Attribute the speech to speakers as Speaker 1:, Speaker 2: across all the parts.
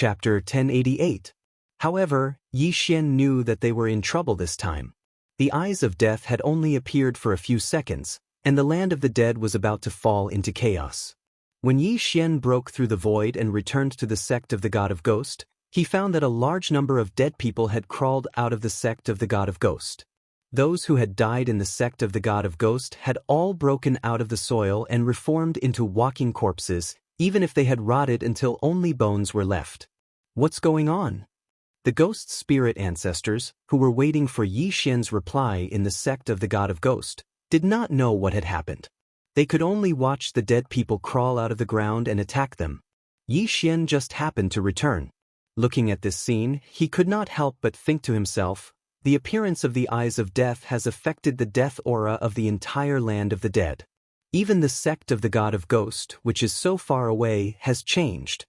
Speaker 1: Chapter 1088. However, Yi Xian knew that they were in trouble this time. The eyes of death had only appeared for a few seconds, and the land of the dead was about to fall into chaos. When Yi Xian broke through the void and returned to the sect of the God of Ghost, he found that a large number of dead people had crawled out of the sect of the God of Ghost. Those who had died in the sect of the God of Ghost had all broken out of the soil and reformed into walking corpses, even if they had rotted until only bones were left. What's going on? The ghost spirit ancestors, who were waiting for Yi Xian's reply in the sect of the God of Ghost, did not know what had happened. They could only watch the dead people crawl out of the ground and attack them. Yi Xian just happened to return. Looking at this scene, he could not help but think to himself, the appearance of the eyes of death has affected the death aura of the entire land of the dead. Even the sect of the God of Ghost, which is so far away, has changed.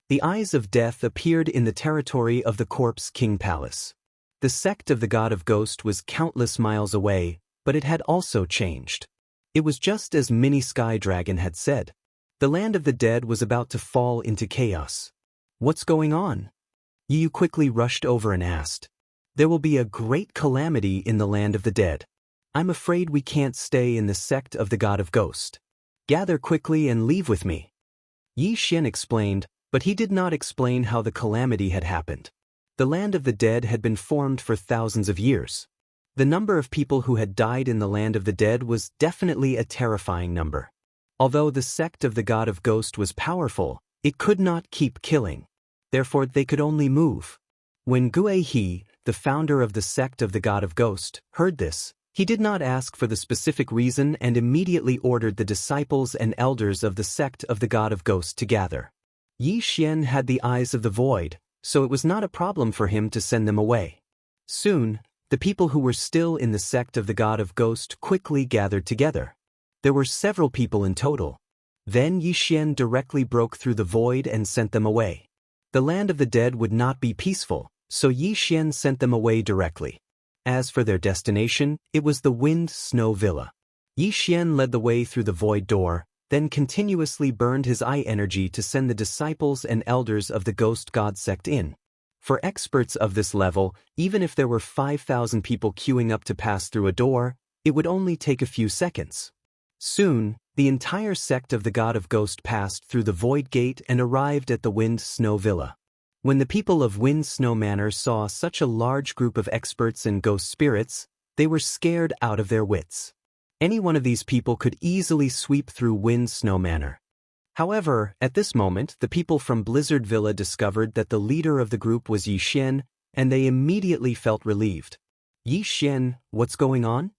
Speaker 1: The eyes of death appeared in the territory of the Corpse King Palace. The sect of the God of Ghost was countless miles away, but it had also changed. It was just as Mini Sky Dragon had said. The land of the dead was about to fall into chaos. What's going on? Yu quickly rushed over and asked. There will be a great calamity in the land of the dead. I'm afraid we can't stay in the sect of the God of Ghost. Gather quickly and leave with me. Yi Xian explained, but he did not explain how the calamity had happened. The land of the dead had been formed for thousands of years. The number of people who had died in the land of the dead was definitely a terrifying number. Although the sect of the God of Ghost was powerful, it could not keep killing. Therefore they could only move. When Gue He, the founder of the sect of the God of Ghost, heard this, he did not ask for the specific reason and immediately ordered the disciples and elders of the sect of the God of Ghost to gather. Yi Xian had the eyes of the void, so it was not a problem for him to send them away. Soon, the people who were still in the sect of the God of Ghost quickly gathered together. There were several people in total. Then Yi Xian directly broke through the void and sent them away. The land of the dead would not be peaceful, so Yi Xian sent them away directly. As for their destination, it was the Wind Snow Villa. Yi Xian led the way through the void door, then continuously burned his eye energy to send the disciples and elders of the Ghost God sect in. For experts of this level, even if there were 5,000 people queuing up to pass through a door, it would only take a few seconds. Soon, the entire sect of the God of Ghost passed through the Void Gate and arrived at the Wind Snow Villa. When the people of Wind Snow Manor saw such a large group of experts and ghost spirits, they were scared out of their wits. Any one of these people could easily sweep through Wind Snow Manor. However, at this moment, the people from Blizzard Villa discovered that the leader of the group was Yi Xian, and they immediately felt relieved. Yi Xian, what's going on?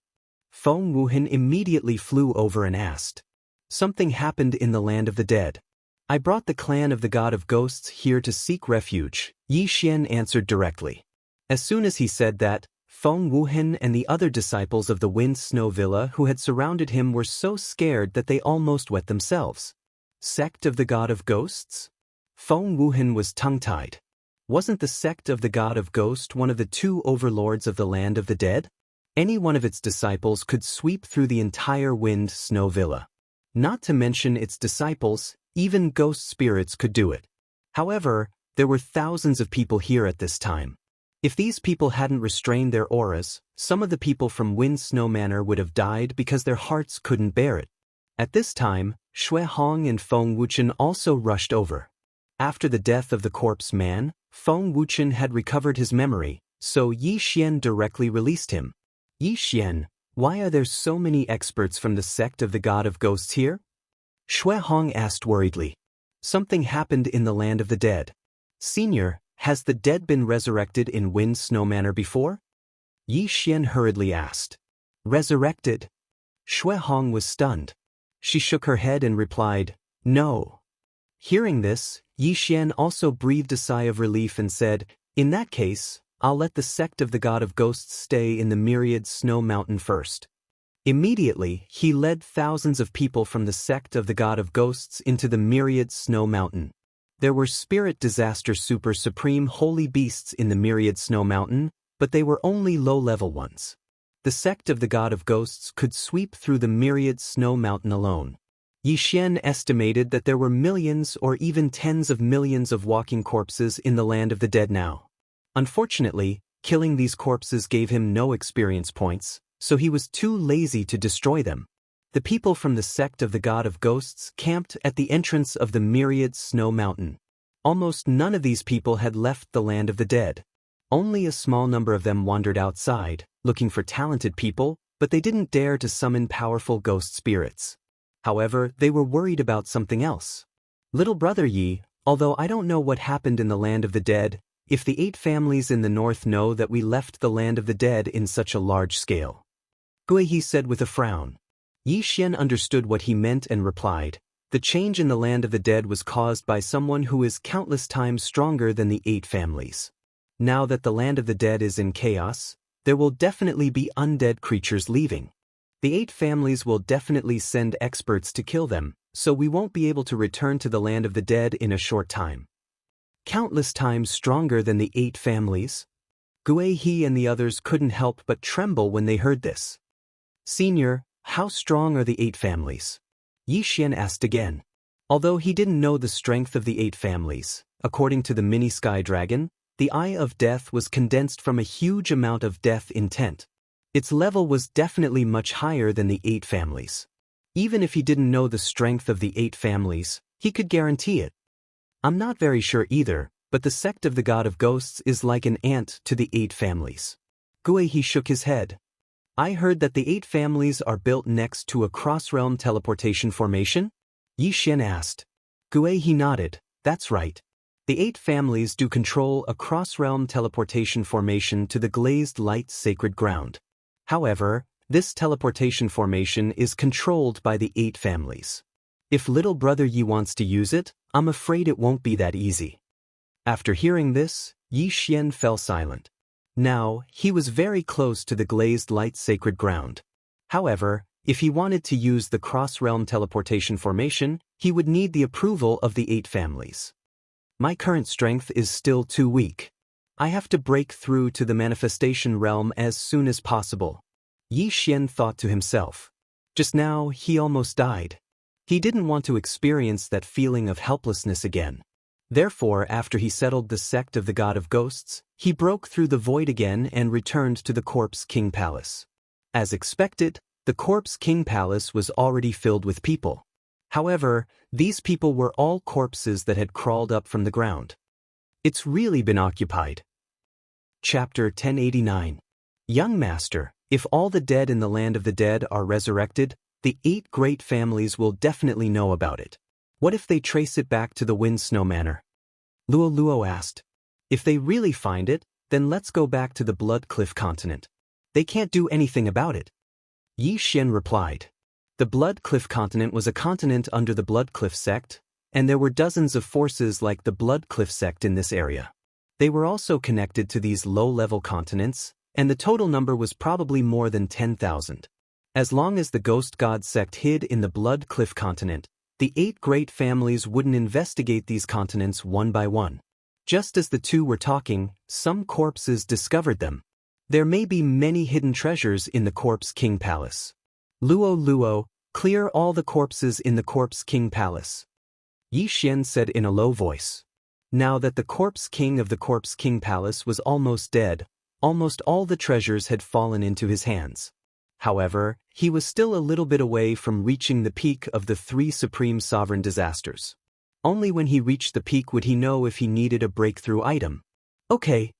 Speaker 1: Feng Wuhan immediately flew over and asked. Something happened in the land of the dead. I brought the clan of the God of Ghosts here to seek refuge, Yi Xian answered directly. As soon as he said that, Feng Wuhan and the other disciples of the Wind Snow Villa who had surrounded him were so scared that they almost wet themselves. Sect of the God of Ghosts? Feng Wuhan was tongue-tied. Wasn't the sect of the God of Ghost one of the two overlords of the land of the dead? Any one of its disciples could sweep through the entire Wind Snow Villa. Not to mention its disciples, even ghost spirits could do it. However, there were thousands of people here at this time. If these people hadn't restrained their auras, some of the people from Wind Snow Manor would have died because their hearts couldn't bear it. At this time, Shui Hong and Feng Wuchen also rushed over. After the death of the corpse man, Feng Wuchen had recovered his memory, so Yi Xian directly released him. Yi Xian, why are there so many experts from the sect of the God of Ghosts here? Shui Hong asked worriedly. Something happened in the land of the dead. Senior, has the dead been resurrected in Wind Snow Manor before? Yi Xian hurriedly asked. Resurrected? Shui Hong was stunned. She shook her head and replied, no. Hearing this, Yi Xian also breathed a sigh of relief and said, in that case, I'll let the sect of the God of Ghosts stay in the Myriad Snow Mountain first. Immediately, he led thousands of people from the sect of the God of Ghosts into the Myriad Snow Mountain. There were Spirit Disaster Super Supreme Holy Beasts in the Myriad Snow Mountain, but they were only low-level ones. The sect of the God of Ghosts could sweep through the Myriad Snow Mountain alone. Yi Xian estimated that there were millions or even tens of millions of walking corpses in the land of the dead now. Unfortunately, killing these corpses gave him no experience points, so he was too lazy to destroy them. The people from the sect of the God of Ghosts camped at the entrance of the myriad snow mountain. Almost none of these people had left the land of the dead. Only a small number of them wandered outside, looking for talented people, but they didn't dare to summon powerful ghost spirits. However, they were worried about something else. Little brother Yi, although I don't know what happened in the land of the dead, if the 8 families in the north know that we left the land of the dead in such a large scale. Guihe said with a frown. Yi Xian understood what he meant and replied, the change in the land of the dead was caused by someone who is countless times stronger than the 8 families. Now that the land of the dead is in chaos, there will definitely be undead creatures leaving. The 8 families will definitely send experts to kill them, so we won't be able to return to the land of the dead in a short time. Countless times stronger than the 8 families? Guihe and the others couldn't help but tremble when they heard this. Senior, how strong are the 8 families? Yi Xian asked again. Although he didn't know the strength of the 8 families, according to the mini sky dragon, the Eye of Death was condensed from a huge amount of death intent. Its level was definitely much higher than the 8 families. Even if he didn't know the strength of the 8 families, he could guarantee it. I'm not very sure either, but the sect of the God of Ghosts is like an ant to the 8 families. Guihe shook his head. I heard that the 8 families are built next to a cross-realm teleportation formation? Yi Xian asked. Guihe nodded, that's right. The 8 families do control a cross-realm teleportation formation to the glazed light sacred ground. However, this teleportation formation is controlled by the 8 families. If little brother Yi wants to use it, I'm afraid it won't be that easy. After hearing this, Yi Xian fell silent. Now, he was very close to the glazed light sacred ground. However, if he wanted to use the cross-realm teleportation formation, he would need the approval of the 8 families. My current strength is still too weak. I have to break through to the manifestation realm as soon as possible. Yi Xian thought to himself. Just now, he almost died. He didn't want to experience that feeling of helplessness again. Therefore, after he settled the sect of the God of Ghosts, he broke through the void again and returned to the Corpse King Palace. As expected, the Corpse King Palace was already filled with people. However, these people were all corpses that had crawled up from the ground. It's really been occupied. Chapter 1089. Young Master, if all the dead in the land of the dead are resurrected, the 8 great families will definitely know about it. What if they trace it back to the Wind Snow Manor? Luo Luo asked. If they really find it, then let's go back to the Blood Cliff continent. They can't do anything about it. Yi Xian replied. The Blood Cliff continent was a continent under the Blood Cliff sect, and there were dozens of forces like the Blood Cliff sect in this area. They were also connected to these low-level continents, and the total number was probably more than 10,000. As long as the Ghost God sect hid in the Blood Cliff continent, the 8 great families wouldn't investigate these continents one by one. Just as the two were talking, some corpses discovered them. There may be many hidden treasures in the Corpse King Palace. Luo Luo, clear all the corpses in the Corpse King Palace. Yi Xian said in a low voice. Now that the Corpse King of the Corpse King Palace was almost dead, almost all the treasures had fallen into his hands. However, he was still a little bit away from reaching the peak of the 3 supreme sovereign disasters. Only when he reached the peak would he know if he needed a breakthrough item. Okay.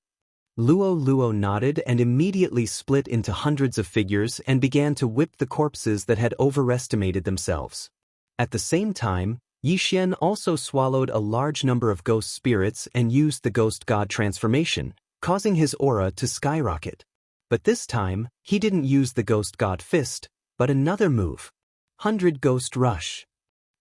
Speaker 1: Luo Luo nodded and immediately split into hundreds of figures and began to whip the corpses that had overestimated themselves. At the same time, Yi Xian also swallowed a large number of ghost spirits and used the Ghost God transformation, causing his aura to skyrocket. But this time, he didn't use the Ghost God Fist, but another move. 100 Ghost Rush.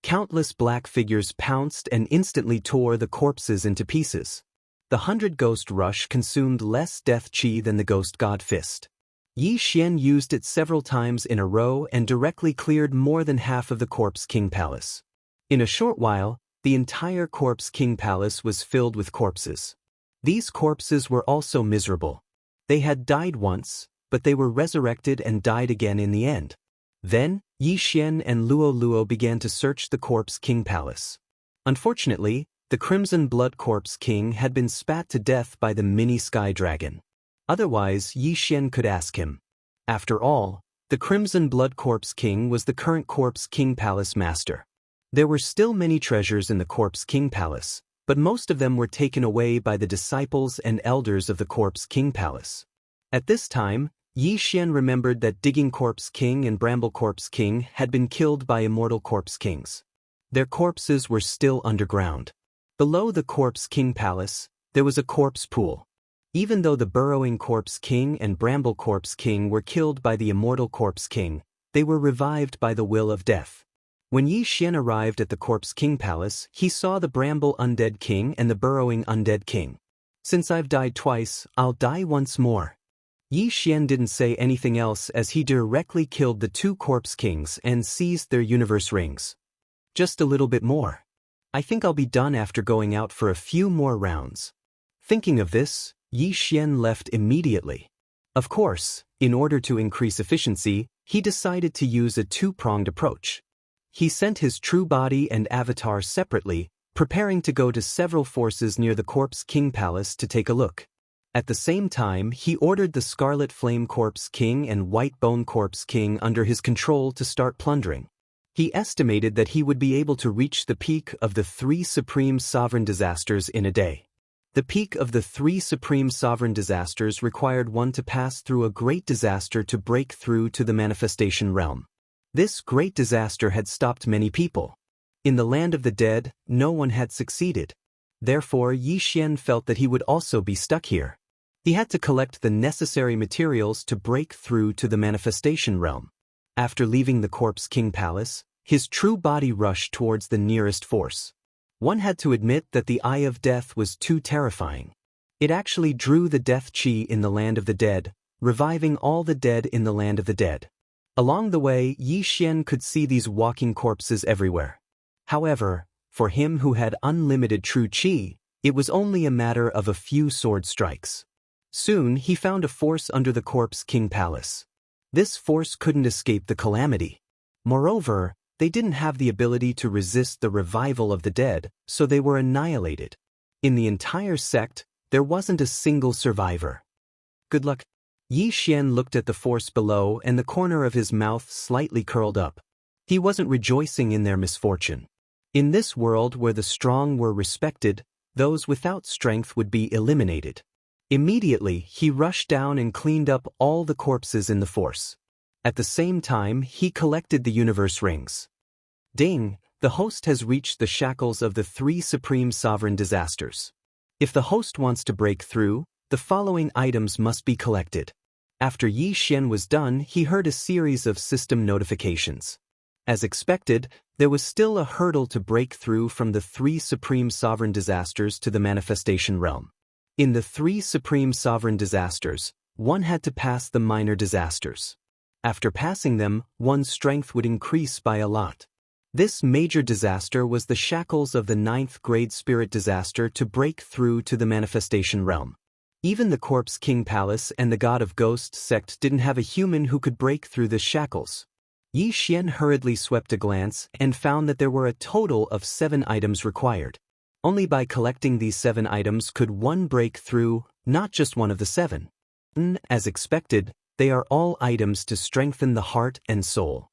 Speaker 1: Countless black figures pounced and instantly tore the corpses into pieces. The 100 Ghost Rush consumed less death chi than the Ghost God Fist. Yi Xian used it several times in a row and directly cleared more than half of the Corpse King Palace. In a short while, the entire Corpse King Palace was filled with corpses. These corpses were also miserable. They had died once, but they were resurrected and died again in the end. Then, Yi Xian and Luo Luo began to search the Corpse King Palace. Unfortunately, the Crimson Blood Corpse King had been spat to death by the mini Sky Dragon. Otherwise, Yi Xian could ask him. After all, the Crimson Blood Corpse King was the current Corpse King Palace master. There were still many treasures in the Corpse King Palace, but most of them were taken away by the disciples and elders of the Corpse King Palace. At this time, Yi Xian remembered that Digging Corpse King and Bramble Corpse King had been killed by Immortal Corpse Kings. Their corpses were still underground. Below the Corpse King Palace, there was a corpse pool. Even though the Burrowing Corpse King and Bramble Corpse King were killed by the Immortal Corpse King, they were revived by the will of death. When Yi Xian arrived at the Corpse King Palace, he saw the Bramble Undead King and the Burrowing Undead King. Since I've died twice, I'll die once more. Yi Xian didn't say anything else as he directly killed the two Corpse Kings and seized their universe rings. Just a little bit more. I think I'll be done after going out for a few more rounds. Thinking of this, Yi Xian left immediately. Of course, in order to increase efficiency, he decided to use a two-pronged approach. He sent his true body and avatar separately, preparing to go to several forces near the Corpse King Palace to take a look. At the same time, he ordered the Scarlet Flame Corpse King and White Bone Corpse King under his control to start plundering. He estimated that he would be able to reach the peak of the 3 supreme sovereign disasters in a day. The peak of the 3 supreme sovereign disasters required one to pass through a great disaster to break through to the manifestation realm. This great disaster had stopped many people. In the land of the dead, no one had succeeded. Therefore, Yi Xian felt that he would also be stuck here. He had to collect the necessary materials to break through to the manifestation realm. After leaving the Corpse King Palace, his true body rushed towards the nearest force. One had to admit that the Eye of Death was too terrifying. It actually drew the death chi in the land of the dead, reviving all the dead in the land of the dead. Along the way, Yi Xian could see these walking corpses everywhere. However, for him who had unlimited true chi, it was only a matter of a few sword strikes. Soon he found a force under the Corpse King Palace. This force couldn't escape the calamity. Moreover, they didn't have the ability to resist the revival of the dead, so they were annihilated. In the entire sect, there wasn't a single survivor. Good luck. Yi Xian looked at the force below and the corner of his mouth slightly curled up. He wasn't rejoicing in their misfortune. In this world where the strong were respected, those without strength would be eliminated. Immediately, he rushed down and cleaned up all the corpses in the force. At the same time, he collected the universe rings. Ding! The host has reached the shackles of the 3 supreme sovereign disasters. If the host wants to break through, the following items must be collected. After Yi Xian was done, he heard a series of system notifications. As expected, there was still a hurdle to break through from the 3 supreme sovereign disasters to the manifestation realm. In the 3 supreme sovereign disasters, one had to pass the minor disasters. After passing them, one's strength would increase by a lot. This major disaster was the shackles of the 9th grade spirit disaster to break through to the manifestation realm. Even the Corpse King Palace and the God of Ghosts sect didn't have a human who could break through the shackles. Yi Xian hurriedly swept a glance and found that there were a total of 7 items required. Only by collecting these 7 items could one break through, not just one of the 7. As expected, they are all items to strengthen the heart and soul.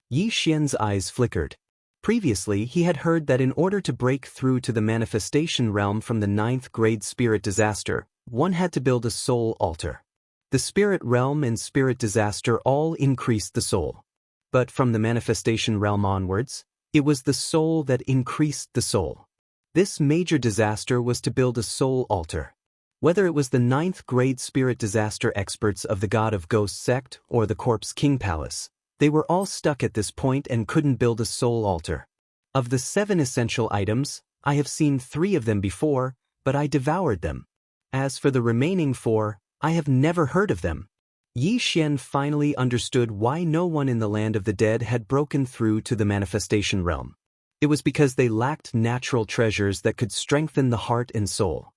Speaker 1: Yi Xian's eyes flickered. Previously, he had heard that in order to break through to the manifestation realm from the 9th grade spirit disaster, one had to build a soul altar. The spirit realm and spirit disaster all increased the soul. But from the manifestation realm onwards, it was the soul that increased the soul. This major disaster was to build a soul altar. Whether it was the 9th grade spirit disaster experts of the God of Ghosts sect or the Corpse King Palace, they were all stuck at this point and couldn't build a soul altar. Of the 7 essential items, I have seen 3 of them before, but I devoured them. As for the remaining 4, I have never heard of them. Yi Xian finally understood why no one in the land of the dead had broken through to the manifestation realm. It was because they lacked natural treasures that could strengthen the heart and soul.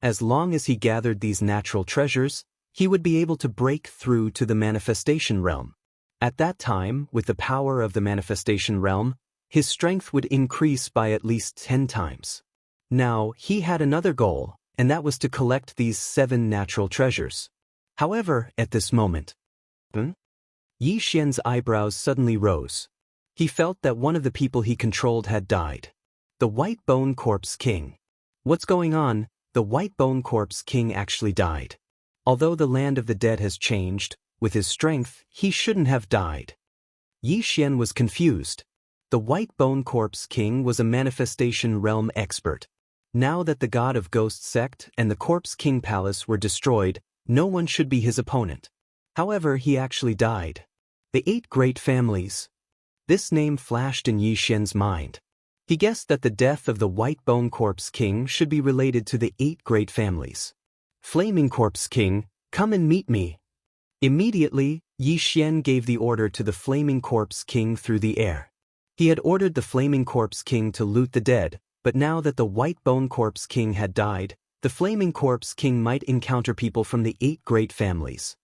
Speaker 1: As long as he gathered these natural treasures, he would be able to break through to the manifestation realm. At that time, with the power of the manifestation realm, his strength would increase by at least 10 times. Now, he had another goal, and that was to collect these 7 natural treasures. However, at this moment, Yi Xian's eyebrows suddenly rose. He felt that one of the people he controlled had died. The White Bone Corpse King. What's going on? The White Bone Corpse King actually died. Although the land of the dead has changed, with his strength, he shouldn't have died. Yi Xian was confused. The White Bone Corpse King was a manifestation realm expert. Now that the God of Ghost Sect and the Corpse King Palace were destroyed, no one should be his opponent. However, he actually died. The 8 Great Families. This name flashed in Yi Xian's mind. He guessed that the death of the White Bone Corpse King should be related to the 8 Great Families. Flaming Corpse King, come and meet me. Immediately, Yi Xian gave the order to the Flaming Corpse King through the air. He had ordered the Flaming Corpse King to loot the dead, but now that the White Bone Corpse King had died, the Flaming Corpse King might encounter people from the 8 Great Families.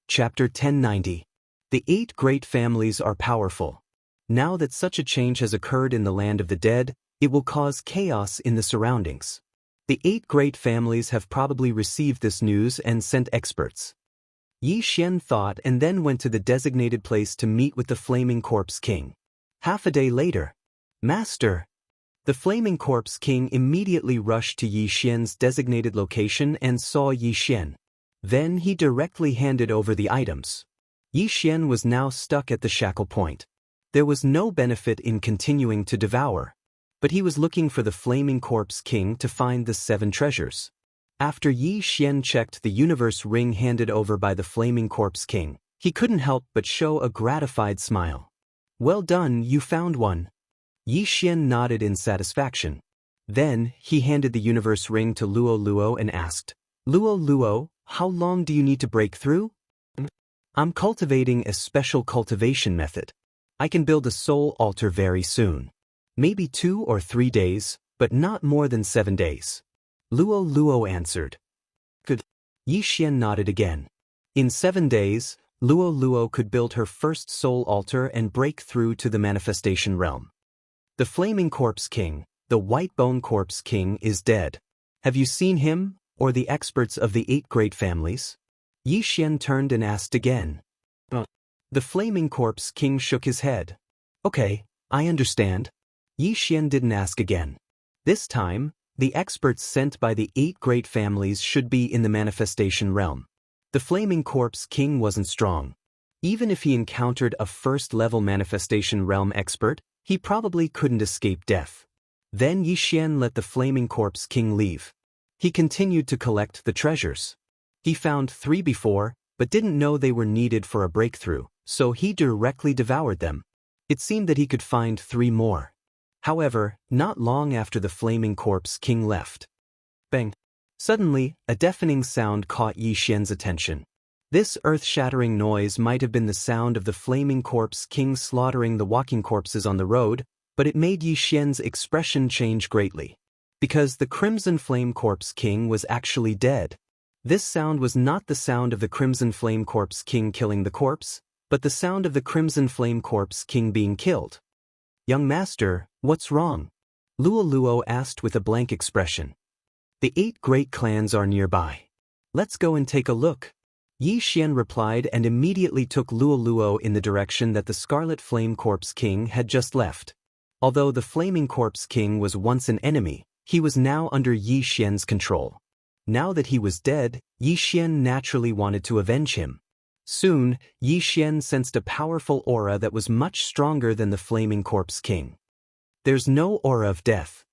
Speaker 1: Chapter 1090. The 8 Great Families are powerful. Now that such a change has occurred in the land of the dead, it will cause chaos in the surroundings. The 8 Great Families have probably received this news and sent experts. Yi Xian thought and then went to the designated place to meet with the Flaming Corpse King. Half a day later, Master! The Flaming Corpse King immediately rushed to Yi Xian's designated location and saw Yi Xian. Then he directly handed over the items. Yi Xian was now stuck at the shackle point. There was no benefit in continuing to devour. But he was looking for the Flaming Corpse King to find the 7 treasures. After Yi Xian checked the universe ring handed over by the Flaming Corpse King, he couldn't help but show a gratified smile. Well done, you found one. Yi Xian nodded in satisfaction. Then, he handed the universe ring to Luo Luo and asked, Luo, how long do you need to break through? I'm cultivating a special cultivation method. I can build a soul altar very soon. Maybe 2 or 3 days, but not more than 7 days. Luo Luo answered. Good. Yi Xian nodded again. In 7 days, Luo Luo could build her first soul altar and break through to the manifestation realm. The Flaming Corpse King, the White Bone Corpse King, is dead. Have you seen him, or the experts of the 8 Great Families? Yi Xian turned and asked again. The Flaming Corpse King shook his head. Okay, I understand. Yi Xian didn't ask again. This time, the experts sent by the 8 Great Families should be in the manifestation realm. The Flaming Corpse King wasn't strong. Even if he encountered a first-level manifestation realm expert, he probably couldn't escape death. Then Yi Xian let the Flaming Corpse King leave. He continued to collect the treasures. He found 3 before, but didn't know they were needed for a breakthrough, so he directly devoured them. It seemed that he could find 3 more. However, not long after the Flaming Corpse King left. Bang! Suddenly, a deafening sound caught Yi Xian's attention. This earth-shattering noise might have been the sound of the Flaming Corpse King slaughtering the walking corpses on the road, but it made Yi Xian's expression change greatly. Because the Crimson Flame Corpse King was actually dead. This sound was not the sound of the Crimson Flame Corpse King killing the corpse, but the sound of the Crimson Flame Corpse King being killed. Young master, what's wrong? Luo Luo asked with a blank expression. The 8 great clans are nearby. Let's go and take a look. Yi Xian replied and immediately took Luo Luo in the direction that the Scarlet Flame Corpse King had just left. Although the Flaming Corpse King was once an enemy, he was now under Yi Xian's control. Now that he was dead, Yi Xian naturally wanted to avenge him. Soon, Yi Xian sensed a powerful aura that was much stronger than the Flaming Corpse King. There's no aura of death.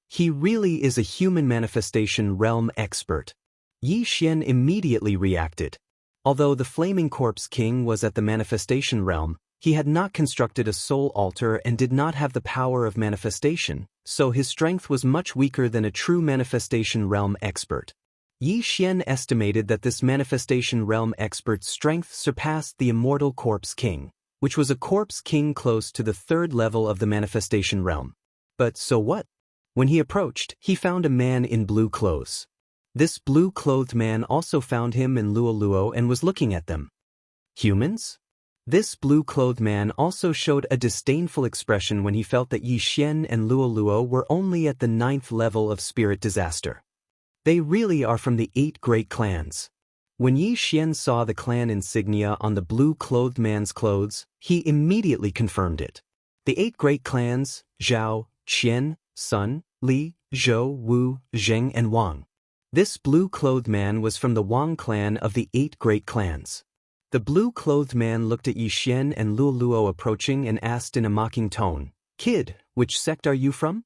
Speaker 1: He really is a human manifestation realm expert. Yi Xian immediately reacted. Although the Flaming Corpse King was at the manifestation realm, he had not constructed a soul altar and did not have the power of manifestation, so his strength was much weaker than a true manifestation realm expert. Yi Xian estimated that this manifestation realm expert's strength surpassed the Immortal Corpse King, which was a corpse king close to the 3rd level of the manifestation realm. But so what? When he approached, he found a man in blue clothes. This blue-clothed man also found him and Luo Luo and was looking at them. Humans? This blue-clothed man also showed a disdainful expression when he felt that Yi Xian and Luo Luo were only at the 9th level of spirit disaster. They really are from the 8 great clans. When Yi Xian saw the clan insignia on the blue-clothed man's clothes, he immediately confirmed it. The 8 great clans, Zhao, Qian, Sun, Li, Zhou, Wu, Zheng and Wang. This blue-clothed man was from the Wang clan of the 8 great clans. The blue-clothed man looked at Yi Xian and Luo Luo approaching and asked in a mocking tone, "Kid, which sect are you from?"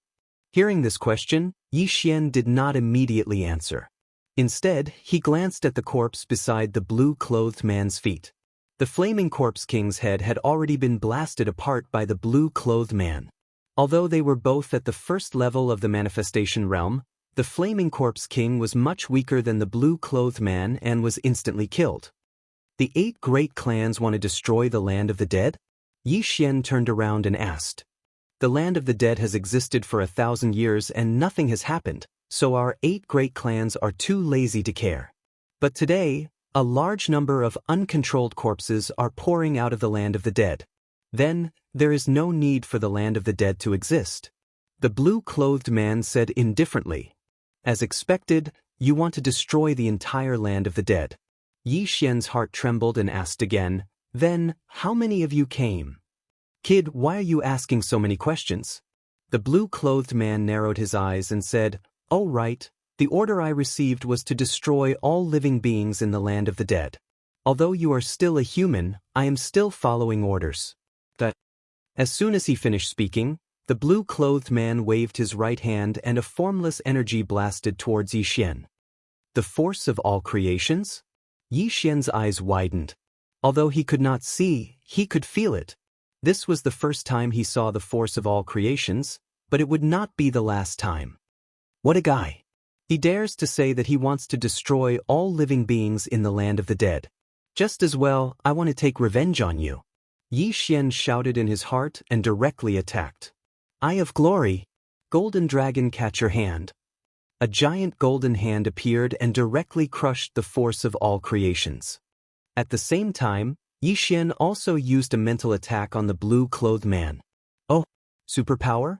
Speaker 1: Hearing this question, Yi Xian did not immediately answer. Instead, he glanced at the corpse beside the blue-clothed man's feet. The flaming corpse king's head had already been blasted apart by the blue-clothed man. Although they were both at the first level of the manifestation realm, the flaming corpse king was much weaker than the blue-clothed man and was instantly killed. The 8 great clans want to destroy the land of the dead? Yi Xian turned around and asked. The land of the dead has existed for 1,000 years and nothing has happened, so our 8 great clans are too lazy to care. But today, a large number of uncontrolled corpses are pouring out of the land of the dead. Then, there is no need for the land of the dead to exist. The blue-clothed man said indifferently. As expected, you want to destroy the entire land of the dead. Yi Xian's heart trembled and asked again, "Then, how many of you came?" "Kid, why are you asking so many questions?" The blue-clothed man narrowed his eyes and said, "Oh right, the order I received was to destroy all living beings in the land of the dead. Although you are still a human, I am still following orders." As soon as he finished speaking, the blue-clothed man waved his right hand and a formless energy blasted towards Yi Xian. The force of all creations? Yi Xian's eyes widened. Although he could not see, he could feel it. This was the first time he saw the force of all creations, but it would not be the last time. What a guy! He dares to say that he wants to destroy all living beings in the land of the dead. Just as well, I want to take revenge on you. Yi Xian shouted in his heart and directly attacked. Eye of Glory! Golden Dragon, catch your hand. A giant golden hand appeared and directly crushed the force of all creations. At the same time, Yi Xian also used a mental attack on the blue-clothed man. Oh, superpower?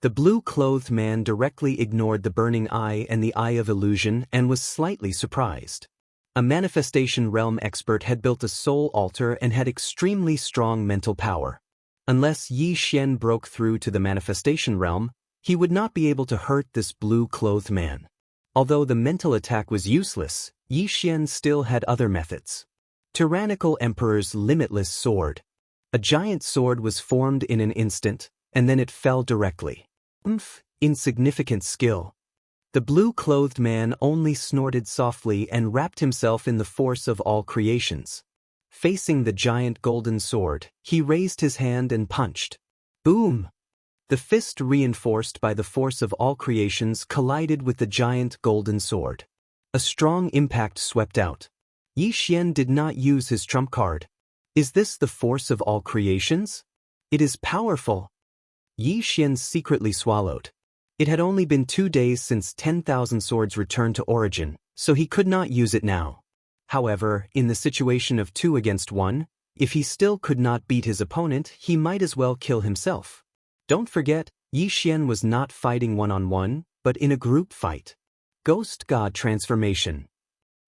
Speaker 1: The blue-clothed man directly ignored the burning eye and the eye of illusion and was slightly surprised. A manifestation realm expert had built a soul altar and had extremely strong mental power. Unless Yi Xian broke through to the manifestation realm, he would not be able to hurt this blue-clothed man. Although the mental attack was useless, Yi Xian still had other methods. Tyrannical Emperor's limitless sword. A giant sword was formed in an instant, and then it fell directly. Insignificant skill. The blue-clothed man only snorted softly and wrapped himself in the force of all creations. Facing the giant golden sword, he raised his hand and punched. Boom! The fist, reinforced by the force of all creations, collided with the giant golden sword. A strong impact swept out. Yi Xian did not use his trump card. Is this the force of all creations? It is powerful. Yi Xian secretly swallowed. It had only been 2 days since 10,000 swords returned to origin, so he could not use it now. However, in the situation of 2 against 1, if he still could not beat his opponent, he might as well kill himself. Don't forget, Yi Xian was not fighting one-on-one, but in a group fight. Ghost God Transformation.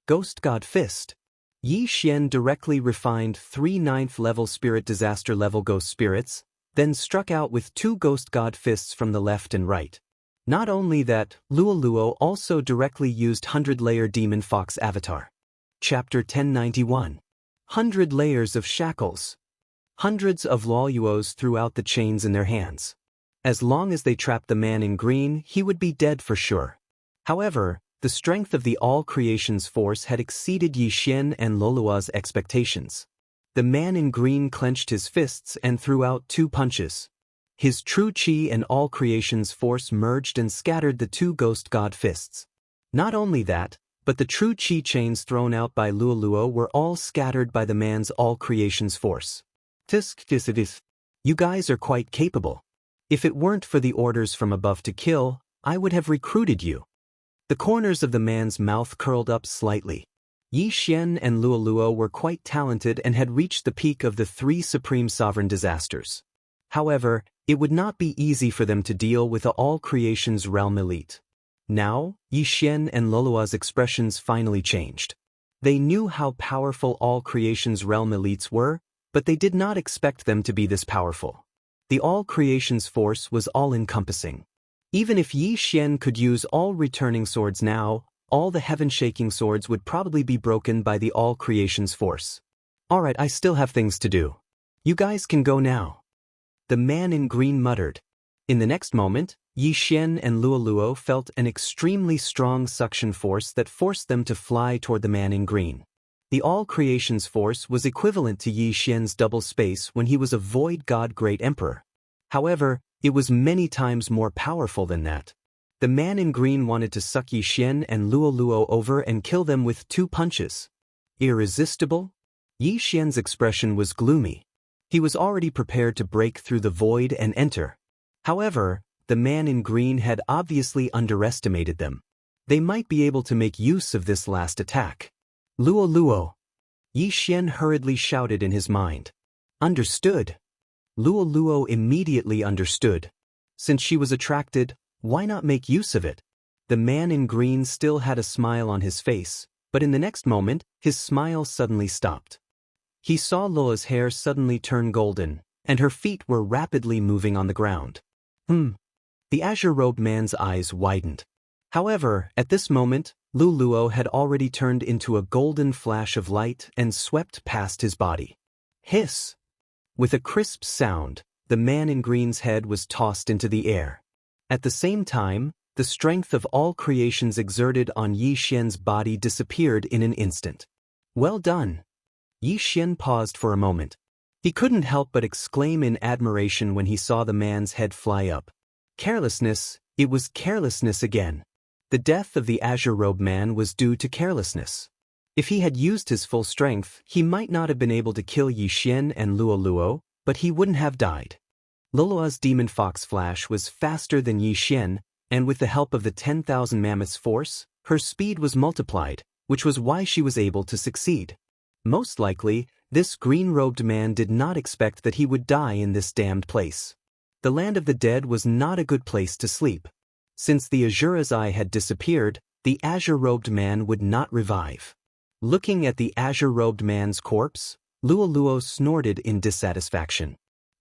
Speaker 1: Ghost God Fist. Yi Xian directly refined 3 9th-level spirit disaster level ghost spirits, then struck out with 2 Ghost God Fists from the left and right. Not only that, Luo Luo also directly used 100-layer Demon Fox Avatar. Chapter 1091. 100 Layers of Shackles. Hundreds of Luoyuos threw out the chains in their hands. As long as they trapped the man in green, he would be dead for sure. However, the strength of the all creations force had exceeded Yi Xian and Lolua's expectations. The man in green clenched his fists and threw out 2 punches. His true chi and all creations force merged and scattered the 2 ghost god fists. Not only that, but the true chi chains thrown out by Luo Luo were all scattered by the man's all creations force. You guys are quite capable. If it weren't for the orders from above to kill, I would have recruited you. The corners of the man's mouth curled up slightly. Yi Xian and Luoluo were quite talented and had reached the peak of the three supreme sovereign disasters. However, it would not be easy for them to deal with the all creation's realm elite. Now, Yi Xian and Luoluo's expressions finally changed. They knew how powerful all creation's realm elites were, but they did not expect them to be this powerful. The all creation's force was all-encompassing. Even if Yi Xian could use all returning swords now, all the heaven-shaking swords would probably be broken by the all creation's force. Alright, I still have things to do. You guys can go now. The man in green muttered. In the next moment, Yi Xian and Luoluo felt an extremely strong suction force that forced them to fly toward the man in green. The all creation's force was equivalent to Yi Xian's double space when he was a void god great emperor. However, it was many times more powerful than that. The man in green wanted to suck Yi Xian and Luoluo over and kill them with 2 punches. Irresistible? Yi Xian's expression was gloomy. He was already prepared to break through the void and enter. However, the man in green had obviously underestimated them. They might be able to make use of this last attack. Luoluo! Yi Xian hurriedly shouted in his mind. Understood. Luoluo immediately understood. Since she was attracted, why not make use of it? The man in green still had a smile on his face, but in the next moment, his smile suddenly stopped. He saw Luoluo's hair suddenly turn golden, and her feet were rapidly moving on the ground. The azure-robed man's eyes widened. However, at this moment, Luoluo had already turned into a golden flash of light and swept past his body. Hiss! With a crisp sound, the man in green's head was tossed into the air. At the same time, the strength of all creations exerted on Yi Xian's body disappeared in an instant. Well done! Yi Xian paused for a moment. He couldn't help but exclaim in admiration when he saw the man's head fly up. Carelessness, it was carelessness again. The death of the azure-robed man was due to carelessness. If he had used his full strength, he might not have been able to kill Yi Xian and Luoluo, but he wouldn't have died. Luoluo's demon fox flash was faster than Yi Xian, and with the help of the 10,000 mammoths' force, her speed was multiplied, which was why she was able to succeed. Most likely, this green-robed man did not expect that he would die in this damned place. The land of the dead was not a good place to sleep. Since the Azura's eye had disappeared, the azure-robed man would not revive. Looking at the azure-robed man's corpse, Luoluo snorted in dissatisfaction.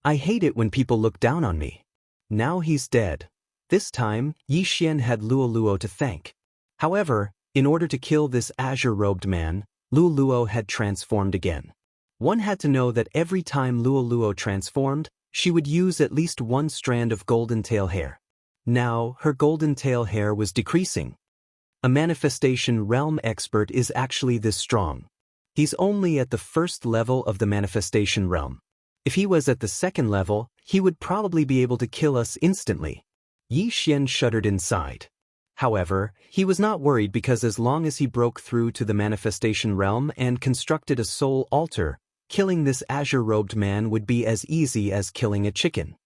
Speaker 1: I hate it when people look down on me. Now he's dead. This time, Yi Xian had Luoluo to thank. However, in order to kill this azure-robed man, Luoluo had transformed again. One had to know that every time Luoluo transformed, she would use at least 1 strand of golden tail hair. Now, her golden tail hair was decreasing. A manifestation realm expert is actually this strong. He's only at the 1st level of the manifestation realm. If he was at the 2nd level, he would probably be able to kill us instantly. Yi Xian shuddered inside. However, he was not worried because as long as he broke through to the manifestation realm and constructed a soul altar, killing this azure-robed man would be as easy as killing a chicken.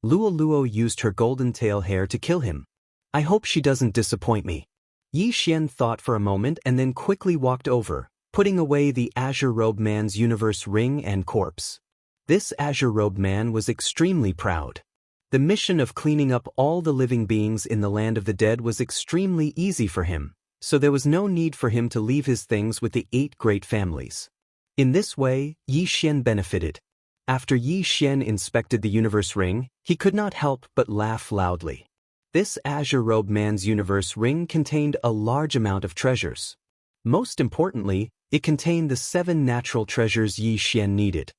Speaker 1: Luoluo used her golden tail hair to kill him. I hope she doesn't disappoint me. Yi Xian thought for a moment and then quickly walked over, putting away the azure-robed man's universe ring and corpse. This azure-robed man was extremely proud. The mission of cleaning up all the living beings in the land of the dead was extremely easy for him, so there was no need for him to leave his things with the 8 great families. In this way, Yi Xian benefited. After Yi Xian inspected the universe ring, he could not help but laugh loudly. This azure-robed man's universe ring contained a large amount of treasures. Most importantly, it contained the 7 natural treasures Yi Xian needed.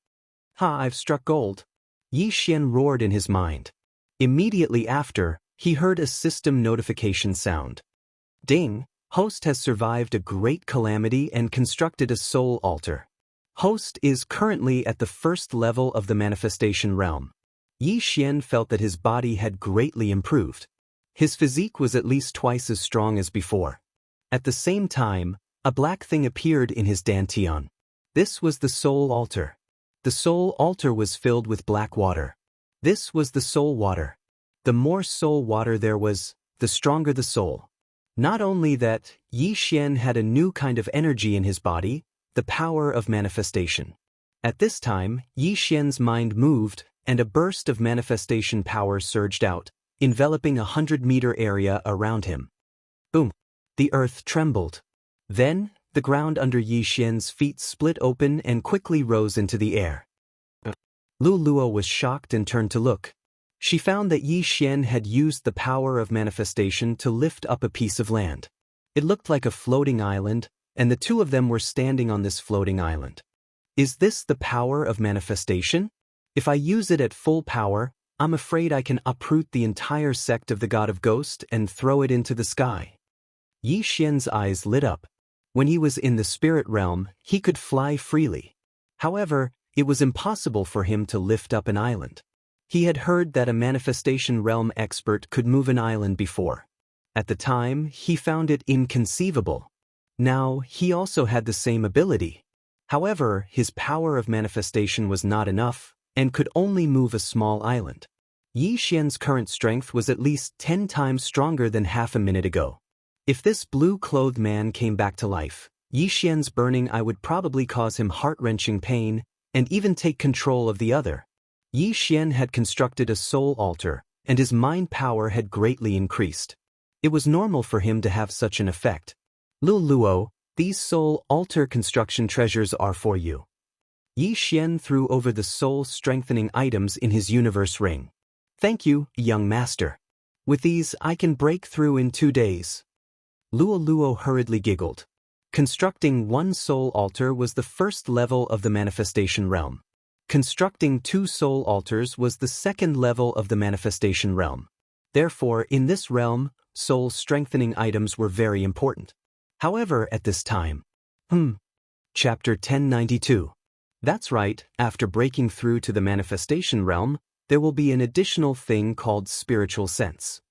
Speaker 1: I've struck gold! Yi Xian roared in his mind. Immediately after, he heard a system notification sound. Ding! Host has survived a great calamity and constructed a soul altar. Host is currently at the 1st level of the manifestation realm. Yi Xian felt that his body had greatly improved. His physique was at least twice as strong as before. At the same time, a black thing appeared in his dantian. This was the soul altar. The soul altar was filled with black water. This was the soul water. The more soul water there was, the stronger the soul. Not only that, Yi Xian had a new kind of energy in his body, the power of manifestation. At this time, Yi Xian's mind moved, and a burst of manifestation power surged out, enveloping a 100-meter area around him. Boom! The earth trembled. Then, the ground under Yi Xian's feet split open and quickly rose into the air. Lu Luo was shocked and turned to look. She found that Yi Xian had used the power of manifestation to lift up a piece of land. It looked like a floating island, and the two of them were standing on this floating island. Is this the power of manifestation? If I use it at full power, I'm afraid I can uproot the entire sect of the God of Ghost and throw it into the sky. Yi Xian's eyes lit up. When he was in the spirit realm, he could fly freely. However, it was impossible for him to lift up an island. He had heard that a manifestation realm expert could move an island before. At the time, he found it inconceivable. Now, he also had the same ability. However, his power of manifestation was not enough, and could only move a small island. Yi Xian's current strength was at least 10 times stronger than half a minute ago. If this blue-clothed man came back to life, Yi Xian's burning eye would probably cause him heart-wrenching pain, and even take control of the other. Yi Xian had constructed a soul altar, and his mind power had greatly increased. It was normal for him to have such an effect. Lu Luo, these soul altar construction treasures are for you. Yi Xian threw over the soul-strengthening items in his universe ring. Thank you, young master. With these, I can break through in 2 days. Luo Luo hurriedly giggled. Constructing one soul altar was the first level of the manifestation realm. Constructing 2 soul altars was the second level of the manifestation realm. Therefore, in this realm, soul-strengthening items were very important. However, at this time, Chapter 1092. That's right, after breaking through to the manifestation realm, there will be an additional thing called spiritual sense.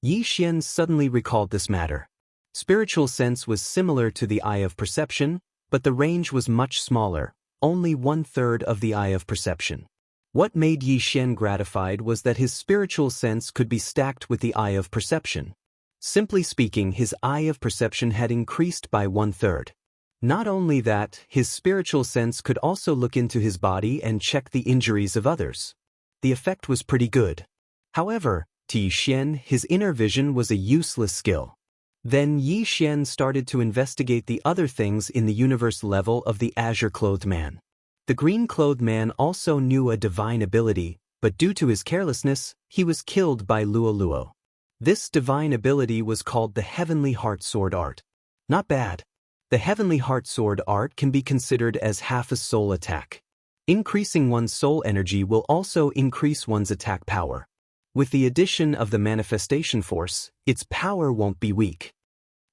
Speaker 1: Yi Xian suddenly recalled this matter. Spiritual sense was similar to the eye of perception, but the range was much smaller, only 1/3 of the eye of perception. What made Yi Xian gratified was that his spiritual sense could be stacked with the eye of perception. Simply speaking, his eye of perception had increased by 1/3. Not only that, his spiritual sense could also look into his body and check the injuries of others. The effect was pretty good. However, to Yi Xian, his inner vision was a useless skill. Then Yi Xian started to investigate the other things in the universe level of the azure-clothed man. The green-clothed man also knew a divine ability, but due to his carelessness, he was killed by Luo Luo. This divine ability was called the Heavenly Heart Sword Art. Not bad. The Heavenly Heart Sword Art can be considered as half a soul attack. Increasing one's soul energy will also increase one's attack power. With the addition of the manifestation force, its power won't be weak.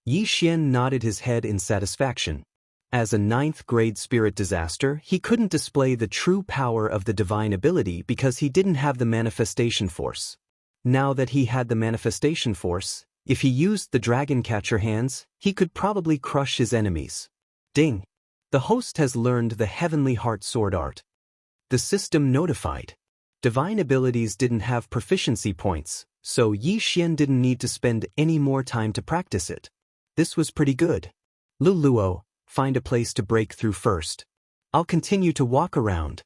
Speaker 1: Yi Xian nodded his head in satisfaction. As a 9th-grade spirit disaster, he couldn't display the true power of the divine ability because he didn't have the manifestation force. Now that he had the manifestation force, if he used the dragon catcher hands, he could probably crush his enemies. Ding! The host has learned the Heavenly Heart Sword Art. The system notified. Divine abilities didn't have proficiency points, so Yi Xian didn't need to spend any more time to practice it. This was pretty good. Lu Luo, find a place to break through first. I'll continue to walk around.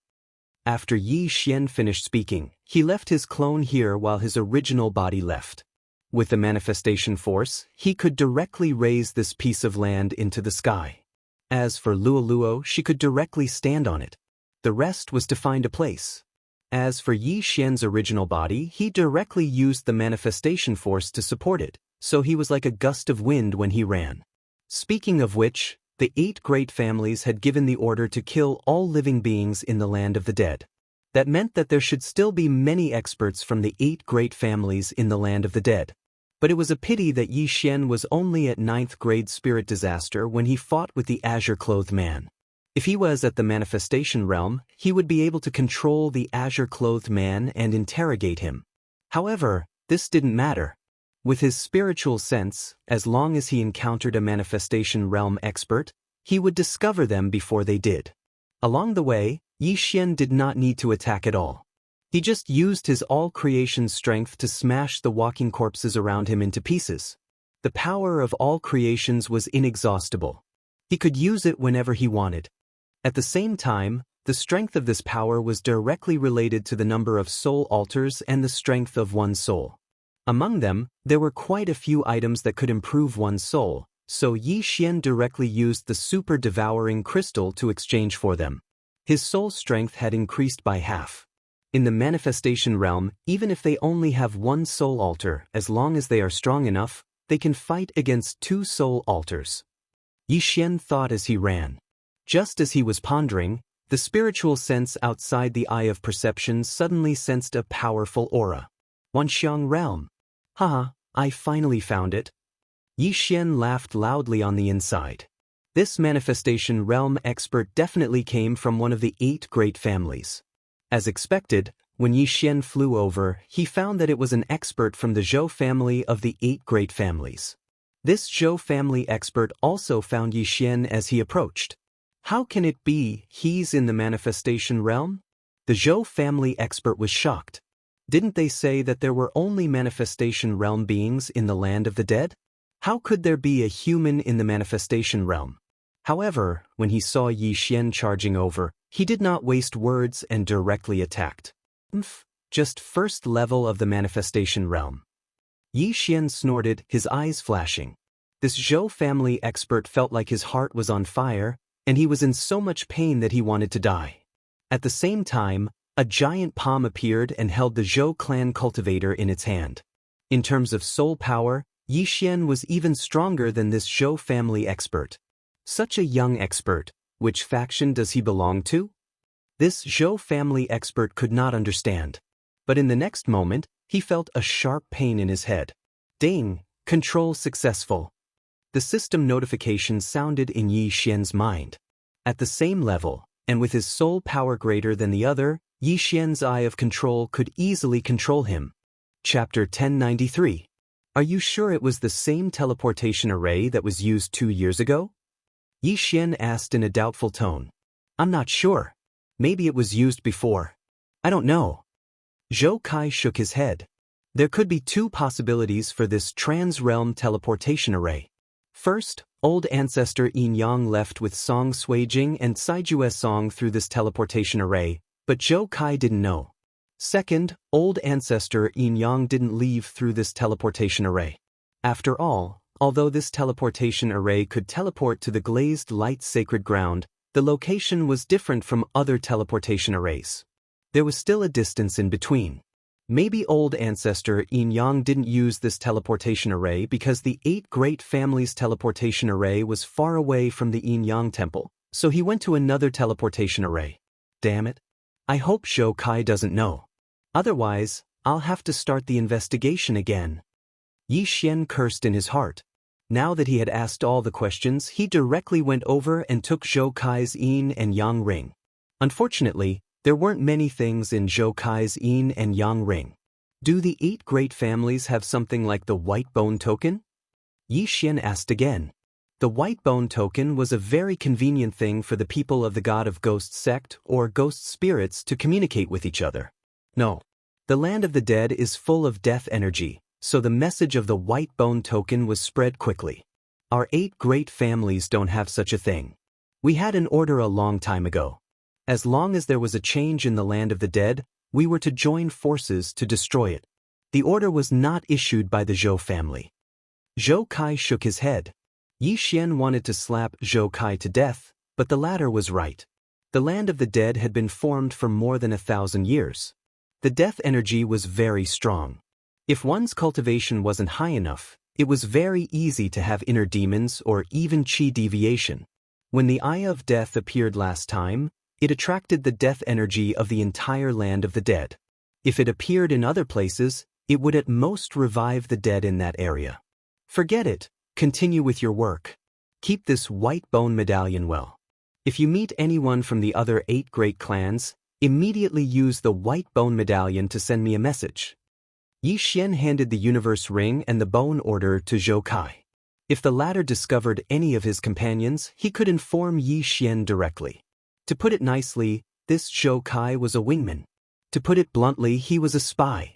Speaker 1: After Yi Xian finished speaking, he left his clone here while his original body left. With the manifestation force, he could directly raise this piece of land into the sky. As for Luo Luo, she could directly stand on it. The rest was to find a place. As for Yi Xian's original body, he directly used the manifestation force to support it, so he was like a gust of wind when he ran. Speaking of which, the 8 great families had given the order to kill all living beings in the land of the dead. That meant that there should still be many experts from the 8 great families in the land of the dead. But it was a pity that Yi Xian was only at 9th grade spirit disaster when he fought with the azure-clothed man. If he was at the manifestation realm, he would be able to control the azure-clothed man and interrogate him. However, this didn't matter. With his spiritual sense, as long as he encountered a manifestation realm expert, he would discover them before they did. Along the way, Yi Xian did not need to attack at all. He just used his all-creation strength to smash the walking corpses around him into pieces. The power of all creations was inexhaustible. He could use it whenever he wanted. At the same time, the strength of this power was directly related to the number of soul altars and the strength of one's soul. Among them, there were quite a few items that could improve one's soul, so Yi Xian directly used the super-devouring crystal to exchange for them. His soul strength had increased by half. In the manifestation realm, even if they only have one soul altar, as long as they are strong enough, they can fight against 2 soul altars. Yi Xian thought as he ran. Just as he was pondering, the spiritual sense outside the eye of perception suddenly sensed a powerful aura. Wanxiang realm. Haha, I finally found it. Yi Xian laughed loudly on the inside. This manifestation realm expert definitely came from one of the 8 great families. As expected, when Yi Xian flew over, he found that it was an expert from the Zhou family of the 8 great families. This Zhou family expert also found Yi Xian as he approached. How can it be he's in the manifestation realm? The Zhou family expert was shocked. Didn't they say that there were only manifestation realm beings in the land of the dead? How could there be a human in the manifestation realm? However, when he saw Yi Xian charging over, he did not waste words and directly attacked. Just first level of the manifestation realm. Yi Xian snorted, his eyes flashing. This Zhou family expert felt like his heart was on fire, and he was in so much pain that he wanted to die. At the same time, a giant palm appeared and held the Zhou clan cultivator in its hand. In terms of soul power, Yi Xian was even stronger than this Zhou family expert. Such a young expert, which faction does he belong to? This Zhou family expert could not understand. But in the next moment, he felt a sharp pain in his head. Ding! Control successful. The system notification sounded in Yi Xian's mind. At the same level, and with his soul power greater than the other, Yi Xian's eye of control could easily control him. Chapter 1093. Are you sure it was the same teleportation array that was used 2 years ago? Yi Xian asked in a doubtful tone. I'm not sure. Maybe it was used before. I don't know. Zhou Kai shook his head. There could be 2 possibilities for this trans-realm teleportation array. First, old ancestor Yin Yang left with Song Suijing and Saijue Song through this teleportation array, but Zhou Kai didn't know. Second, old ancestor Yin Yang didn't leave through this teleportation array. After all, although this teleportation array could teleport to the glazed light sacred ground, the location was different from other teleportation arrays. There was still a distance in between. Maybe old ancestor Yin Yang didn't use this teleportation array because the 8 great families' teleportation array was far away from the Yin Yang temple, so he went to another teleportation array. Damn it. I hope Zhou Kai doesn't know. Otherwise, I'll have to start the investigation again. Yi Xian cursed in his heart. Now that he had asked all the questions, he directly went over and took Zhou Kai's Yin and Yang ring. Unfortunately, there weren't many things in Zhou Kai's Yin and Yang ring. Do the 8 great families have something like the white bone token? Yi Xian asked again. The white bone token was a very convenient thing for the people of the God of Ghost sect or ghost spirits to communicate with each other. No. The land of the dead is full of death energy, so the message of the white bone token was spread quickly. Our 8 great families don't have such a thing. We had an order a long time ago. As long as there was a change in the land of the dead, we were to join forces to destroy it. The order was not issued by the Zhou family. Zhou Kai shook his head. Yi Xian wanted to slap Zhou Kai to death, but the latter was right. The land of the dead had been formed for more than 1,000 years. The death energy was very strong. If one's cultivation wasn't high enough, it was very easy to have inner demons or even qi deviation. When the Eye of Death appeared last time, it attracted the death energy of the entire land of the dead. If it appeared in other places, it would at most revive the dead in that area. Forget it, continue with your work. Keep this white bone medallion well. If you meet anyone from the other 8 great clans, immediately use the white bone medallion to send me a message. Yi Xian handed the universe ring and the bone order to Zhou Kai. If the latter discovered any of his companions, he could inform Yi Xian directly. To put it nicely, this Zhou Kai was a wingman. To put it bluntly, he was a spy.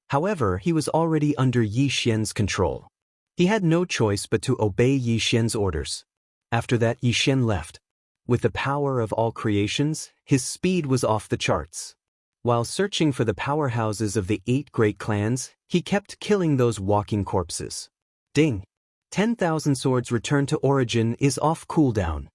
Speaker 1: However, he was already under Yi Xian's control. He had no choice but to obey Yi Xian's orders. After that, Yi Xian left. With the power of all creations, his speed was off the charts. While searching for the powerhouses of the 8 great clans, he kept killing those walking corpses. Ding! 10,000 swords return to origin is off cooldown.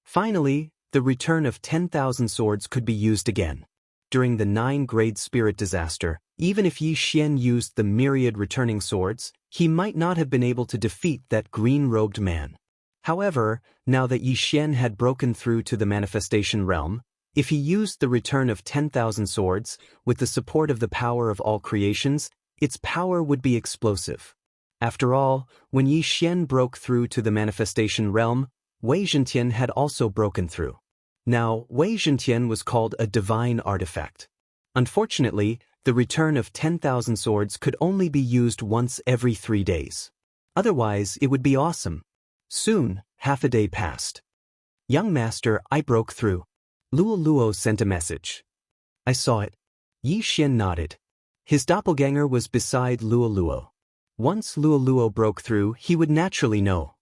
Speaker 1: Finally, the return of 10,000 swords could be used again. During the 9-grade spirit disaster, even if Yi Xian used the myriad returning swords, he might not have been able to defeat that green-robed man. However, now that Yi Xian had broken through to the manifestation realm, if he used the return of 10,000 swords, with the support of the power of all creations, its power would be explosive. After all, when Yi Xian broke through to the manifestation realm, Wei Zhentian had also broken through. Now, Wei Zhentian was called a divine artifact. Unfortunately, the return of 10,000 swords could only be used once every 3 days. Otherwise, it would be awesome. Soon, half a day passed. Young master, I broke through. Luo Luo sent a message. I saw it. Yi Xian nodded. His doppelganger was beside Luo Luo. Once Luo Luo broke through, he would naturally know.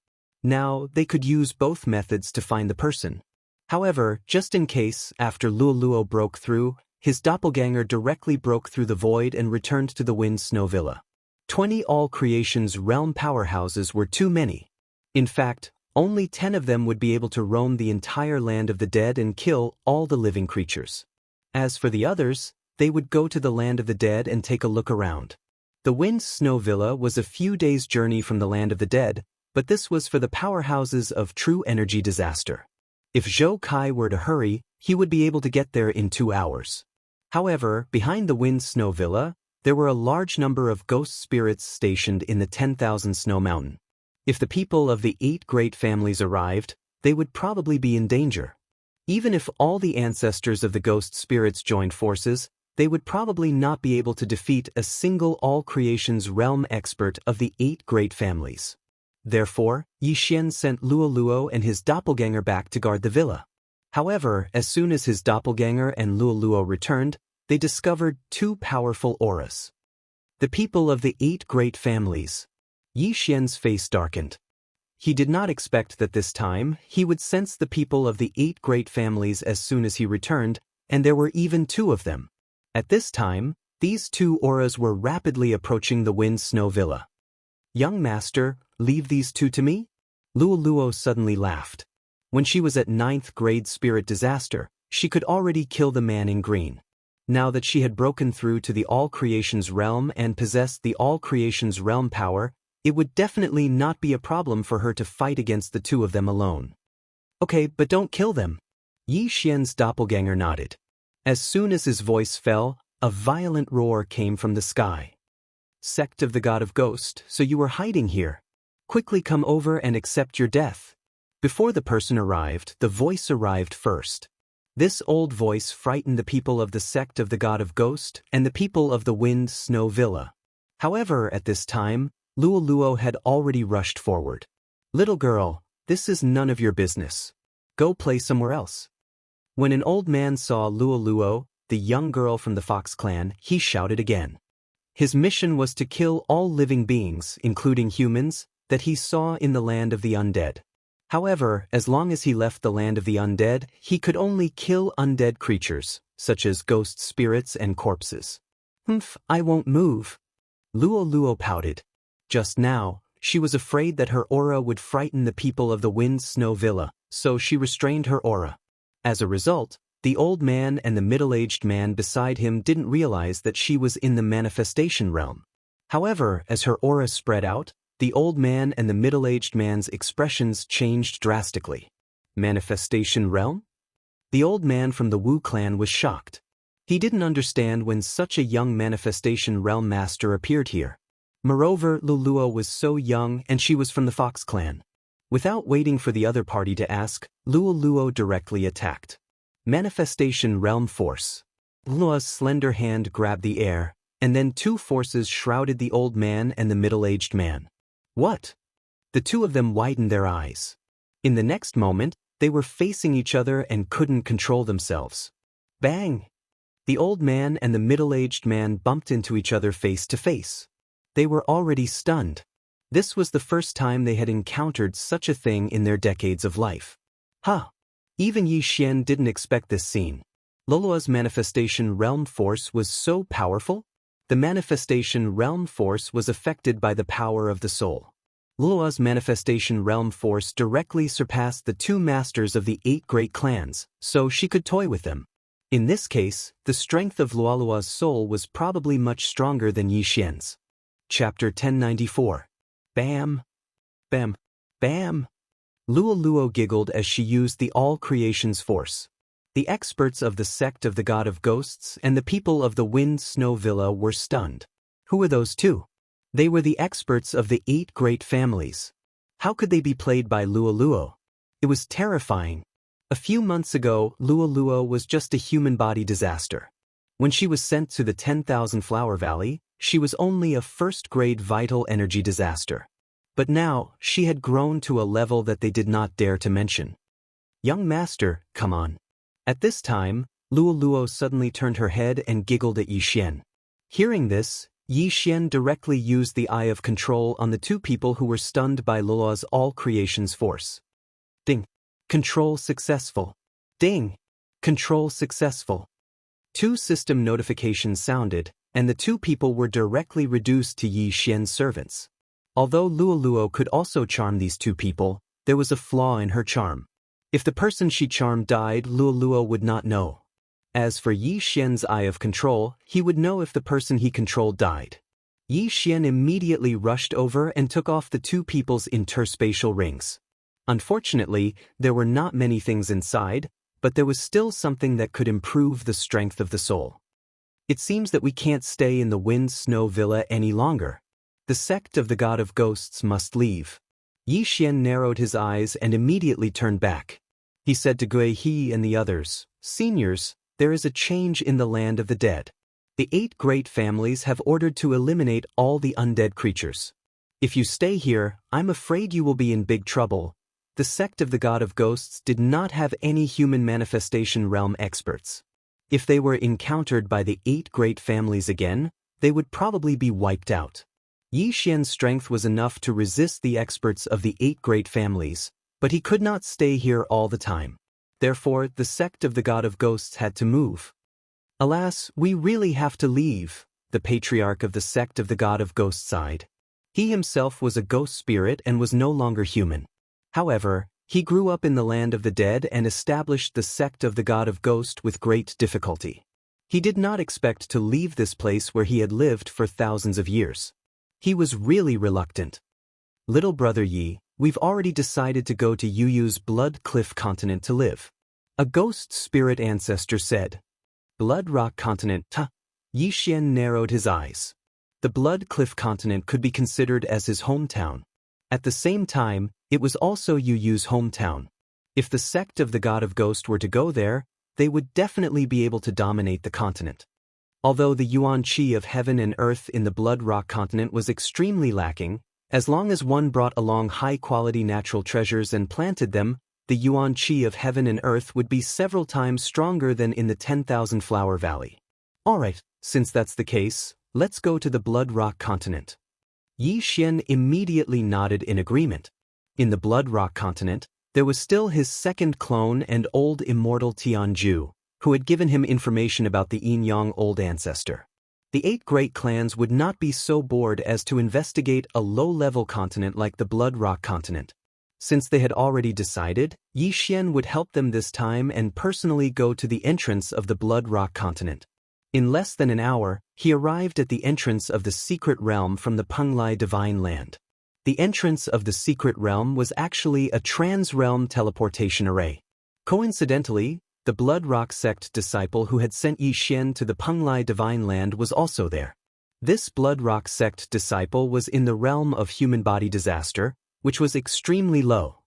Speaker 1: Now, they could use both methods to find the person. However, just in case, after Luo Luo broke through, his doppelganger directly broke through the void and returned to the Wind Snow Villa. 20 all creations realm powerhouses were too many. In fact, only 10 of them would be able to roam the entire land of the dead and kill all the living creatures. As for the others, they would go to the land of the dead and take a look around. The Wind Snow Villa was a few days' journey from the land of the dead, but this was for the powerhouses of true energy disaster. If Zhou Kai were to hurry, he would be able to get there in 2 hours. However, behind the Wind Snow Villa, there were a large number of ghost spirits stationed in the 10,000 Snow Mountain. If the people of the 8 great families arrived, they would probably be in danger. Even if all the ancestors of the ghost spirits joined forces, they would probably not be able to defeat a single all creations realm expert of the 8 great families. Therefore, Yi Xian sent Luo Luo and his doppelganger back to guard the villa. However, as soon as his doppelganger and Luo Luo returned, they discovered 2 powerful auras. The people of the 8 great families. Yi Xian's face darkened. He did not expect that this time he would sense the people of the 8 great families as soon as he returned, and there were even 2 of them. At this time, these 2 auras were rapidly approaching the Wind Snow Villa. Young master, leave these 2 to me? Luo Luo suddenly laughed. When she was at 9th grade spirit disaster, she could already kill the man in green. Now that she had broken through to the all creations realm and possessed the all creations realm power, it would definitely not be a problem for her to fight against the 2 of them alone. Okay, but don't kill them. Yi Xian's doppelganger nodded. As soon as his voice fell, a violent roar came from the sky. Sect of the God of Ghost, so you were hiding here. Quickly come over and accept your death. Before the person arrived, the voice arrived first. This old voice frightened the people of the sect of the God of Ghost and the people of the Wind Snow Villa. However, at this time, Luo Luo had already rushed forward. Little girl, this is none of your business. Go play somewhere else. When an old man saw Luo Luo, the young girl from the Fox clan, he shouted again. His mission was to kill all living beings, including humans, that he saw in the land of the undead. However, as long as he left the land of the undead, he could only kill undead creatures, such as ghost spirits and corpses. I won't move. Luo Luo pouted. Just now, she was afraid that her aura would frighten the people of the Wind Snow Villa, so she restrained her aura. As a result, the old man and the middle-aged man beside him didn't realize that she was in the manifestation realm. However, as her aura spread out, the old man and the middle-aged man's expressions changed drastically. Manifestation realm? The old man from the Wu clan was shocked. He didn't understand when such a young manifestation realm master appeared here. Moreover, Luo Luo was so young and she was from the Fox clan. Without waiting for the other party to ask, Luo Luo directly attacked. Manifestation realm force. Luo's slender hand grabbed the air, and then 2 forces shrouded the old man and the middle-aged man. What? The 2 of them widened their eyes. In the next moment, they were facing each other and couldn't control themselves. Bang! The old man and the middle-aged man bumped into each other face to face. They were already stunned. This was the first time they had encountered such a thing in their decades of life. Even Yi Xian didn't expect this scene. Lulua's manifestation realm force was so powerful. The manifestation realm force was affected by the power of the soul. Lulua's manifestation realm force directly surpassed the two masters of the 8 great clans, so she could toy with them. In this case, the strength of Luolua's soul was probably much stronger than Yi Xian's. Chapter 1094. Bam! Bam! Bam! Luoluo giggled as she used the all creation's force. The experts of the sect of the God of Ghosts and the people of the Wind Snow Villa were stunned. Who were those two? They were the experts of the 8 great families. How could they be played by Luoluo? It was terrifying. A few months ago, Luoluo was just a human body disaster. When she was sent to the 10,000 Flower Valley, she was only a first-grade vital energy disaster. But now, she had grown to a level that they did not dare to mention. Young master, come on. At this time, Luoluo suddenly turned her head and giggled at Yi Xian. Hearing this, Yi Xian directly used the Eye of Control on the two people who were stunned by Luoluo's all creation's force. Ding! Control successful. Ding! Control successful. 2 system notifications sounded, and the two people were directly reduced to Yi Xian's servants. Although Luoluo could also charm these two people, there was a flaw in her charm. If the person she charmed died, Luoluo would not know. As for Yi Xian's Eye of Control, he would know if the person he controlled died. Yi Xian immediately rushed over and took off the two people's interspatial rings. Unfortunately, there were not many things inside, but there was still something that could improve the strength of the soul. It seems that we can't stay in the Wind Snow Villa any longer. The sect of the God of Ghosts must leave. Yi Xian narrowed his eyes and immediately turned back. He said to Gui He and the others, "Seniors, there is a change in the land of the dead. The 8 great families have ordered to eliminate all the undead creatures. If you stay here, I'm afraid you will be in big trouble." The sect of the God of Ghosts did not have any human manifestation realm experts. If they were encountered by the 8 great families again, they would probably be wiped out. Yi Xian's strength was enough to resist the experts of the 8 great families, but he could not stay here all the time. Therefore, the sect of the God of Ghosts had to move. "Alas, we really have to leave," the patriarch of the sect of the God of Ghosts sighed. He himself was a ghost spirit and was no longer human. However, he grew up in the land of the dead and established the sect of the God of Ghost with great difficulty. He did not expect to leave this place where he had lived for thousands of years. He was really reluctant. "Little brother Yi, we've already decided to go to Yuyu's Blood Cliff continent to live," a ghost spirit ancestor said. Blood Rock continent, Yi Xian narrowed his eyes. The Blood Cliff continent could be considered as his hometown. At the same time, it was also Yuyu's hometown. If the sect of the God of Ghost were to go there, they would definitely be able to dominate the continent. Although the yuan qi of heaven and earth in the Blood Rock continent was extremely lacking, as long as one brought along high-quality natural treasures and planted them, the yuan qi of heaven and earth would be several times stronger than in the 10,000 Flower Valley. Alright, since that's the case, let's go to the Blood Rock continent. Yi Xian immediately nodded in agreement. In the Blood Rock continent, there was still his second clone and old immortal Tianju, who had given him information about the Yin-Yang old ancestor. The 8 great clans would not be so bored as to investigate a low-level continent like the Blood Rock continent. Since they had already decided, Yi Xian would help them this time and personally go to the entrance of the Blood Rock continent. In less than an hour, he arrived at the entrance of the secret realm from the Penglai Divine Land. The entrance of the secret realm was actually a trans-realm teleportation array. Coincidentally, the Blood Rock sect disciple who had sent Yi Xian to the Penglai Divine Land was also there. This Blood Rock sect disciple was in the realm of human body disaster, which was extremely low.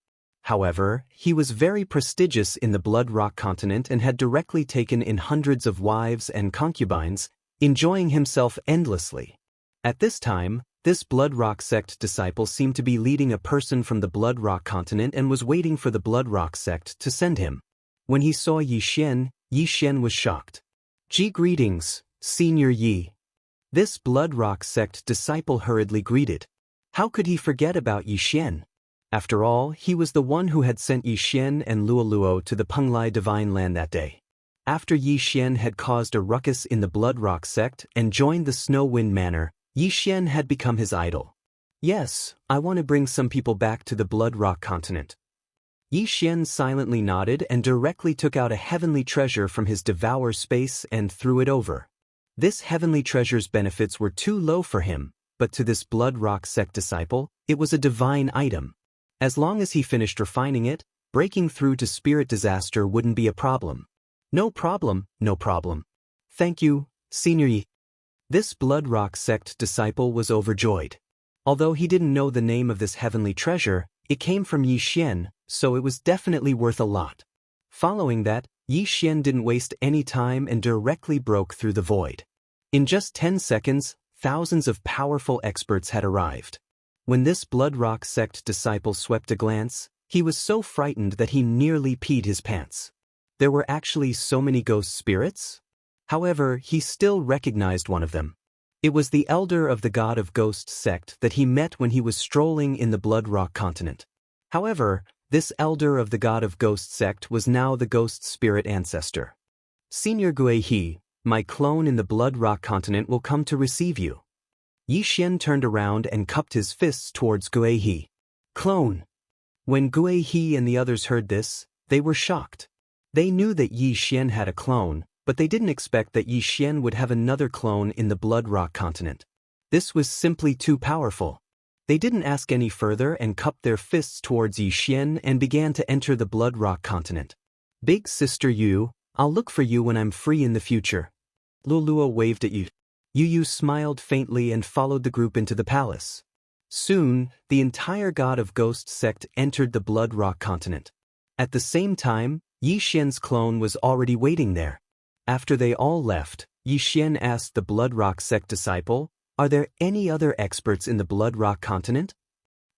Speaker 1: However, he was very prestigious in the Blood Rock continent and had directly taken in hundreds of wives and concubines, enjoying himself endlessly. At this time, this Blood Rock sect disciple seemed to be leading a person from the Blood Rock continent and was waiting for the Blood Rock sect to send him. When he saw Yi Xian was shocked. Greetings, Senior Yi." This Blood Rock sect disciple hurriedly greeted. How could he forget about Yi Xian? After all, he was the one who had sent Yi Xian and Luo Luo to the Penglai divine land that day. After Yi Xian had caused a ruckus in the Blood Rock sect and joined the Snow Wind Manor, Yi Xian had become his idol. Yes, I want to bring some people back to the Blood Rock continent. Yi Xian silently nodded and directly took out a heavenly treasure from his devour space and threw it over. This heavenly treasure's benefits were too low for him, but to this Blood Rock sect disciple, it was a divine item. As long as he finished refining it, breaking through to spirit disaster wouldn't be a problem. No problem, no problem. Thank you, Senior Yi. This Blood Rock sect disciple was overjoyed. Although he didn't know the name of this heavenly treasure, it came from Yi Xian, so it was definitely worth a lot. Following that, Yi Xian didn't waste any time and directly broke through the void. In just 10 seconds, thousands of powerful experts had arrived. When this Blood Rock sect disciple swept a glance, he was so frightened that he nearly peed his pants. There were actually so many ghost spirits? However, he still recognized one of them. It was the elder of the God of Ghost sect that he met when he was strolling in the Blood Rock continent. However, this elder of the God of Ghost sect was now the ghost spirit ancestor. Senior Gui He, my clone in the Blood Rock continent will come to receive you. Yi Xian turned around and cupped his fists towards Gui He. Clone. When Gui He and the others heard this, they were shocked. They knew that Yi Xian had a clone, but they didn't expect that Yi Xian would have another clone in the Blood Rock continent. This was simply too powerful. They didn't ask any further and cupped their fists towards Yi Xian and began to enter the Blood Rock continent. Big Sister Yu, I'll look for you when I'm free in the future. Luo waved at Yu. Yu smiled faintly and followed the group into the palace. Soon, the entire God of Ghost sect entered the Blood Rock continent. At the same time, Yi Xian's clone was already waiting there. After they all left, Yi Xian asked the Blood Rock sect disciple, "Are there any other experts in the Blood Rock continent?"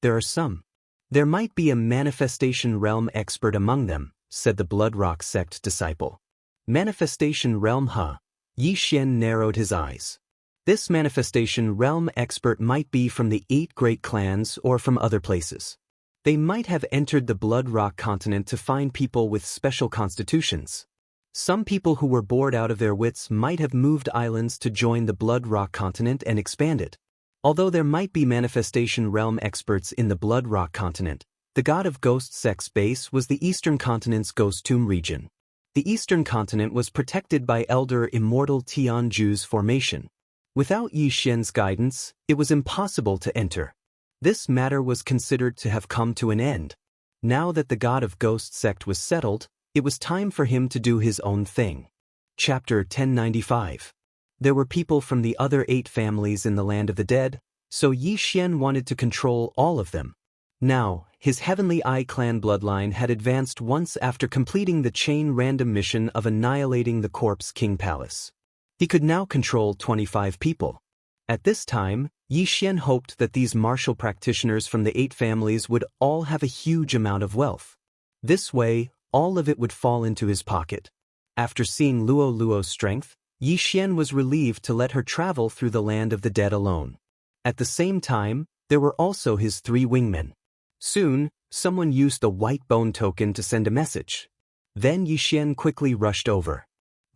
Speaker 1: "There are some. There might be a manifestation realm expert among them," said the Blood Rock sect disciple. Manifestation realm, huh? Yi Xian narrowed his eyes. This manifestation realm expert might be from the 8 great clans or from other places. They might have entered the Blood Rock continent to find people with special constitutions. Some people who were bored out of their wits might have moved islands to join the Blood Rock continent and expand it. Although there might be manifestation realm experts in the Blood Rock continent, the God of Ghost sect's base was the Eastern continent's Ghost Tomb region. The Eastern continent was protected by Elder Immortal Tianju's formation. Without Yi Xian's guidance, it was impossible to enter. This matter was considered to have come to an end. Now that the God of Ghost sect was settled, it was time for him to do his own thing. Chapter 1095. There were people from the other 8 families in the land of the dead, so Yi Xian wanted to control all of them. Now, his Heavenly Eye clan bloodline had advanced once after completing the chain random mission of annihilating the Corpse King Palace. He could now control 25 people. At this time, Yi Xian hoped that these martial practitioners from the 8 families would all have a huge amount of wealth. This way, all of it would fall into his pocket. After seeing Luo Luo's strength, Yi Xian was relieved to let her travel through the land of the dead alone. At the same time, there were also his 3 wingmen. Soon, someone used the white bone token to send a message. Then Yi Xian quickly rushed over.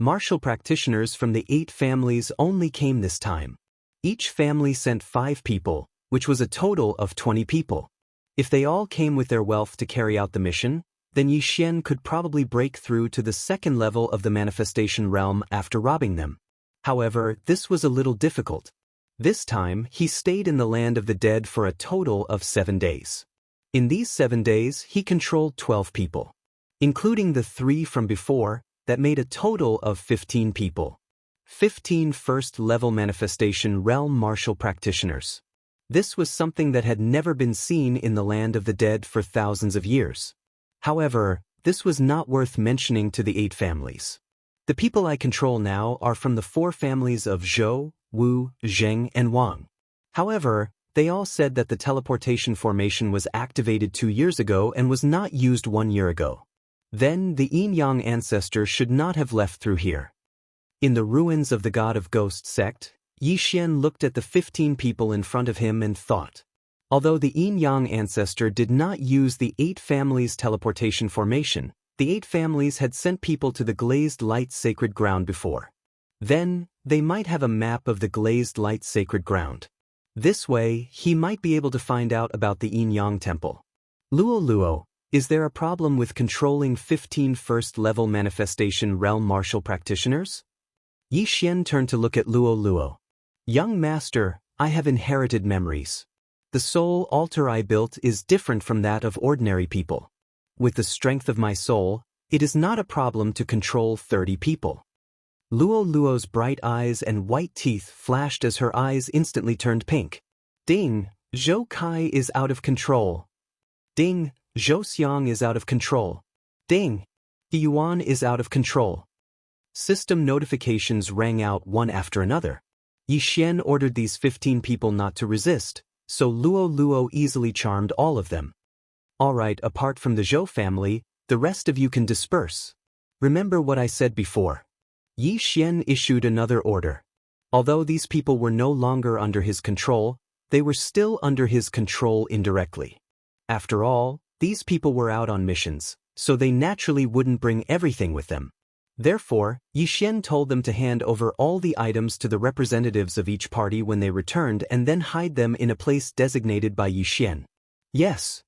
Speaker 1: Martial practitioners from the 8 families only came this time. Each family sent 5 people, which was a total of 20 people. If they all came with their wealth to carry out the mission, then Yi Xian could probably break through to the 2nd level of the manifestation realm after robbing them. However, this was a little difficult. This time, he stayed in the land of the dead for a total of 7 days. In these 7 days, he controlled 12 people. Including the 3 from before, that made a total of 15 people. 15 first-level manifestation realm martial practitioners. This was something that had never been seen in the land of the dead for thousands of years. However, this was not worth mentioning to the 8 families. The people I control now are from the 4 families of Zhou, Wu, Zheng, and Wang. However, they all said that the teleportation formation was activated 2 years ago and was not used 1 year ago. Then the Yin-Yang ancestor should not have left through here. In the ruins of the God of Ghost sect, Yi Xian looked at the 15 people in front of him and thought. Although the yin-yang ancestor did not use the 8 families teleportation formation, the 8 families had sent people to the glazed light sacred ground before. Then, they might have a map of the glazed light sacred ground. This way, he might be able to find out about the yin-yang temple. Luo, is there a problem with controlling 15 first-level manifestation realm martial practitioners? Yi Xian turned to look at Luo. Young master, I have inherited memories. The soul altar I built is different from that of ordinary people. With the strength of my soul, it is not a problem to control 30 people. Luo's bright eyes and white teeth flashed as her eyes instantly turned pink. Ding, Zhou Kai is out of control. Ding, Zhou Xiang is out of control. Ding, Yuan is out of control. System notifications rang out one after another. Yi Xian ordered these 15 people not to resist, so Luo easily charmed all of them. Alright, apart from the Zhou family, the rest of you can disperse. Remember what I said before. Yi Xian issued another order. Although these people were no longer under his control, they were still under his control indirectly. After all, these people were out on missions, so they naturally wouldn't bring everything with them. Therefore, Yi Xian told them to hand over all the items to the representatives of each party when they returned and then hide them in a place designated by Yi Xian. Yes.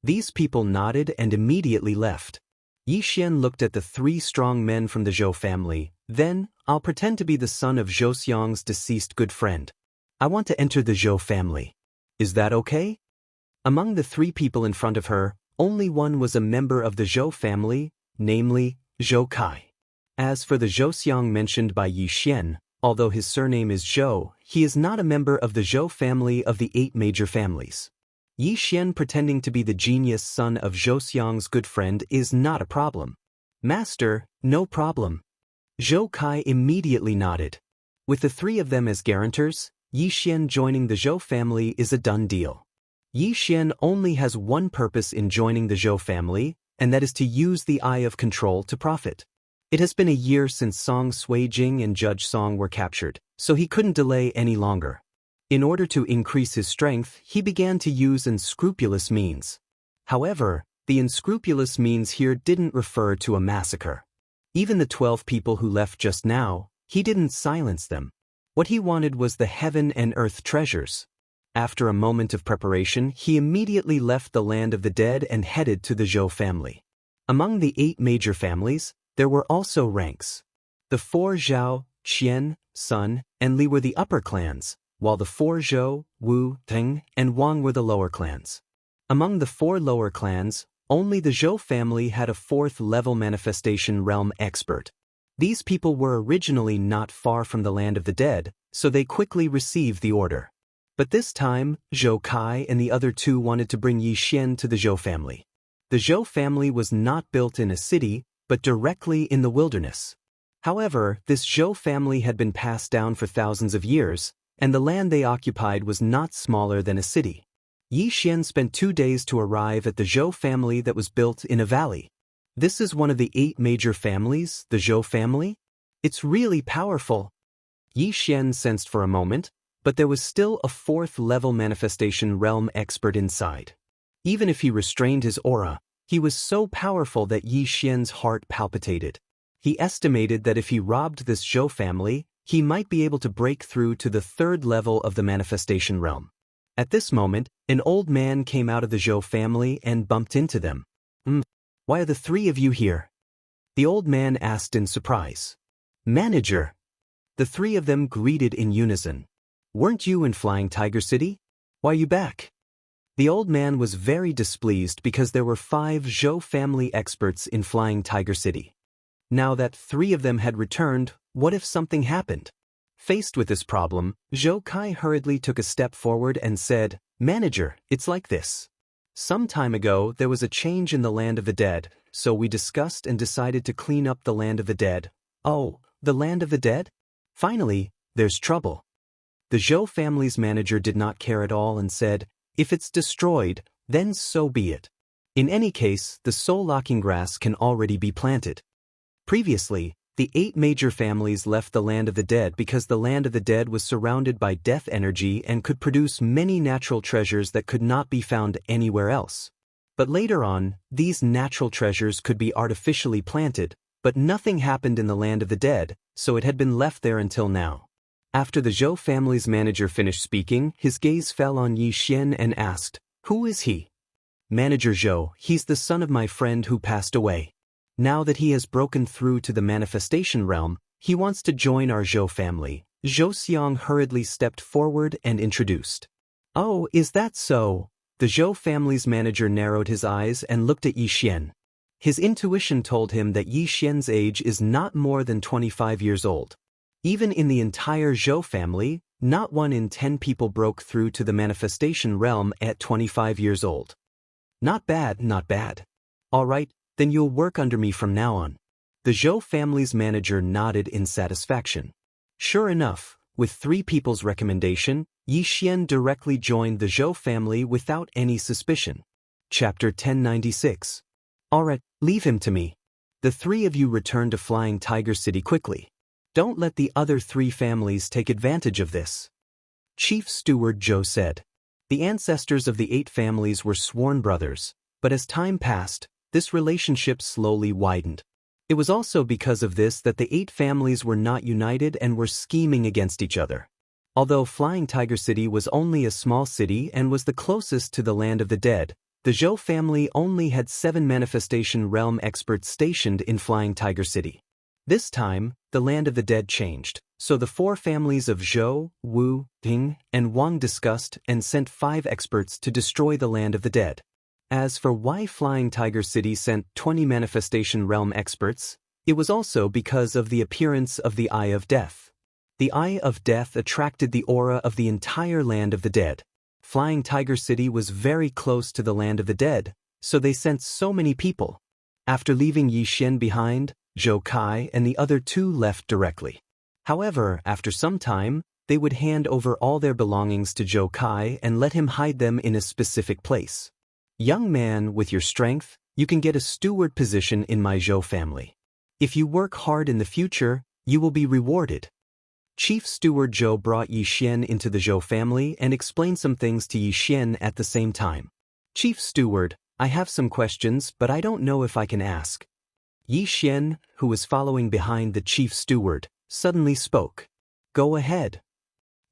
Speaker 1: These people nodded and immediately left. Yi Xian looked at the 3 strong men from the Zhou family. Then, I'll pretend to be the son of Zhou Xiang's deceased good friend. I want to enter the Zhou family. Is that okay? Among the 3 people in front of her, only one was a member of the Zhou family, namely, Zhou Kai. As for the Zhou Xiang mentioned by Yi Xian, although his surname is Zhou, he is not a member of the Zhou family of the 8 major families. Yi Xian pretending to be the genius son of Zhou Xiang's good friend is not a problem. Master, no problem. Zhou Kai immediately nodded. With the 3 of them as guarantors, Yi Xian joining the Zhou family is a done deal. Yi Xian only has one purpose in joining the Zhou family, and that is to use the Eye of Control to profit. It has been a year since Song Suijing and Judge Song were captured, so he couldn't delay any longer. In order to increase his strength, he began to use unscrupulous means. However, the unscrupulous means here didn't refer to a massacre. Even the 12 people who left just now, he didn't silence them. What he wanted was the heaven and earth treasures. After a moment of preparation, he immediately left the land of the dead and headed to the Zhou family. Among the 8 major families, there were also ranks. The 4 Zhao, Qian, Sun, and Li were the upper clans, while the 4 Zhou, Wu, Teng, and Wang were the lower clans. Among the 4 lower clans, only the Zhou family had a 4th-level manifestation realm expert. These people were originally not far from the land of the dead, so they quickly received the order. But this time, Zhou Kai and the other 2 wanted to bring Yi Xian to the Zhou family. The Zhou family was not built in a city, but directly in the wilderness. However, this Zhou family had been passed down for thousands of years, and the land they occupied was not smaller than a city. Yi Xian spent 2 days to arrive at the Zhou family that was built in a valley. This is one of the 8 major families, the Zhou family? It's really powerful. Yi Xian sensed for a moment, but there was still a 4th-level manifestation realm expert inside. Even if he restrained his aura, he was so powerful that Yi Xian's heart palpitated. He estimated that if he robbed this Zhou family, he might be able to break through to the 3rd level of the manifestation realm. At this moment, an old man came out of the Zhou family and bumped into them. Why are the 3 of you here? The old man asked in surprise. Manager. The 3 of them greeted in unison. Weren't you in Flying Tiger City? Why are you back? The old man was very displeased because there were 5 Zhou family experts in Flying Tiger City. Now that 3 of them had returned, what if something happened? Faced with this problem, Zhou Kai hurriedly took a step forward and said, Manager, it's like this. Some time ago, there was a change in the land of the dead, so we discussed and decided to clean up the land of the dead. Oh, the land of the dead? Finally, there's trouble. The Zhou family's manager did not care at all and said, if it's destroyed, then so be it. In any case, the soul-locking grass can already be planted. Previously, The 8 major families left the land of the dead because the land of the dead was surrounded by death energy and could produce many natural treasures that could not be found anywhere else. But later on, these natural treasures could be artificially planted, but nothing happened in the land of the dead, so it had been left there until now. After the Zhou family's manager finished speaking, his gaze fell on Yi Xian and asked, "Who is he?" "Manager Zhou, he's the son of my friend who passed away. Now that he has broken through to the manifestation realm, he wants to join our Zhou family." Zhou Xiang hurriedly stepped forward and introduced. "Oh, is that so?" The Zhou family's manager narrowed his eyes and looked at Yi Xian. His intuition told him that Yi Xian's age is not more than 25 years old. Even in the entire Zhou family, not 1 in 10 people broke through to the manifestation realm at 25 years old. Not bad, not bad. All right, then you'll work under me from now on. The Zhou family's manager nodded in satisfaction. Sure enough, with 3 people's recommendation, Yi Xian directly joined the Zhou family without any suspicion. Chapter 1096. Alright, leave him to me. The 3 of you return to Flying Tiger City quickly. Don't let the other 3 families take advantage of this. Chief Steward Zhou said. The ancestors of the 8 families were sworn brothers, but as time passed, this relationship slowly widened. It was also because of this that the 8 families were not united and were scheming against each other. Although Flying Tiger City was only a small city and was the closest to the land of the dead, the Zhou family only had 7 manifestation realm experts stationed in Flying Tiger City. This time, the land of the dead changed, so the 4 families of Zhou, Wu, Ting, and Wang discussed and sent 5 experts to destroy the land of the dead. As for why Flying Tiger City sent 20 manifestation realm experts, it was also because of the appearance of the Eye of Death. The Eye of Death attracted the aura of the entire land of the dead. Flying Tiger City was very close to the land of the dead, so they sent so many people. After leaving Yi Xian behind, Zhou Kai and the other 2 left directly. However, after some time, they would hand over all their belongings to Zhou Kai and let him hide them in a specific place. "Young man, with your strength, you can get a steward position in my Zhou family. If you work hard in the future, you will be rewarded." Chief Steward Zhou brought Yi Xian into the Zhou family and explained some things to Yi Xian at the same time. "Chief Steward, I have some questions, but I don't know if I can ask." Yi Xian, who was following behind the Chief Steward, suddenly spoke. "Go ahead."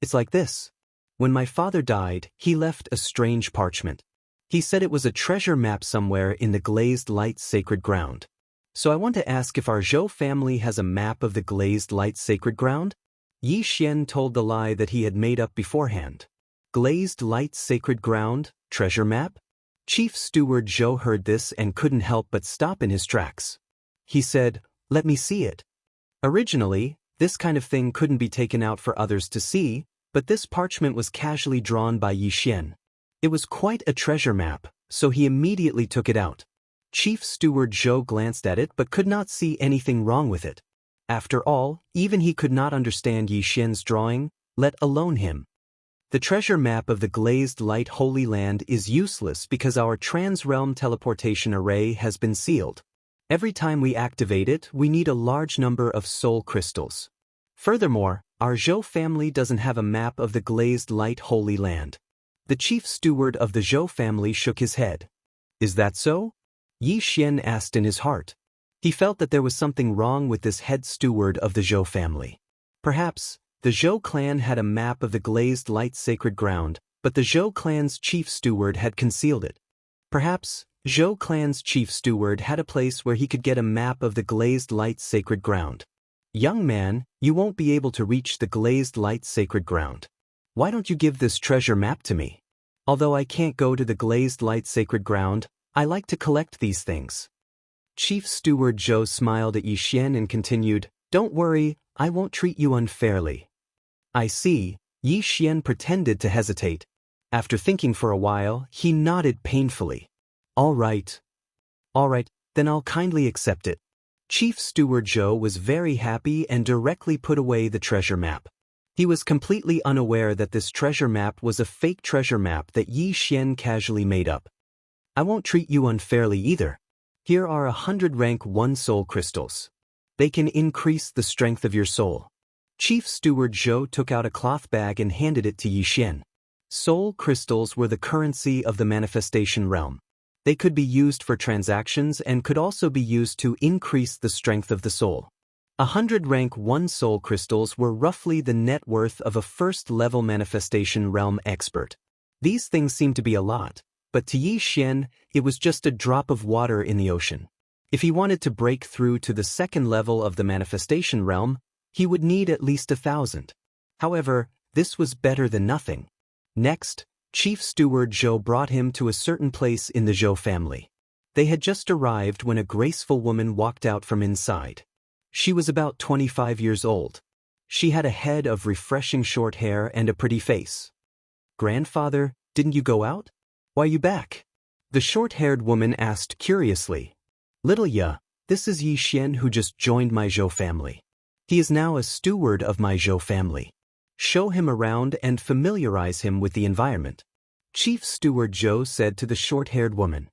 Speaker 1: "It's like this. When my father died, he left a strange parchment. He said it was a treasure map somewhere in the glazed light sacred ground. So I want to ask if our Zhou family has a map of the glazed light sacred ground?" Yi Xian told the lie that he had made up beforehand. Glazed light sacred ground, treasure map? Chief Steward Zhou heard this and couldn't help but stop in his tracks. He said, "Let me see it." Originally, this kind of thing couldn't be taken out for others to see, but this parchment was casually drawn by Yi Xian. It was quite a treasure map, so he immediately took it out. Chief Steward Zhou glanced at it but could not see anything wrong with it. After all, even he could not understand Yi Xian's drawing, let alone him. The treasure map of the glazed light holy land is useless because our trans-realm teleportation array has been sealed. Every time we activate it, we need a large number of soul crystals. Furthermore, our Zhou family doesn't have a map of the glazed light holy land. The chief steward of the Zhou family shook his head. "Is that so?" Yi Xian asked in his heart. He felt that there was something wrong with this head steward of the Zhou family. Perhaps, the Zhou clan had a map of the glazed light sacred ground, but the Zhou clan's chief steward had concealed it. Perhaps, Zhou clan's chief steward had a place where he could get a map of the glazed light sacred ground. "Young man, you won't be able to reach the glazed light sacred ground. Why don't you give this treasure map to me? Although I can't go to the glazed light sacred ground, I like to collect these things." Chief Steward Zhou smiled at Yi Xian and continued, "Don't worry, I won't treat you unfairly." "I see." Yi Xian pretended to hesitate. After thinking for a while, he nodded painfully. All right, then I'll kindly accept it." Chief Steward Zhou was very happy and directly put away the treasure map. He was completely unaware that this treasure map was a fake treasure map that Yi Xian casually made up. "I won't treat you unfairly either. Here are 100 rank 1 soul crystals. They can increase the strength of your soul. Chief Steward Zhou took out a cloth bag and handed it to Yixian. Soul crystals were the currency of the manifestation realm. They could be used for transactions and could also be used to increase the strength of the soul. 100 rank 1 soul crystals were roughly the net worth of a first-level manifestation realm expert. These things seemed to be a lot, but to Yixian, it was just a drop of water in the ocean. If he wanted to break through to the second level of the manifestation realm, he would need at least 1,000. However, this was better than nothing. Next, Chief Steward Zhou brought him to a certain place in the Zhou family. They had just arrived when a graceful woman walked out from inside. She was about 25 years old. She had a head of refreshing short hair and a pretty face. "Grandfather, didn't you go out? Why are you back?" The short-haired woman asked curiously. "Little Ya, this is Yixian who just joined my Zhou family. He is now a steward of my Zhou family. Show him around and familiarize him with the environment." Chief Steward Zhou said to the short-haired woman.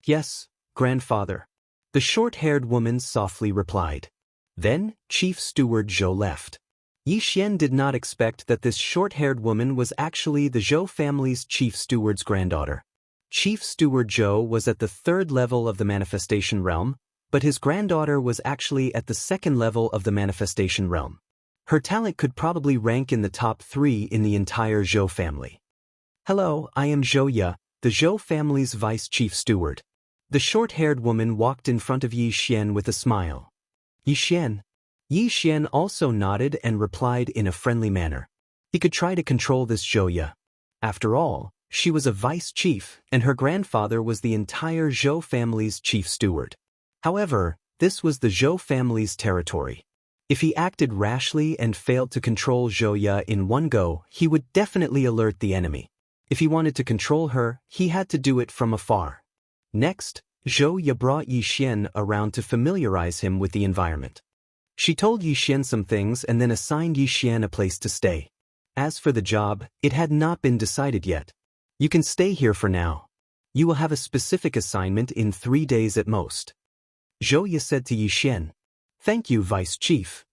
Speaker 1: "Yes, grandfather," the short-haired woman softly replied. Then, Chief Steward Zhou left. Yixian did not expect that this short-haired woman was actually the Zhou family's chief steward's granddaughter. Chief Steward Zhou was at the third level of the manifestation realm, but his granddaughter was actually at the second level of the manifestation realm. Her talent could probably rank in the top 3 in the entire Zhou family. "Hello, I am Zhou Ya, the Zhou family's vice chief steward." The short-haired woman walked in front of Yixian with a smile. "Yixian." Yixian also nodded and replied in a friendly manner. He could try to control this Zhou Ya. After all, she was a vice chief, and her grandfather was the entire Zhou family's chief steward. However, this was the Zhou family's territory. If he acted rashly and failed to control Zhou Ya in one go, he would definitely alert the enemy. If he wanted to control her, he had to do it from afar. Next, Zhou Ya brought Yixian around to familiarize him with the environment. She told Yixian some things and then assigned Yixian a place to stay. As for the job, it had not been decided yet. "You can stay here for now. You will have a specific assignment in 3 days at most." Zhou Ya said to Yixian. "Thank you, Vice Chief."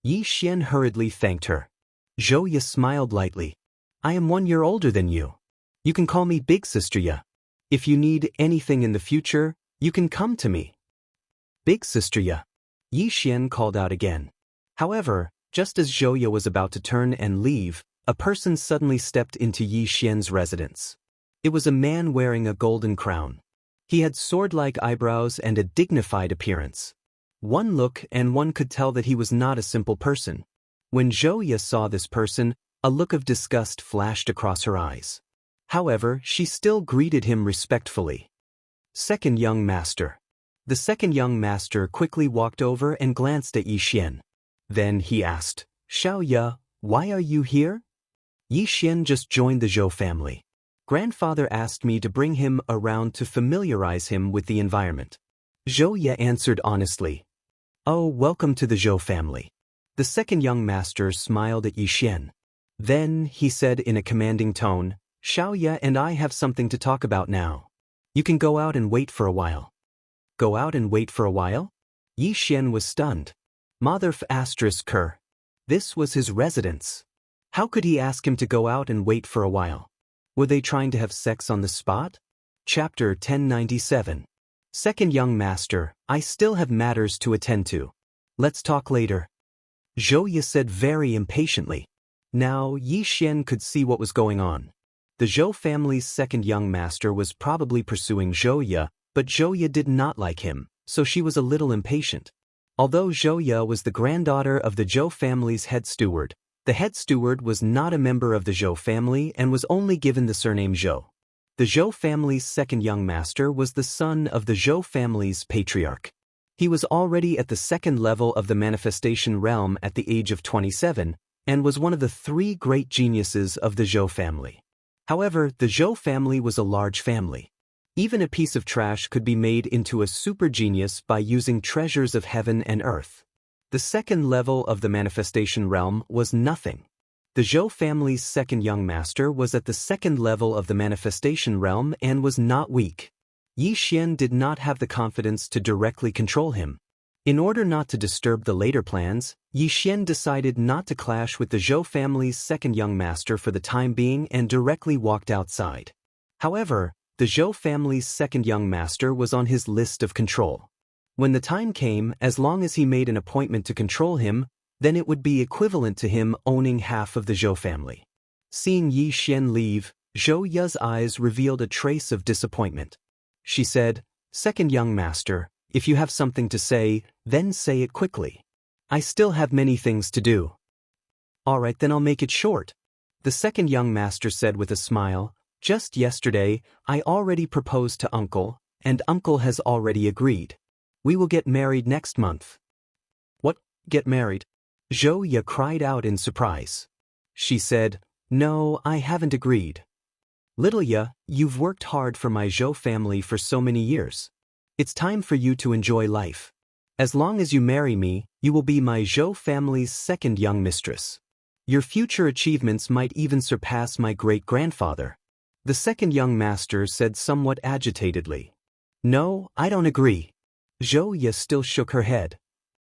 Speaker 1: Yixian hurriedly thanked her. Zhou Ya smiled lightly. "I am 1 year older than you. You can call me Big Sister Ya. If you need anything in the future, you can come to me." "Big Sister Ya," Yixian called out again. However, just as Zhou Ya was about to turn and leave, a person suddenly stepped into Yixian's residence. It was a man wearing a golden crown. He had sword-like eyebrows and a dignified appearance. One look and one could tell that he was not a simple person. When Zhou Ya saw this person, a look of disgust flashed across her eyes. However, she still greeted him respectfully. "Second young master." The second young master quickly walked over and glanced at Yixian. Then he asked, "Xiao Ya, why are you here?" Yixian just joined the Zhou family. Grandfather asked me to bring him around to familiarize him with the environment. Zhou Ya answered honestly. "Oh, welcome to the Zhou family." The second young master smiled at Yixian. Then he said in a commanding tone, "Xiao Ya and I have something to talk about now. You can go out and wait for a while." "Go out and wait for a while?" Yixian was stunned. Motherf asterisk her. This was his residence. How could he ask him to go out and wait for a while? Were they trying to have sex on the spot? Chapter 1097. Second young master, I still have matters to attend to. Let's talk later. Zhou Ya said very impatiently. Now Yixian could see what was going on. The Zhou family's second young master was probably pursuing Zhou Ya, but Zhou Ya did not like him, so she was a little impatient. Although Zhou Ya was the granddaughter of the Zhou family's head steward, the head steward was not a member of the Zhou family and was only given the surname Zhou. The Zhou family's second young master was the son of the Zhou family's patriarch. He was already at the second level of the manifestation realm at the age of 27, and was one of the 3 great geniuses of the Zhou family. However, the Zhou family was a large family. Even a piece of trash could be made into a super genius by using treasures of heaven and earth. The second level of the manifestation realm was nothing. The Zhou family's second young master was at the second level of the manifestation realm and was not weak. Yixian did not have the confidence to directly control him. In order not to disturb the later plans, Yi Xian decided not to clash with the Zhou family's second young master for the time being and directly walked outside. However, the Zhou family's second young master was on his list of control. When the time came, as long as he made an appointment to control him, then it would be equivalent to him owning half of the Zhou family. Seeing Yi Xian leave, Zhou Ya's eyes revealed a trace of disappointment. She said, "Second young master, if you have something to say, then say it quickly. I still have many things to do." "All right, then I'll make it short," the second young master said with a smile. "Just yesterday, I already proposed to Uncle, and Uncle has already agreed. We will get married next month." "What, get married?" Zhou Ya cried out in surprise. She said, "No, I haven't agreed. Little Ya, you've worked hard for my Zhou family for so many years. It's time for you to enjoy life. As long as you marry me, you will be my Zhou family's second young mistress. Your future achievements might even surpass my great-grandfather." The second young master said somewhat agitatedly. "No, I don't agree." Zhou Ya still shook her head.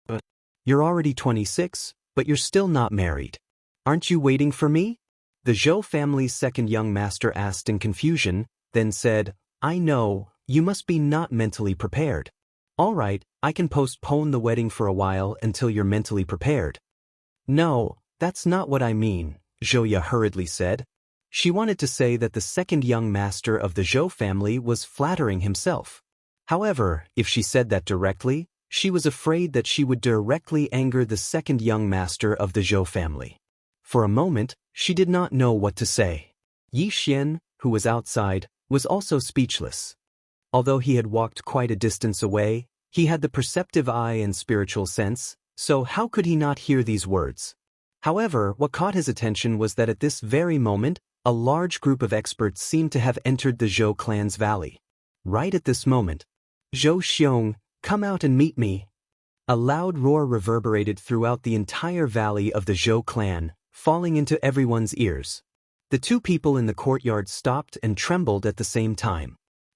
Speaker 1: "But you're already 26, but you're still not married. Aren't you waiting for me?" The Zhou family's second young master asked in confusion, then said, "I know, you must be not mentally prepared. All right, I can postpone the wedding for a while until you're mentally prepared." "No, that's not what I mean," Zhou Ya hurriedly said. She wanted to say that the second young master of the Zhou family was flattering himself. However, if she said that directly, she was afraid that she would directly anger the second young master of the Zhou family. For a moment, she did not know what to say. Yi Xian, who was outside, was also speechless. Although he had walked quite a distance away, he had the perceptive eye and spiritual sense, so how could he not hear these words? However, what caught his attention was that at this very moment, a large group of experts seemed to have entered the Zhou clan's valley. Right at this moment, "Zhou Xiong, come out and meet me." A loud roar reverberated throughout the entire valley of the Zhou clan, falling into everyone's ears. The two people in the courtyard stopped and trembled at the same time.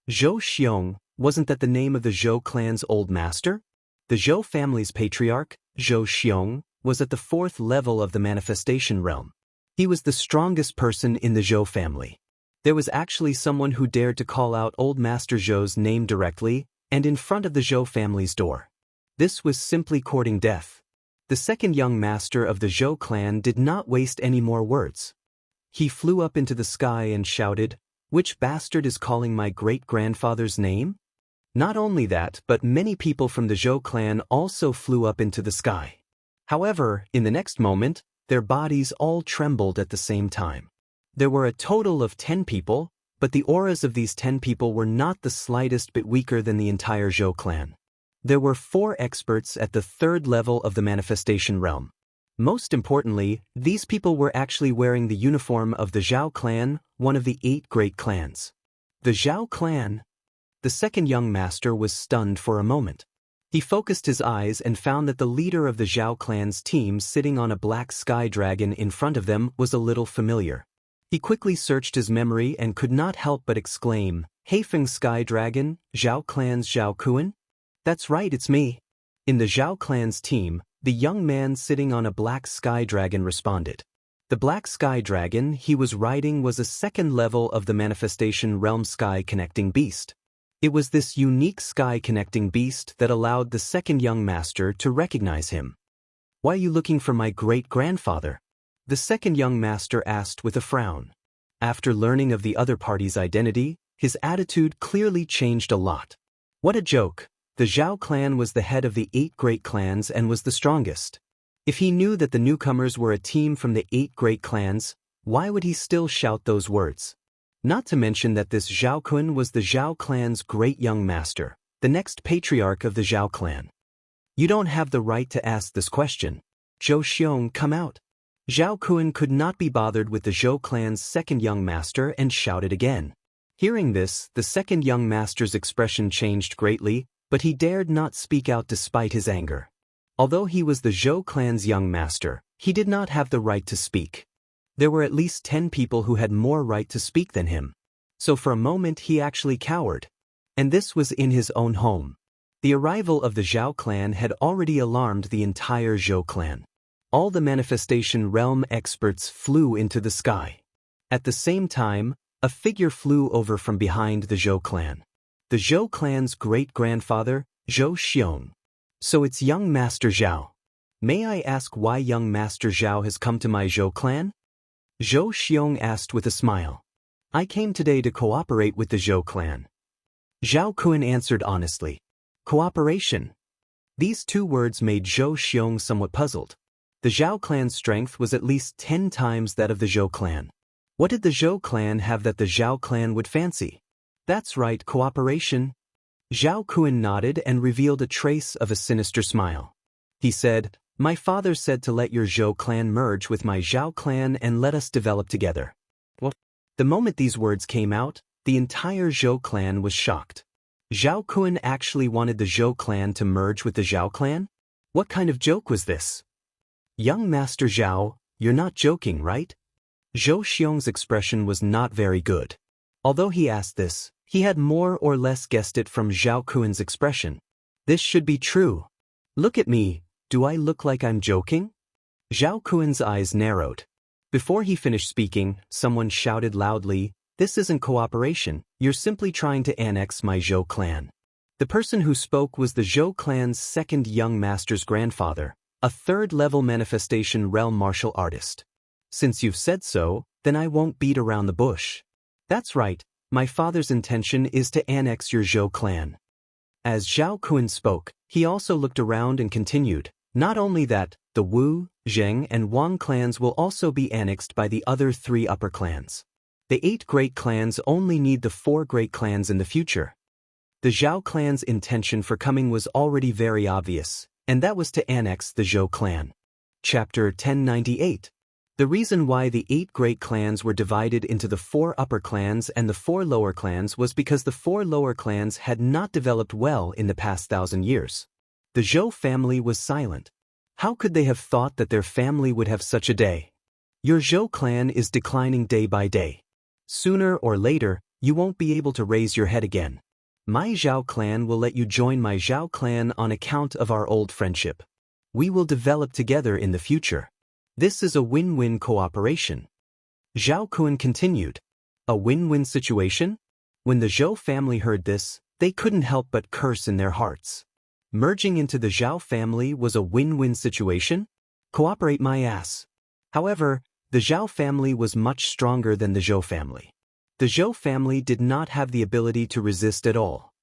Speaker 1: Zhou Xiong, wasn't that the name of the Zhou clan's old master? The Zhou family's patriarch, Zhou Xiong, was at the 4th level of the manifestation realm. He was the strongest person in the Zhou family. There was actually someone who dared to call out old Master Zhou's name directly, and in front of the Zhou family's door. This was simply courting death. The second young master of the Zhou clan did not waste any more words. He flew up into the sky and shouted, "Which bastard is calling my great-grandfather's name?" Not only that, but many people from the Zhou clan also flew up into the sky. However, in the next moment, their bodies all trembled at the same time. There were a total of 10 people, but the auras of these 10 people were not the slightest bit weaker than the entire Zhou clan. There were 4 experts at the 3rd level of the manifestation realm. Most importantly, these people were actually wearing the uniform of the Zhao clan, one of the 8 great clans. The Zhao clan? The second young master was stunned for a moment. He focused his eyes and found that the leader of the Zhao clan's team sitting on a black sky dragon in front of them was a little familiar. He quickly searched his memory and could not help but exclaim, "Heifeng Sky Dragon, Zhao clan's Zhao Kuan? That's right, it's me." In the Zhao clan's team, the young man sitting on a black sky dragon responded. The black sky dragon he was riding was a 2nd level of the manifestation realm sky connecting beast. It was this unique sky-connecting beast that allowed the second young master to recognize him. "Why are you looking for my great-grandfather?" the second young master asked with a frown. After learning of the other party's identity, his attitude clearly changed a lot. What a joke! The Zhao clan was the head of the 8 great clans and was the strongest. If he knew that the newcomers were a team from the 8 great clans, why would he still shout those words? Not to mention that this Zhao Kun was the Zhao clan's great young master, the next patriarch of the Zhao clan. "You don't have the right to ask this question. Zhou Xiong, come out." Zhao Kun could not be bothered with the Zhou clan's second young master and shouted again. Hearing this, the second young master's expression changed greatly, but he dared not speak out despite his anger. Although he was the Zhou clan's young master, he did not have the right to speak. There were at least 10 people who had more right to speak than him. So for a moment he actually cowered. And this was in his own home. The arrival of the Zhao clan had already alarmed the entire Zhou clan. All the manifestation realm experts flew into the sky. At the same time, a figure flew over from behind the Zhou clan. The Zhou clan's great-grandfather, Zhou Xiong. So it's young Master Zhao. May I ask why young Master Zhao has come to my Zhou clan? Zhou Xiong asked with a smile. I came today to cooperate with the Zhou clan. Zhao Kun answered honestly. Cooperation. These two words made Zhou Xiong somewhat puzzled. The Zhao clan's strength was at least 10 times that of the Zhou clan. What did the Zhou clan have that the Zhao clan would fancy? That's right, cooperation. Zhao Kun nodded and revealed a trace of a sinister smile. He said, My father said to let your Zhou clan merge with my Zhao clan and let us develop together. What? The moment these words came out, the entire Zhou clan was shocked. Zhao Kun actually wanted the Zhou clan to merge with the Zhao clan? What kind of joke was this? Young Master Zhao, you're not joking, right? Zhou Xiong's expression was not very good. Although he asked this, he had more or less guessed it from Zhao Kun's expression. This should be true. Look at me, do I look like I'm joking? Zhao Kun's eyes narrowed. Before he finished speaking, someone shouted loudly, This isn't cooperation, you're simply trying to annex my Zhou clan. The person who spoke was the Zhou clan's second young master's grandfather, a third-level manifestation realm martial artist. Since you've said so, then I won't beat around the bush. That's right, my father's intention is to annex your Zhou clan. As Zhao Kun spoke, he also looked around and continued, Not only that, the Wu, Zheng and Wang clans will also be annexed by the other 3 upper clans. The 8 great clans only need the 4 great clans in the future. The Zhao clan's intention for coming was already very obvious, and that was to annex the Zhou clan. Chapter 1098. The reason why the 8 great clans were divided into the 4 upper clans and the 4 lower clans was because the 4 lower clans had not developed well in the past 1,000 years. The Zhou family was silent. How could they have thought that their family would have such a day? Your Zhou clan is declining day by day. Sooner or later, you won't be able to raise your head again. My Zhao clan will let you join my Zhao clan on account of our old friendship. We will develop together in the future. This is a win-win cooperation. Zhao Kun continued. A win-win situation? When the Zhou family heard this, they couldn't help but curse in their hearts. Merging into the Zhao family was a win-win situation? Cooperate my ass. However, the Zhao family was much stronger than the Zhou family. The Zhou family did not have the ability to resist at all.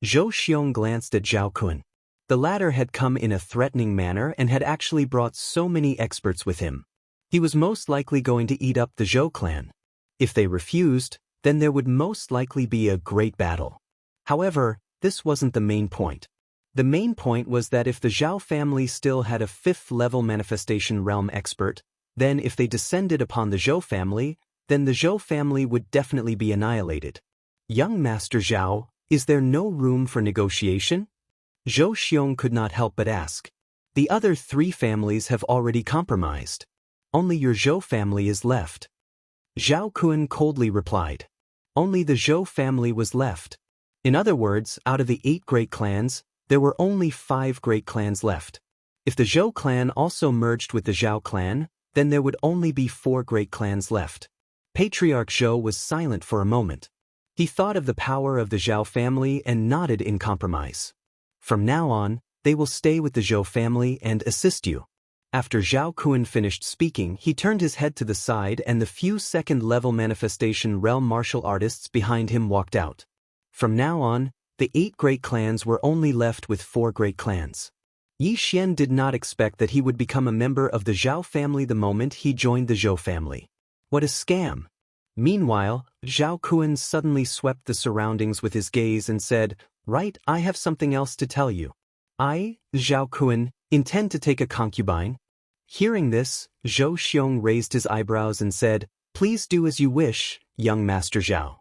Speaker 1: Zhou Xiong glanced at Zhao Kun. The latter had come in a threatening manner and had actually brought so many experts with him. He was most likely going to eat up the Zhou clan. If they refused, then there would most likely be a great battle. However, this wasn't the main point. The main point was that if the Zhao family still had a 5th-level manifestation realm expert, then if they descended upon the Zhou family, then the Zhou family would definitely be annihilated. Young Master Zhao, is there no room for negotiation? Zhou Xiong could not help but ask. The other 3 families have already compromised. Only your Zhou family is left. Zhao Kun coldly replied. Only the Zhou family was left. In other words, out of the 8 great clans, there were only 5 great clans left. If the Zhou clan also merged with the Zhao clan, then there would only be 4 great clans left. Patriarch Zhou was silent for a moment. He thought of the power of the Zhao family and nodded in compromise. From now on, they will stay with the Zhou family and assist you. After Zhao Kun finished speaking, he turned his head to the side and the few second-level manifestation realm martial artists behind him walked out. From now on, the 8 great clans were only left with 4 great clans. Yi Xian did not expect that he would become a member of the Zhao family the moment he joined the Zhou family. What a scam! Meanwhile, Zhao Kun suddenly swept the surroundings with his gaze and said, Right, I have something else to tell you. I, Zhao Kun, intend to take a concubine. Hearing this, Zhou Xiong raised his eyebrows and said, Please do as you wish, young Master Zhao.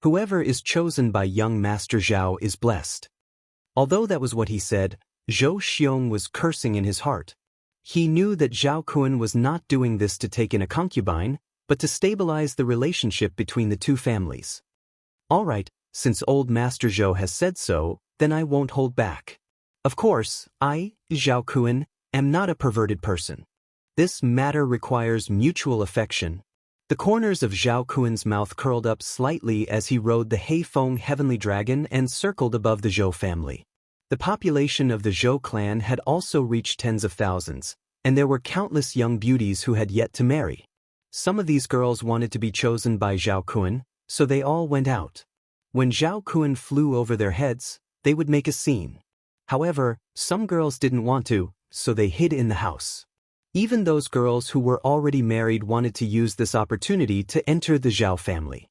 Speaker 1: Whoever is chosen by young Master Zhao is blessed. Although that was what he said, Zhou Xiong was cursing in his heart. He knew that Zhao Kun was not doing this to take in a concubine, but to stabilize the relationship between the 2 families. All right, since old Master Zhou has said so, then I won't hold back. Of course, I, Zhao Kun, am not a perverted person. This matter requires mutual affection. The corners of Zhao Kun's mouth curled up slightly as he rode the Heifeng heavenly dragon and circled above the Zhou family. The population of the Zhou clan had also reached tens of thousands, and there were countless young beauties who had yet to marry. Some of these girls wanted to be chosen by Zhao Kun, so they all went out. When Zhao Kun flew over their heads, they would make a scene. However, some girls didn't want to, so they hid in the house. Even those girls who were already married wanted to use this opportunity to enter the Zhao family.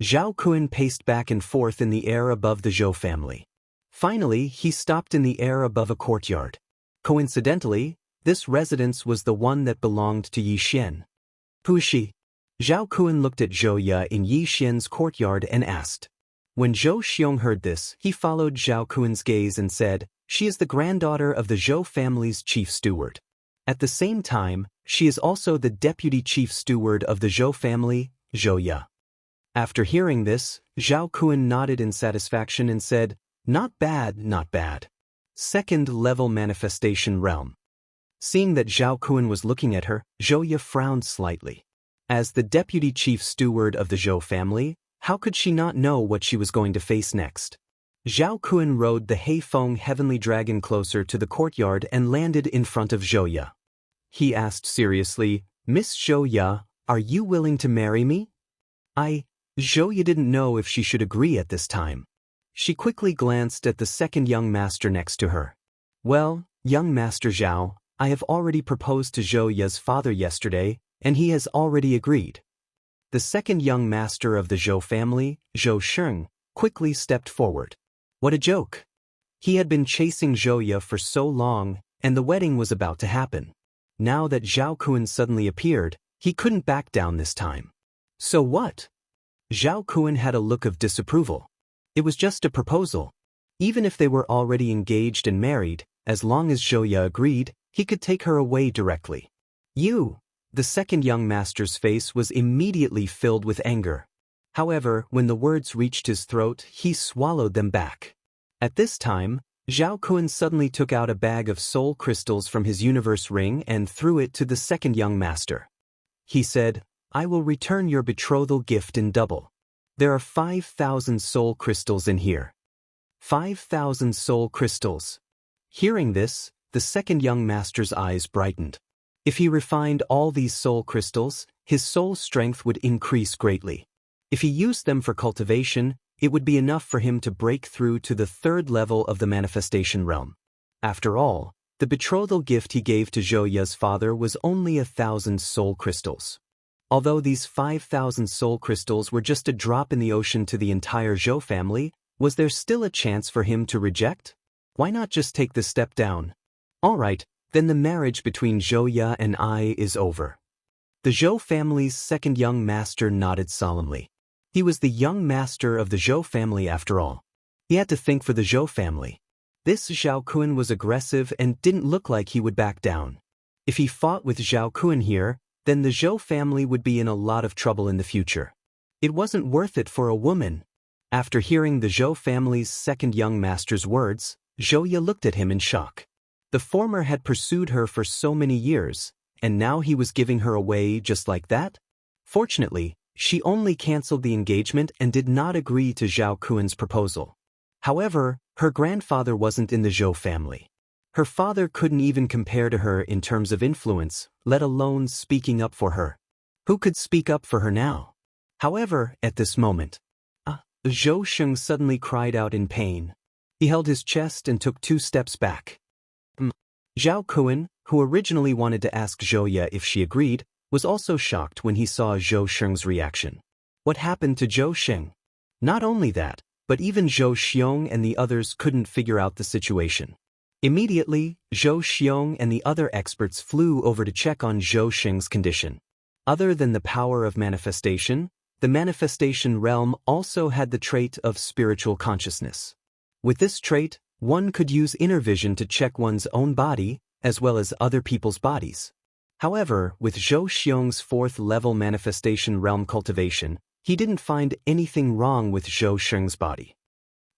Speaker 1: Zhao Kun paced back and forth in the air above the Zhou family. Finally, he stopped in the air above a courtyard. Coincidentally, this residence was the one that belonged to Yi Xian. Who is she? Zhao Kun looked at Zhou Ya in Yi Xian's courtyard and asked. When Zhou Xiong heard this, he followed Zhao Kun's gaze and said, "She is the granddaughter of the Zhou family's chief steward. At the same time, she is also the deputy chief steward of the Zhou family, Zhou Ya." After hearing this, Zhao Kun nodded in satisfaction and said, "Not bad, not bad. Second-level manifestation realm." Seeing that Zhao Kun was looking at her, Zhou Ya frowned slightly. As the deputy chief steward of the Zhou family, how could she not know what she was going to face next? Zhao Kun rode the Heifeng heavenly dragon closer to the courtyard and landed in front of Zhou Ya. He asked seriously, "Miss Zhou Ya, are you willing to marry me?" Zhou Ya didn't know if she should agree at this time. She quickly glanced at the second young master next to her. "Well, young master Zhao, I have already proposed to Zhou Ya's father yesterday, and he has already agreed." The second young master of the Zhou family, Zhou Sheng, quickly stepped forward. What a joke! He had been chasing Zhou Ya for so long, and the wedding was about to happen. Now that Zhao Kun suddenly appeared, he couldn't back down this time. So what? Zhao Kun had a look of disapproval. It was just a proposal. Even if they were already engaged and married, as long as Zhou Ya agreed, he could take her away directly. "You!" The second young master's face was immediately filled with anger. However, when the words reached his throat, he swallowed them back. At this time, Zhao Kun suddenly took out a bag of soul crystals from his universe ring and threw it to the second young master. He said, "I will return your betrothal gift in double. There are 5,000 soul crystals in here." 5,000 soul crystals. Hearing this, the second young master's eyes brightened. If he refined all these soul crystals, his soul strength would increase greatly. If he used them for cultivation, it would be enough for him to break through to the third level of the manifestation realm. After all, the betrothal gift he gave to Zhou Ya's father was only 1,000 soul crystals. Although these 5,000 soul crystals were just a drop in the ocean to the entire Zhou family, was there still a chance for him to reject? Why not just take the step down? All right, then the marriage between Zhou Ya and I is over. The Zhou family's second young master nodded solemnly. He was the young master of the Zhou family after all. He had to think for the Zhou family. This Zhao Kun was aggressive and didn't look like he would back down. If he fought with Zhao Kun here, then the Zhou family would be in a lot of trouble in the future. It wasn't worth it for a woman. After hearing the Zhou family's second young master's words, Zhou Ya looked at him in shock. The former had pursued her for so many years, and now he was giving her away just like that? Fortunately, she only cancelled the engagement and did not agree to Zhao Kun's proposal. However, her grandfather wasn't in the Zhou family. Her father couldn't even compare to her in terms of influence, let alone speaking up for her. Who could speak up for her now? However, at this moment, Zhou Sheng suddenly cried out in pain. He held his chest and took 2 steps back. Zhao Kun, who originally wanted to ask Zhou Ya if she agreed, was also shocked when he saw Zhou Sheng's reaction. What happened to Zhou Sheng? Not only that, but even Zhou Xiong and the others couldn't figure out the situation. Immediately, Zhou Xiong and the other experts flew over to check on Zhou Sheng's condition. Other than the power of manifestation, the manifestation realm also had the trait of spiritual consciousness. With this trait, one could use inner vision to check one's own body, as well as other people's bodies. However, with Zhou Xiong's 4th-level manifestation realm cultivation, he didn't find anything wrong with Zhou Sheng's body.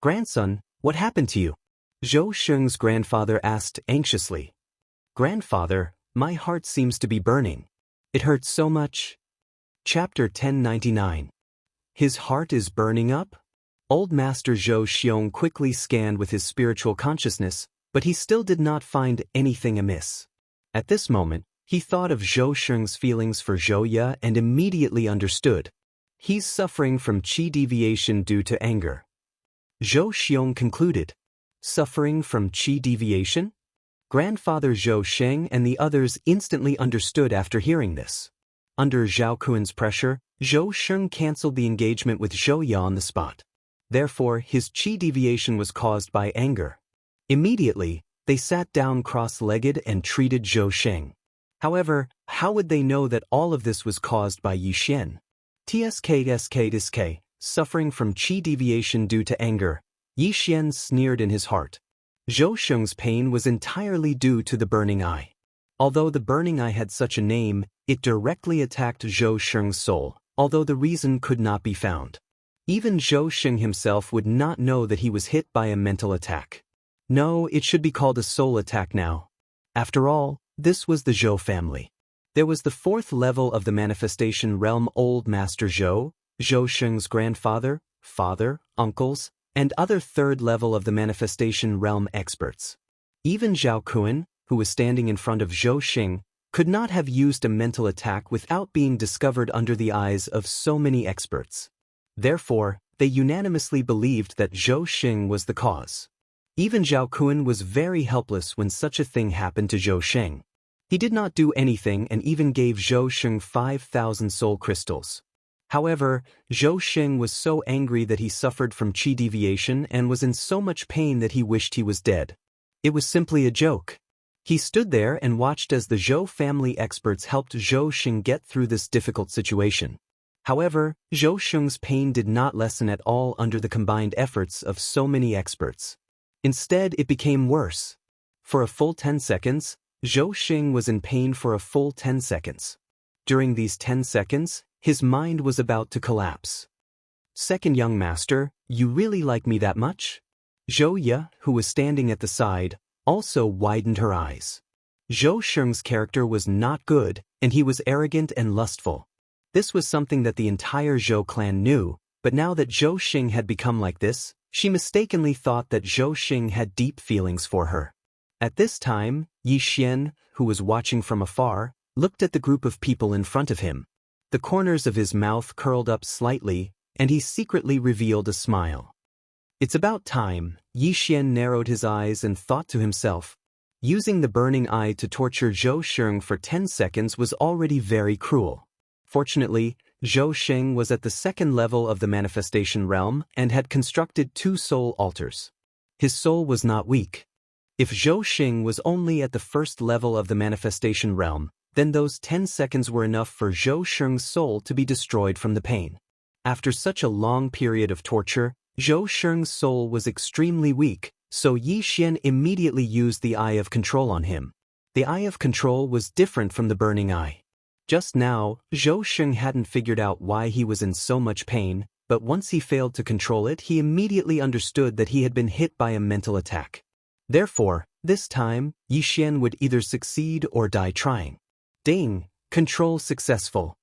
Speaker 1: "Grandson, what happened to you?" Zhou Sheng's grandfather asked anxiously. Grandfather, my heart seems to be burning. It hurts so much. Chapter 1099. His heart is burning up? Old Master Zhou Xiong quickly scanned with his spiritual consciousness, but he still did not find anything amiss. At this moment, he thought of Zhou Sheng's feelings for Zhou Ye and immediately understood. He's suffering from qi deviation due to anger. Zhou Xiong concluded. Suffering from qi deviation? Grandfather Zhou Sheng and the others instantly understood after hearing this. Under Zhao Kuan's pressure, Zhou Sheng cancelled the engagement with Zhou Ye on the spot. Therefore, his qi deviation was caused by anger. Immediately, they sat down cross-legged and treated Zhou Sheng. However, how would they know that all of this was caused by Yi Xian? TSK, suffering from qi deviation due to anger, Yi Xian sneered in his heart. Zhou Sheng's pain was entirely due to the burning eye. Although the burning eye had such a name, it directly attacked Zhou Sheng's soul, although the reason could not be found. Even Zhou Sheng himself would not know that he was hit by a mental attack. No, it should be called a soul attack now. After all, this was the Zhou family. There was the fourth level of the manifestation realm: Old Master Zhou, Zhou Sheng's grandfather, father, uncles, and other third level of the manifestation realm experts. Even Zhao Kuan, who was standing in front of Zhou Sheng, could not have used a mental attack without being discovered under the eyes of so many experts. Therefore, they unanimously believed that Zhou Sheng was the cause. Even Zhao Kuan was very helpless when such a thing happened to Zhou Sheng. He did not do anything and even gave Zhou Sheng 5,000 soul crystals. However, Zhou Sheng was so angry that he suffered from qi deviation and was in so much pain that he wished he was dead. It was simply a joke. He stood there and watched as the Zhou family experts helped Zhou Sheng get through this difficult situation. However, Zhou Sheng's pain did not lessen at all under the combined efforts of so many experts. Instead, it became worse. For a full 10 seconds, Zhou Sheng was in pain for a full 10 seconds. During these 10 seconds, his mind was about to collapse. Second young master, you really like me that much? Zhou Ye, who was standing at the side, also widened her eyes. Zhou Sheng's character was not good, and he was arrogant and lustful. This was something that the entire Zhou clan knew, but now that Zhou Sheng had become like this, she mistakenly thought that Zhou Sheng had deep feelings for her. At this time, Yi Xian, who was watching from afar, looked at the group of people in front of him. The corners of his mouth curled up slightly, and he secretly revealed a smile. It's about time. Yi Xian narrowed his eyes and thought to himself. Using the burning eye to torture Zhou Sheng for 10 seconds was already very cruel. Fortunately, Zhou Sheng was at the second level of the manifestation realm and had constructed 2 soul altars. His soul was not weak. If Zhou Sheng was only at the first level of the manifestation realm, then those 10 seconds were enough for Zhou Sheng's soul to be destroyed from the pain. After such a long period of torture, Zhou Sheng's soul was extremely weak, so Yi Xian immediately used the Eye of Control on him. The Eye of Control was different from the burning eye. Just now, Zhou Sheng hadn't figured out why he was in so much pain, but once he failed to control it, he immediately understood that he had been hit by a mental attack. Therefore, this time, Yi Xian would either succeed or die trying. Ding! Control successful.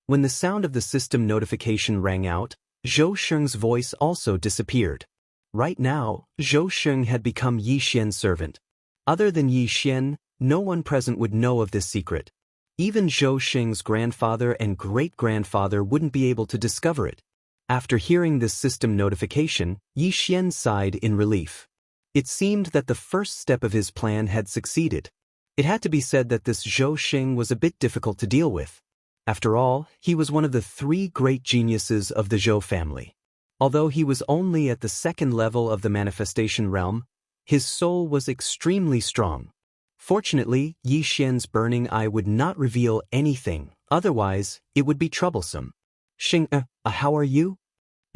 Speaker 1: When the sound of the system notification rang out, Zhou Sheng's voice also disappeared. Right now, Zhou Sheng had become Yi Xian's servant. Other than Yi Xian, no one present would know of this secret. Even Zhou Sheng's grandfather and great-grandfather wouldn't be able to discover it. After hearing this system notification, Yi Xian sighed in relief. It seemed that the first step of his plan had succeeded. It had to be said that this Zhou Sheng was a bit difficult to deal with. After all, he was one of the 3 great geniuses of the Zhou family. Although he was only at the second level of the manifestation realm, his soul was extremely strong. Fortunately, Yi Xian's burning eye would not reveal anything, otherwise, it would be troublesome. Sheng, how are you?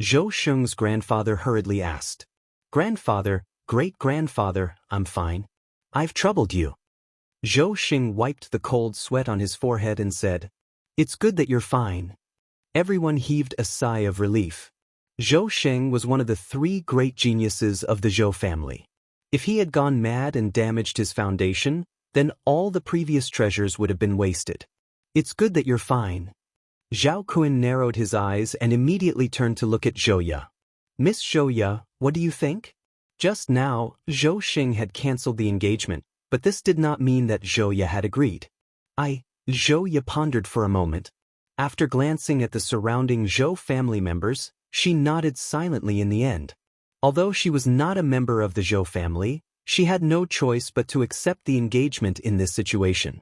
Speaker 1: Zhou Sheng's grandfather hurriedly asked. Grandfather, great-grandfather, I'm fine. I've troubled you. Zhou Sheng wiped the cold sweat on his forehead and said, It's good that you're fine. Everyone heaved a sigh of relief. Zhou Sheng was one of the 3 great geniuses of the Zhou family. If he had gone mad and damaged his foundation, then all the previous treasures would have been wasted. It's good that you're fine. Zhao Kun narrowed his eyes and immediately turned to look at Zhouya. Miss Zhouya, what do you think? Just now, Zhou Xing had cancelled the engagement, but this did not mean that Zhouya had agreed. Zhouya pondered for a moment. After glancing at the surrounding Zhou family members, she nodded silently in the end. Although she was not a member of the Zhou family, she had no choice but to accept the engagement in this situation.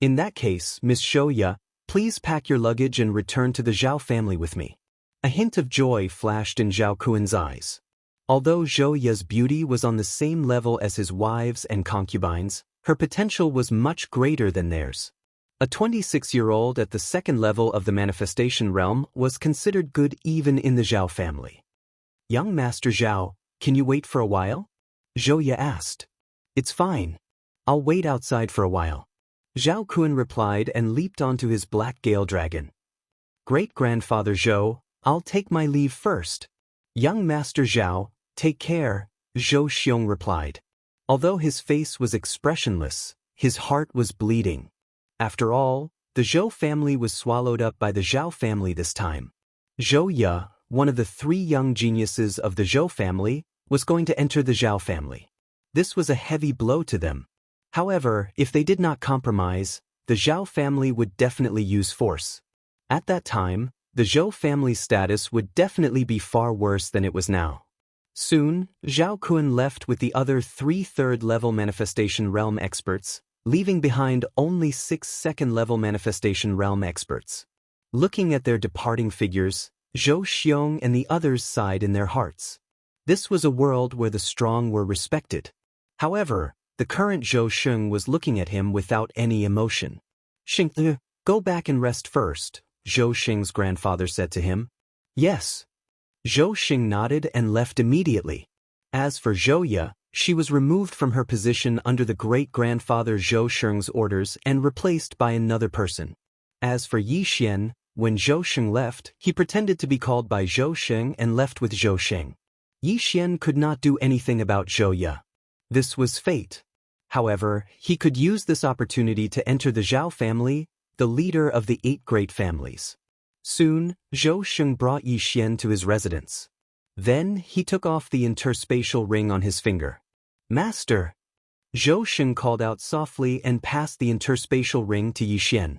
Speaker 1: In that case, Miss Zhouya, please pack your luggage and return to the Zhao family with me. A hint of joy flashed in Zhao Kuan's eyes. Although Zhouya's beauty was on the same level as his wives and concubines, her potential was much greater than theirs. A 26-year-old at the second level of the manifestation realm was considered good even in the Zhao family. Young Master Zhao, can you wait for a while? Zhouya asked. It's fine. I'll wait outside for a while. Zhao Kun replied and leaped onto his black gale dragon. Great-grandfather Zhou, I'll take my leave first. Young Master Zhao, take care, Zhou Xiong replied. Although his face was expressionless, his heart was bleeding. After all, the Zhou family was swallowed up by the Zhao family this time. Zhouya, one of the 3 young geniuses of the Zhou family, was going to enter the Zhao family. This was a heavy blow to them. However, if they did not compromise, the Zhao family would definitely use force. At that time, the Zhou family's status would definitely be far worse than it was now. Soon, Zhao Kun left with the other 3 third-level manifestation realm experts, leaving behind only 6 second-level manifestation realm experts. Looking at their departing figures, Zhou Xiong and the others sighed in their hearts. This was a world where the strong were respected. However, the current Zhou Sheng was looking at him without any emotion. Xing, go back and rest first, Zhou Xing's grandfather said to him. Yes. Zhou Xing nodded and left immediately. As for Zhouya, she was removed from her position under the great-grandfather Zhou Sheng's orders and replaced by another person. As for Yi Xian, when Zhou Sheng left, he pretended to be called by Zhou Sheng and left with Zhou Sheng. Yi Xian could not do anything about Zhouya. This was fate. However, he could use this opportunity to enter the Zhao family, the leader of the 8 great families. Soon, Zhou Sheng brought Yi Xian to his residence. Then, he took off the interspatial ring on his finger. Master! Zhou Sheng called out softly and passed the interspatial ring to Yi Xian.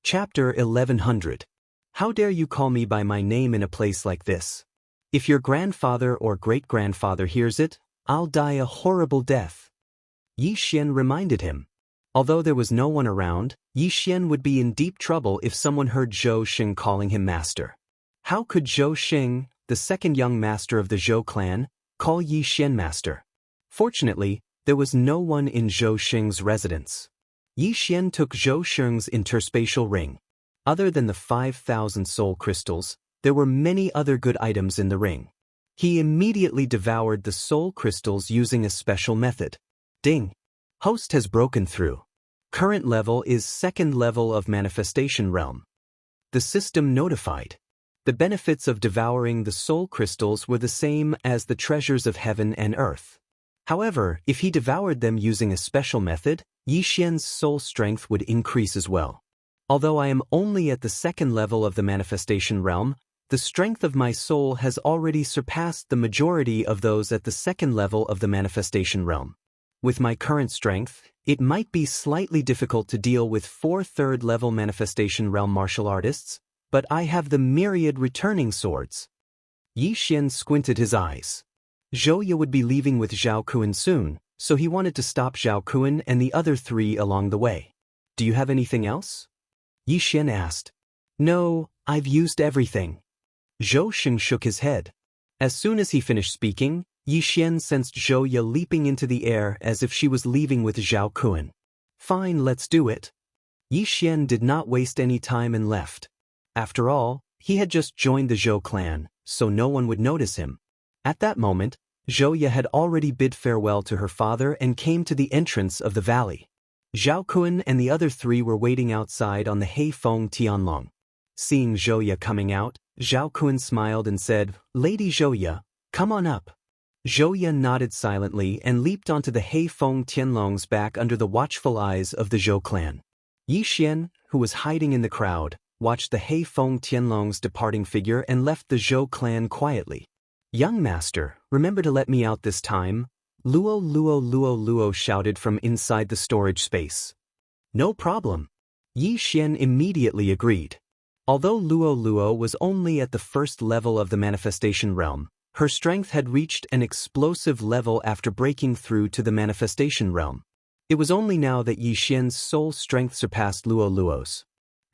Speaker 1: Chapter 1100. How dare you call me by my name in a place like this? If your grandfather or great-grandfather hears it, I'll die a horrible death. Yi Xian reminded him. Although there was no one around, Yi Xian would be in deep trouble if someone heard Zhou Sheng calling him master. How could Zhou Sheng, the second young master of the Zhou clan, call Yi Xian master? Fortunately, there was no one in Zhou Sheng's residence. Yi Xian took Zhou Sheng's interspatial ring. Other than the 5,000 soul crystals, there were many other good items in the ring. He immediately devoured the soul crystals using a special method. Ding! Host has broken through. Current level is second level of manifestation realm. The system notified. The benefits of devouring the soul crystals were the same as the treasures of heaven and earth. However, if he devoured them using a special method, Yi Xian's soul strength would increase as well. Although I am only at the second level of the manifestation realm, the strength of my soul has already surpassed the majority of those at the second level of the manifestation realm. With my current strength, it might be slightly difficult to deal with 4 third-level manifestation realm martial artists, but I have the myriad returning swords. Yi Xian squinted his eyes. Zhouya would be leaving with Zhao Kun soon, so he wanted to stop Zhao Kun and the other 3 along the way. Do you have anything else? Yi Xian asked. No, I've used everything. Zhou Sheng shook his head. As soon as he finished speaking, Yi Xian sensed Zhouya leaping into the air as if she was leaving with Zhao Kun. Fine, let's do it. Yi Xian did not waste any time and left. After all, he had just joined the Zhou clan, so no one would notice him. At that moment, Zhouya had already bid farewell to her father and came to the entrance of the valley. Zhao Kun and the other 3 were waiting outside on the Heifeng Tianlong. Seeing Zhouya coming out, Zhao Kun smiled and said, Lady Zhouya, come on up. Zhou Ye nodded silently and leaped onto the Heifeng Tianlong's back under the watchful eyes of the Zhou clan. Yi Xian, who was hiding in the crowd, watched the Heifeng Tianlong's departing figure and left the Zhou clan quietly. "Young master, remember to let me out this time," Luo shouted from inside the storage space. "No problem." Yi Xian immediately agreed. Although Luo was only at the first level of the manifestation realm, her strength had reached an explosive level after breaking through to the manifestation realm. It was only now that Yi Xian's soul strength surpassed Luo's.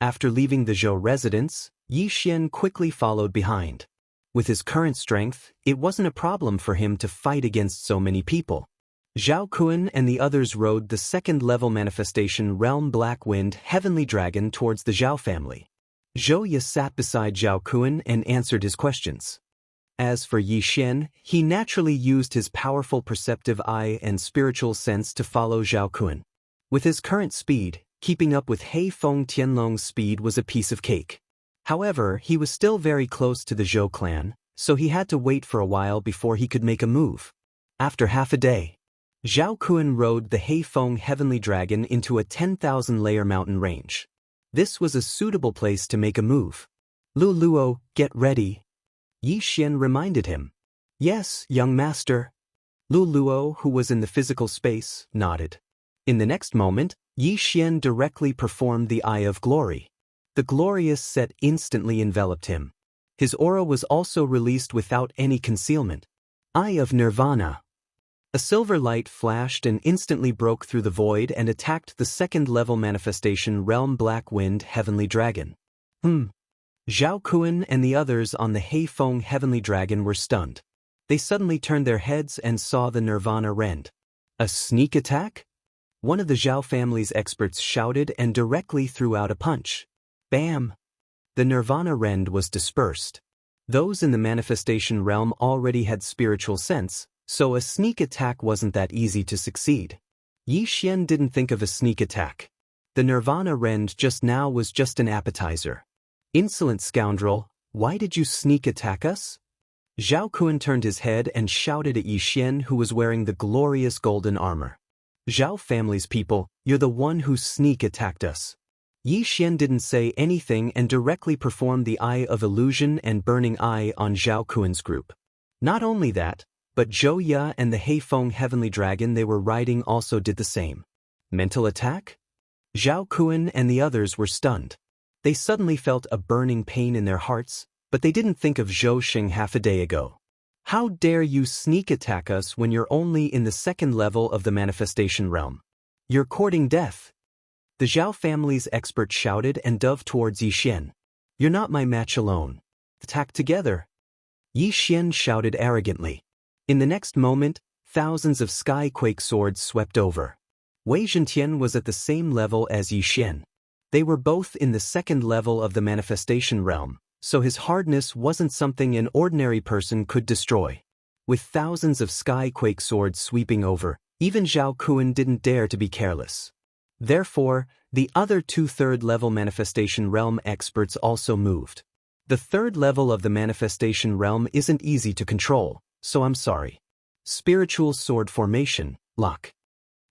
Speaker 1: After leaving the Zhou residence, Yi Xian quickly followed behind. With his current strength, it wasn't a problem for him to fight against so many people. Zhao Kun and the others rode the second-level manifestation realm Black Wind Heavenly Dragon towards the Zhao family. Zhou Ye sat beside Zhao Kun and answered his questions. As for Yi Xian, he naturally used his powerful perceptive eye and spiritual sense to follow Zhao Kun. With his current speed, keeping up with Heifeng Tianlong's speed was a piece of cake. However, he was still very close to the Zhou clan, so he had to wait for a while before he could make a move. After half a day, Zhao Kun rode the Heifeng Heavenly Dragon into a 10,000-layer mountain range. This was a suitable place to make a move. "Luo, get ready," Yi Xian reminded him. "Yes, young master." Luo, who was in the physical space, nodded. In the next moment, Yi Xian directly performed the Eye of Glory. The glorious set instantly enveloped him. His aura was also released without any concealment. Eye of Nirvana. A silver light flashed and instantly broke through the void and attacked the second-level manifestation realm Black Wind Heavenly Dragon. Zhao Kun and the others on the Heifeng Heavenly Dragon were stunned. They suddenly turned their heads and saw the Nirvana rend. A sneak attack? One of the Zhao family's experts shouted and directly threw out a punch. Bam! The Nirvana rend was dispersed. Those in the manifestation realm already had spiritual sense, so a sneak attack wasn't that easy to succeed. Yi Xian didn't think of a sneak attack. The Nirvana rend just now was just an appetizer. "Insolent scoundrel, why did you sneak attack us?" Zhao Kun turned his head and shouted at Yi Xian, who was wearing the glorious golden armor. "Zhao family's people, you're the one who sneak attacked us." Yi Xian didn't say anything and directly performed the Eye of Illusion and Burning Eye on Zhao Kun's group. Not only that, but Zhou Ye and the Heifeng Heavenly Dragon they were riding also did the same. Mental attack? Zhao Kun and the others were stunned. They suddenly felt a burning pain in their hearts, but they didn't think of Zhou Xing half a day ago. "How dare you sneak attack us when you're only in the second level of the manifestation realm? You're courting death." The Zhao family's expert shouted and dove towards Yi Xian. "You're not my match alone. Attack together." Yi Xian shouted arrogantly. In the next moment, thousands of sky-quake swords swept over. Wei Zhentian was at the same level as Yi Xian. They were both in the second level of the manifestation realm, so his hardness wasn't something an ordinary person could destroy. With thousands of sky-quake swords sweeping over, even Zhao Kun didn't dare to be careless. Therefore, the other two third-level manifestation realm experts also moved. The third level of the manifestation realm isn't easy to control, so I'm sorry. Spiritual sword formation, lock.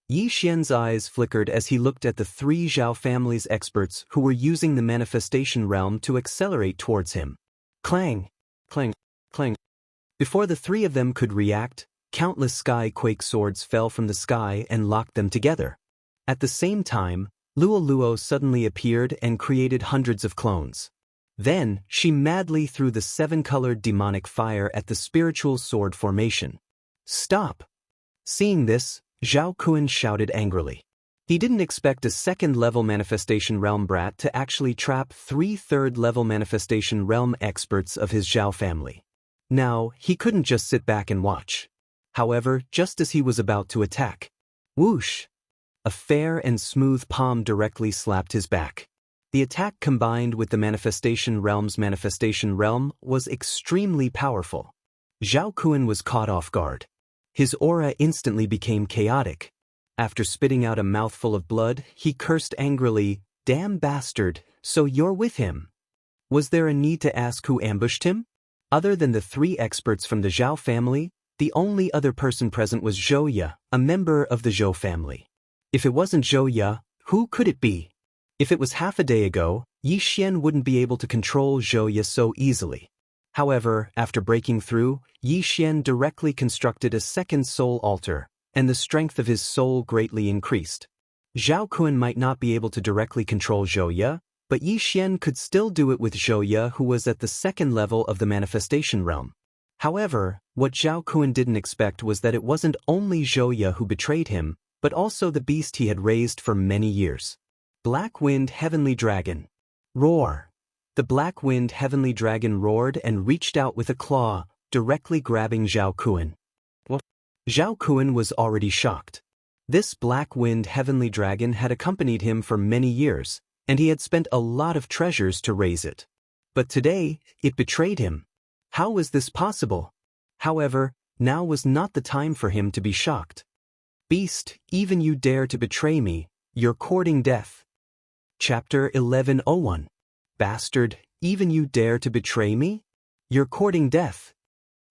Speaker 1: Yi Xian's eyes flickered as he looked at the three Zhao family's experts who were using the manifestation realm to accelerate towards him. Clang, clang, clang. Before the three of them could react, countless sky-quake swords fell from the sky and locked them together. At the same time, Luo suddenly appeared and created hundreds of clones. Then, she madly threw the seven-colored demonic fire at the spiritual sword formation. "Stop!" Seeing this, Zhao Kun shouted angrily. He didn't expect a second-level manifestation realm brat to actually trap three third-level manifestation realm experts of his Zhao family. Now, he couldn't just sit back and watch. However, just as he was about to attack, whoosh! A fair and smooth palm directly slapped his back. The attack combined with the manifestation realm was extremely powerful. Zhao Kun was caught off guard. His aura instantly became chaotic. After spitting out a mouthful of blood, he cursed angrily, "Damn bastard, so you're with him." Was there a need to ask who ambushed him? Other than the three experts from the Zhao family, The only other person present was Zhou Ye, a member of the Zhou family. If it wasn't Zhou Ye, who could it be? If it was half a day ago, Yi Xian wouldn't be able to control Zhou Ye so easily. However, after breaking through, Yi Xian directly constructed a second soul altar, and the strength of his soul greatly increased. Zhao Kun might not be able to directly control Zhou Ye, but Yi Xian could still do it with Zhou Ye, who was at the second level of the manifestation realm. However, what Zhao Kun didn't expect was that it wasn't only Zhou Ye who betrayed him, but also the beast he had raised for many years. Black Wind Heavenly Dragon. Roar! The Black Wind Heavenly Dragon roared and reached out with a claw, directly grabbing Zhao Kun. What? Zhao Kun was already shocked. This Black Wind Heavenly Dragon had accompanied him for many years, and he had spent a lot of treasures to raise it. But today, it betrayed him. How was this possible? However, now was not the time for him to be shocked. Beast, even you dare to betray me, you're courting death. Chapter 1101. Bastard, even you dare to betray me? You're courting death.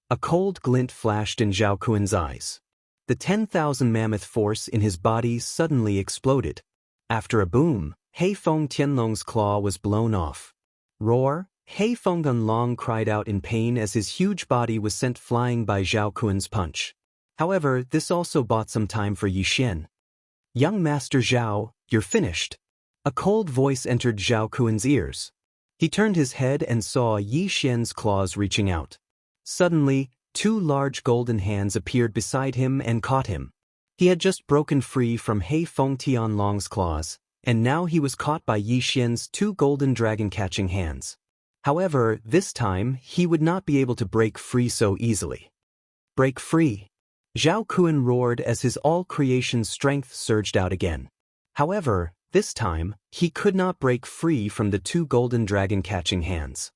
Speaker 1: A cold glint flashed in Zhao Kun's eyes. The 10,000 mammoth force in his body suddenly exploded. After a boom, Heifeng Tianlong's claw was blown off. Roar! Heifeng Gunlong cried out in pain as his huge body was sent flying by Zhao Kun's punch. However, this also bought some time for Yi Xian. Young Master Zhao, you're finished. A cold voice entered Zhao Kun's ears. He turned his head and saw Yi Xian's claws reaching out. Suddenly, two large golden hands appeared beside him and caught him. He had just broken free from Heifeng Tianlong's claws, and now he was caught by Yi Xian's two golden dragon-catching hands. However, this time, he would not be able to break free so easily. Break free! Zhao Kun roared as his all-creation strength surged out again. However, this time, he could not break free from the two golden dragon-catching hands.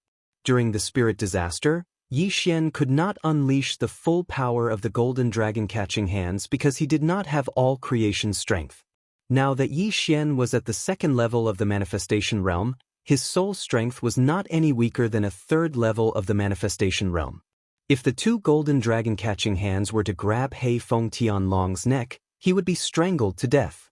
Speaker 1: During the spirit disaster, Yi Xian could not unleash the full power of the golden dragon-catching hands because he did not have all creation strength. Now that Yi Xian was at the second level of the manifestation realm, his soul strength was not any weaker than a third level of the manifestation realm. If the two golden dragon-catching hands were to grab Heifeng Tianlong's neck, he would be strangled to death.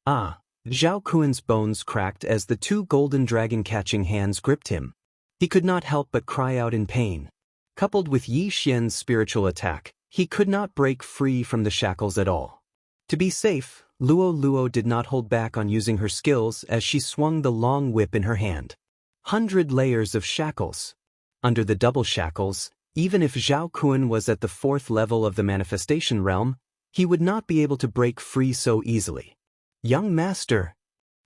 Speaker 1: Ah! Zhao Kun's bones cracked as the two golden dragon-catching hands gripped him. He could not help but cry out in pain. Coupled with Yi Xian's spiritual attack, he could not break free from the shackles at all. To be safe, Luo did not hold back on using her skills as she swung the long whip in her hand. 100 layers of shackles. Under the double shackles, even if Zhao Kun was at the fourth level of the manifestation realm, he would not be able to break free so easily. Young Master!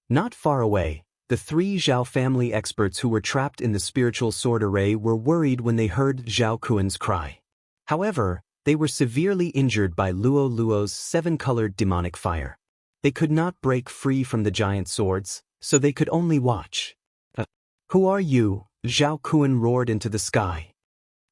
Speaker 1: Not far away, the three Zhao family experts who were trapped in the spiritual sword array were worried when they heard Zhao Kun's cry. However, they were severely injured by Luo's seven-colored demonic fire. They could not break free from the giant swords, so they could only watch. Who are you? Zhao Kun roared into the sky.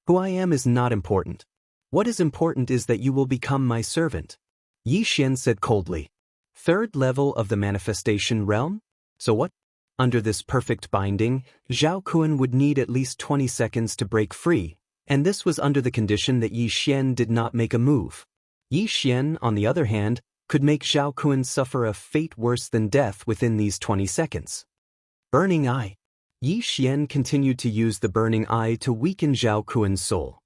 Speaker 1: Who I am is not important. What is important is that you will become my servant. Yi Xian said coldly. Third level of the manifestation realm? So what? Under this perfect binding, Zhao Kun would need at least 20 seconds to break free, and this was under the condition that Yi Xian did not make a move. Yi Xian, on the other hand, could make Zhao Kun suffer a fate worse than death within these 20 seconds. Burning Eye. Yi Xian continued to use the Burning Eye to weaken Zhao Kun's soul.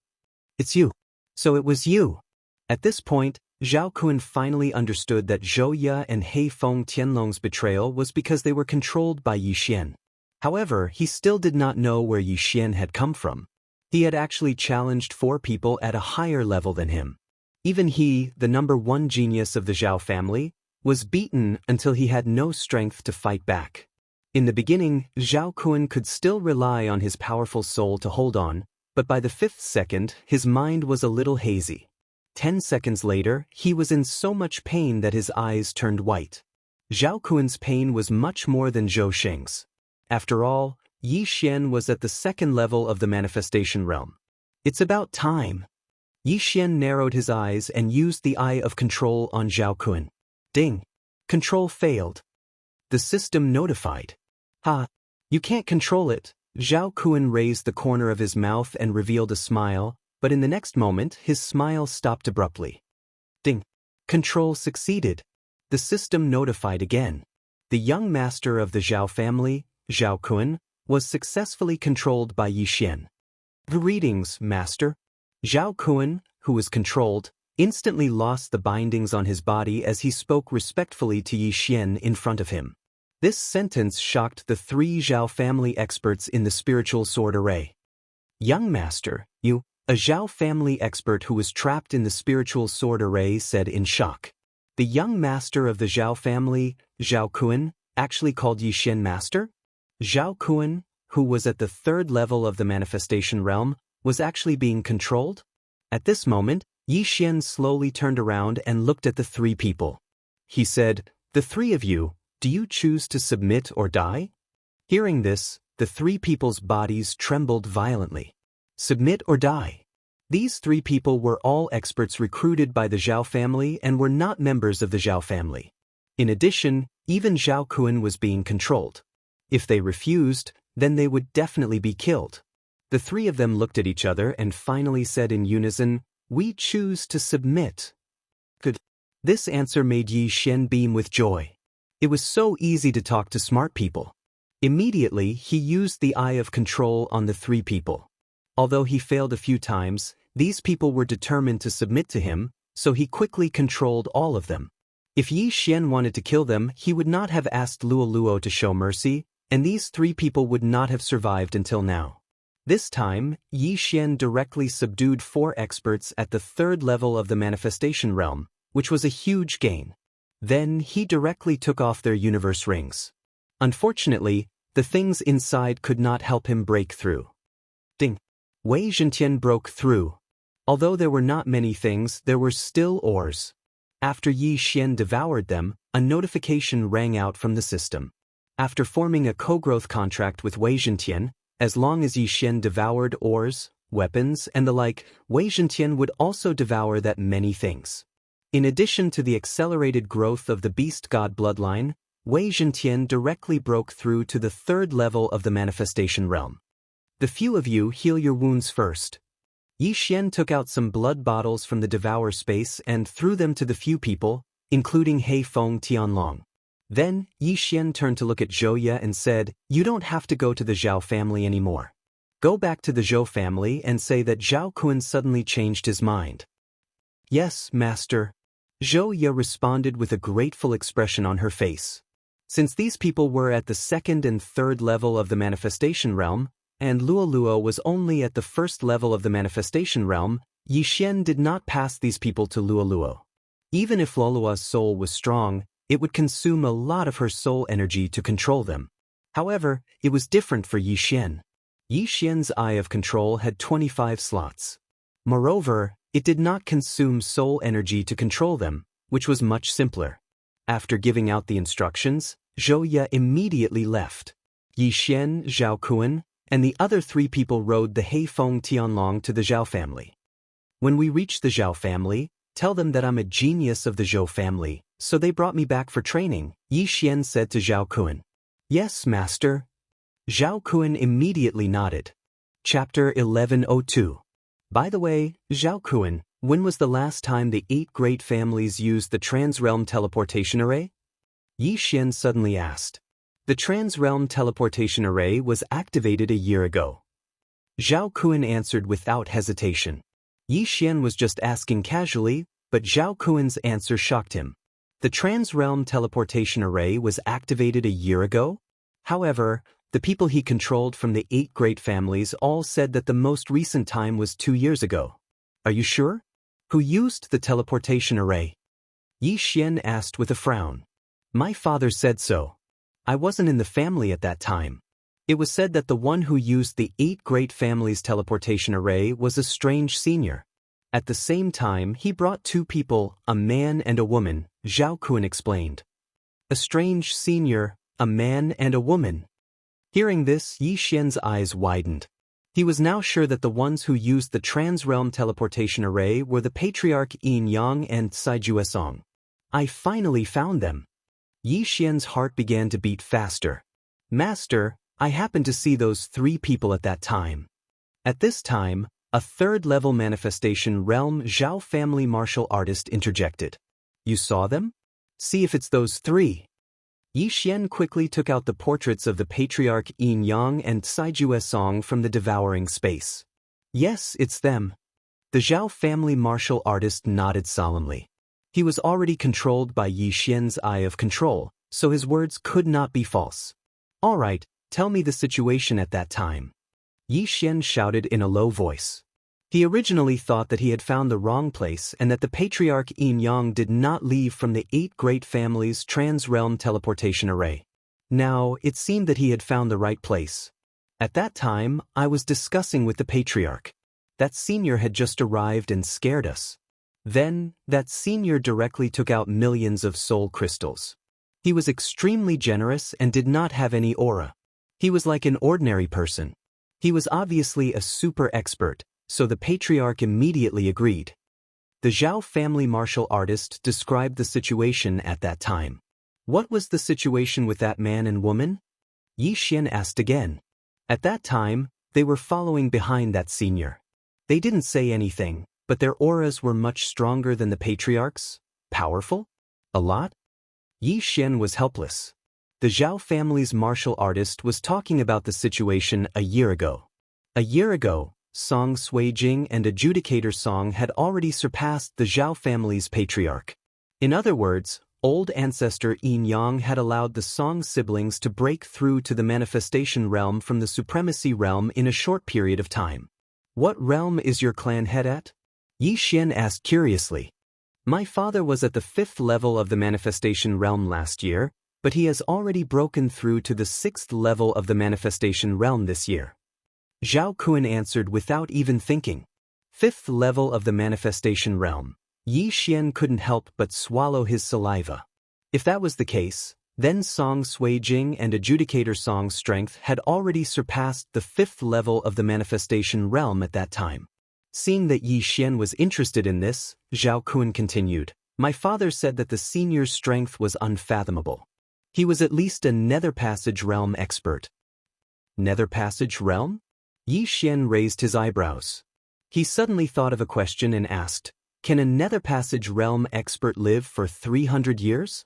Speaker 1: It's you. So it was you. At this point, Zhao Kun finally understood that Zhou Ye and Heifeng Tianlong's betrayal was because they were controlled by Yi Xian. However, he still did not know where Yi Xian had come from. He had actually challenged 4 people at a higher level than him. Even he, the number 1 genius of the Zhao family, was beaten until he had no strength to fight back. In the beginning, Zhao Kun could still rely on his powerful soul to hold on, but by the 5th second, his mind was a little hazy. 10 seconds later, he was in so much pain that his eyes turned white. Zhao Kun's pain was much more than Zhou Sheng's. After all, Yi Xian was at the second level of the manifestation realm. It's about time. Yi Xian narrowed his eyes and used the Eye of Control on Zhao Kun. Ding! Control failed. The system notified. Ha! You can't control it. Zhao Kun raised the corner of his mouth and revealed a smile, but in the next moment his smile stopped abruptly. Ding! Control succeeded. The system notified again. The young master of the Zhao family, Zhao Kun, was successfully controlled by Yi Xian. Greetings, master. Zhao Kun, who was controlled, instantly lost the bindings on his body as he spoke respectfully to Yi Xian in front of him. This sentence shocked the 3 Zhao family experts in the spiritual sword array. Young master, you, a Zhao family expert who was trapped in the spiritual sword array, said in shock. The young master of the Zhao family, Zhao Kun, actually called Yi Xian master? Zhao Kun, who was at the 3rd level of the manifestation realm, was actually being controlled? At this moment, Yi Xian slowly turned around and looked at the 3 people. He said, "The 3 of you, do you choose to submit or die?" Hearing this, the 3 people's bodies trembled violently. Submit or die? These 3 people were all experts recruited by the Zhao family and were not members of the Zhao family. In addition, even Zhao Kun was being controlled. If they refused, then they would definitely be killed. The 3 of them looked at each other and finally said in unison, "We choose to submit." Good. This answer made Yi Xian beam with joy. It was so easy to talk to smart people. Immediately, he used the eye of control on the 3 people. Although he failed a few times, these people were determined to submit to him, so he quickly controlled all of them. If Yi Xian wanted to kill them, he would not have asked Luo Luo to show mercy, and these 3 people would not have survived until now. This time, Yi Xian directly subdued 4 experts at the 3rd level of the manifestation realm, which was a huge gain. Then he directly took off their universe rings. Unfortunately, the things inside could not help him break through. Ding! Wei Zhentian broke through. Although there were not many things, there were still ores. After Yi Xian devoured them, a notification rang out from the system. After forming a co-growth contract with Wei Zhentian, as long as Yi Xian devoured ores, weapons, and the like, Wei Zhentian would also devour that many things. In addition to the accelerated growth of the beast god bloodline, Wei Zhentian directly broke through to the 3rd level of the manifestation realm. The few of you heal your wounds first. Yi Xian took out some blood bottles from the devour space and threw them to the few people, including He Feng Tianlong. Then, Yi Xian turned to look at Zhou Ye and said, "You don't have to go to the Zhao family anymore. Go back to the Zhou family and say that Zhao Kun suddenly changed his mind." "Yes, master." Zhou Ye responded with a grateful expression on her face. Since these people were at the 2nd and 3rd level of the manifestation realm, and Luo Luo was only at the 1st level of the manifestation realm, Yi Xian did not pass these people to Luo Luo. Even if Luo Luo's soul was strong, it would consume a lot of her soul energy to control them. However, it was different for Yi Xian. Yi Xian's eye of control had 25 slots. Moreover, it did not consume soul energy to control them, which was much simpler. After giving out the instructions, Zhou Ye immediately left. Yi Xian, Zhao Kun, and the other 3 people rode the He Feng Tianlong to the Zhao family. "When we reach the Zhao family, tell them that I'm a genius of the Zhou family, so they brought me back for training," Yi Xian said to Zhao Kun. "Yes, master." Zhao Kun immediately nodded. Chapter 1102. By the way, Zhao Kun, when was the last time the 8 great families used the Transrealm Teleportation Array? Yi Xian suddenly asked. The Transrealm Teleportation Array was activated a year ago. Zhao Kun answered without hesitation. Yi Xian was just asking casually, but Zhao Kun's answer shocked him. The Transrealm Teleportation Array was activated a year ago? However, the people he controlled from the 8 great families all said that the most recent time was 2 years ago. Are you sure? Who used the teleportation array? Yi Xian asked with a frown. My father said so. I wasn't in the family at that time. It was said that the one who used the 8 great families' teleportation array was a strange senior. At the same time, he brought 2 people, a man and a woman, Zhao Kun explained. A strange senior, a man and a woman. Hearing this, Yi Xian's eyes widened. He was now sure that the ones who used the Transrealm teleportation array were the Patriarch Yin Yang and Cai Juesong. I finally found them. Yi Xian's heart began to beat faster. Master, I happened to see those 3 people at that time. At this time, A third-level manifestation realm Zhao family martial artist interjected. You saw them? See if it's those three. Yi Xian quickly took out the portraits of the patriarch Yin Yang and Saijue Song from the devouring space. Yes, it's them. The Zhao family martial artist nodded solemnly. He was already controlled by Yi Xian's eye of control, so his words could not be false. All right, tell me the situation at that time. Yi Xian shouted in a low voice. He originally thought that he had found the wrong place and that the patriarch Yin Yang did not leave from the 8 great families' trans-realm teleportation array. Now, it seemed that he had found the right place. At that time, I was discussing with the patriarch. That senior had just arrived and scared us. Then, that senior directly took out millions of soul crystals. He was extremely generous and did not have any aura. He was like an ordinary person. He was obviously a super expert, so the patriarch immediately agreed. The Zhao family martial artist described the situation at that time. What was the situation with that man and woman? Yi Xian asked again. At that time, they were following behind that senior. They didn't say anything, but their auras were much stronger than the patriarch's. Powerful? A lot? Yi Xian was helpless. The Zhao family's martial artist was talking about the situation a year ago. A year ago, Song Suijing and Adjudicator Song had already surpassed the Zhao family's patriarch. In other words, old ancestor Yin Yang had allowed the Song siblings to break through to the manifestation realm from the supremacy realm in a short period of time. What realm is your clan head at? Yi Xian asked curiously. My father was at the 5th level of the manifestation realm last year, but he has already broken through to the 6th level of the manifestation realm this year. Zhao Kun answered without even thinking. 5th level of the manifestation realm. Yi Xian couldn't help but swallow his saliva. If that was the case, then Song Suijing and Adjudicator Song's strength had already surpassed the 5th level of the manifestation realm at that time. Seeing that Yi Xian was interested in this, Zhao Kun continued. My father said that the senior's strength was unfathomable. He was at least a Nether Passage realm expert. Nether Passage realm? Yi Xian raised his eyebrows. He suddenly thought of a question and asked, can a Nether Passage realm expert live for 300 years?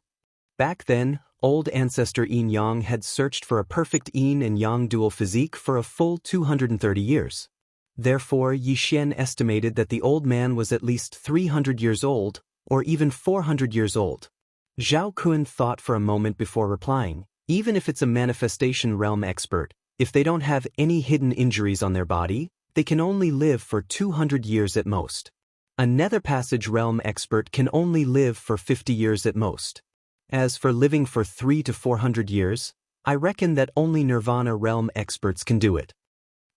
Speaker 1: Back then, old ancestor Yin Yang had searched for a perfect Yin and Yang dual physique for a full 230 years. Therefore, Yi Xian estimated that the old man was at least 300 years old, or even 400 years old. Zhao Kun thought for a moment before replying, even if it's a manifestation realm expert, if they don't have any hidden injuries on their body, they can only live for 200 years at most. A Nether Passage realm expert can only live for 50 years at most. As for living for 300 to 400 years, I reckon that only Nirvana realm experts can do it.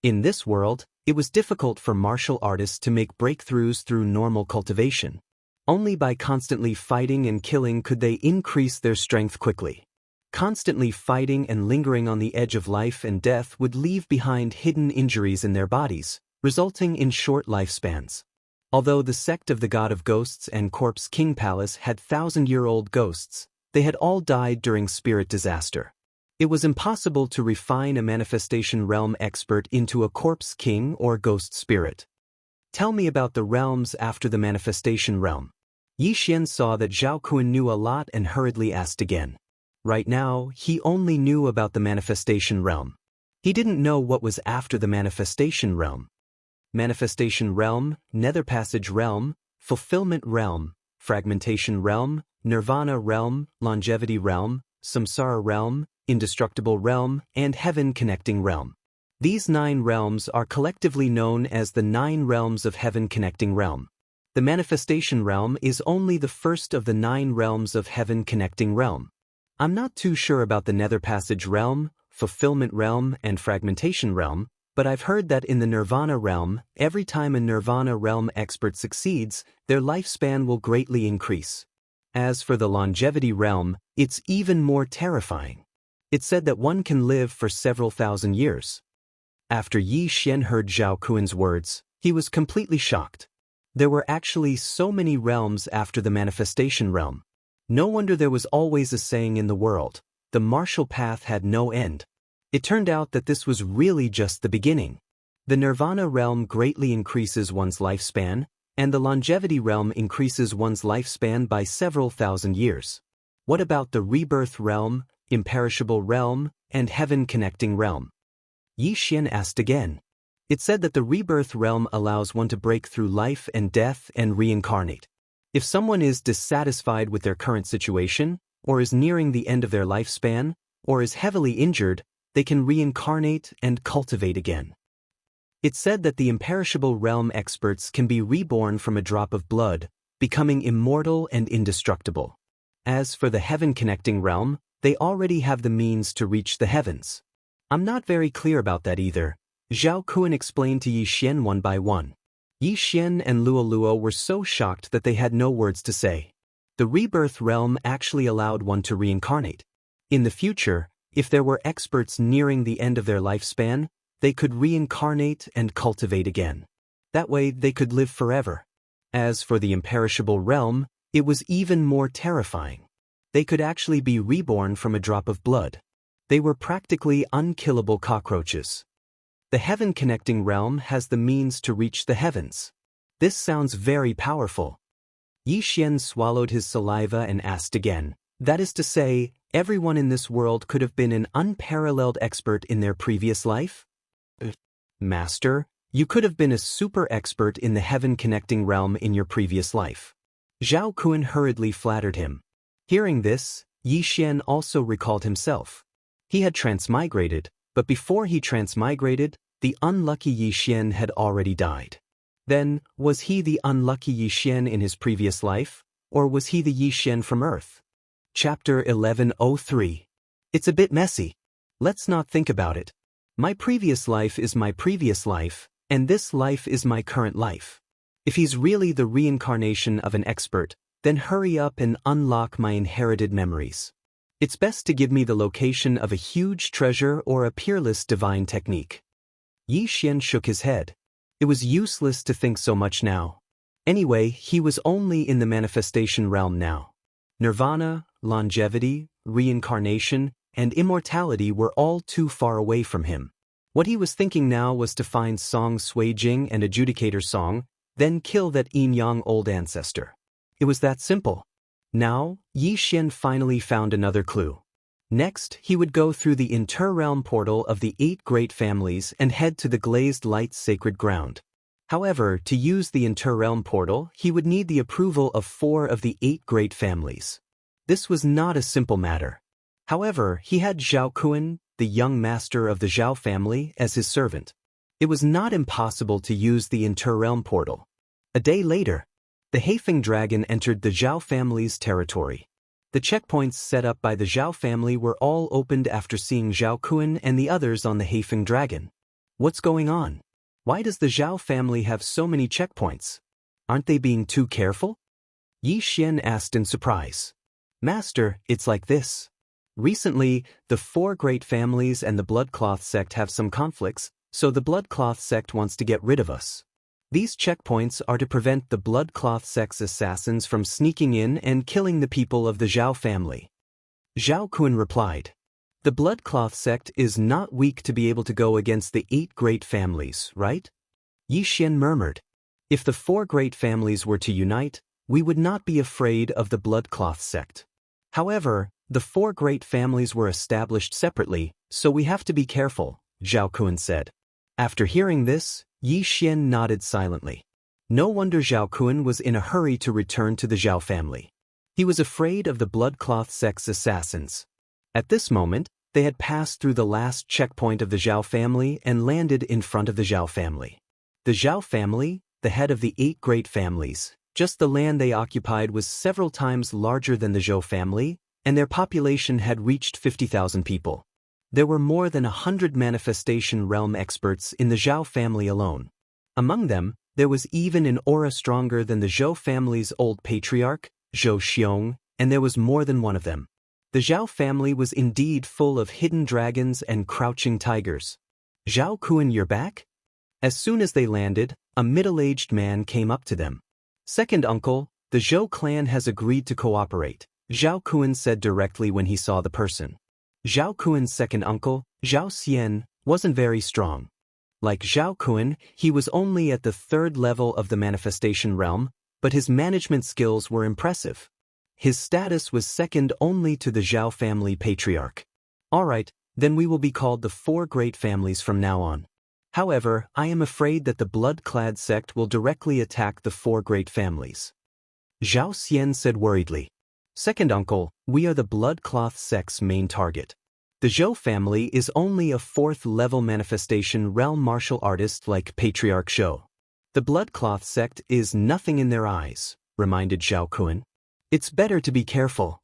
Speaker 1: In this world, it was difficult for martial artists to make breakthroughs through normal cultivation. Only by constantly fighting and killing could they increase their strength quickly. Constantly fighting and lingering on the edge of life and death would leave behind hidden injuries in their bodies, resulting in short lifespans. Although the sect of the God of Ghosts and Corpse King Palace had 1,000-year-old ghosts, they had all died during spirit disaster. It was impossible to refine a manifestation realm expert into a corpse king or ghost spirit. Tell me about the realms after the manifestation realm. Yi Xian saw that Zhao Kun knew a lot and hurriedly asked again. Right now, he only knew about the manifestation realm. He didn't know what was after the manifestation realm. Manifestation realm, Nether Passage realm, Fulfillment realm, Fragmentation realm, Nirvana realm, Longevity realm, Samsara realm, Indestructible realm, and Heaven Connecting realm. These 9 realms are collectively known as the 9 realms of Heaven Connecting realm. The manifestation realm is only the first of the 9 realms of Heaven Connecting realm. I'm not too sure about the Nether Passage realm, Fulfillment realm, and Fragmentation realm, but I've heard that in the Nirvana realm, every time a Nirvana realm expert succeeds, their lifespan will greatly increase. As for the Longevity realm, it's even more terrifying. It's said that one can live for several thousand years. After Yi Xian heard Zhao Kun's words, he was completely shocked. There were actually so many realms after the manifestation realm. No wonder there was always a saying in the world, the martial path had no end. It turned out that this was really just the beginning. The nirvana realm greatly increases one's lifespan, and the longevity realm increases one's lifespan by several thousand years. What about the rebirth realm, imperishable realm, and heaven-connecting realm? Yi Xian asked again. It said that the rebirth realm allows one to break through life and death and reincarnate. If someone is dissatisfied with their current situation, or is nearing the end of their lifespan, or is heavily injured, they can reincarnate and cultivate again. It said that the imperishable realm experts can be reborn from a drop of blood, becoming immortal and indestructible. As for the heaven-connecting realm, they already have the means to reach the heavens. I'm not very clear about that either. Zhao Kun explained to Yi Xian one by one. Yi Xian and Luo Luo were so shocked that they had no words to say. The rebirth realm actually allowed one to reincarnate. In the future, if there were experts nearing the end of their lifespan, they could reincarnate and cultivate again. That way they could live forever. As for the imperishable realm, it was even more terrifying. They could actually be reborn from a drop of blood. They were practically unkillable cockroaches. The heaven-connecting realm has the means to reach the heavens. This sounds very powerful. Yi Xian swallowed his saliva and asked again. That is to say, everyone in this world could have been an unparalleled expert in their previous life? Master, you could have been a super expert in the heaven-connecting realm in your previous life. Zhao Kun hurriedly flattered him. Hearing this, Yi Xian also recalled himself. He had transmigrated, but before he transmigrated, the unlucky Yi Xian had already died. Then, was he the unlucky Yi Xian in his previous life, or was he the Yi Xian from Earth? Chapter 1103. It's a bit messy. Let's not think about it. My previous life is my previous life, and this life is my current life. If he's really the reincarnation of an expert, then hurry up and unlock my inherited memories. It's best to give me the location of a huge treasure or a peerless divine technique. Yi Xian shook his head. It was useless to think so much now. Anyway, he was only in the manifestation realm now. Nirvana, longevity, reincarnation, and immortality were all too far away from him. What he was thinking now was to find Song Suijing and Adjudicator Song, then kill that yin-yang old ancestor. It was that simple. Now, Yi Xian finally found another clue. Next, he would go through the inter-realm portal of the 8 great families and head to the glazed light's sacred ground. However, to use the inter-realm portal, he would need the approval of 4 of the 8 great families. This was not a simple matter. However, he had Zhao Kun, the young master of the Zhao family, as his servant. It was not impossible to use the inter-realm portal. A day later, the Haifeng dragon entered the Zhao family's territory. The checkpoints set up by the Zhao family were all opened after seeing Zhao Kun and the others on the Haifeng dragon. What's going on? Why does the Zhao family have so many checkpoints? Aren't they being too careful? Yi Xian asked in surprise. Master, it's like this. Recently, the 4 great families and the Bloodcloth sect have some conflicts, so the Bloodcloth sect wants to get rid of us. These checkpoints are to prevent the Bloodcloth sect's assassins from sneaking in and killing the people of the Zhao family. Zhao Kun replied. The Bloodcloth sect is not weak to be able to go against the 8 great families, right? Yi Xian murmured. If the 4 great families were to unite, we would not be afraid of the Bloodcloth sect. However, the 4 great families were established separately, so we have to be careful, Zhao Kun said. After hearing this, Yi Xian nodded silently. No wonder Zhao Kun was in a hurry to return to the Zhao family. He was afraid of the Bloodcloth sect's assassins. At this moment, they had passed through the last checkpoint of the Zhao family and landed in front of the Zhao family. The Zhao family, the head of the 8 great families, just the land they occupied was several times larger than the Zhou family, and their population had reached 50,000 people. There were more than 100 manifestation realm experts in the Zhao family alone. Among them, there was even an aura stronger than the Zhou family's old patriarch, Zhou Xiong, and there was more than one of them. The Zhao family was indeed full of hidden dragons and crouching tigers. Zhao Kun, you're back? As soon as they landed, a middle-aged man came up to them. Second uncle, the Zhou clan has agreed to cooperate, Zhao Kun said directly when he saw the person. Zhao Kun's second uncle, Zhao Xian, wasn't very strong. Like Zhao Kun, he was only at the 3rd level of the manifestation realm, but his management skills were impressive. His status was second only to the Zhao family patriarch. Alright, then we will be called the 4 great families from now on. However, I am afraid that the blood-clad sect will directly attack the 4 great families. Zhao Xian said worriedly. Second uncle, we are the blood-cloth sect's main target. The Zhou family is only a 4th-level manifestation realm martial artist like Patriarch Zhou. The blood-cloth sect is nothing in their eyes, reminded Zhao Kun. It's better to be careful.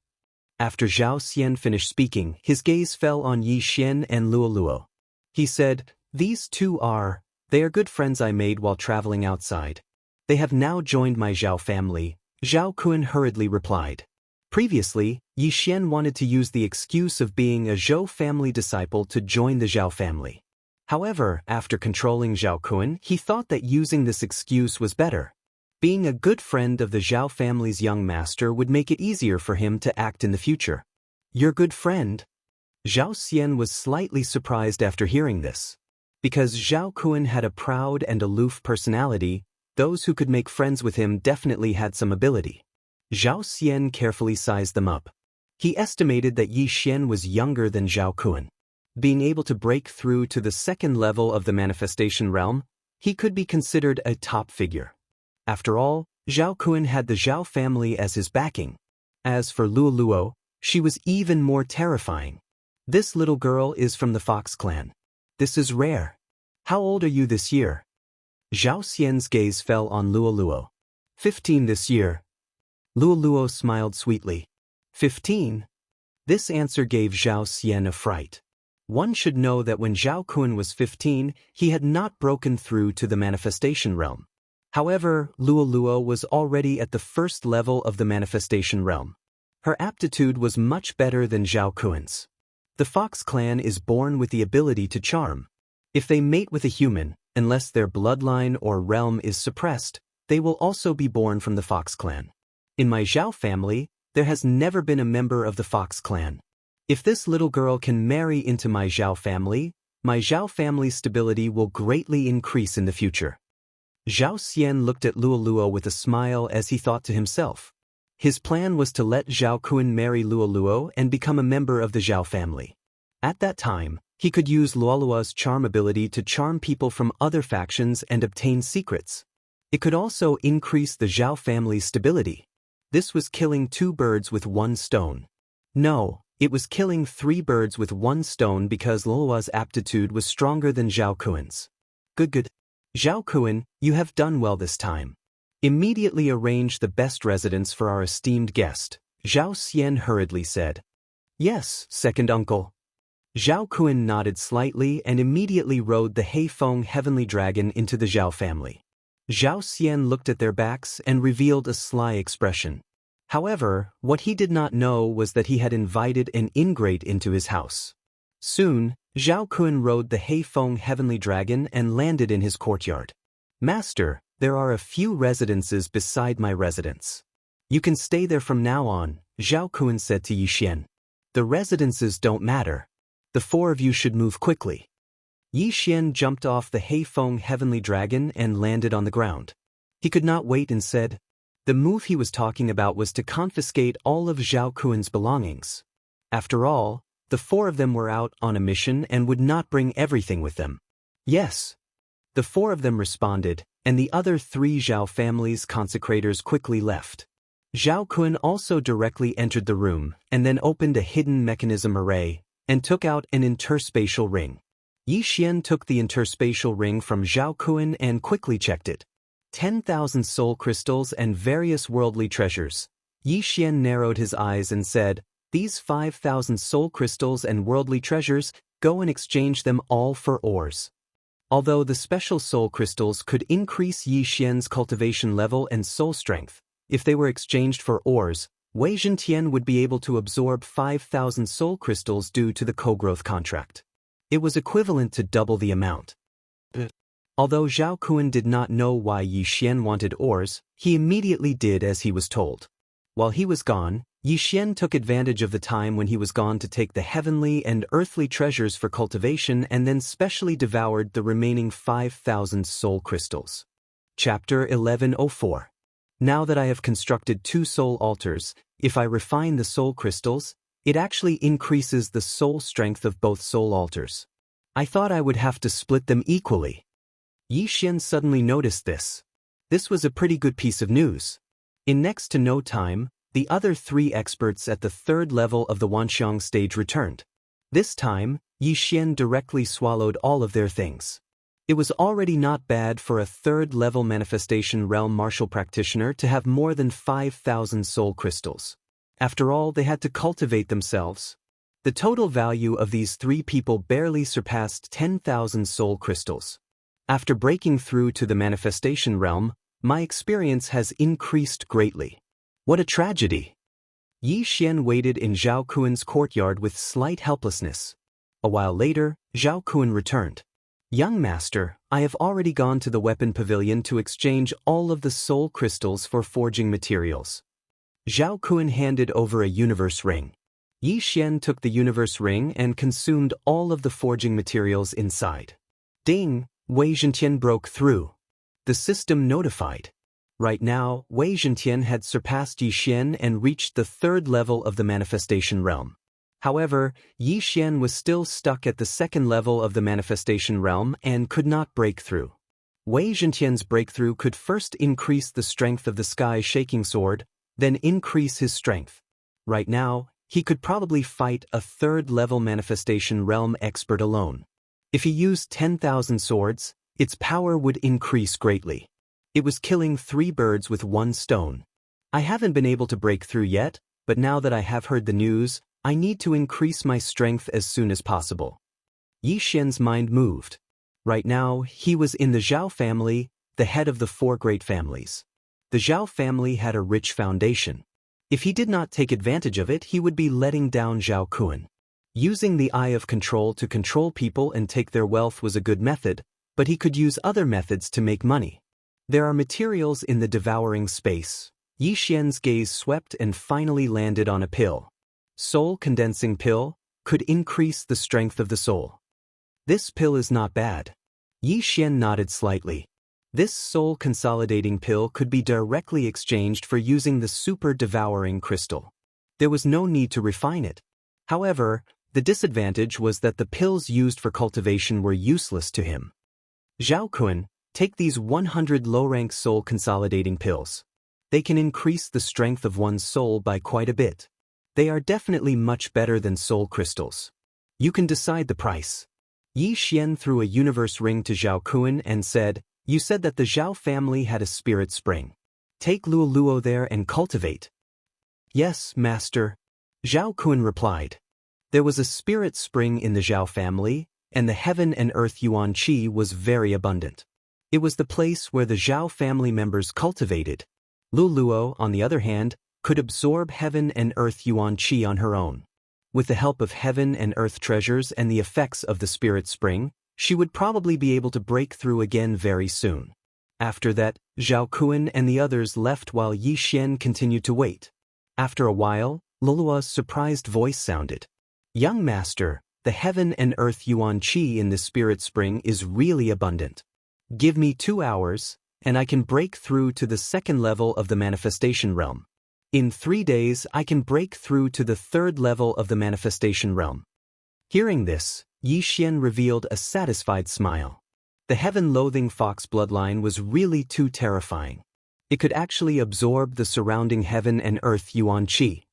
Speaker 1: After Zhao Xian finished speaking, his gaze fell on Yi Xian and Luo Luo. He said, These two they are good friends I made while traveling outside. They have now joined my Zhao family, Zhao Kun hurriedly replied. Previously, Yi Xian wanted to use the excuse of being a Zhou family disciple to join the Zhao family. However, after controlling Zhao Kun, he thought that using this excuse was better. Being a good friend of the Zhao family's young master would make it easier for him to act in the future. Your good friend? Zhao Xian was slightly surprised after hearing this. Because Zhao Kun had a proud and aloof personality, those who could make friends with him definitely had some ability. Zhao Xian carefully sized them up. He estimated that Yi Xian was younger than Zhao Kun. Being able to break through to the 2nd level of the manifestation realm, he could be considered a top figure. After all, Zhao Kun had the Zhao family as his backing. As for Luo Luo, she was even more terrifying. This little girl is from the Fox clan. This is rare. How old are you this year? Zhao Xian's gaze fell on Luo Luo. 15 this year. Luo Luo smiled sweetly. 15? This answer gave Zhao Xian a fright. One should know that when Zhao Kun was 15, he had not broken through to the manifestation realm. However, Luo Luo was already at the 1st level of the manifestation realm. Her aptitude was much better than Zhao Kun's. The Fox clan is born with the ability to charm. If they mate with a human, unless their bloodline or realm is suppressed, they will also be born from the Fox clan. In my Zhao family, there has never been a member of the Fox clan. If this little girl can marry into my Zhao family's stability will greatly increase in the future. Zhao Xian looked at Luo Luo with a smile as he thought to himself. His plan was to let Zhao Kun marry Luo Luo and become a member of the Zhao family. At that time, he could use Luo Luo's charm ability to charm people from other factions and obtain secrets. It could also increase the Zhao family's stability. This was killing 2 birds with 1 stone. No, it was killing 3 birds with 1 stone because Luo Luo's aptitude was stronger than Zhao Kun's. Good. Zhao Kun, you have done well this time. Immediately arrange the best residence for our esteemed guest, Zhao Xian hurriedly said. Yes, second uncle. Zhao Kun nodded slightly and immediately rode the Heifeng heavenly dragon into the Zhao family. Zhao Xian looked at their backs and revealed a sly expression. However, what he did not know was that he had invited an ingrate into his house. Soon, Zhao Kun rode the Heifeng heavenly dragon and landed in his courtyard. Master, there are a few residences beside my residence. You can stay there from now on, Zhao Kun said to Yi Xian. The residences don't matter. The 4 of you should move quickly. Yi Xian jumped off the Heifeng heavenly dragon and landed on the ground. He could not wait and said, the move he was talking about was to confiscate all of Zhao Kun's belongings. After all, the 4 of them were out on a mission and would not bring everything with them. Yes. The 4 of them responded, and the other 3 Zhao family's consecrators quickly left. Zhao Kun also directly entered the room and then opened a hidden mechanism array and took out an interspatial ring. Yi Xian took the interspatial ring from Zhao Kun and quickly checked it. 10,000 soul crystals and various worldly treasures. Yi Xian narrowed his eyes and said, these 5,000 soul crystals and worldly treasures, go and exchange them all for ores. Although the special soul crystals could increase Yi Xian's cultivation level and soul strength, if they were exchanged for ores, Wei Zhentian would be able to absorb 5,000 soul crystals due to the co-growth contract. It was equivalent to double the amount. Although Zhao Kun did not know why Yi Xian wanted ores, he immediately did as he was told. While he was gone, Yi Xian took advantage of the time when he was gone to take the heavenly and earthly treasures for cultivation and then specially devoured the remaining 5,000 soul crystals. Chapter 1104. Now that I have constructed 2 soul altars, if I refine the soul crystals, it actually increases the soul strength of both soul altars. I thought I would have to split them equally. Yi Xian suddenly noticed this. This was a pretty good piece of news. In next to no time, the other 3 experts at the 3rd level of the Wanxiang stage returned. This time, Yi Xian directly swallowed all of their things. It was already not bad for a 3rd level manifestation realm martial practitioner to have more than 5,000 soul crystals. After all, they had to cultivate themselves. The total value of these 3 people barely surpassed 10,000 soul crystals. After breaking through to the manifestation realm, my experience has increased greatly. What a tragedy! Yi Xian waited in Zhao Kuan's courtyard with slight helplessness. A while later, Zhao Kuan returned. Young master, I have already gone to the weapon pavilion to exchange all of the soul crystals for forging materials. Zhao Kuan handed over a universe ring. Yi Xian took the universe ring and consumed all of the forging materials inside. Ding! Wei Zhentian broke through. The system notified. Right now, Wei Zhentian had surpassed Yi Xian and reached the 3rd level of the manifestation realm. However, Yi Xian was still stuck at the 2nd level of the manifestation realm and could not break through. Wei Zhentian's breakthrough could first increase the strength of the sky shaking sword, then increase his strength. Right now, he could probably fight a 3rd level manifestation realm expert alone. If he used 10,000 swords, its power would increase greatly. It was killing 3 birds with 1 stone. I haven't been able to break through yet, but now that I have heard the news, I need to increase my strength as soon as possible. Yi Xian's mind moved. Right now, he was in the Zhao family, the head of the 4 great families. The Zhao family had a rich foundation. If he did not take advantage of it, he would be letting down Zhao Kuan. Using the eye of control to control people and take their wealth was a good method, but he could use other methods to make money. There are materials in the devouring space. Yi Xian's gaze swept and finally landed on a pill. Soul condensing pill could increase the strength of the soul. This pill is not bad. Yi Xian nodded slightly. This soul consolidating pill could be directly exchanged for using the super devouring crystal. There was no need to refine it. However, the disadvantage was that the pills used for cultivation were useless to him. Zhao Kuan, take these 100 low-rank soul consolidating pills. They can increase the strength of one's soul by quite a bit. They are definitely much better than soul crystals. You can decide the price. Yi Xian threw a universe ring to Zhao Kuan and said, "You said that the Zhao family had a spirit spring. Take Luo there and cultivate." "Yes, master," Zhao Kuan replied. There was a spirit spring in the Zhao family, and the heaven and earth yuan qi was very abundant. It was the place where the Zhao family members cultivated. Luo, on the other hand, could absorb heaven and earth yuan qi on her own. With the help of heaven and earth treasures and the effects of the spirit spring, she would probably be able to break through again very soon. After that, Zhao Kuan and the others left while Yi Xian continued to wait. After a while, Lulua's surprised voice sounded. "Young master, the heaven and earth yuan qi in the spirit spring is really abundant. Give me 2 hours, and I can break through to the 2nd level of the manifestation realm. In 3 days, I can break through to the 3rd level of the manifestation realm." Hearing this, Yi Xian revealed a satisfied smile. The heaven-loathing fox bloodline was really too terrifying. It could actually absorb the surrounding heaven and earth yuan qi.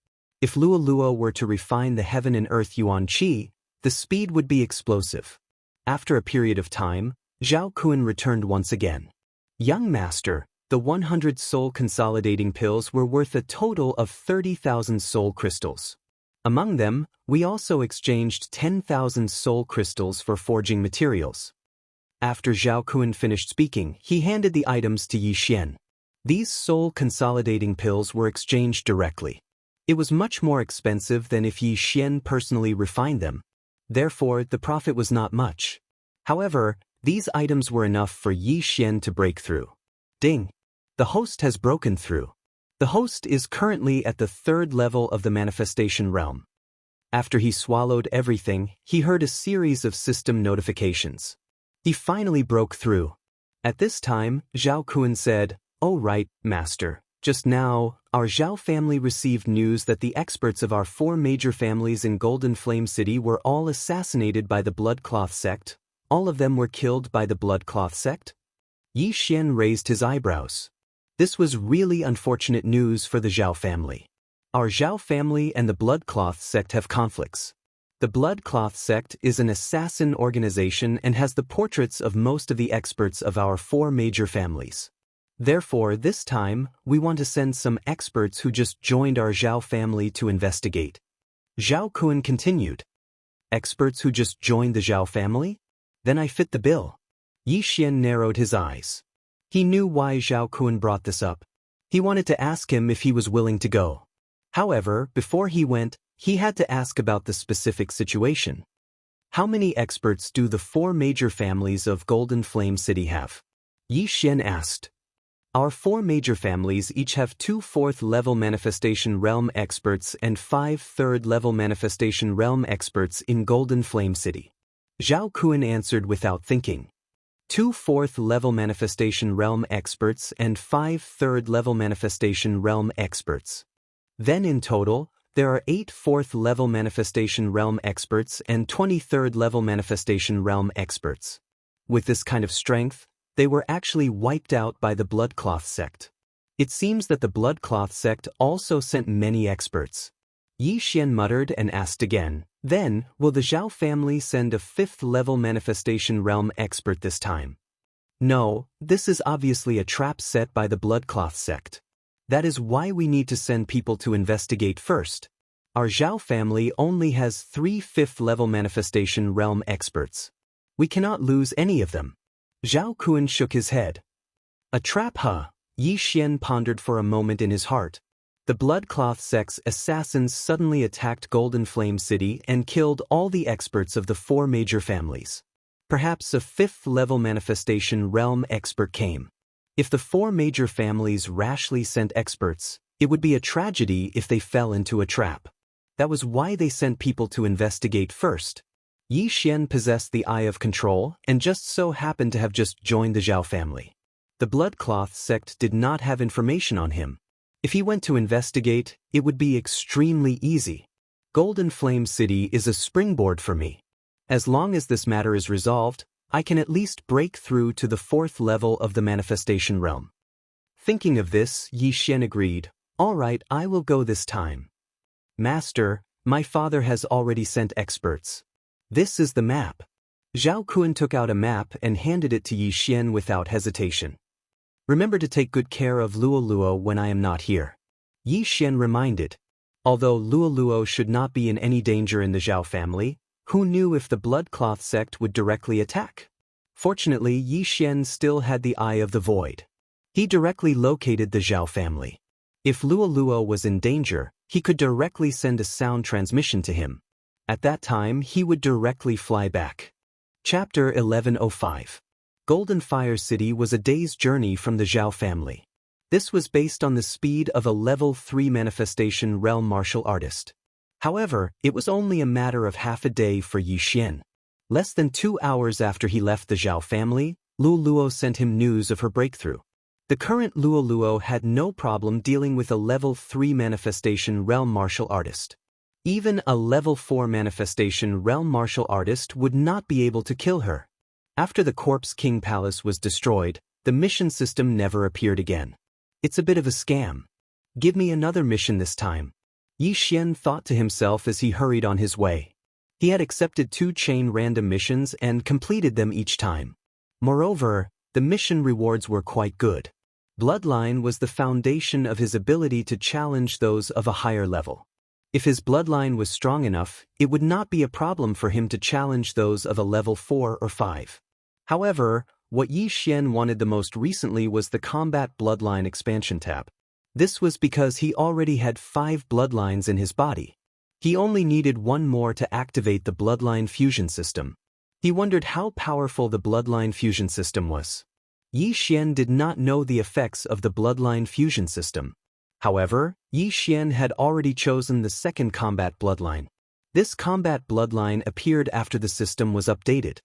Speaker 1: If Luo were to refine the heaven and earth yuan qi, the speed would be explosive. After a period of time, Zhao Kuan returned once again. "Young master, the 100 soul consolidating pills were worth a total of 30,000 soul crystals. Among them, we also exchanged 10,000 soul crystals for forging materials." After Zhao Kuan finished speaking, he handed the items to Yi Xian. These soul consolidating pills were exchanged directly. It was much more expensive than if Yi Xian personally refined them. Therefore, the profit was not much. However, these items were enough for Yi Xian to break through. Ding! The host has broken through. The host is currently at the 3rd level of the manifestation realm. After he swallowed everything, he heard a series of system notifications. He finally broke through. At this time, Zhao Kun said, "Oh right, Master. Just now, our Zhao family received news that the experts of our 4 major families in Golden Flame City were all assassinated by the Bloodcloth sect. All of them were killed by the Bloodcloth sect?" Yi Xian raised his eyebrows. This was really unfortunate news for the Zhao family. Our Zhao family and the Bloodcloth sect have conflicts. The Bloodcloth sect is an assassin organization and has the portraits of most of the experts of our 4 major families. Therefore, this time, we want to send some experts who just joined our Zhao family to investigate. Zhao Kun continued. Experts who just joined the Zhao family? Then I fit the bill. Yi Xian narrowed his eyes. He knew why Zhao Kun brought this up. He wanted to ask him if he was willing to go. However, before he went, he had to ask about the specific situation. How many experts do the 4 major families of Golden Flame City have? Yi Xian asked. Our 4 major families each have 2 4th-level Manifestation Realm experts and 5 3rd-level Manifestation Realm experts in Golden Flame City. Zhao Kun answered without thinking. 2 4th-level Manifestation Realm experts and 5 3rd-level Manifestation Realm experts. Then in total, there are 8 4th-level Manifestation Realm experts and 23rd-level Manifestation Realm experts. With this kind of strength, they were actually wiped out by the Bloodcloth sect. It seems that the Bloodcloth sect also sent many experts. Yi Xian muttered and asked again, then, will the Zhao family send a 5th-level Manifestation Realm expert this time? No, this is obviously a trap set by the Bloodcloth sect. That is why we need to send people to investigate first. Our Zhao family only has 3 5th-level Manifestation Realm experts. We cannot lose any of them. Zhao Kun shook his head. A trap, huh? Yi Xian pondered for a moment in his heart. The Bloodcloth sect's assassins suddenly attacked Golden Flame City and killed all the experts of the 4 major families. Perhaps a 5th-level Manifestation Realm expert came. If the 4 major families rashly sent experts, it would be a tragedy if they fell into a trap. That was why they sent people to investigate first. Yi Xian possessed the eye of control and just so happened to have just joined the Zhao family. The Bloodcloth sect did not have information on him. If he went to investigate, it would be extremely easy. Golden Flame City is a springboard for me. As long as this matter is resolved, I can at least break through to the 4th level of the Manifestation Realm. Thinking of this, Yi Xian agreed, all right, I will go this time. Master, my father has already sent experts. This is the map. Zhao Kun took out a map and handed it to Yi Xian without hesitation. Remember to take good care of Luoluo when I am not here. Yi Xian reminded. Although Luoluo should not be in any danger in the Zhao family, who knew if the Bloodcloth sect would directly attack? Fortunately, Yi Xian still had the Eye of the Void. He directly located the Zhao family. If Luoluo was in danger, he could directly send a sound transmission to him. At that time, he would directly fly back. Chapter 1105. Golden Fire City was a day's journey from the Zhao family. This was based on the speed of a level 3 Manifestation Realm martial artist. However, it was only a matter of half a day for Yi Xian. Less than 2 hours after he left the Zhao family, Luoluo sent him news of her breakthrough. The current Luoluo had no problem dealing with a level 3 Manifestation Realm martial artist. Even a level 4 Manifestation Realm martial artist would not be able to kill her. After the Corpse King Palace was destroyed, the mission system never appeared again. It's a bit of a scam. Give me another mission this time. Yi Xian thought to himself as he hurried on his way. He had accepted 2 chain random missions and completed them each time. Moreover, the mission rewards were quite good. Bloodline was the foundation of his ability to challenge those of a higher level. If his bloodline was strong enough, it would not be a problem for him to challenge those of a level 4 or 5. However, what Yi Xian wanted the most recently was the Combat Bloodline expansion tab. This was because he already had 5 bloodlines in his body. He only needed 1 more to activate the Bloodline Fusion System. He wondered how powerful the Bloodline Fusion System was. Yi Xian did not know the effects of the Bloodline Fusion System. However, Yi Xian had already chosen the second combat bloodline. This combat bloodline appeared after the system was updated.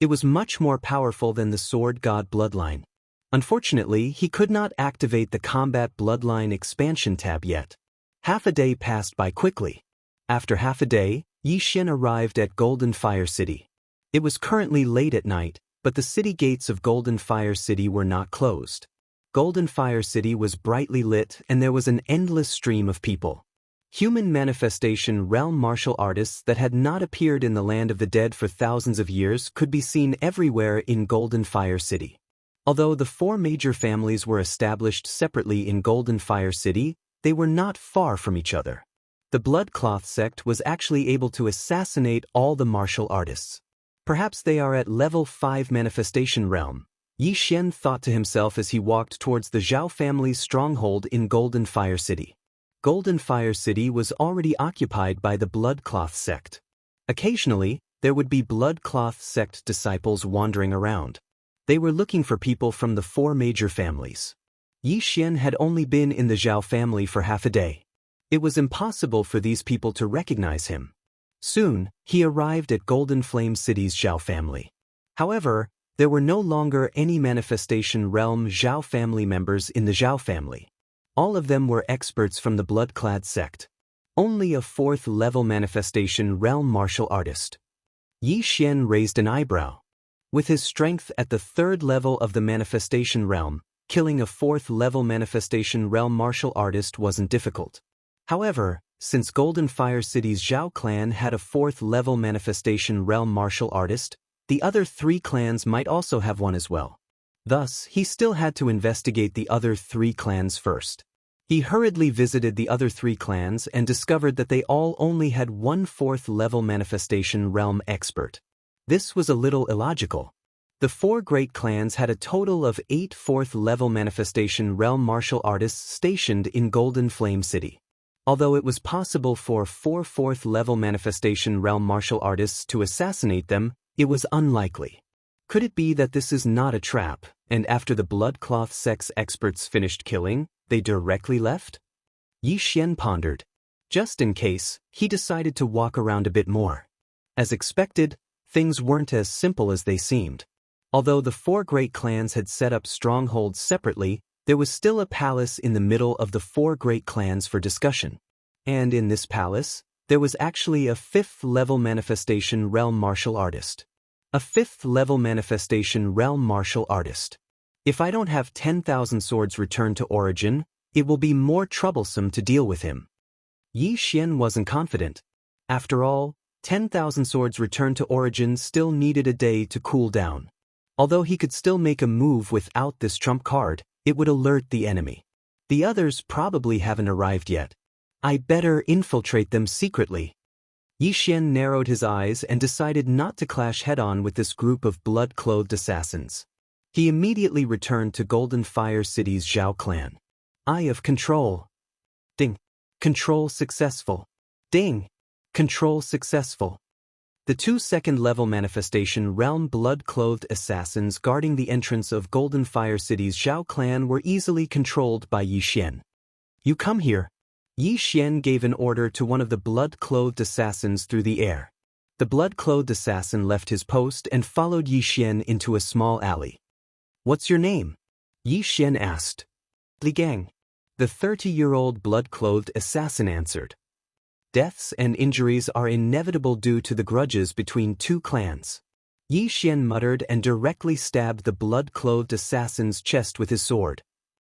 Speaker 1: It was much more powerful than the Sword God bloodline. Unfortunately, he could not activate the combat bloodline expansion tab yet. Half a day passed by quickly. After half a day, Yi Xian arrived at Golden Fire City. It was currently late at night, but the city gates of Golden Fire City were not closed. Golden Fire City was brightly lit and there was an endless stream of people. Human manifestation realm martial artists that had not appeared in the land of the dead for thousands of years could be seen everywhere in Golden Fire City. Although the four major families were established separately in Golden Fire City, they were not far from each other. The Bloodcloth sect was actually able to assassinate all the martial artists. Perhaps they are at level 5 manifestation realm, Yi Xian thought to himself as he walked towards the Zhao family's stronghold in Golden Fire City. Golden Fire City was already occupied by the Bloodcloth sect. Occasionally, there would be Bloodcloth sect disciples wandering around. They were looking for people from the four major families. Yi Xian had only been in the Zhao family for half a day. It was impossible for these people to recognize him. Soon, he arrived at Golden Flame City's Zhao family. However, there were no longer any manifestation realm Zhao family members in the Zhao family. All of them were experts from the Bloodclad sect. Only a 4th level manifestation realm martial artist. Yi Xian raised an eyebrow. With his strength at the 3rd level of the manifestation realm, killing a 4th level manifestation realm martial artist wasn't difficult. However, since Golden Fire City's Zhao clan had a 4th level manifestation realm martial artist, the other 3 clans might also have one as well. Thus, he still had to investigate the other 3 clans first. He hurriedly visited the other 3 clans and discovered that they all only had one 4th level manifestation realm expert. This was a little illogical. The 4 great clans had a total of 8 4th level manifestation realm martial artists stationed in Golden Flame City. Although it was possible for 4 4th level manifestation realm martial artists to assassinate them, it was unlikely. Could it be that this is not a trap, and after the Bloodcloth sect's experts finished killing, they directly left? Yi Xian pondered. Just in case, he decided to walk around a bit more. As expected, things weren't as simple as they seemed. Although the 4 great clans had set up strongholds separately, there was still a palace in the middle of the 4 great clans for discussion. And in this palace, there was actually a 5th level manifestation realm martial artist. A 5th level manifestation realm martial artist. If I don't have 10,000 swords returned to origin, it will be more troublesome to deal with him. Yi Xian wasn't confident. After all, 10,000 swords returned to origin still needed a day to cool down. Although he could still make a move without this trump card, it would alert the enemy. The others probably haven't arrived yet. I better infiltrate them secretly. Yi Xian narrowed his eyes and decided not to clash head-on with this group of blood-clothed assassins. He immediately returned to Golden Fire City's Zhao clan. Eye of Control. Ding. Control successful. Ding. Control successful. The 2 second-level manifestation realm blood-clothed assassins guarding the entrance of Golden Fire City's Zhao clan were easily controlled by Yi Xian. You come here. Yi Xian gave an order to one of the blood-clothed assassins through the air. The blood-clothed assassin left his post and followed Yi Xian into a small alley. What's your name? Yi Xian asked. Li Gang. The 30-year-old blood-clothed assassin answered. Deaths and injuries are inevitable due to the grudges between 2 clans. Yi Xian muttered and directly stabbed the blood-clothed assassin's chest with his sword.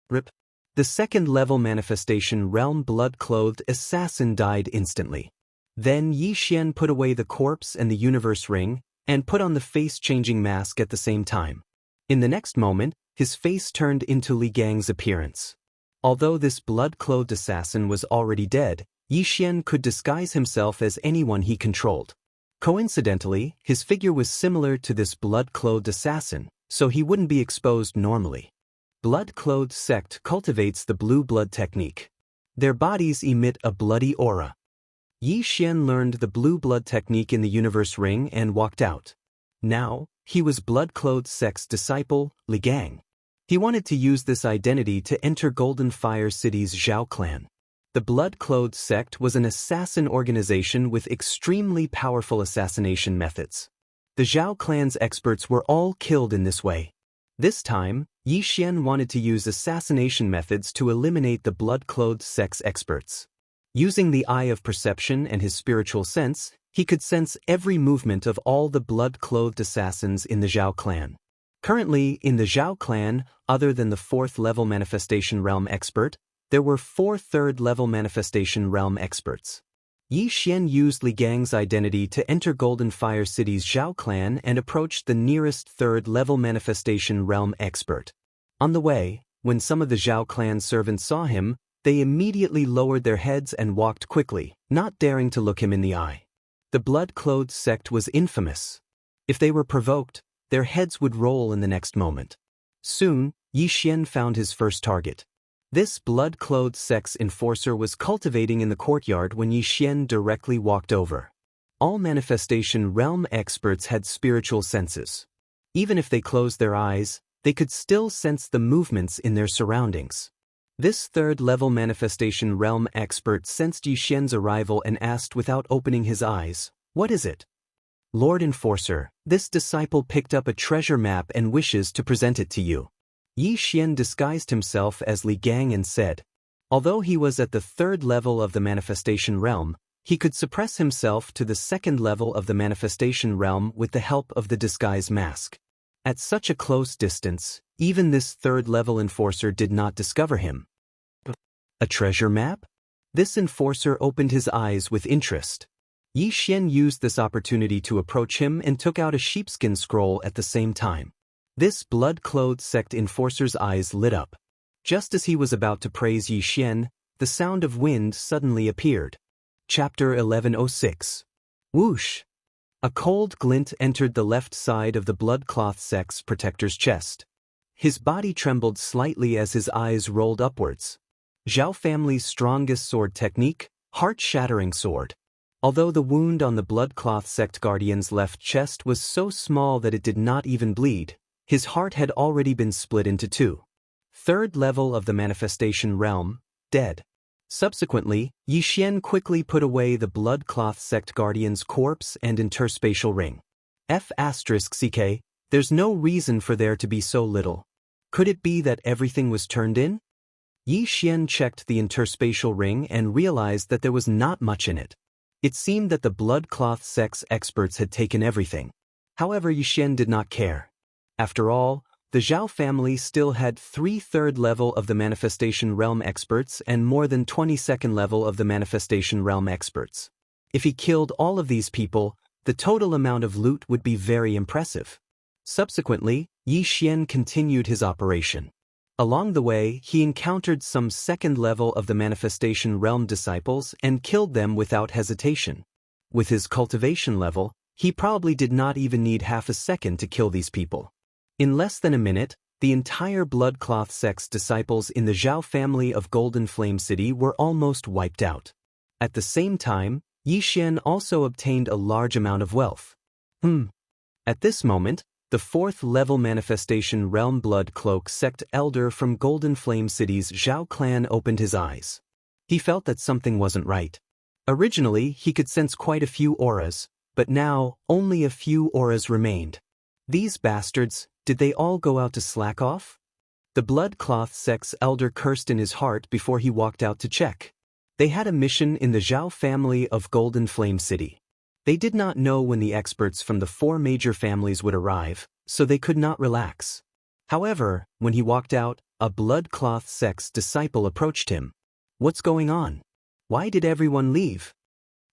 Speaker 1: Rip. The 2nd-level manifestation realm blood-clothed assassin died instantly. Then Yi Xian put away the corpse and the universe ring, and put on the face-changing mask at the same time. In the next moment, his face turned into Li Gang's appearance. Although this blood-clothed assassin was already dead, Yi Xian could disguise himself as anyone he controlled. Coincidentally, his figure was similar to this blood-clothed assassin, so he wouldn't be exposed normally. Blood-clothed sect cultivates the blue blood technique. Their bodies emit a bloody aura. Yi Xian learned the blue blood technique in the universe ring and walked out. Now, he was blood-clothed sect's disciple, Li Gang. He wanted to use this identity to enter Golden Fire City's Zhao clan. The Blood-Clothed sect was an assassin organization with extremely powerful assassination methods. The Zhao clan's experts were all killed in this way. This time, Yi Xian wanted to use assassination methods to eliminate the Blood-Clothed sect's experts. Using the eye of perception and his spiritual sense, he could sense every movement of all the blood-clothed assassins in the Zhao clan. Currently, in the Zhao clan, other than the 4th-level Manifestation Realm expert, there were 4 3rd-level Manifestation Realm experts. Yi Xian used Li Gang's identity to enter Golden Fire City's Zhao clan and approached the nearest 3rd-level Manifestation Realm expert. On the way, when some of the Zhao clan servants saw him, they immediately lowered their heads and walked quickly, not daring to look him in the eye. The Blood-Clothed sect was infamous. If they were provoked, their heads would roll in the next moment. Soon, Yi Xian found his first target. This Blood-Clothed sect's enforcer was cultivating in the courtyard when Yi Xian directly walked over. All Manifestation Realm experts had spiritual senses. Even if they closed their eyes, they could still sense the movements in their surroundings. This 3rd-level Manifestation Realm expert sensed Yi Xian's arrival and asked without opening his eyes, "What is it?" "Lord Enforcer, this disciple picked up a treasure map and wishes to present it to you." Yi Xian disguised himself as Li Gang and said. Although he was at the 3rd level of the Manifestation Realm, he could suppress himself to the 2nd level of the Manifestation Realm with the help of the disguise mask. At such a close distance, even this 3rd-level enforcer did not discover him. A treasure map? This enforcer opened his eyes with interest. Yi Xian used this opportunity to approach him and took out a sheepskin scroll at the same time. This blood-clothed sect enforcer's eyes lit up. Just as he was about to praise Yi Xian, the sound of wind suddenly appeared. Chapter 1106. Whoosh! A cold glint entered the left side of the blood-cloth sect's protector's chest. His body trembled slightly as his eyes rolled upwards. Zhao family's strongest sword technique, heart-shattering sword. Although the wound on the blood-cloth sect guardian's left chest was so small that it did not even bleed, his heart had already been split into 2. 3rd level of the Manifestation Realm, dead. Subsequently, Yi Xian quickly put away the blood-cloth sect guardian's corpse and interspatial ring. F***ck, there's no reason for there to be so little. Could it be that everything was turned in? Yi Xian checked the interspatial ring and realized that there was not much in it. It seemed that the blood-cloth sect's experts had taken everything. However, Yi Xian did not care. After all, the Zhao family still had 3 3rd level of the Manifestation Realm experts and more than 22nd level of the Manifestation Realm experts. If he killed all of these people, the total amount of loot would be very impressive. Subsequently, Yi Xian continued his operation. Along the way, he encountered some 2nd level of the Manifestation Realm disciples and killed them without hesitation. With his cultivation level, he probably did not even need half a second to kill these people. In less than a minute, the entire blood-cloth sect's disciples in the Zhao family of Golden Flame City were almost wiped out. At the same time, Yi Xian also obtained a large amount of wealth. At this moment, the 4th level Manifestation Realm Blood Cloak sect elder from Golden Flame City's Zhao clan opened his eyes. He felt that something wasn't right. Originally, he could sense quite a few auras, but now, only a few auras remained. These bastards, did they all go out to slack off? The blood-cloth sect's elder cursed in his heart before he walked out to check. They had a mission in the Zhao family of Golden Flame City. They did not know when the experts from the 4 major families would arrive, so they could not relax. However, when he walked out, a blood-cloth sect's disciple approached him. "What's going on? Why did everyone leave?"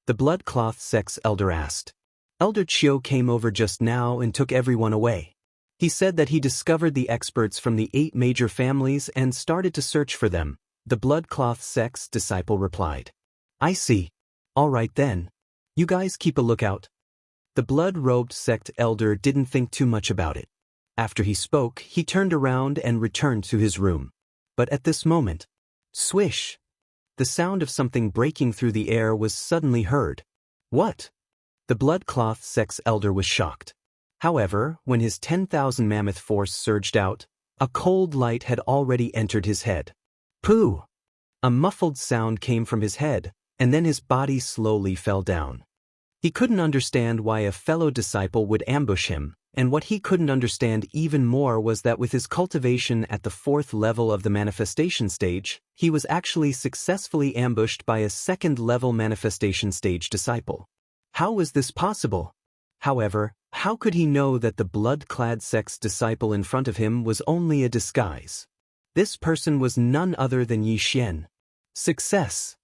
Speaker 1: The blood-cloth sect's elder asked. Elder Chiu came over just now and took everyone away. He said that he discovered the experts from the 8 major families and started to search for them, the blood-cloth sect's disciple replied. "I see. All right then. You guys keep a lookout." The blood-robed sect elder didn't think too much about it. After he spoke, he turned around and returned to his room. But at this moment, swish! The sound of something breaking through the air was suddenly heard. What? The blood-cloth sect's elder was shocked. However, when his 10,000 mammoth force surged out, A cold light had already entered his head. Pooh! A muffled sound came from his head, and then his body slowly fell down. He couldn't understand why a fellow disciple would ambush him, and what he couldn't understand even more was that with his cultivation at the 4th level of the manifestation stage, he was actually successfully ambushed by a 2nd level manifestation stage disciple. How was this possible? However, how could he know that the blood-clad sex disciple in front of him was only a disguise? This person was none other than Yi Xian. Success!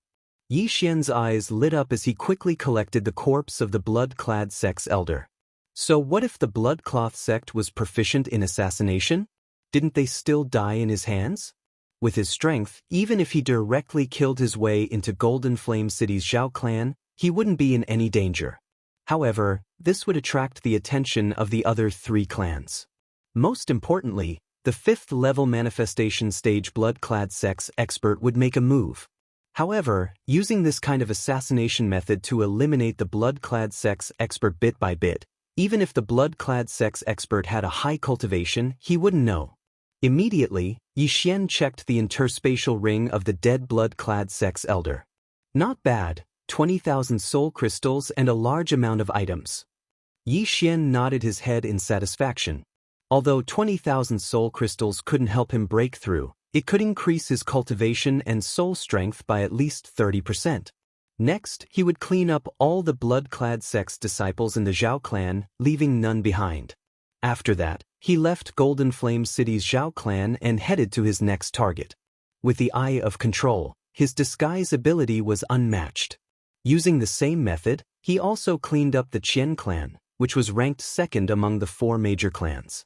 Speaker 1: Yi Xian's eyes lit up as he quickly collected the corpse of the blood-clad sex elder. So what if the bloodcloth sect was proficient in assassination? Didn't they still die in his hands? With his strength, even if he directly killed his way into Golden Flame City's Zhao clan, he wouldn't be in any danger. However, this would attract the attention of the other 3 clans. Most importantly, the 5th level manifestation stage blood-clad sex expert would make a move. However, using this kind of assassination method to eliminate the blood-clad sex expert bit by bit, even if the blood-clad sex expert had a high cultivation, he wouldn't know. Immediately, Yi Xian checked the interspatial ring of the dead blood-clad sex elder. Not bad, 20,000 soul crystals and a large amount of items. Yi Xian nodded his head in satisfaction. Although 20,000 soul crystals couldn't help him break through, it could increase his cultivation and soul strength by at least 30%. Next, he would clean up all the blood-clad sex disciples in the Zhao clan, leaving none behind. After that, he left Golden Flame City's Zhao clan and headed to his next target. With the eye of control, his disguise ability was unmatched. Using the same method, he also cleaned up the Qian clan, which was ranked 2nd among the 4 major clans.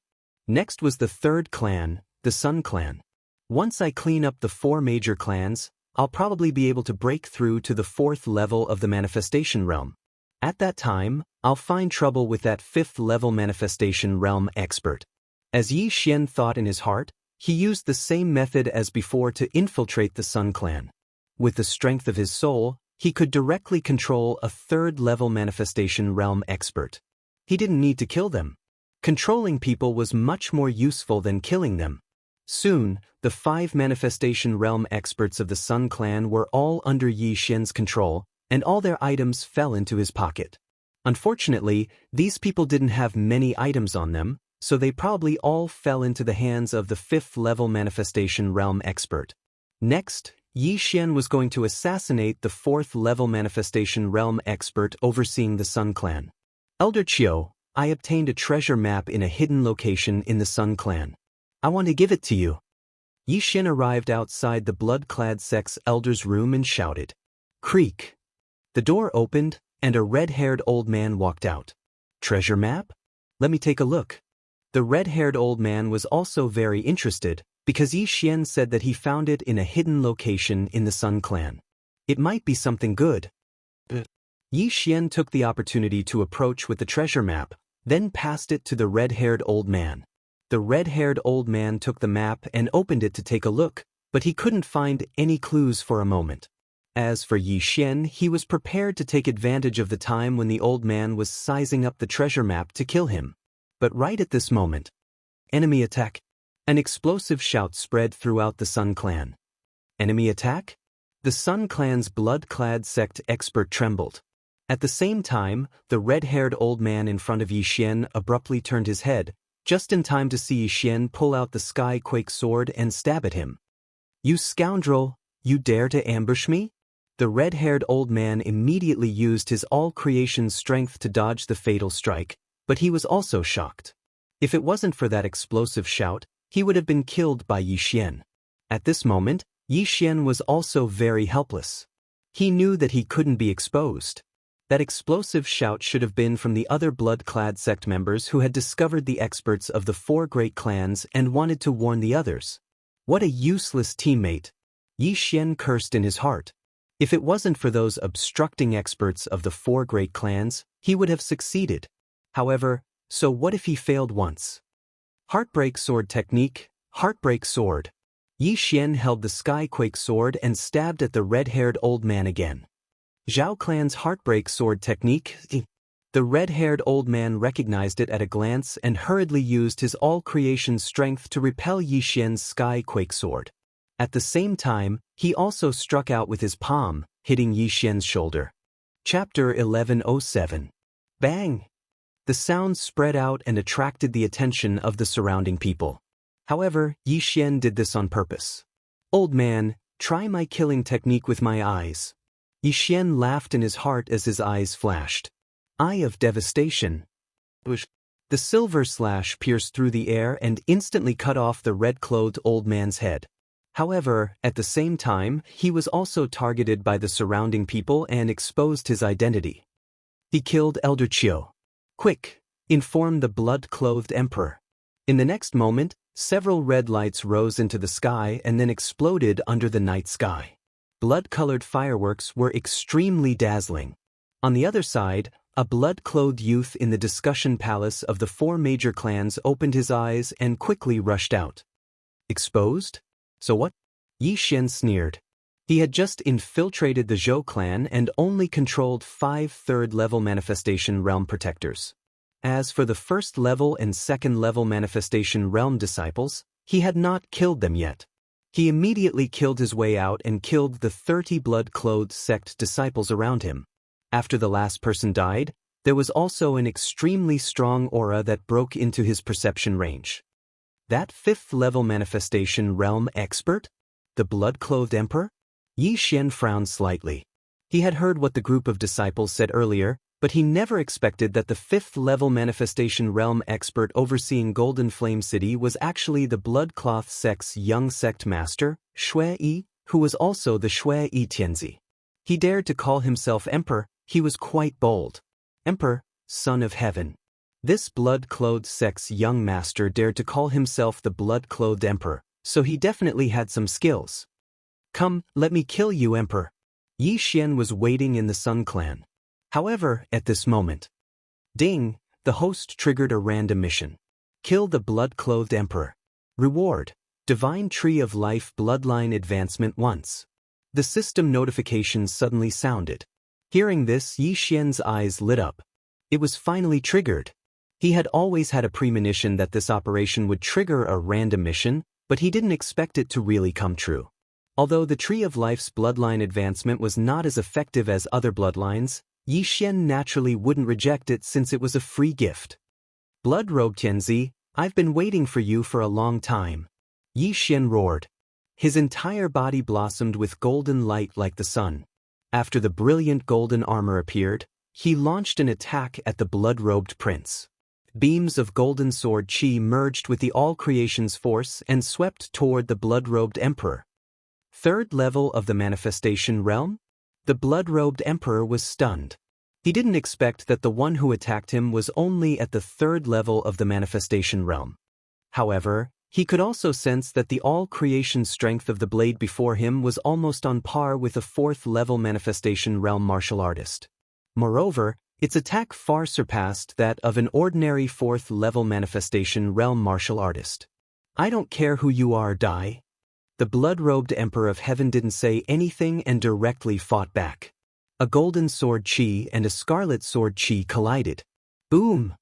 Speaker 1: Next was the 3rd clan, the Sun clan. Once I clean up the 4 major clans, I'll probably be able to break through to the 4th level of the manifestation realm. At that time, I'll find trouble with that 5th level manifestation realm expert. As Yi Xian thought in his heart, he used the same method as before to infiltrate the Sun clan. With the strength of his soul, he could directly control a 3rd level manifestation realm expert. He didn't need to kill them. Controlling people was much more useful than killing them. Soon, the 5 manifestation realm experts of the Sun clan were all under Yi Xian's control, and all their items fell into his pocket. Unfortunately, these people didn't have many items on them, so they probably all fell into the hands of the 5th level manifestation realm expert. Next, Yi Xian was going to assassinate the 4th level manifestation realm expert overseeing the Sun clan. Elder Qiu, I obtained a treasure map in a hidden location in the Sun clan. I want to give it to you. Yi Xian arrived outside the blood-clad sex elder's room and shouted. Creak. The door opened, and a red-haired old man walked out. Treasure map? Let me take a look. The red-haired old man was also very interested, because Yi Xian said that he found it in a hidden location in the Sun clan. It might be something good. Yi Xian took the opportunity to approach with the treasure map, then passed it to the red-haired old man. The red-haired old man took the map and opened it to take a look, but he couldn't find any clues for a moment. As for Yi Xian, he was prepared to take advantage of the time when the old man was sizing up the treasure map to kill him. But right at this moment, enemy attack! An explosive shout spread throughout the Sun clan. Enemy attack? The Sun clan's blood-clad sect expert trembled. At the same time, the red-haired old man in front of Yi Xian abruptly turned his head, just in time to see Yi Xian pull out the Skyquake sword and stab at him. You scoundrel, you dare to ambush me? The red-haired old man immediately used his all-creation strength to dodge the fatal strike, but he was also shocked. If it wasn't for that explosive shout, he would have been killed by Yi Xian. At this moment, Yi Xian was also very helpless. He knew that he couldn't be exposed. That explosive shout should have been from the other blood-clad sect members who had discovered the experts of the 4 great clans and wanted to warn the others. What a useless teammate! Yi Xian cursed in his heart. If it wasn't for those obstructing experts of the 4 great clans, he would have succeeded. However, so what if he failed once? Heartbreak sword technique, heartbreak sword. Yi Xian held the Skyquake sword and stabbed at the red-haired old man again. Zhao clan's heartbreak sword technique. The red-haired old man recognized it at a glance and hurriedly used his all-creation strength to repel Yi Xian's sky-quake sword. At the same time, he also struck out with his palm, hitting Yi Xian's shoulder. Chapter 1107. Bang! The sound spread out and attracted the attention of the surrounding people. However, Yi Xian did this on purpose. "Old man, try my killing technique with my eyes." Yi Xian laughed in his heart as his eyes flashed. Eye of devastation. The silver slash pierced through the air and instantly cut off the red-clothed old man's head. However, at the same time, he was also targeted by the surrounding people and exposed his identity. He killed Elder Qiu. "Quick!" informed the blood-clothed emperor. In the next moment, several red lights rose into the sky and then exploded under the night sky. Blood-colored fireworks were extremely dazzling. On the other side, a blood-clothed youth in the discussion palace of the 4 major clans opened his eyes and quickly rushed out. Exposed? So what? Yi Xian sneered. He had just infiltrated the Zhou clan and only controlled 5 third-level manifestation realm protectors. As for the first-level and second-level manifestation realm disciples, he had not killed them yet. He immediately killed his way out and killed the 30 blood-clothed sect disciples around him. After the last person died, there was also an extremely strong aura that broke into his perception range. That 5th-level manifestation realm expert? The blood-clothed emperor? Yi Xian frowned slightly. He had heard what the group of disciples said earlier, but he never expected that the 5th-level manifestation realm expert overseeing Golden Flame City was actually the Bloodcloth sect's young sect master, Shui Yi, who was also the Shui Yi Tianzi. He dared to call himself emperor. He was quite bold. Emperor, son of heaven. This blood-clothed sect's young master dared to call himself the blood-clothed emperor, so he definitely had some skills. "Come, let me kill you, emperor." Yi Xian was waiting in the Sun Clan. However, at this moment, ding, the host triggered a random mission. Kill the blood-clothed emperor. Reward, Divine Tree of Life Bloodline Advancement once. The system notification suddenly sounded. Hearing this, Yi Xian's eyes lit up. It was finally triggered. He had always had a premonition that this operation would trigger a random mission, but he didn't expect it to really come true. Although the Tree of Life's bloodline advancement was not as effective as other bloodlines, Yi Xian naturally wouldn't reject it since it was a free gift. "Blood Robe Tianzi, I've been waiting for you for a long time." Yi Xian roared. His entire body blossomed with golden light like the sun. After the brilliant golden armor appeared, he launched an attack at the blood-robed prince. Beams of golden sword chi merged with the all-creation's force and swept toward the blood-robed emperor. 3rd level of the manifestation realm? The blood-robed emperor was stunned. He didn't expect that the one who attacked him was only at the 3rd level of the manifestation realm. However, he could also sense that the all-creation strength of the blade before him was almost on par with a 4th-level manifestation realm martial artist. Moreover, its attack far surpassed that of an ordinary 4th-level manifestation realm martial artist. "I don't care who you are, die." The blood-robed Emperor of Heaven didn't say anything and directly fought back. A golden sword chi and a scarlet sword chi collided. Boom!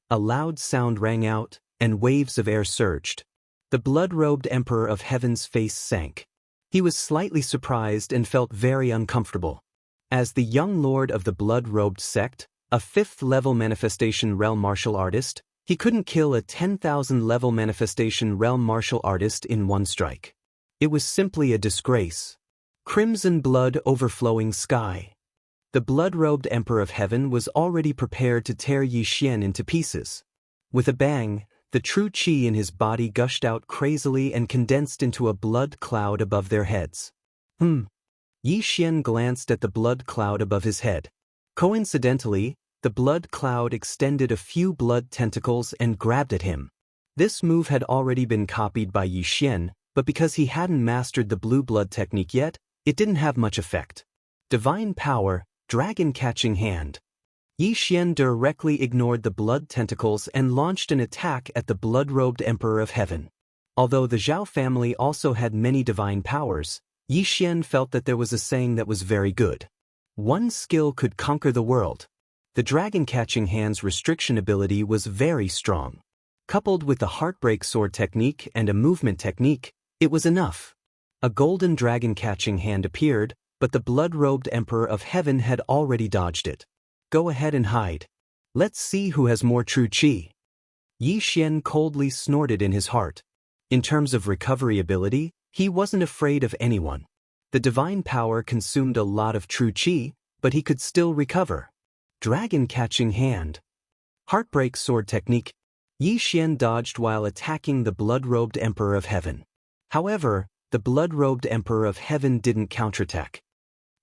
Speaker 1: A loud sound rang out, and waves of air surged. The blood-robed Emperor of Heaven's face sank. He was slightly surprised and felt very uncomfortable. As the young lord of the blood-robed sect, a 5th-level manifestation realm martial artist, he couldn't kill a 10,000-level manifestation realm martial artist in one strike. It was simply a disgrace. Crimson blood overflowing sky. The blood-robed Emperor of Heaven was already prepared to tear Yi Xian into pieces. With a bang, the true chi in his body gushed out crazily and condensed into a blood cloud above their heads. Yi Xian glanced at the blood cloud above his head. Coincidentally, the blood cloud extended a few blood tentacles and grabbed at him. This move had already been copied by Yi Xian, but because he hadn't mastered the blue blood technique yet, it didn't have much effect. Divine power, dragon catching hand. Yi Xian directly ignored the blood tentacles and launched an attack at the blood-robed Emperor of Heaven. Although the Zhao family also had many divine powers, Yi Xian felt that there was a saying that was very good. One skill could conquer the world. The dragon-catching hand's restriction ability was very strong. Coupled with the heartbreak sword technique and a movement technique, it was enough. A golden dragon-catching hand appeared, but the blood-robed Emperor of Heaven had already dodged it. Go ahead and hide. Let's see who has more true qi. Yi Xian coldly snorted in his heart. In terms of recovery ability, he wasn't afraid of anyone. The divine power consumed a lot of true qi, but he could still recover. Dragon-catching hand. Heartbreak sword technique. Yi Xian dodged while attacking the blood-robed Emperor of Heaven. However, the blood-robed Emperor of Heaven didn't counterattack.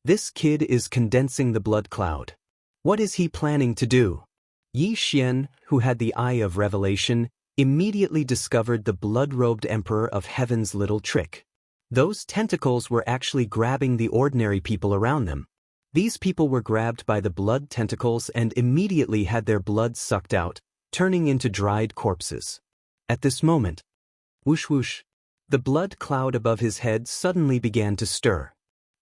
Speaker 1: This kid is condensing the blood cloud. What is he planning to do? Yi Xian, who had the Eye of Revelation, immediately discovered the blood-robed Emperor of Heaven's little trick. Those tentacles were actually grabbing the ordinary people around them. These people were grabbed by the blood tentacles and immediately had their blood sucked out, turning into dried corpses. At this moment, whoosh whoosh, the blood cloud above his head suddenly began to stir.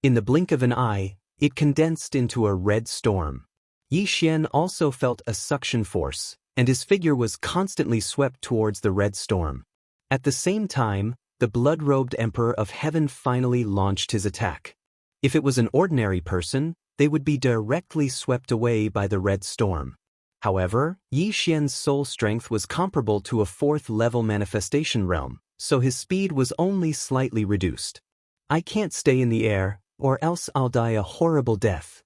Speaker 1: In the blink of an eye, it condensed into a red storm. Yi Xian also felt a suction force, and his figure was constantly swept towards the red storm. At the same time, the blood-robed Emperor of Heaven finally launched his attack. If it was an ordinary person, they would be directly swept away by the red storm. However, Yi Xian's soul strength was comparable to a 4th-level manifestation realm, so his speed was only slightly reduced. I can't stay in the air, or else I'll die a horrible death.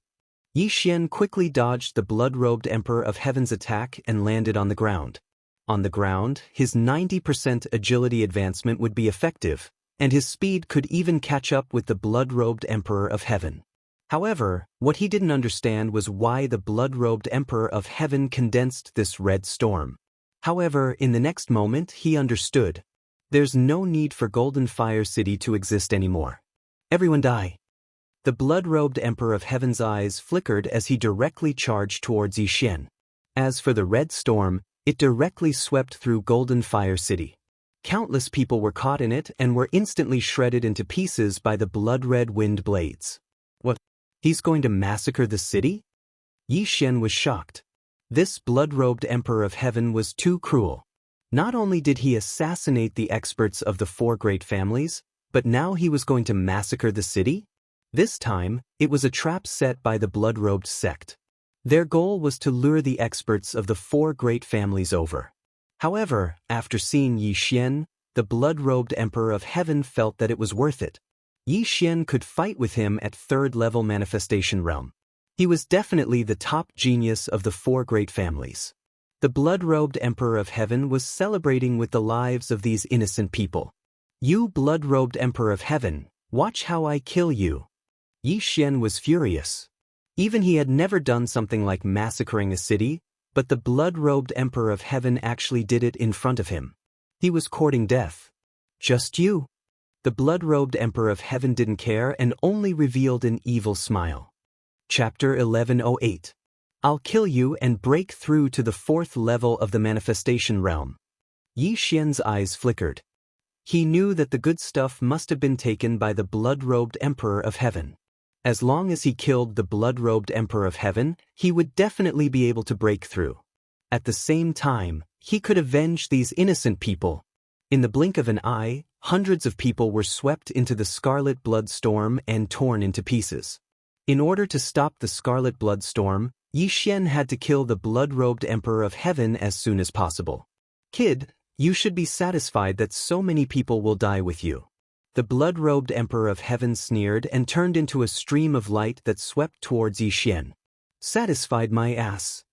Speaker 1: Yi Xian quickly dodged the blood-robed Emperor of Heaven's attack and landed on the ground. On the ground, his 90% agility advancement would be effective, and his speed could even catch up with the blood-robed Emperor of Heaven. However, what he didn't understand was why the blood-robed Emperor of Heaven condensed this red storm. However, in the next moment he understood. There's no need for Golden Fire City to exist anymore. Everyone die. The blood-robed Emperor of Heaven's eyes flickered as he directly charged towards Yi Xian. As for the red storm, it directly swept through Golden Fire City. Countless people were caught in it and were instantly shredded into pieces by the blood-red wind blades. What? He's going to massacre the city? Yi Xian was shocked. This blood-robed Emperor of Heaven was too cruel. Not only did he assassinate the experts of the 4 great families, but now he was going to massacre the city? This time, it was a trap set by the blood-robed sect. Their goal was to lure the experts of the 4 great families over. However, after seeing Yi Xian, the blood-robed Emperor of Heaven felt that it was worth it. Yi Xian could fight with him at 3rd-level manifestation realm. He was definitely the top genius of the 4 great families. The blood-robed Emperor of Heaven was celebrating with the lives of these innocent people. You blood-robed Emperor of Heaven, watch how I kill you. Yi Xian was furious. Even he had never done something like massacring a city, but the blood-robed Emperor of Heaven actually did it in front of him. He was courting death. Just you. The blood-robed Emperor of Heaven didn't care and only revealed an evil smile. Chapter 1108. I'll kill you and break through to the 4th level of the manifestation realm. Yi Xian's eyes flickered. He knew that the good stuff must have been taken by the blood-robed Emperor of Heaven. As long as he killed the blood-robed Emperor of Heaven, he would definitely be able to break through. At the same time, he could avenge these innocent people. In the blink of an eye, hundreds of people were swept into the scarlet blood storm and torn into pieces. In order to stop the scarlet blood storm, Yi Xian had to kill the blood-robed Emperor of Heaven as soon as possible. Kid, you should be satisfied that so many people will die with you. The blood-robed Emperor of Heaven sneered and turned into a stream of light that swept towards Yi Xian. Satisfied my ass.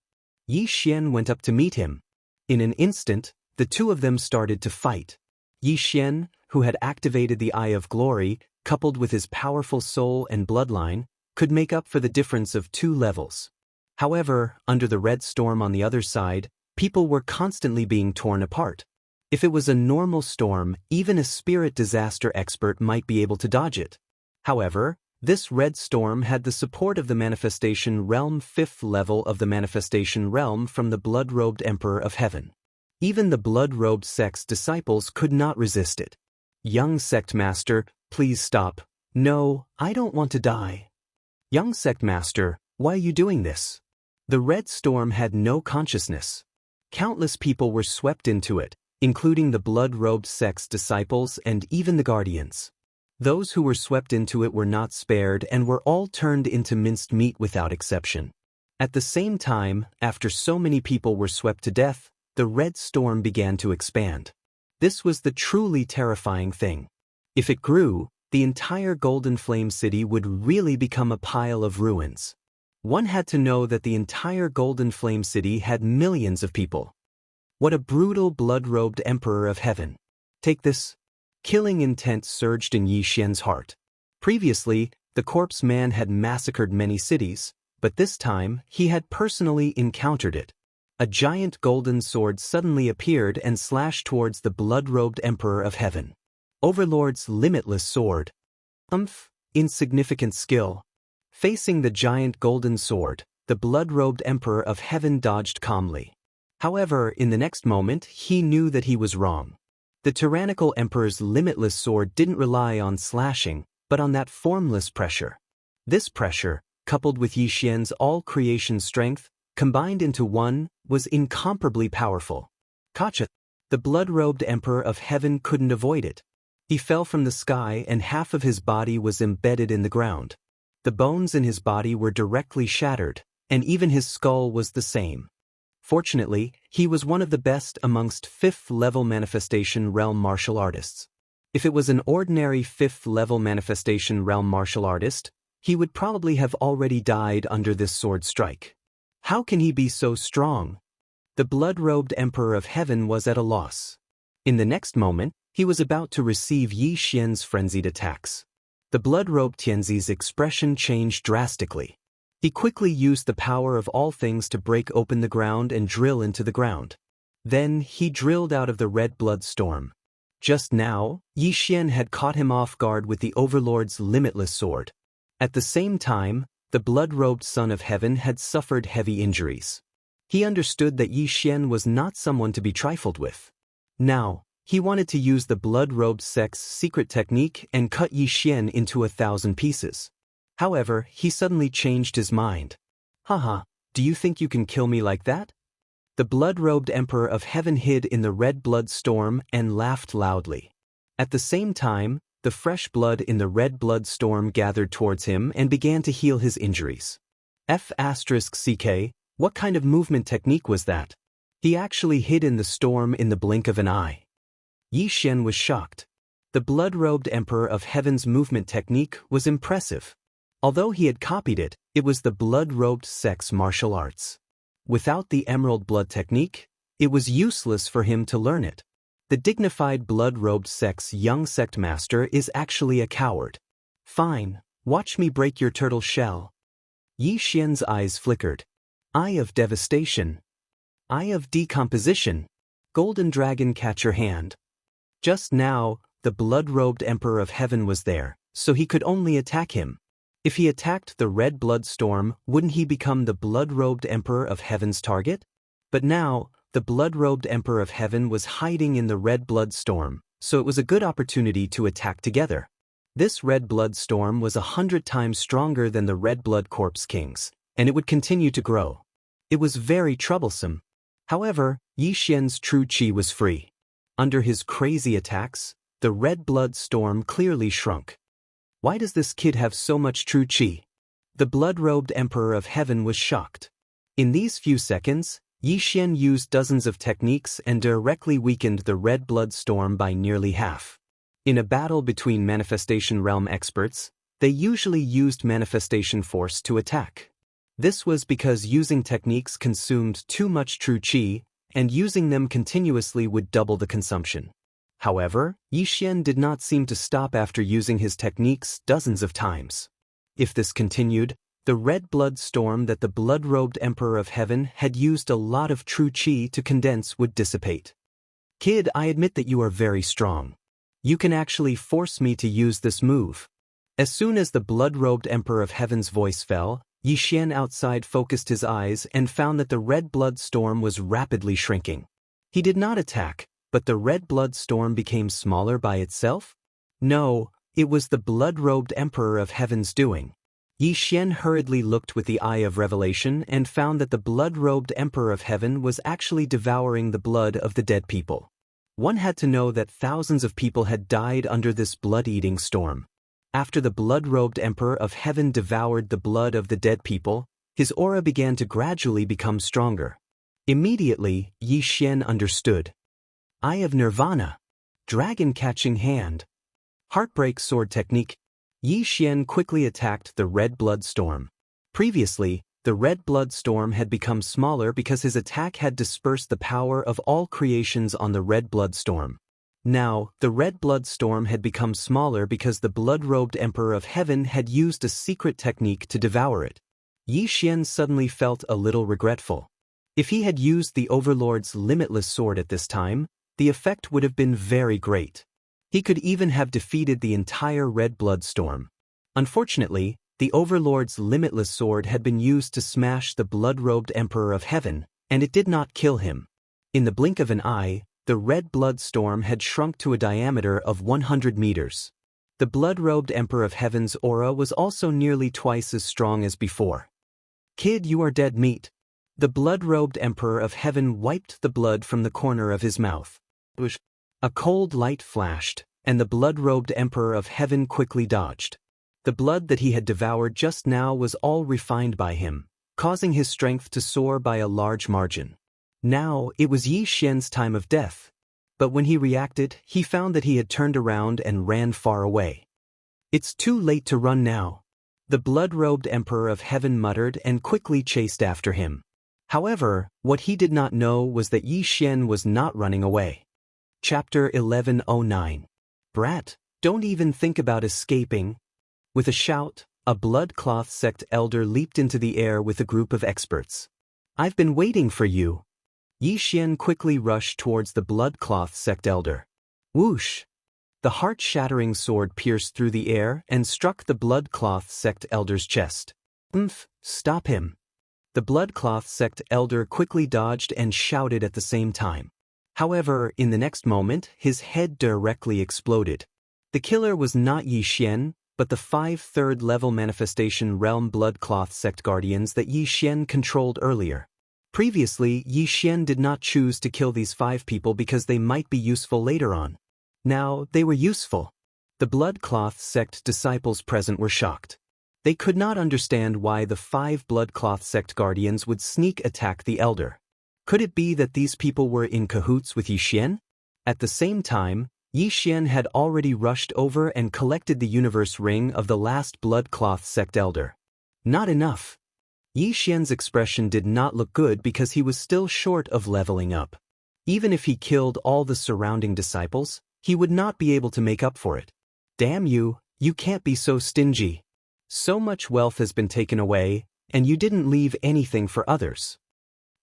Speaker 1: Yi Xian went up to meet him. In an instant, the two of them started to fight. Yi Xian, who had activated the Eye of Glory, coupled with his powerful soul and bloodline, could make up for the difference of 2 levels. However, under the red storm on the other side, people were constantly being torn apart. If it was a normal storm, even a spirit disaster expert might be able to dodge it. However, this red storm had the support of the manifestation realm 5th level of the manifestation realm from the blood-robed Emperor of Heaven. Even the blood-robed sect's disciples could not resist it. Young sect master, please stop. No, I don't want to die. Young sect master, why are you doing this? The red storm had no consciousness. Countless people were swept into it, including the blood-robed sect's disciples and even the guardians. Those who were swept into it were not spared and were all turned into minced meat without exception. At the same time, after so many people were swept to death, the red storm began to expand. This was the truly terrifying thing. If it grew, the entire Golden Flame City would really become a pile of ruins. One had to know that the entire Golden Flame City had millions of people. What a brutal blood-robed Emperor of Heaven. Take this. Killing intent surged in Yi Xian's heart. Previously, the corpse man had massacred many cities, but this time he had personally encountered it. A giant golden sword suddenly appeared and slashed towards the blood-robed Emperor of Heaven. Overlord's limitless sword. Insignificant skill. Facing the giant golden sword, the blood-robed Emperor of Heaven dodged calmly. However, in the next moment, he knew that he was wrong. The tyrannical Emperor's limitless sword didn't rely on slashing, but on that formless pressure. This pressure, coupled with Yi Xian's all-creation strength, combined into one, was incomparably powerful. Gotcha! The blood-robed Emperor of Heaven couldn't avoid it. He fell from the sky and half of his body was embedded in the ground. The bones in his body were directly shattered, and even his skull was the same. Fortunately, he was one of the best amongst 5th-level manifestation realm martial artists. If it was an ordinary 5th-level manifestation realm martial artist, he would probably have already died under this sword strike. How can he be so strong? The blood-robed Emperor of Heaven was at a loss. In the next moment, he was about to receive Yi Xian's frenzied attacks. The blood-robed Tianzi's expression changed drastically. He quickly used the power of all things to break open the ground and drill into the ground. Then he drilled out of the red blood storm. Just now, Yi Xian had caught him off guard with the Overlord's limitless sword. At the same time, the blood-robed Son of Heaven had suffered heavy injuries. He understood that Yi Xian was not someone to be trifled with. Now, he wanted to use the blood-robed sect's secret technique and cut Yi Xian into 1,000 pieces. However, he suddenly changed his mind. Haha, do you think you can kill me like that? The blood-robed Emperor of Heaven hid in the red blood storm and laughed loudly. At the same time, the fresh blood in the red blood storm gathered towards him and began to heal his injuries. F***ck, what kind of movement technique was that? He actually hid in the storm in the blink of an eye. Yi Xian was shocked. The blood-robed Emperor of Heaven's movement technique was impressive. Although he had copied it, it was the blood-robed sect's martial arts. Without the emerald blood technique, it was useless for him to learn it. The dignified blood-robed sect's young sect master is actually a coward. Fine, watch me break your turtle shell. Yi Xian's eyes flickered. Eye of devastation. Eye of decomposition. Golden dragon, catch your hand. Just now, the blood-robed Emperor of Heaven was there, so he could only attack him. If he attacked the red blood storm, wouldn't he become the blood-robed Emperor of Heaven's target? But now, the blood-robed Emperor of Heaven was hiding in the red blood storm, so it was a good opportunity to attack together. This red blood storm was 100 times stronger than the red blood corpse kings, and it would continue to grow. It was very troublesome. However, Yi Xian's true qi was free. Under his crazy attacks, the red blood storm clearly shrunk. Why does this kid have so much true qi? The blood-robed Emperor of Heaven was shocked. In these few seconds, Yi Xian used dozens of techniques and directly weakened the red blood storm by nearly half. In a battle between manifestation realm experts, they usually used manifestation force to attack. This was because using techniques consumed too much true qi, and using them continuously would double the consumption. However, Yi Xian did not seem to stop after using his techniques dozens of times. If this continued, the red blood storm that the blood-robed Emperor of Heaven had used a lot of true qi to condense would dissipate. Kid, I admit that you are very strong. You can actually force me to use this move. As soon as the blood-robed Emperor of Heaven's voice fell, Yi Xian outside focused his eyes and found that the red blood storm was rapidly shrinking. He did not attack, but the red blood storm became smaller by itself? No, it was the blood-robed Emperor of Heaven's doing. Yi Xian hurriedly looked with the eye of revelation and found that the blood-robed Emperor of Heaven was actually devouring the blood of the dead people. One had to know that thousands of people had died under this blood-eating storm. After the blood-robed Emperor of Heaven devoured the blood of the dead people, his aura began to gradually become stronger. Immediately, Yi Xian understood. Eye of Nirvana. Dragon-catching hand. Heartbreak sword technique. Yi Xian quickly attacked the red blood storm. Previously, the red blood storm had become smaller because his attack had dispersed the power of all creations on the red blood storm. Now, the red blood storm had become smaller because the blood-robed Emperor of Heaven had used a secret technique to devour it. Yi Xian suddenly felt a little regretful. If he had used the Overlord's limitless sword at this time, the effect would have been very great. He could even have defeated the entire red blood storm. Unfortunately, the Overlord's limitless sword had been used to smash the blood-robed Emperor of Heaven, and it did not kill him. In the blink of an eye, the red blood storm had shrunk to a diameter of 100 meters. The blood-robed Emperor of Heaven's aura was also nearly twice as strong as before. Kid, you are dead meat. The blood-robed Emperor of Heaven wiped the blood from the corner of his mouth. A cold light flashed, and the blood-robed Emperor of Heaven quickly dodged. The blood that he had devoured just now was all refined by him, causing his strength to soar by a large margin. Now, it was Yi Xian's time of death. But when he reacted, he found that he had turned around and ran far away. It's too late to run now. The blood-robed Emperor of Heaven muttered and quickly chased after him. However, what he did not know was that Yi Xian was not running away. Chapter 1109. Brat, don't even think about escaping. With a shout, a blood-cloth sect elder leaped into the air with a group of experts. I've been waiting for you. Yi Xian quickly rushed towards the blood-cloth sect elder. Whoosh! The heart-shattering sword pierced through the air and struck the blood-cloth sect elder's chest. Stop him. The blood-cloth sect elder quickly dodged and shouted at the same time. However, in the next moment, his head directly exploded. The killer was not Yi Xian, but the 5 third-level manifestation realm blood-cloth sect guardians that Yi Xian controlled earlier. Previously, Yi Xian did not choose to kill these 5 people because they might be useful later on. Now, they were useful. The blood-cloth sect disciples present were shocked. They could not understand why the 5 blood-cloth sect guardians would sneak attack the elder. Could it be that these people were in cahoots with Yi Xian? At the same time, Yi Xian had already rushed over and collected the universe ring of the last blood-cloth sect elder. Not enough. Yi Xian's expression did not look good because he was still short of leveling up. Even if he killed all the surrounding disciples, he would not be able to make up for it. Damn you, you can't be so stingy. So much wealth has been taken away, and you didn't leave anything for others.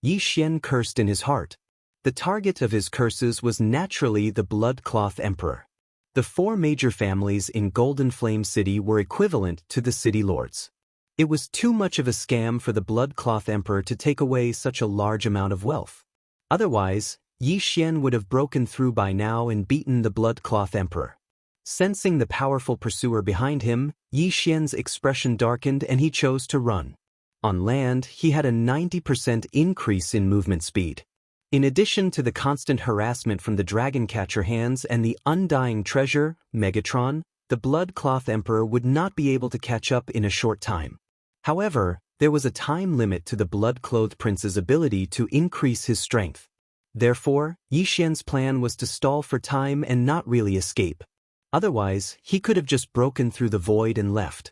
Speaker 1: Yi Xian cursed in his heart. The target of his curses was naturally the Blood-Cloth Emperor. The 4 major families in Golden Flame City were equivalent to the city lords. It was too much of a scam for the Blood-Cloth Emperor to take away such a large amount of wealth. Otherwise, Yi Xian would have broken through by now and beaten the Blood-Cloth Emperor. Sensing the powerful pursuer behind him, Yi Xian's expression darkened and he chose to run. On land, he had a 90% increase in movement speed. In addition to the constant harassment from the Dragon Catcher hands and the undying treasure, Megatron, the Blood-Cloth Emperor would not be able to catch up in a short time. However, there was a time limit to the Blood-Clothed Prince's ability to increase his strength. Therefore, Yi Xian's plan was to stall for time and not really escape. Otherwise, he could have just broken through the void and left.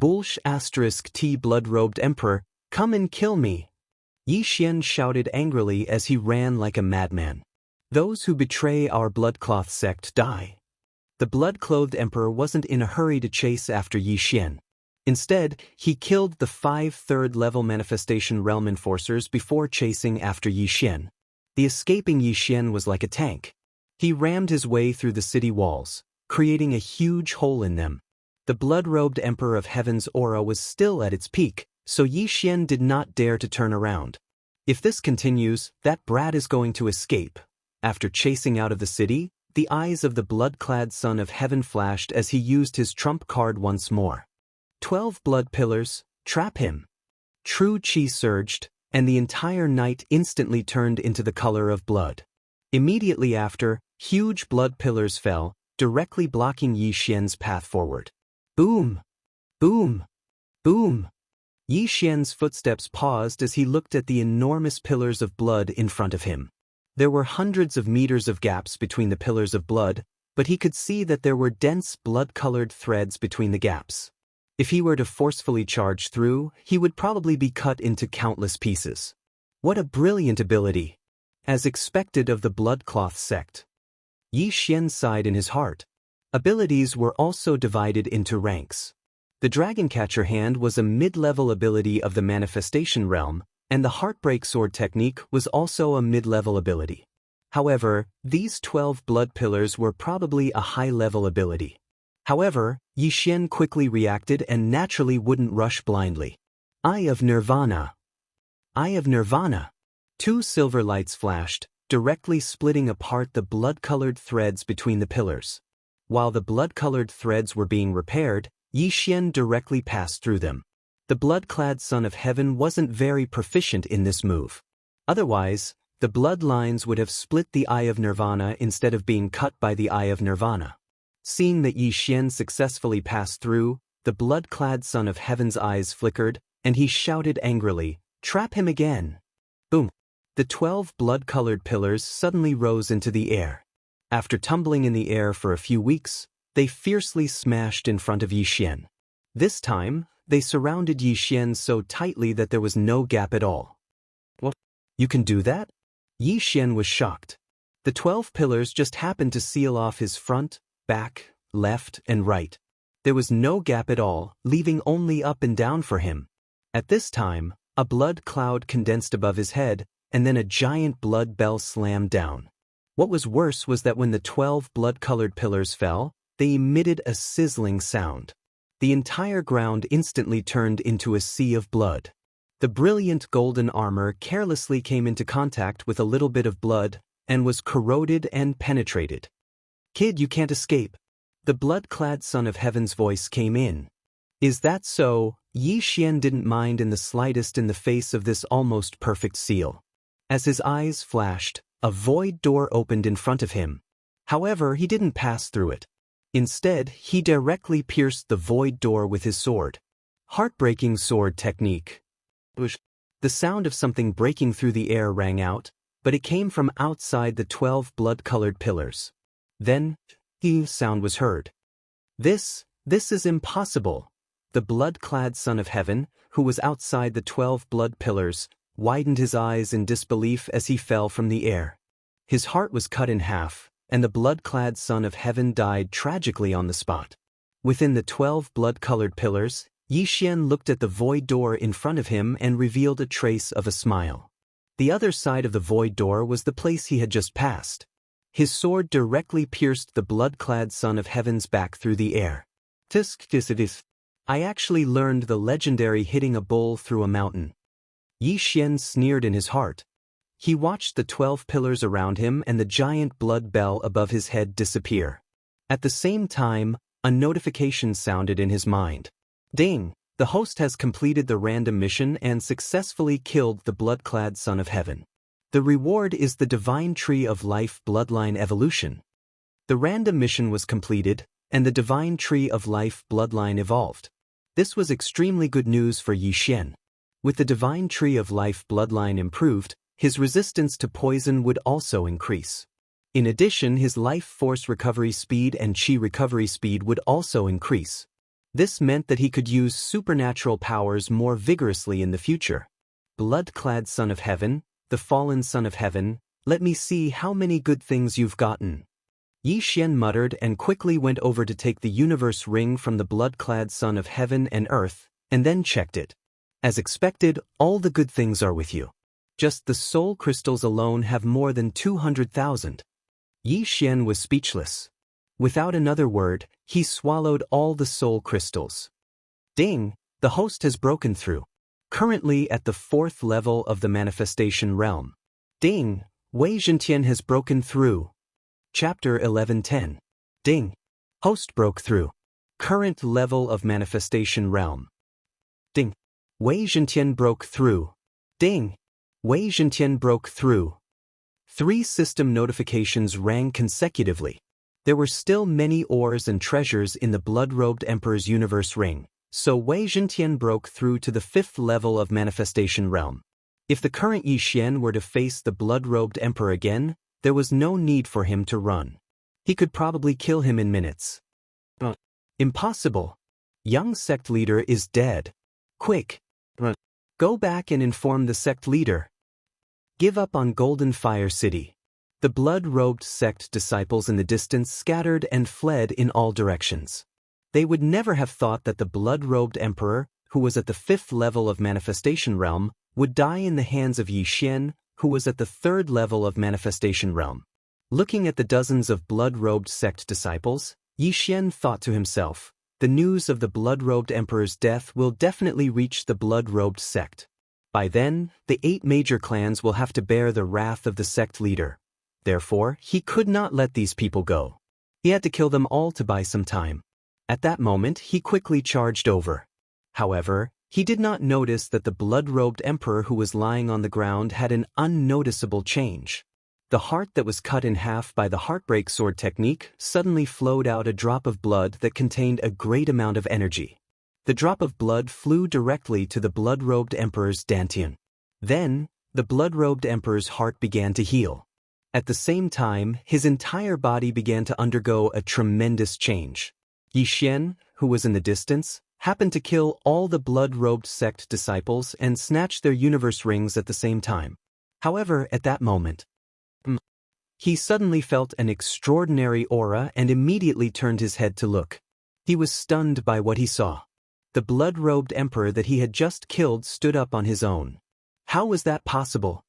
Speaker 1: T blood-robed Emperor, come and kill me. Yi Xian shouted angrily as he ran like a madman. Those who betray our blood-cloth sect die. The blood-clothed Emperor wasn't in a hurry to chase after Yi Xian. Instead, he killed the 5 third-level manifestation realm enforcers before chasing after Yi Xian. The escaping Yi Xian was like a tank. He rammed his way through the city walls, creating a huge hole in them. The blood-robed Emperor of Heaven's aura was still at its peak, so Yi Xian did not dare to turn around. If this continues, that brat is going to escape. After chasing out of the city, the eyes of the blood-clad son of heaven flashed as he used his trump card once more. 12 blood pillars, trap him. True qi surged, and the entire night instantly turned into the color of blood. Immediately after, huge blood pillars fell, directly blocking Yi Xian's path forward. Boom! Boom! Boom! Yi Xian's footsteps paused as he looked at the enormous pillars of blood in front of him. There were hundreds of meters of gaps between the pillars of blood, but he could see that there were dense blood-colored threads between the gaps. If he were to forcefully charge through, he would probably be cut into countless pieces. What a brilliant ability! As expected of the Bloodcloth sect. Yi Xian sighed in his heart. Abilities were also divided into ranks. The Dragoncatcher Hand was a mid-level ability of the Manifestation Realm, and the Heartbreak Sword technique was also a mid-level ability. However, these 12 blood pillars were probably a high-level ability. However, Yi Xian quickly reacted and naturally wouldn't rush blindly. Eye of Nirvana! Eye of Nirvana! 2 silver lights flashed, directly splitting apart the blood-colored threads between the pillars. While the blood-colored threads were being repaired, Yi Xian directly passed through them. The blood-clad Son of Heaven wasn't very proficient in this move. Otherwise, the bloodlines would have split the Eye of Nirvana instead of being cut by the Eye of Nirvana. Seeing that Yi Xian successfully passed through, the blood-clad Son of Heaven's eyes flickered, and he shouted angrily, "Trap him again!" Boom! The 12 blood-colored pillars suddenly rose into the air. After tumbling in the air for a few weeks, they fiercely smashed in front of Yi Xian. This time, they surrounded Yi Xian so tightly that there was no gap at all. What? You can do that? Yi Xian was shocked. The 12 pillars just happened to seal off his front, back, left, and right. There was no gap at all, leaving only up and down for him. At this time, a blood cloud condensed above his head, and then a giant blood bell slammed down. What was worse was that when the 12 blood-colored pillars fell, they emitted a sizzling sound. The entire ground instantly turned into a sea of blood. The brilliant golden armor carelessly came into contact with a little bit of blood, and was corroded and penetrated. "Kid, you can't escape." The blood-clad Son of Heaven's voice came in. Is that so? Yi Xian didn't mind in the slightest in the face of this almost perfect seal. As his eyes flashed, a void door opened in front of him. However, he didn't pass through it. Instead, he directly pierced the void door with his sword. Heartbreaking sword technique. The sound of something breaking through the air rang out, but it came from outside the 12 blood-colored pillars. Then, the sound was heard. This is impossible. The blood-clad Son of Heaven, who was outside the 12 blood pillars, widened his eyes in disbelief as he fell from the air. His heart was cut in half, and the blood-clad Son of Heaven died tragically on the spot. Within the 12 blood-colored pillars, Yi Xian looked at the void door in front of him and revealed a trace of a smile. The other side of the void door was the place he had just passed. His sword directly pierced the blood-clad Son of Heaven's back through the air. I actually learned the legendary hitting a bull through a mountain. Yi Xian sneered in his heart. He watched the 12 pillars around him and the giant blood bell above his head disappear. At the same time, a notification sounded in his mind. Ding! The host has completed the random mission and successfully killed the blood-clad Son of Heaven. The reward is the Divine Tree of Life Bloodline Evolution. The random mission was completed, and the Divine Tree of Life Bloodline evolved. This was extremely good news for Yi Xian. With the Divine Tree of Life bloodline improved, his resistance to poison would also increase. In addition, his life force recovery speed and qi recovery speed would also increase. This meant that he could use supernatural powers more vigorously in the future. Blood-clad Son of Heaven, the fallen Son of Heaven, let me see how many good things you've gotten. Yi Xian muttered and quickly went over to take the universe ring from the blood-clad Son of Heaven and Earth, and then checked it. As expected, all the good things are with you. Just the soul crystals alone have more than 200,000. Yi Xian was speechless. Without another word, he swallowed all the soul crystals. Ding! The host has broken through. Currently at the 4th level of the manifestation realm. Ding! Wei Zhentian has broken through. Chapter 11:10. Ding! Host broke through. Current level of manifestation realm. Ding. Wei Zhentian broke through. Ding. Wei Zhentian broke through. 3 system notifications rang consecutively. There were still many ores and treasures in the blood-robed Emperor's universe ring, so Wei Zhentian broke through to the 5th level of manifestation realm. If the current Yi Xian were to face the blood-robed Emperor again, there was no need for him to run. He could probably kill him in minutes. Impossible. Young sect leader is dead. Quick. Go back and inform the sect leader. Give up on Golden Fire City. The blood-robed sect disciples in the distance scattered and fled in all directions. They would never have thought that the blood-robed emperor, who was at the 5th level of manifestation realm, would die in the hands of Yi Xian, who was at the 3rd level of manifestation realm. Looking at the dozens of blood-robed sect disciples, Yi Xian thought to himself, the news of the blood-robed emperor's death will definitely reach the blood-robed sect. By then, the 8 major clans will have to bear the wrath of the sect leader. Therefore, he could not let these people go. He had to kill them all to buy some time. At that moment, he quickly charged over. However, he did not notice that the blood-robed emperor who was lying on the ground had an unnoticeable change. The heart that was cut in half by the heartbreak sword technique suddenly flowed out a drop of blood that contained a great amount of energy. The drop of blood flew directly to the blood-robed emperor's dantian. Then, the blood-robed emperor's heart began to heal. At the same time, his entire body began to undergo a tremendous change. Yi Xian, who was in the distance, happened to kill all the blood-robed sect disciples and snatch their universe rings at the same time. However, at that moment, he suddenly felt an extraordinary aura and immediately turned his head to look. He was stunned by what he saw. The blood-robed emperor that he had just killed stood up on his own. How was that possible?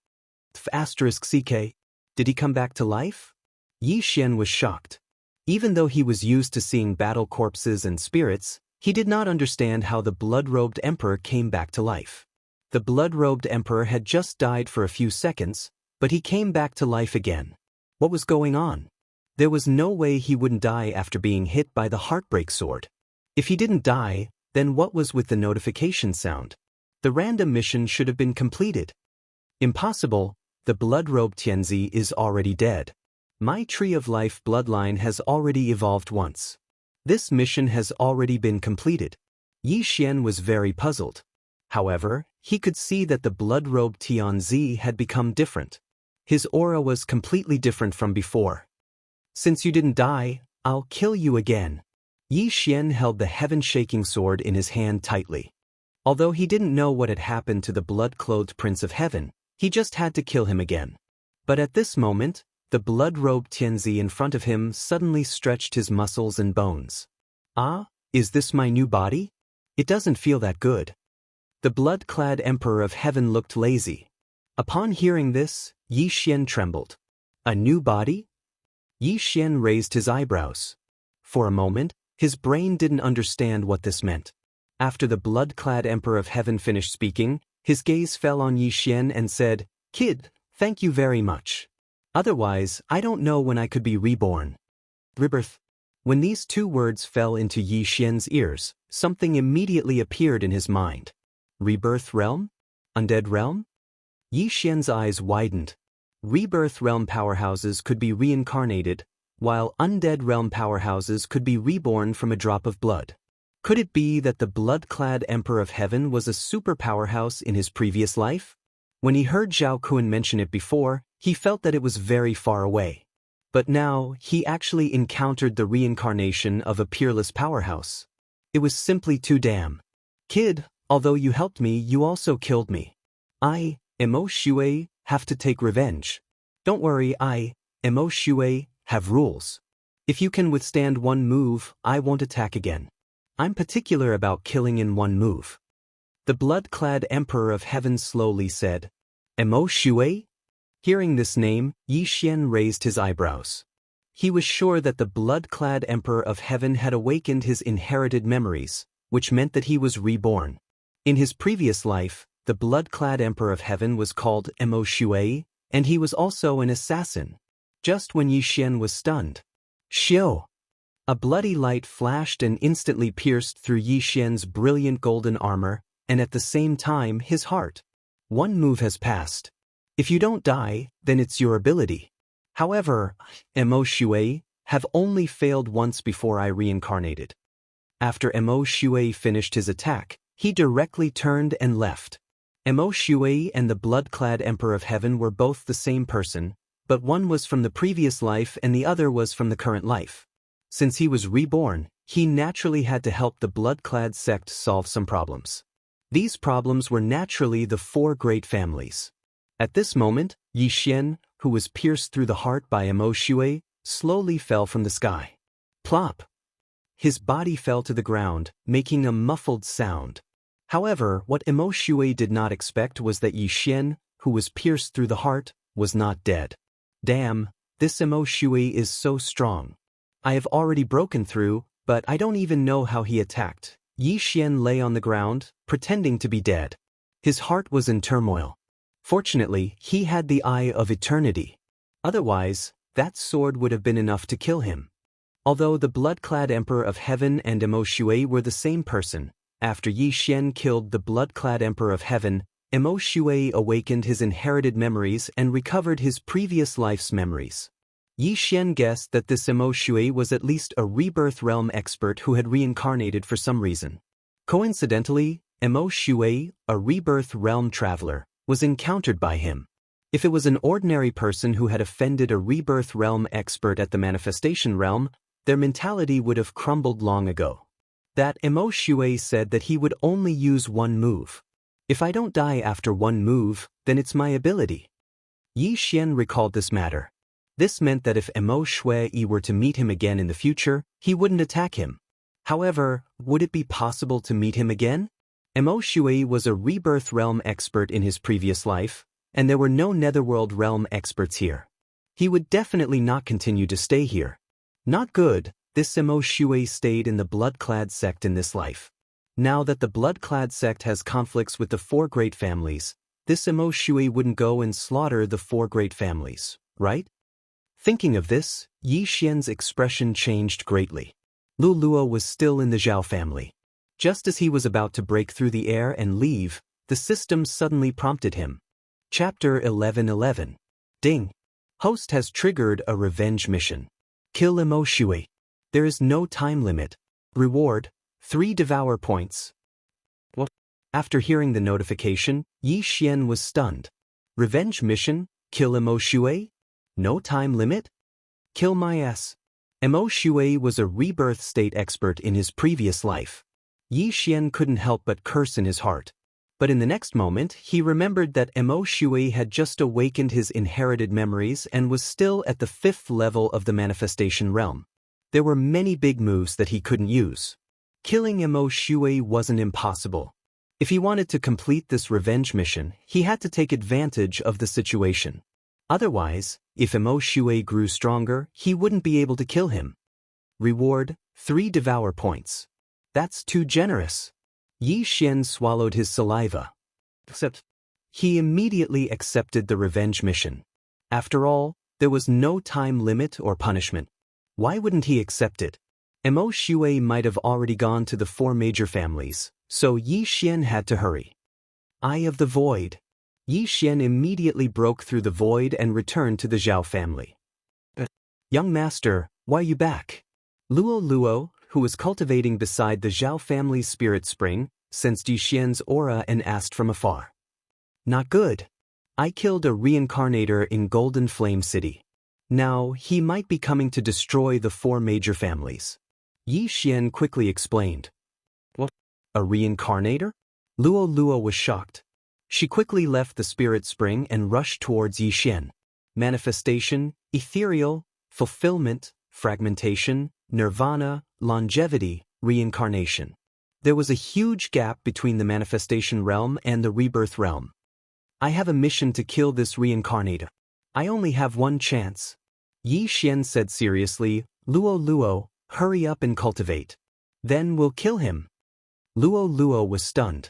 Speaker 1: *CK. Did he come back to life? Yi Xian was shocked. Even though he was used to seeing battle corpses and spirits, he did not understand how the blood-robed emperor came back to life. The blood-robed emperor had just died for a few seconds, but he came back to life again. What was going on? There was no way he wouldn't die after being hit by the heartbreak sword. If he didn't die, then what was with the notification sound? The random mission should have been completed. Impossible, the blood-robed Tianzi is already dead. My tree of life bloodline has already evolved once. This mission has already been completed. Yi Xian was very puzzled. However, he could see that the blood-robed Tianzi had become different. His aura was completely different from before. Since you didn't die, I'll kill you again. Yi Xian held the heaven-shaking sword in his hand tightly. Although he didn't know what had happened to the blood-clothed Prince of Heaven, he just had to kill him again. But at this moment, the blood-robed Tianzi in front of him suddenly stretched his muscles and bones. Ah, is this my new body? It doesn't feel that good. The blood-clad Emperor of Heaven looked lazy. Upon hearing this, Yi Xian trembled. A new body? Yi Xian raised his eyebrows. For a moment, his brain didn't understand what this meant. After the blood-clad Emperor of Heaven finished speaking, his gaze fell on Yi Xian and said, "Kid, thank you very much. Otherwise, I don't know when I could be reborn." Rebirth. When these 2 words fell into Yi Xian's ears, something immediately appeared in his mind. Rebirth realm? Undead realm? Yi Xian's eyes widened. Rebirth realm powerhouses could be reincarnated, while undead realm powerhouses could be reborn from a drop of blood. Could it be that the blood-clad Emperor of Heaven was a super powerhouse in his previous life? When he heard Zhao Kun mention it before, he felt that it was very far away. But now, he actually encountered the reincarnation of a peerless powerhouse. It was simply too damn. Kid, although you helped me, you also killed me. I, Emo Shui, have to take revenge. Don't worry, I, Emo Shui, have rules. If you can withstand one move, I won't attack again. I'm particular about killing in one move. The blood-clad Emperor of Heaven slowly said, Emo Shui? Hearing this name, Yi Xian raised his eyebrows. He was sure that the blood-clad Emperor of Heaven had awakened his inherited memories, which meant that he was reborn. In his previous life, the blood-clad Emperor of Heaven was called Emo Shui, and he was also an assassin. Just when Yi Xian was stunned. Xiu! A bloody light flashed and instantly pierced through Yi Xian's brilliant golden armor, and at the same time his heart. One move has passed. If you don't die, then it's your ability. However, Mo Shui have only failed once before I reincarnated. After Mo Shui finished his attack, he directly turned and left. Mo Shui and the blood-clad Emperor of Heaven were both the same person, but one was from the previous life and the other was from the current life. Since he was reborn, he naturally had to help the blood-clad sect solve some problems. These problems were naturally the four great families. At this moment, Yi Xian, who was pierced through the heart by Mo Shui, slowly fell from the sky. Plop! His body fell to the ground, making a muffled sound. However, what Mo Shui did not expect was that Yi Xian, who was pierced through the heart, was not dead. Damn, this Mo Shui is so strong. I have already broken through, but I don't even know how he attacked. Yi Xian lay on the ground, pretending to be dead. His heart was in turmoil. Fortunately, he had the Eye of Eternity. Otherwise, that sword would have been enough to kill him. Although the blood-clad Emperor of Heaven and Mo Shui were the same person, after Yi Xian killed the blood-clad Emperor of Heaven, Mo Shui awakened his inherited memories and recovered his previous life's memories. Yi Xian guessed that this Mo Shui was at least a rebirth realm expert who had reincarnated for some reason. Coincidentally, Mo Shui, a rebirth realm traveler, was encountered by him. If it was an ordinary person who had offended a rebirth realm expert at the manifestation realm, their mentality would have crumbled long ago. That Mo Shui said that he would only use one move. If I don't die after one move, then it's my ability. Yi Xian recalled this matter. This meant that if Mo Shui were to meet him again in the future, he wouldn't attack him. However, would it be possible to meet him again? Mo Shui was a rebirth realm expert in his previous life, and there were no netherworld realm experts here. He would definitely not continue to stay here. Not good, this Mo Shui stayed in the blood-clad sect in this life. Now that the blood-clad sect has conflicts with the four great families, this Mo Shui wouldn't go and slaughter the four great families, right? Thinking of this, Yi Xian's expression changed greatly. Lu Luo was still in the Zhao family. Just as he was about to break through the air and leave, the system suddenly prompted him. Chapter 1111. Ding. Host has triggered a revenge mission. Kill Mo Shui. There is no time limit. Reward, 3 devour points. What? After hearing the notification, Yi Xian was stunned. Revenge mission? Kill Mo Shui? No time limit? Kill my ass. Mo Shui was a rebirth state expert in his previous life. Yi Xian couldn't help but curse in his heart. But in the next moment, he remembered that Mo Shui had just awakened his inherited memories and was still at the 5th level of the manifestation realm. There were many big moves that he couldn't use. Killing Mo Shui wasn't impossible. If he wanted to complete this revenge mission, he had to take advantage of the situation. Otherwise, if Mo Shui grew stronger, he wouldn't be able to kill him. Reward, 3 devour points. That's too generous. Yi Xian swallowed his saliva. Except, he immediately accepted the revenge mission. After all, there was no time limit or punishment. Why wouldn't he accept it? Mo Shui might have already gone to the 4 major families, so Yi Xian had to hurry. Eye of the Void. Yi Xian immediately broke through the void and returned to the Zhao family. Young master, why are you back? Luo Luo, who was cultivating beside the Zhao family's spirit spring, sensed Yi Xian's aura and asked from afar. Not good. I killed a reincarnator in Golden Flame City. Now, he might be coming to destroy the 4 major families. Yi Xian quickly explained. What? A reincarnator? Luo Luo was shocked. She quickly left the spirit spring and rushed towards Yi Xian. Manifestation, ethereal, fulfillment, fragmentation, nirvana, longevity, reincarnation. There was a huge gap between the manifestation realm and the rebirth realm. I have a mission to kill this reincarnator. I only have one chance. Yi Xian said seriously, Luo Luo, hurry up and cultivate. Then we'll kill him. Luo Luo was stunned.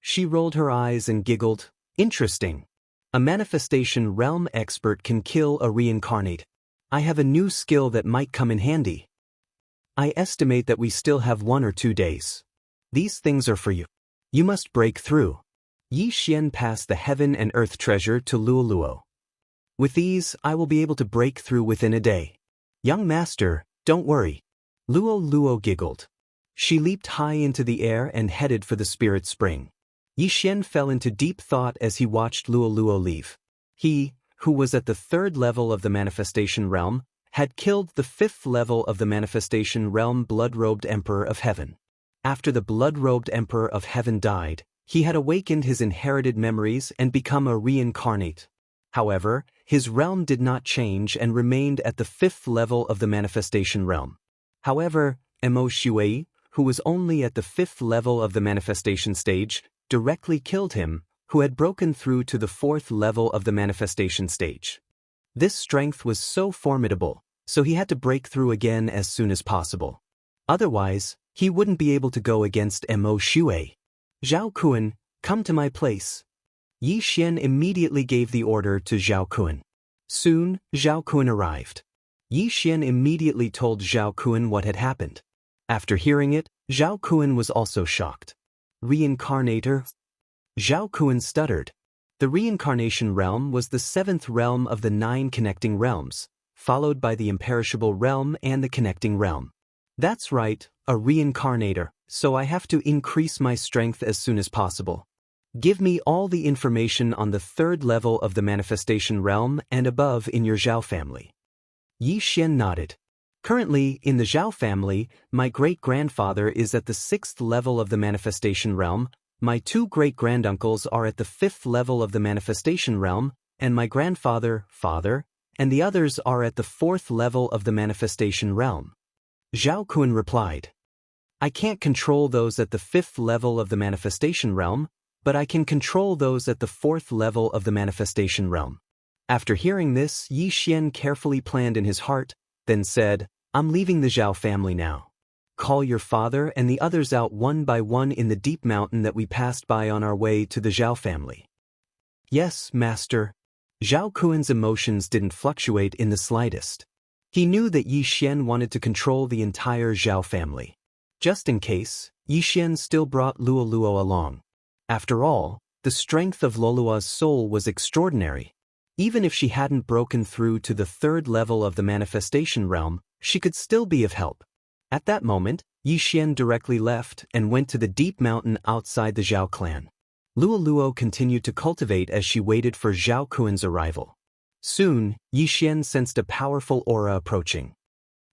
Speaker 1: She rolled her eyes and giggled. Interesting. A manifestation realm expert can kill a reincarnate. I have a new skill that might come in handy. I estimate that we still have 1 or 2 days. These things are for you. You must break through. Yi Xian passed the heaven and earth treasure to Luoluo. With these, I will be able to break through within a day. Young master, don't worry. Luoluo giggled. She leaped high into the air and headed for the spirit spring. Yi Xian fell into deep thought as he watched Luoluo leave. He, who was at the 3rd level of the manifestation realm, had killed the 5th level of the manifestation realm blood-robed Emperor of Heaven. After the blood-robed Emperor of Heaven died, he had awakened his inherited memories and become a reincarnate. However, his realm did not change and remained at the 5th level of the manifestation realm. However, Mo Shui, who was only at the 5th level of the manifestation stage, directly killed him, who had broken through to the 4th level of the manifestation stage. This strength was so formidable, so he had to break through again as soon as possible. Otherwise, he wouldn't be able to go against Mo Shui. Zhao Kun, come to my place. Yi Xian immediately gave the order to Zhao Kun. Soon, Zhao Kun arrived. Yi Xian immediately told Zhao Kun what had happened. After hearing it, Zhao Kun was also shocked. Reincarnator? Zhao Kun stuttered. The reincarnation realm was the 7th realm of the 9 connecting realms, followed by the imperishable realm and the connecting realm. That's right, a reincarnator, so I have to increase my strength as soon as possible. Give me all the information on the 3rd level of the manifestation realm and above in your Zhao family. Yi Xian nodded. Currently, in the Zhao family, my great-grandfather is at the 6th level of the manifestation realm, my 2 great-granduncles are at the 5th level of the manifestation realm, and my grandfather, father, and the others are at the 4th level of the manifestation realm. Zhao Kun replied. I can't control those at the 5th level of the manifestation realm, but I can control those at the 4th level of the manifestation realm. After hearing this, Yi Xian carefully planned in his heart, then said, I'm leaving the Zhao family now. Call your father and the others out one by one in the deep mountain that we passed by on our way to the Zhao family. Yes, master. Zhao Kun's emotions didn't fluctuate in the slightest. He knew that Yi Xian wanted to control the entire Zhao family. Just in case, Yi Xian still brought Luoluo along. After all, the strength of Luoluo's soul was extraordinary. Even if she hadn't broken through to the 3rd level of the manifestation realm, she could still be of help. At that moment, Yi Xian directly left and went to the deep mountain outside the Zhao clan. Luoluo continued to cultivate as she waited for Zhao Kun's arrival. Soon, Yi Xian sensed a powerful aura approaching.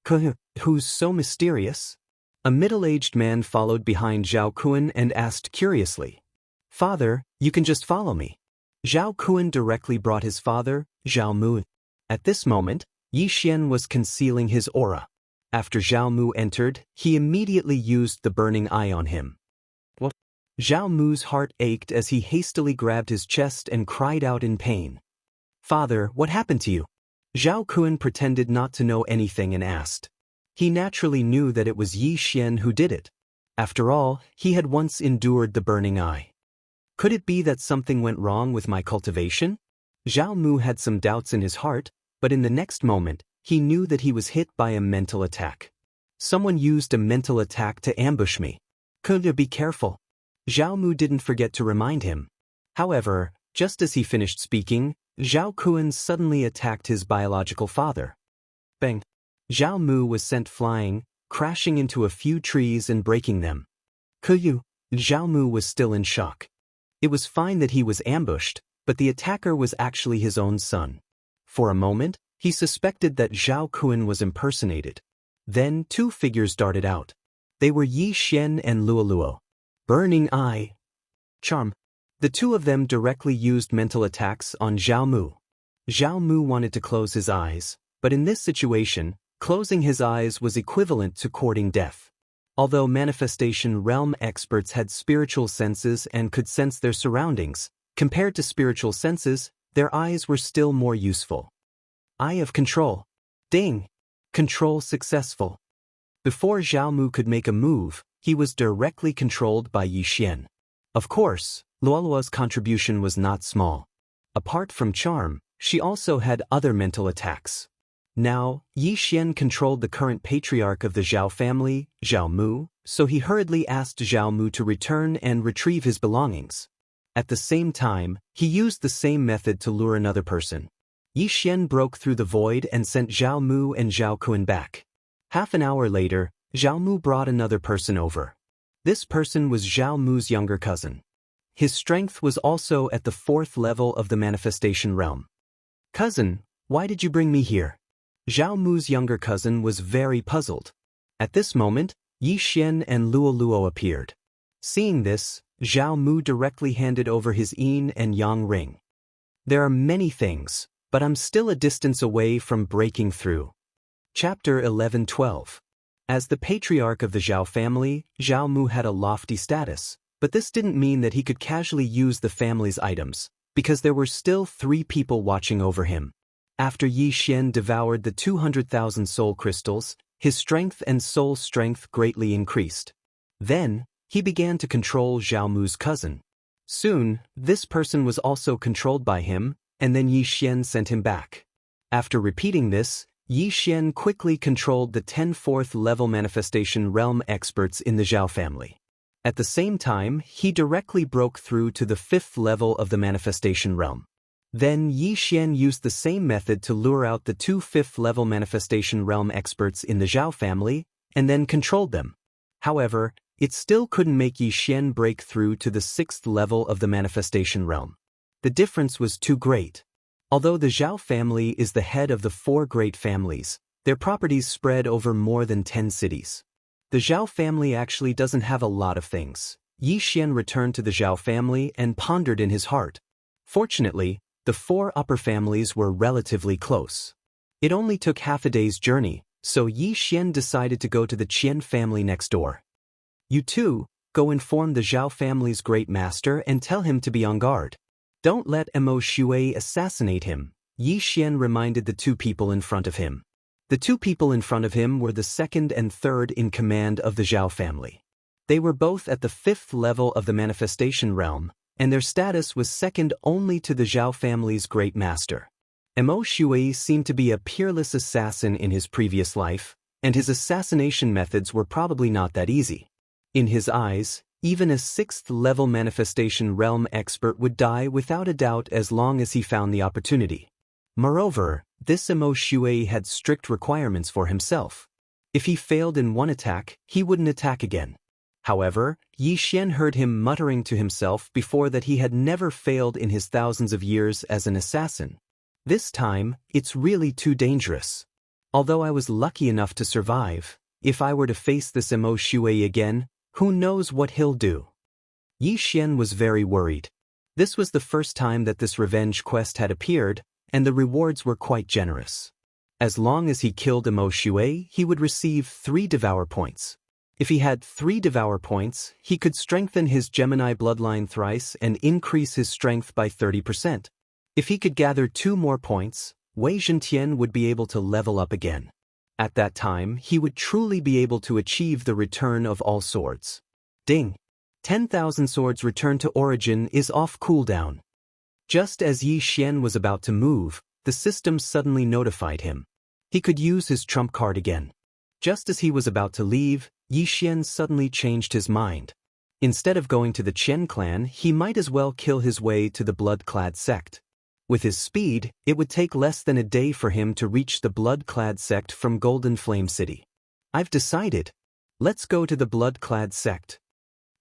Speaker 1: Who's so mysterious? A middle-aged man followed behind Zhao Kun and asked curiously. Father, you can just follow me. Zhao Kun directly brought his father, Zhao Mu. At this moment, Yi Xian was concealing his aura. After Zhao Mu entered, he immediately used the burning eye on him. What? Zhao Mu's heart ached as he hastily grabbed his chest and cried out in pain. Father, what happened to you? Zhao Kun pretended not to know anything and asked. He naturally knew that it was Yi Xian who did it. After all, he had once endured the burning eye. Could it be that something went wrong with my cultivation? Zhao Mu had some doubts in his heart, but in the next moment, he knew that he was hit by a mental attack. Someone used a mental attack to ambush me. Could you be careful? Zhao Mu didn't forget to remind him. However, just as he finished speaking, Zhao Kun suddenly attacked his biological father. Bang! Zhao Mu was sent flying, crashing into a few trees and breaking them. Zhao Mu was still in shock. It was fine that he was ambushed, but the attacker was actually his own son. For a moment, he suspected that Zhao Kun was impersonated. Then 2 figures darted out. They were Yi Xian and Luoluo. Burning Eye. Charm. The 2 of them directly used mental attacks on Zhao Mu. Zhao Mu wanted to close his eyes, but in this situation, closing his eyes was equivalent to courting death. Although manifestation realm experts had spiritual senses and could sense their surroundings, compared to spiritual senses, their eyes were still more useful. Eye of Control. Ding! Control successful. Before Zhao Mu could make a move, he was directly controlled by Yi Xian. Of course, Luoluo's contribution was not small. Apart from charm, she also had other mental attacks. Now, Yi Xian controlled the current patriarch of the Zhao family, Zhao Mu, so he hurriedly asked Zhao Mu to return and retrieve his belongings. At the same time, he used the same method to lure another person. Yi Xian broke through the void and sent Zhao Mu and Zhao Kun back. Half an hour later, Zhao Mu brought another person over. This person was Zhao Mu's younger cousin. His strength was also at the 4th level of the manifestation realm. "Cousin, why did you bring me here?" Zhao Mu's younger cousin was very puzzled. At this moment, Yi Xian and Luo Luo appeared. Seeing this, Zhao Mu directly handed over his yin and yang ring. "There are many things, but I'm still a distance away from breaking through." Chapter 11-12. As the patriarch of the Zhao family, Zhao Mu had a lofty status, but this didn't mean that he could casually use the family's items, because there were still 3 people watching over him. After Yi Xian devoured the 200,000 soul crystals, his strength and soul strength greatly increased. Then, he began to control Zhao Mu's cousin. Soon, this person was also controlled by him, and then Yi Xian sent him back. After repeating this, Yi Xian quickly controlled the 10 4th level manifestation realm experts in the Zhao family. At the same time, he directly broke through to the 5th level of the manifestation realm. Then Yi Xian used the same method to lure out the 2 5th level manifestation realm experts in the Zhao family, and then controlled them. However, it still couldn't make Yi Xian break through to the 6th level of the manifestation realm. The difference was too great. Although the Zhao family is the head of the 4 great families, their properties spread over more than 10 cities. The Zhao family actually doesn't have a lot of things. Yi Xian returned to the Zhao family and pondered in his heart. Fortunately, the 4 upper families were relatively close. It only took half a day's journey, so Yi Xian decided to go to the Qian family next door. "You two, go inform the Zhao family's great master and tell him to be on guard. Don't let Mo Shui assassinate him," Yi Xian reminded the 2 people in front of him. The 2 people in front of him were the 2nd and 3rd in command of the Zhao family. They were both at the 5th level of the manifestation realm, and their status was second only to the Zhao family's great master. Mo Shui seemed to be a peerless assassin in his previous life, and his assassination methods were probably not that easy. In his eyes, even a 6th level manifestation realm expert would die without a doubt as long as he found the opportunity. Moreover, this Mo Shui had strict requirements for himself. If he failed in one attack, he wouldn't attack again. However, Yi Xian heard him muttering to himself before that he had never failed in his thousands of years as an assassin. "This time, it's really too dangerous. Although I was lucky enough to survive, if I were to face this Mo Shui again, who knows what he'll do?" Yi Xian was very worried. This was the first time that this revenge quest had appeared, and the rewards were quite generous. As long as he killed Mo Shui, he would receive 3 Devour points. If he had 3 Devour points, he could strengthen his Gemini bloodline thrice and increase his strength by 30%. If he could gather 2 more points, Wei Zhentian would be able to level up again. At that time, he would truly be able to achieve the return of all swords. Ding! 10,000 swords return to origin is off cooldown. Just as Yi Xian was about to move, the system suddenly notified him. He could use his trump card again. Just as he was about to leave, Yi Xian suddenly changed his mind. Instead of going to the Qian clan, he might as well kill his way to the blood-clad sect. With his speed, it would take less than a day for him to reach the blood-clad sect from Golden Flame City. "I've decided. Let's go to the blood-clad sect."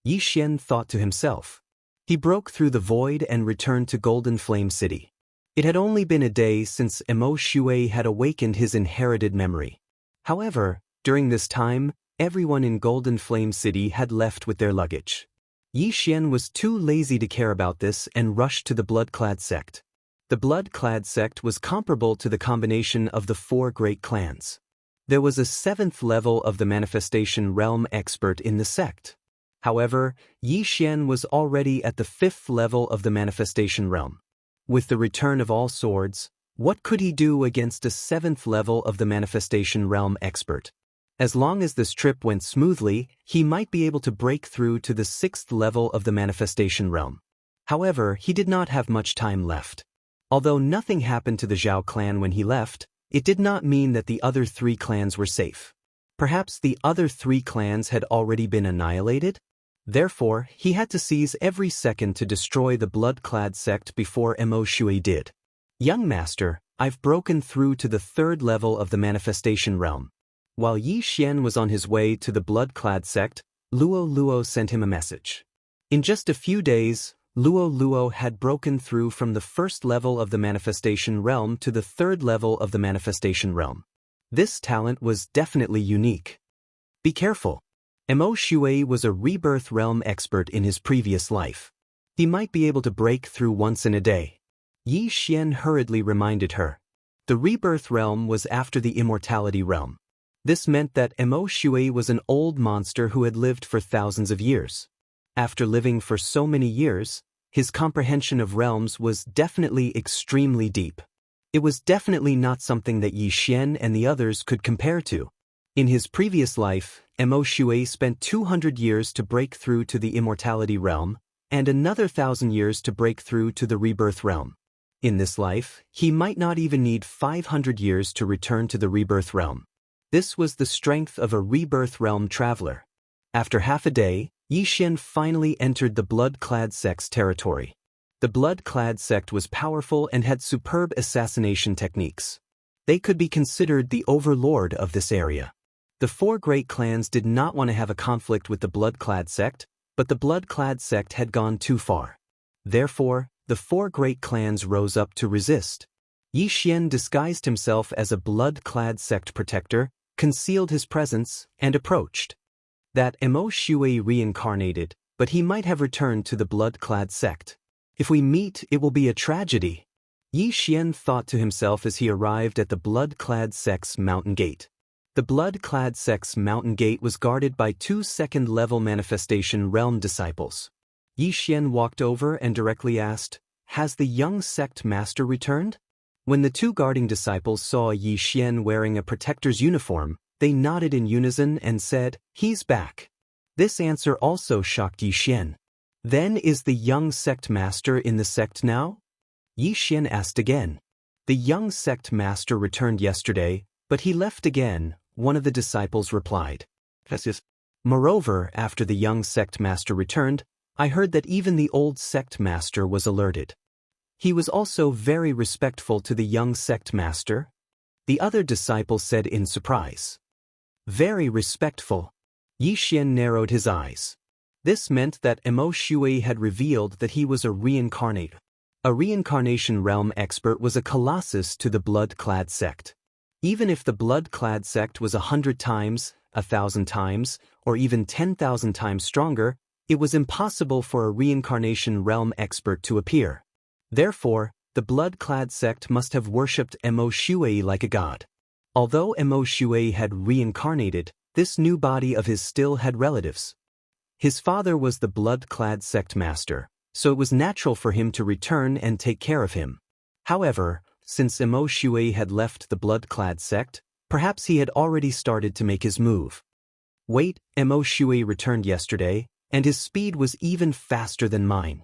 Speaker 1: Yi Xian thought to himself. He broke through the void and returned to Golden Flame City. It had only been a day since Mo Shui had awakened his inherited memory. However, during this time, everyone in Golden Flame City had left with their luggage. Yi Xian was too lazy to care about this and rushed to the blood-clad sect. The blood-clad sect was comparable to the combination of the 4 great clans. There was a 7th level of the manifestation realm expert in the sect. However, Yi Xian was already at the 5th level of the manifestation realm. With the return of all swords, what could he do against a 7th level of the manifestation realm expert? As long as this trip went smoothly, he might be able to break through to the 6th level of the manifestation realm. However, he did not have much time left. Although nothing happened to the Zhao clan when he left, It did not mean that the other 3 clans were safe. Perhaps the other 3 clans had already been annihilated? Therefore, he had to seize every second to destroy the blood-clad sect before Mo Shui did. Young master, I've broken through to the 3rd level of the manifestation realm. While Yi Xian was on his way to the blood-clad sect, Luo Luo sent him a message. In just a few days, Luo Luo had broken through from the 1st level of the manifestation realm to the 3rd level of the manifestation realm. This talent was definitely unique. Be careful. Mo Shui was a rebirth realm expert in his previous life. He might be able to break through once in a day. Yi Xian hurriedly reminded her. The rebirth realm was after the immortality realm. This meant that Mo Shui was an old monster who had lived for thousands of years. After living for so many years, his comprehension of realms was definitely extremely deep. It was definitely not something that Yi Xian and the others could compare to. In his previous life, Mo Shui spent 200 years to break through to the immortality realm, and another 1,000 years to break through to the rebirth realm. In this life, he might not even need 500 years to return to the rebirth realm. This was the strength of a rebirth realm traveler. After half a day, Yi Xian finally entered the blood-clad sect's territory. The blood-clad sect was powerful and had superb assassination techniques. They could be considered the overlord of this area. The 4 great clans did not want to have a conflict with the blood-clad sect, but the blood-clad sect had gone too far. Therefore, the 4 great clans rose up to resist. Yi Xian disguised himself as a blood-clad sect protector, concealed his presence, and approached. That Mo Shui reincarnated, but he might have returned to the blood-clad sect. If we meet, it will be a tragedy. Yi Xian thought to himself as he arrived at the blood-clad sect's mountain gate. The blood-clad sect's mountain gate was guarded by 2 second-level manifestation realm disciples. Yi Xian walked over and directly asked, "Has the young sect master returned?" When the 2 guarding disciples saw Yi Xian wearing a protector's uniform, they nodded in unison and said, "He's back." This answer also shocked Yi Xian. "Then is the young sect master in the sect now?" Yi Xian asked again. "The young sect master returned yesterday, but he left again," one of the disciples replied. "Moreover, after the young sect master returned, I heard that even the old sect master was alerted. He was also very respectful to the young sect master," the other disciple said in surprise. "Very respectful." Yi Xian narrowed his eyes. This meant that Mo Shui had revealed that he was a reincarnator. A reincarnation realm expert was a colossus to the blood-clad sect. Even if the blood-clad sect was 100 times, 1,000 times, or even 10,000 times stronger, it was impossible for a reincarnation realm expert to appear. Therefore, the blood-clad sect must have worshipped Mo Shui like a god. Although Mo Shui had reincarnated, this new body of his still had relatives. His father was the blood-clad sect master, so it was natural for him to return and take care of him. However, since Mo Shui had left the blood-clad sect, perhaps he had already started to make his move. Wait, Mo Shui returned yesterday, and his speed was even faster than mine.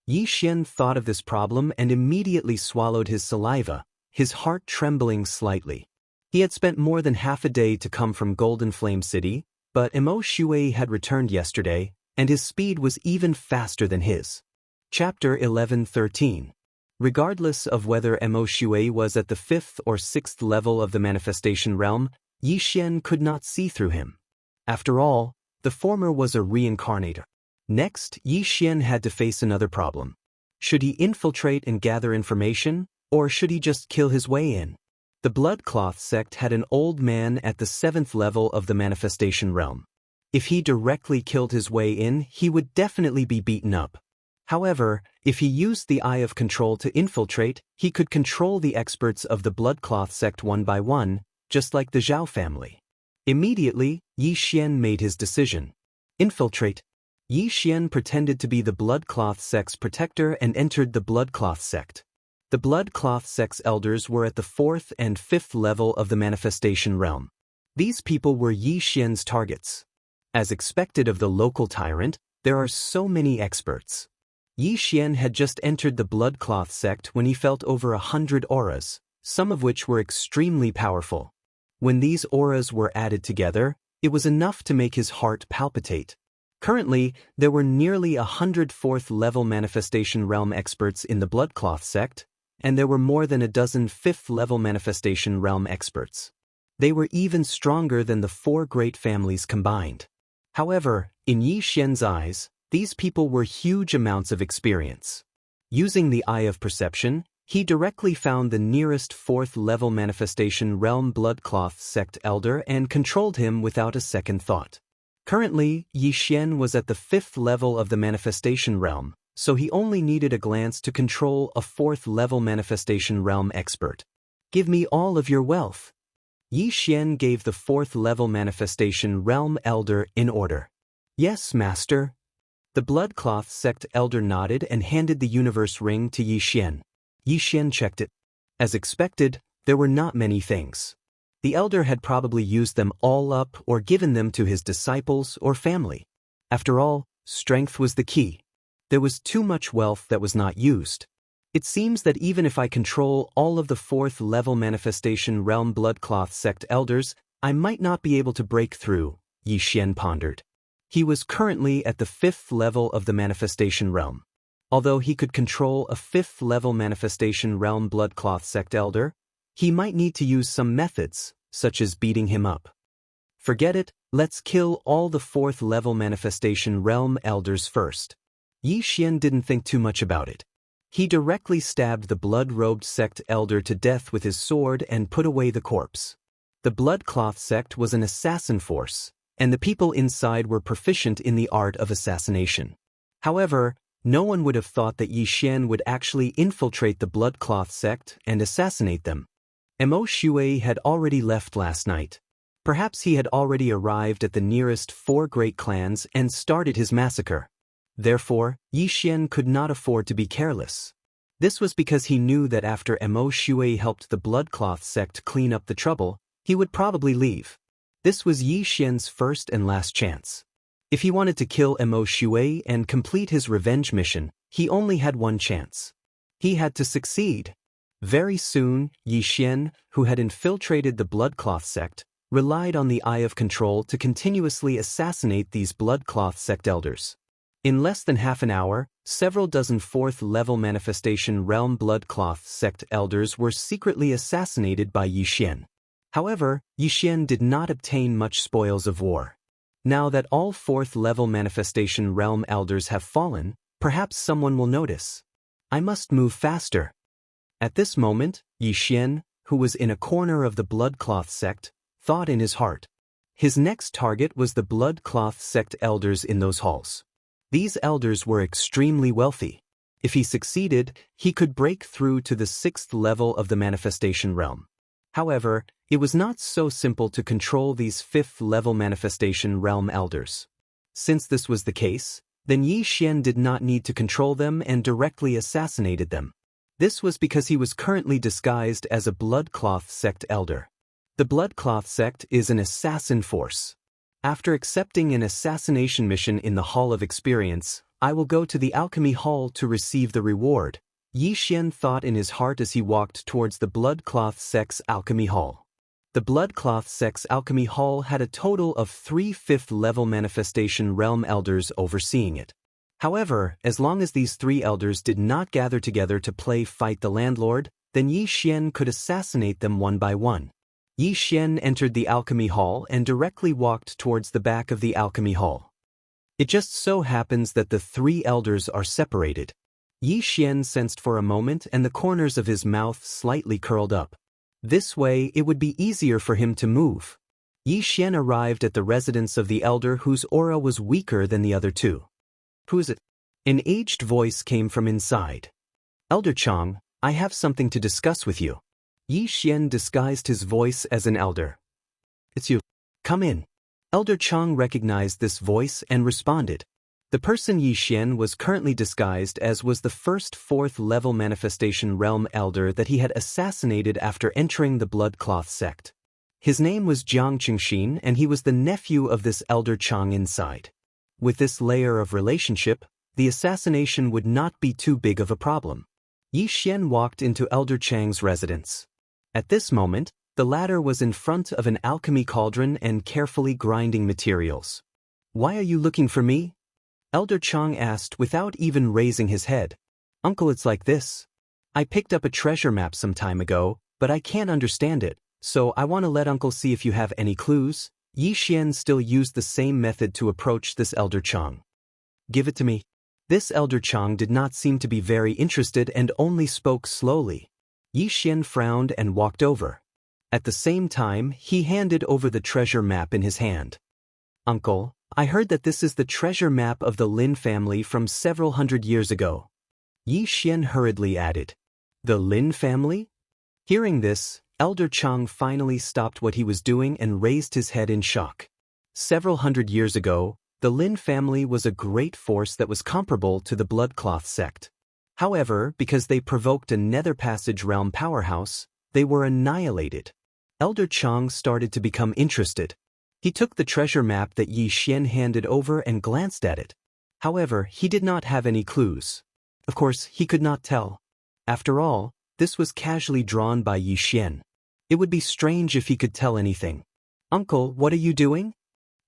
Speaker 1: Yi Xian thought of this problem and immediately swallowed his saliva, his heart trembling slightly. He had spent more than half a day to come from Golden Flame City, but Mo Shui had returned yesterday, and his speed was even faster than his. Chapter 11:13. Regardless of whether Mo Shui was at the 5th or 6th level of the manifestation realm, Yi Xian could not see through him. After all, the former was a reincarnator. Next, Yi Xian had to face another problem. Should he infiltrate and gather information, or should he just kill his way in? The Bloodcloth sect had an old man at the 7th level of the manifestation realm. If he directly killed his way in, he would definitely be beaten up. However, if he used the Eye of Control to infiltrate, he could control the experts of the Bloodcloth sect one by one, just like the Zhao family. Immediately, Yi Xian made his decision. Infiltrate. Yi Xian pretended to be the Bloodcloth sect's protector and entered the Bloodcloth sect. The Bloodcloth sect's elders were at the 4th and 5th level of the manifestation realm. These people were Yi Xian's targets. As expected of the local tyrant, there are so many experts. Yi Xian had just entered the Bloodcloth sect when he felt over 100 auras, some of which were extremely powerful. When these auras were added together, it was enough to make his heart palpitate. Currently, there were nearly 100 4th-level manifestation realm experts in the Bloodcloth sect, and there were more than a dozen 5th-level manifestation realm experts. They were even stronger than the 4 great families combined. However, in Yi Xian's eyes, these people were huge amounts of experience. Using the Eye of Perception, he directly found the nearest 4th-level manifestation realm Bloodcloth sect elder and controlled him without a second thought. Currently, Yi Xian was at the 5th level of the manifestation realm, so he only needed a glance to control a 4th-level manifestation realm expert. "Give me all of your wealth." Yi Xian gave the 4th-level manifestation realm elder in order. "Yes, master." The Bloodcloth sect elder nodded and handed the universe ring to Yi Xian. Yi Xian checked it. As expected, there were not many things. The elder had probably used them all up or given them to his disciples or family. After all, strength was the key. There was too much wealth that was not used. It seems that even if I control all of the 4th-level manifestation realm Bloodcloth sect elders, I might not be able to break through, Yi Xian pondered. He was currently at the 5th level of the manifestation realm. Although he could control a 5th-level manifestation realm Bloodcloth sect elder, he might need to use some methods, such as beating him up. Forget it, let's kill all the 4th-level manifestation realm elders first. Yi Xian didn't think too much about it. He directly stabbed the blood-robed sect elder to death with his sword and put away the corpse. The Bloodcloth sect was an assassin force, and the people inside were proficient in the art of assassination. However, no one would have thought that Yi Xian would actually infiltrate the Bloodcloth sect and assassinate them. Mo Shui had already left last night. Perhaps he had already arrived at the nearest 4 great clans and started his massacre. Therefore, Yi Xian could not afford to be careless. This was because he knew that after Mo Shui helped the Bloodcloth sect clean up the trouble, he would probably leave. This was Yi Xian's first and last chance. If he wanted to kill Mo Shui and complete his revenge mission, he only had one chance. He had to succeed. Very soon, Yi Xian, who had infiltrated the Bloodcloth sect, relied on the Eye of Control to continuously assassinate these Bloodcloth sect elders. In less than half an hour, several dozen 4th-level manifestation realm Bloodcloth sect elders were secretly assassinated by Yi Xian. However, Yi Xian did not obtain much spoils of war. Now that all 4th-level manifestation realm elders have fallen, perhaps someone will notice. I must move faster. At this moment, Yi Xian, who was in a corner of the Bloodcloth sect, thought in his heart. His next target was the Bloodcloth sect elders in those halls. These elders were extremely wealthy. If he succeeded, he could break through to the 6th level of the manifestation realm. However, it was not so simple to control these 5th-level manifestation realm elders. Since this was the case, then Yi Xian did not need to control them and directly assassinated them. This was because he was currently disguised as a Bloodcloth sect elder. The Bloodcloth sect is an assassin force. After accepting an assassination mission in the Hall of Experience, I will go to the Alchemy Hall to receive the reward, Yi Xian thought in his heart as he walked towards the Bloodcloth sect's Alchemy Hall. The Bloodcloth sect's Alchemy Hall had a total of 3 5th-level manifestation realm elders overseeing it. However, as long as these 3 elders did not gather together to play Fight the Landlord, then Yi Xian could assassinate them one by one. Yi Xian entered the Alchemy Hall and directly walked towards the back of the Alchemy Hall. It just so happens that the 3 elders are separated. Yi Xian sensed for a moment and the corners of his mouth slightly curled up. This way, it would be easier for him to move. Yi Xian arrived at the residence of the elder whose aura was weaker than the other 2. Who is it? An aged voice came from inside. Elder Chang, I have something to discuss with you. Yi Xian disguised his voice as an elder. It's you. Come in. Elder Chang recognized this voice and responded. The person Yi Xian was currently disguised as was the first 4th-level manifestation realm elder that he had assassinated after entering the Bloodcloth sect. His name was Jiang Qingxin and he was the nephew of this elder Chang inside. With this layer of relationship, the assassination would not be too big of a problem. Yi Xian walked into Elder Chang's residence. At this moment, the latter was in front of an alchemy cauldron and carefully grinding materials. "Why are you looking for me?" Elder Chang asked without even raising his head. "Uncle, it's like this. I picked up a treasure map some time ago, but I can't understand it, so I want to let Uncle see if you have any clues." Yi Xian still used the same method to approach this Elder Chang. "Give it to me." This Elder Chang did not seem to be very interested and only spoke slowly. Yi Xian frowned and walked over. At the same time, he handed over the treasure map in his hand. "Uncle, I heard that this is the treasure map of the Lin family from several hundred years ago." Yi Xian hurriedly added. "The Lin family?" Hearing this, Elder Chang finally stopped what he was doing and raised his head in shock. Several hundred years ago, the Lin family was a great force that was comparable to the Bloodcloth sect. However, because they provoked a Nether Passage realm powerhouse, they were annihilated. Elder Chang started to become interested. He took the treasure map that Yi Xian handed over and glanced at it. However, he did not have any clues. Of course, he could not tell. After all, this was casually drawn by Yi Xian. It would be strange if he could tell anything. "Uncle, what are you doing?"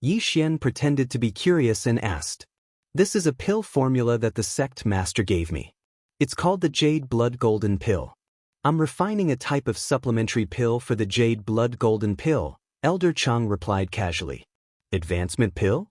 Speaker 1: Yi Xian pretended to be curious and asked. "This is a pill formula that the sect master gave me. It's called the Jade Blood Golden Pill. I'm refining a type of supplementary pill for the Jade Blood Golden Pill," Elder Chang replied casually. "Advancement pill?"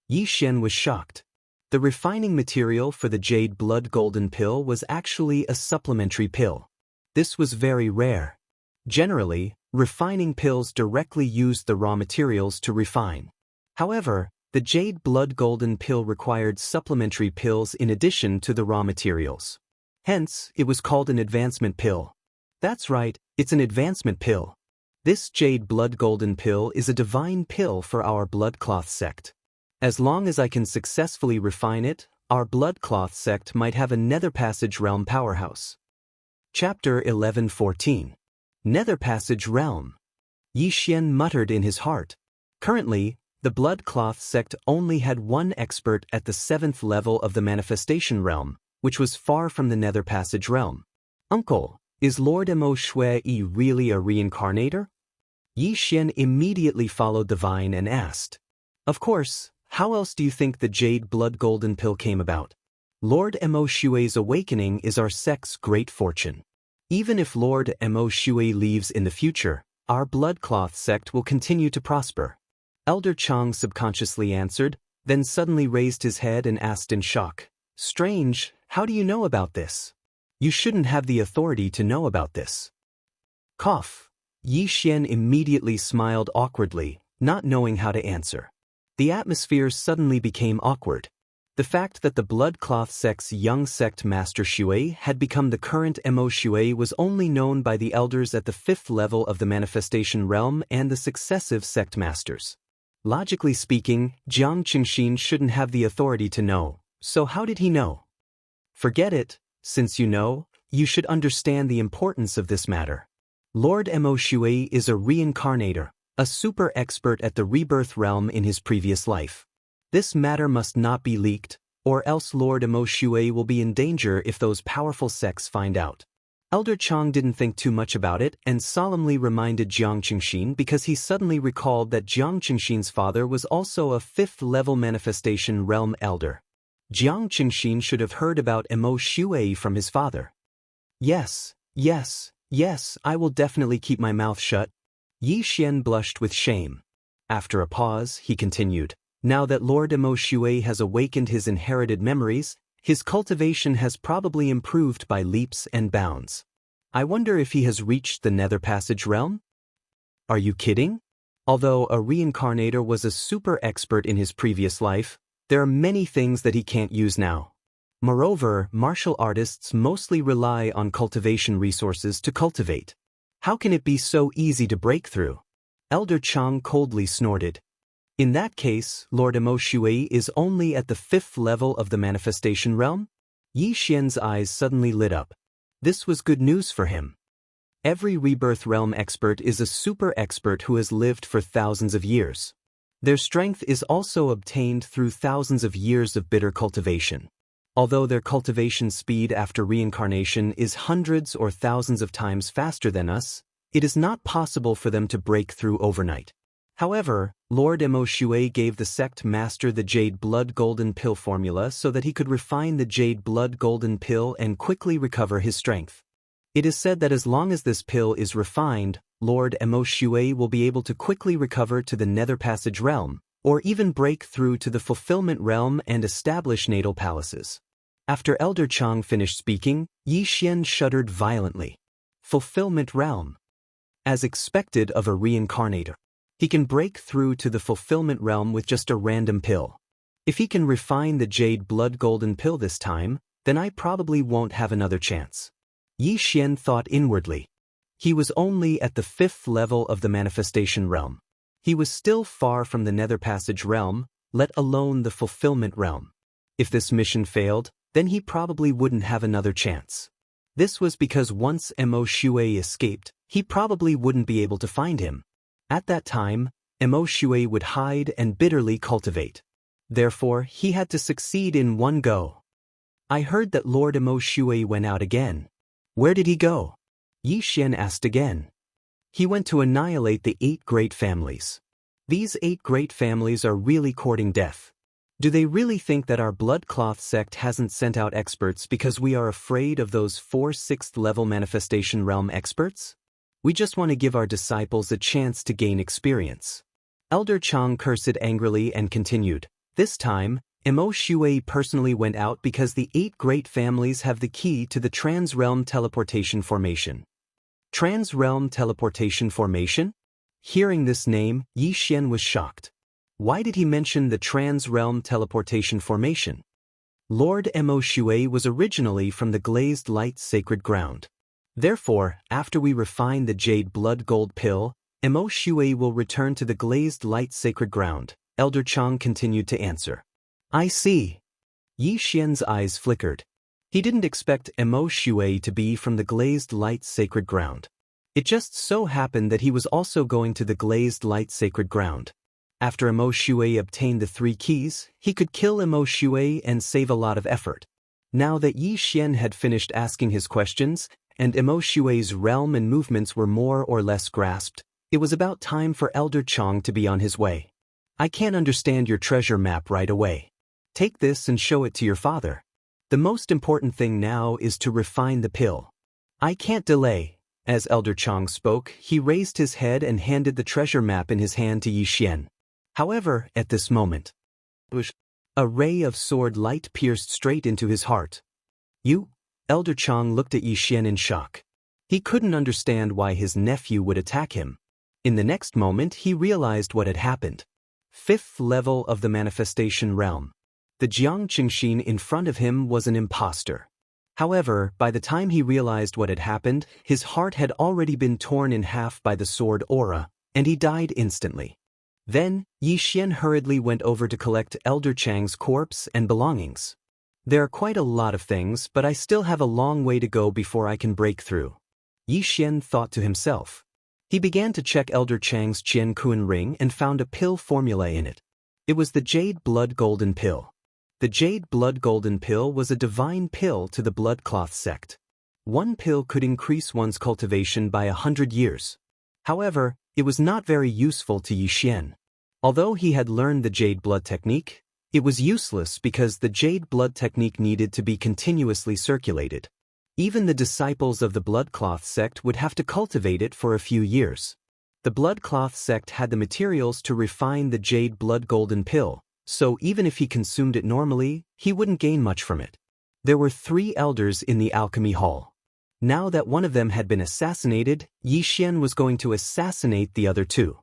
Speaker 1: Yi Xian was shocked. The refining material for the Jade Blood Golden Pill was actually a supplementary pill. This was very rare. Generally, refining pills directly used the raw materials to refine. However, the Jade Blood Golden Pill required supplementary pills in addition to the raw materials. Hence, it was called an advancement pill. That's right, it's an advancement pill. This Jade Blood Golden Pill is a divine pill for our Bloodcloth sect. As long as I can successfully refine it, our Bloodcloth sect might have a Nether Passage realm powerhouse. Chapter 11:14. Nether Passage Realm. Yi Xian muttered in his heart. Currently, the Bloodcloth sect only had one expert at the 7th level of the Manifestation realm, which was far from the Nether Passage realm. "Uncle, is Lord Mo Shui really a reincarnator?" Yi Xian immediately followed the vine and asked. "Of course, how else do you think the Jade Blood Golden Pill came about? Lord Mo Shui's awakening is our sect's great fortune. Even if Lord Mo Shui leaves in the future, our Bloodcloth sect will continue to prosper." Elder Chang subconsciously answered, then suddenly raised his head and asked in shock. "Strange, how do you know about this? You shouldn't have the authority to know about this." Cough. Yi Xian immediately smiled awkwardly, not knowing how to answer. The atmosphere suddenly became awkward. The fact that the Bloodcloth sect's young sect master Shui had become the current Mo Shui was only known by the elders at the 5th level of the Manifestation realm and the successive sect masters. Logically speaking, Jiang Qingxin shouldn't have the authority to know, so how did he know? Forget it, since you know, you should understand the importance of this matter. Lord Mo Shui is a reincarnator, a super expert at the rebirth realm in his previous life. This matter must not be leaked, or else Lord Mo Shui will be in danger if those powerful sects find out. Elder Chang didn't think too much about it and solemnly reminded Jiang Qingxin because he suddenly recalled that Jiang Qingxin's father was also a 5th-level Manifestation realm elder. Jiang Qingxin should have heard about Mo Shui from his father. Yes, I will definitely keep my mouth shut." Yi Xian blushed with shame. After a pause, he continued. "Now that Lord Mo Shui has awakened his inherited memories, his cultivation has probably improved by leaps and bounds. I wonder if he has reached the Nether Passage realm?" Are you kidding? Although a reincarnator was a super expert in his previous life, there are many things that he can't use now. Moreover, martial artists mostly rely on cultivation resources to cultivate. How can it be so easy to break through? Elder Chang coldly snorted. In that case, Lord Mo Shui is only at the 5th level of the Manifestation realm? Yi Xian's eyes suddenly lit up. This was good news for him. Every rebirth realm expert is a super expert who has lived for thousands of years. Their strength is also obtained through thousands of years of bitter cultivation. Although their cultivation speed after reincarnation is hundreds or thousands of times faster than us, It is not possible for them to break through overnight. However, Lord Mo Shui gave the sect master the Jade Blood Golden Pill formula so that he could refine the Jade Blood Golden Pill and quickly recover his strength. It is said that as long as this pill is refined, Lord Mo Shui will be able to quickly recover to the Nether Passage realm, or even break through to the Fulfillment realm and establish natal palaces. After Elder Chang finished speaking, Yi Xian shuddered violently. Fulfillment realm. As expected of a reincarnator. He can break through to the fulfillment realm with just a random pill. If he can refine the Jade Blood Golden Pill this time, then I probably won't have another chance. Yi Xian thought inwardly. He was only at the 5th level of the manifestation realm. He was still far from the Nether Passage realm, let alone the fulfillment realm. If this mission failed, then he probably wouldn't have another chance. This was because once Mo Shui escaped, he probably wouldn't be able to find him. At that time, Mo Shui would hide and bitterly cultivate. Therefore, he had to succeed in one go. I heard that Lord Mo Shui went out again. Where did he go? Yi Xian asked again. He went to annihilate the 8 great families. These 8 great families are really courting death. Do they really think that our bloodcloth sect hasn't sent out experts because we are afraid of those 4 6th level manifestation realm experts? We just want to give our disciples a chance to gain experience. Elder Chang cursed angrily and continued. This time, Mo Shui personally went out because the 8 great families have the key to the trans-realm teleportation formation. Trans-realm teleportation formation? Hearing this name, Yi Xian was shocked. Why did he mention the trans-realm teleportation formation? Lord Mo Shui was originally from the glazed light sacred ground. Therefore, after we refine the Jade Blood Gold Pill, Mo Shui will return to the glazed light sacred ground. Elder Chang continued to answer. I see. Yi Xian's eyes flickered. He didn't expect Mo Shui to be from the glazed light sacred ground. It just so happened that he was also going to the glazed light sacred ground. After Mo Shui obtained the 3 keys, he could kill Mo Shui and save a lot of effort. Now that Yi Xian had finished asking his questions, and Mo Shui's realm and movements were more or less grasped, it was about time for Elder Chang to be on his way. I can't understand your treasure map right away. Take this and show it to your father. The most important thing now is to refine the pill. I can't delay. As Elder Chang spoke, he raised his head and handed the treasure map in his hand to Yi Xian. However, at this moment, a ray of sword light pierced straight into his heart. You? Elder Chang looked at Yi Xian in shock. He couldn't understand why his nephew would attack him. In the next moment, he realized what had happened. 5th level of the manifestation realm. The Jiang Qingxin in front of him was an imposter. However, by the time he realized what had happened, his heart had already been torn in half by the sword aura, and he died instantly. Then, Yi Xian hurriedly went over to collect Elder Chang's corpse and belongings. There are quite a lot of things, but I still have a long way to go before I can break through. Yi Xian thought to himself. He began to check Elder Chang's Qian Kun ring and found a pill formula in it. It was the Jade Blood Golden Pill. The Jade Blood Golden Pill was a divine pill to the Bloodcloth sect. 1 pill could increase one's cultivation by 100 years. However, it was not very useful to Yi Xian. Although he had learned the Jade Blood technique, it was useless because the Jade Blood technique needed to be continuously circulated. Even the disciples of the Bloodcloth sect would have to cultivate it for a few years. The Bloodcloth sect had the materials to refine the Jade Blood Golden Pill, so even if he consumed it normally, he wouldn't gain much from it. There were 3 elders in the alchemy hall. Now that one of them had been assassinated, Yi Xian was going to assassinate the other 2.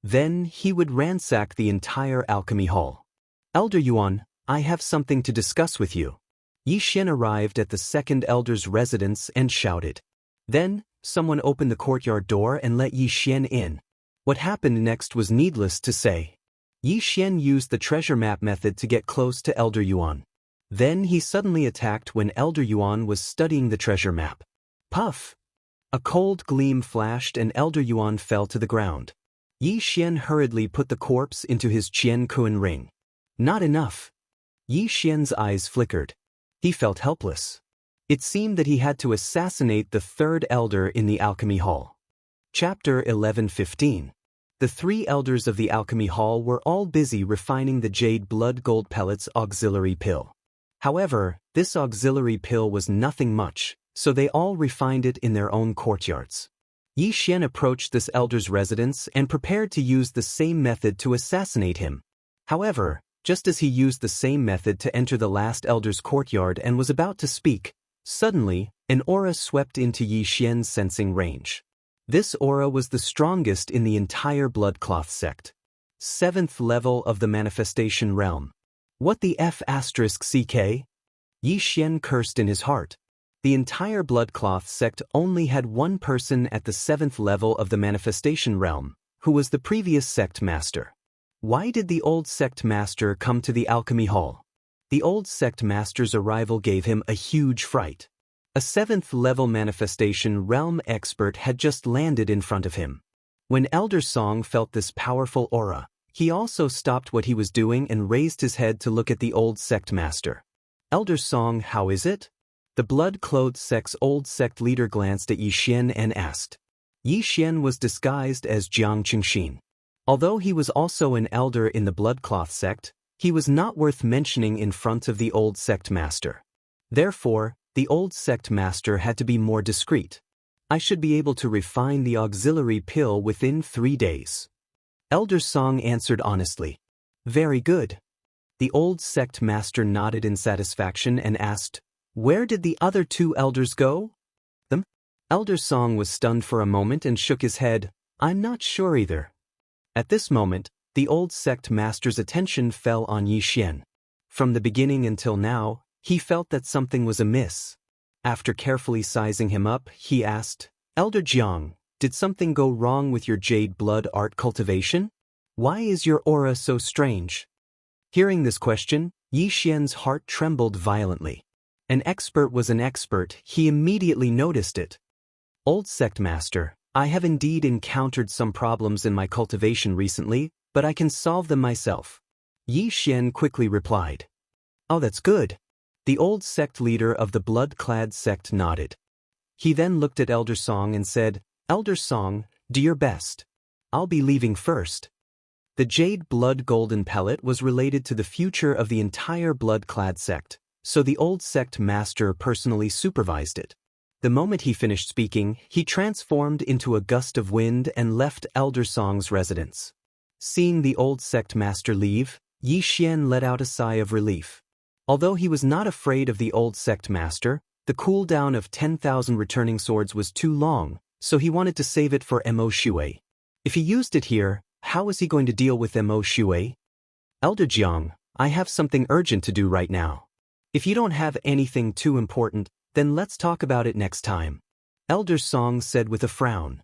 Speaker 1: Then he would ransack the entire alchemy hall. Elder Yuan, I have something to discuss with you. Yi Xian arrived at the 2nd elder's residence and shouted. Then, someone opened the courtyard door and let Yi Xian in. What happened next was needless to say. Yi Xian used the treasure map method to get close to Elder Yuan. Then he suddenly attacked when Elder Yuan was studying the treasure map. Puff! A cold gleam flashed and Elder Yuan fell to the ground. Yi Xian hurriedly put the corpse into his Qian Kun ring. Not enough. Yi Xian's eyes flickered. He felt helpless. It seemed that he had to assassinate the 3rd elder in the alchemy hall. Chapter 11:15. The three elders of the alchemy hall were all busy refining the jade blood gold pellets auxiliary pill. However, this auxiliary pill was nothing much, so they all refined it in their own courtyards. Yi Xian approached this elder's residence and prepared to use the same method to assassinate him. However, just as he used the same method to enter the last elder's courtyard and was about to speak, suddenly, an aura swept into Yi Xian's sensing range. This aura was the strongest in the entire Bloodcloth sect. 7th level of the manifestation realm. What the F***CK? Yi Xian cursed in his heart. The entire Bloodcloth sect only had one person at the 7th level of the manifestation realm, who was the previous sect master. Why did the old sect master come to the alchemy hall? The old sect master's arrival gave him a huge fright. A 7th level manifestation realm expert had just landed in front of him. When Elder Song felt this powerful aura, he also stopped what he was doing and raised his head to look at the old sect master. Elder Song, how is it? The blood-clothed sect's old sect leader glanced at Yi Xian and asked. Yi Xian was disguised as Jiang Qingxin. Although he was also an elder in the Bloodcloth sect, he was not worth mentioning in front of the old sect master. Therefore, the old sect master had to be more discreet. I should be able to refine the auxiliary pill within 3 days. Elder Song answered honestly. Very good. The old sect master nodded in satisfaction and asked, where did the other 2 elders go? Them? Elder Song was stunned for a moment and shook his head. I'm not sure either. At this moment, the old sect master's attention fell on Yi Xian. From the beginning until now, he felt that something was amiss. After carefully sizing him up, he asked, Elder Jiang, did something go wrong with your jade blood art cultivation? Why is your aura so strange? Hearing this question, Yi Xian's heart trembled violently. An expert was an expert, he immediately noticed it. Old sect master, I have indeed encountered some problems in my cultivation recently, but I can solve them myself. Yi Xian quickly replied. Oh, that's good. The old sect leader of the blood-clad sect nodded. He then looked at Elder Song and said, Elder Song, do your best. I'll be leaving first. The jade blood golden pellet was related to the future of the entire blood-clad sect, so the old sect master personally supervised it. The moment he finished speaking, he transformed into a gust of wind and left Elder Song's residence. Seeing the old sect master leave, Yi Xian let out a sigh of relief. Although he was not afraid of the old sect master, the cooldown of 10,000 returning swords was too long, so he wanted to save it for Mo Shui. If he used it here, how was he going to deal with Mo Shui? Elder Jiang, I have something urgent to do right now. If you don't have anything too important, then let's talk about it next time. Elder Song said with a frown.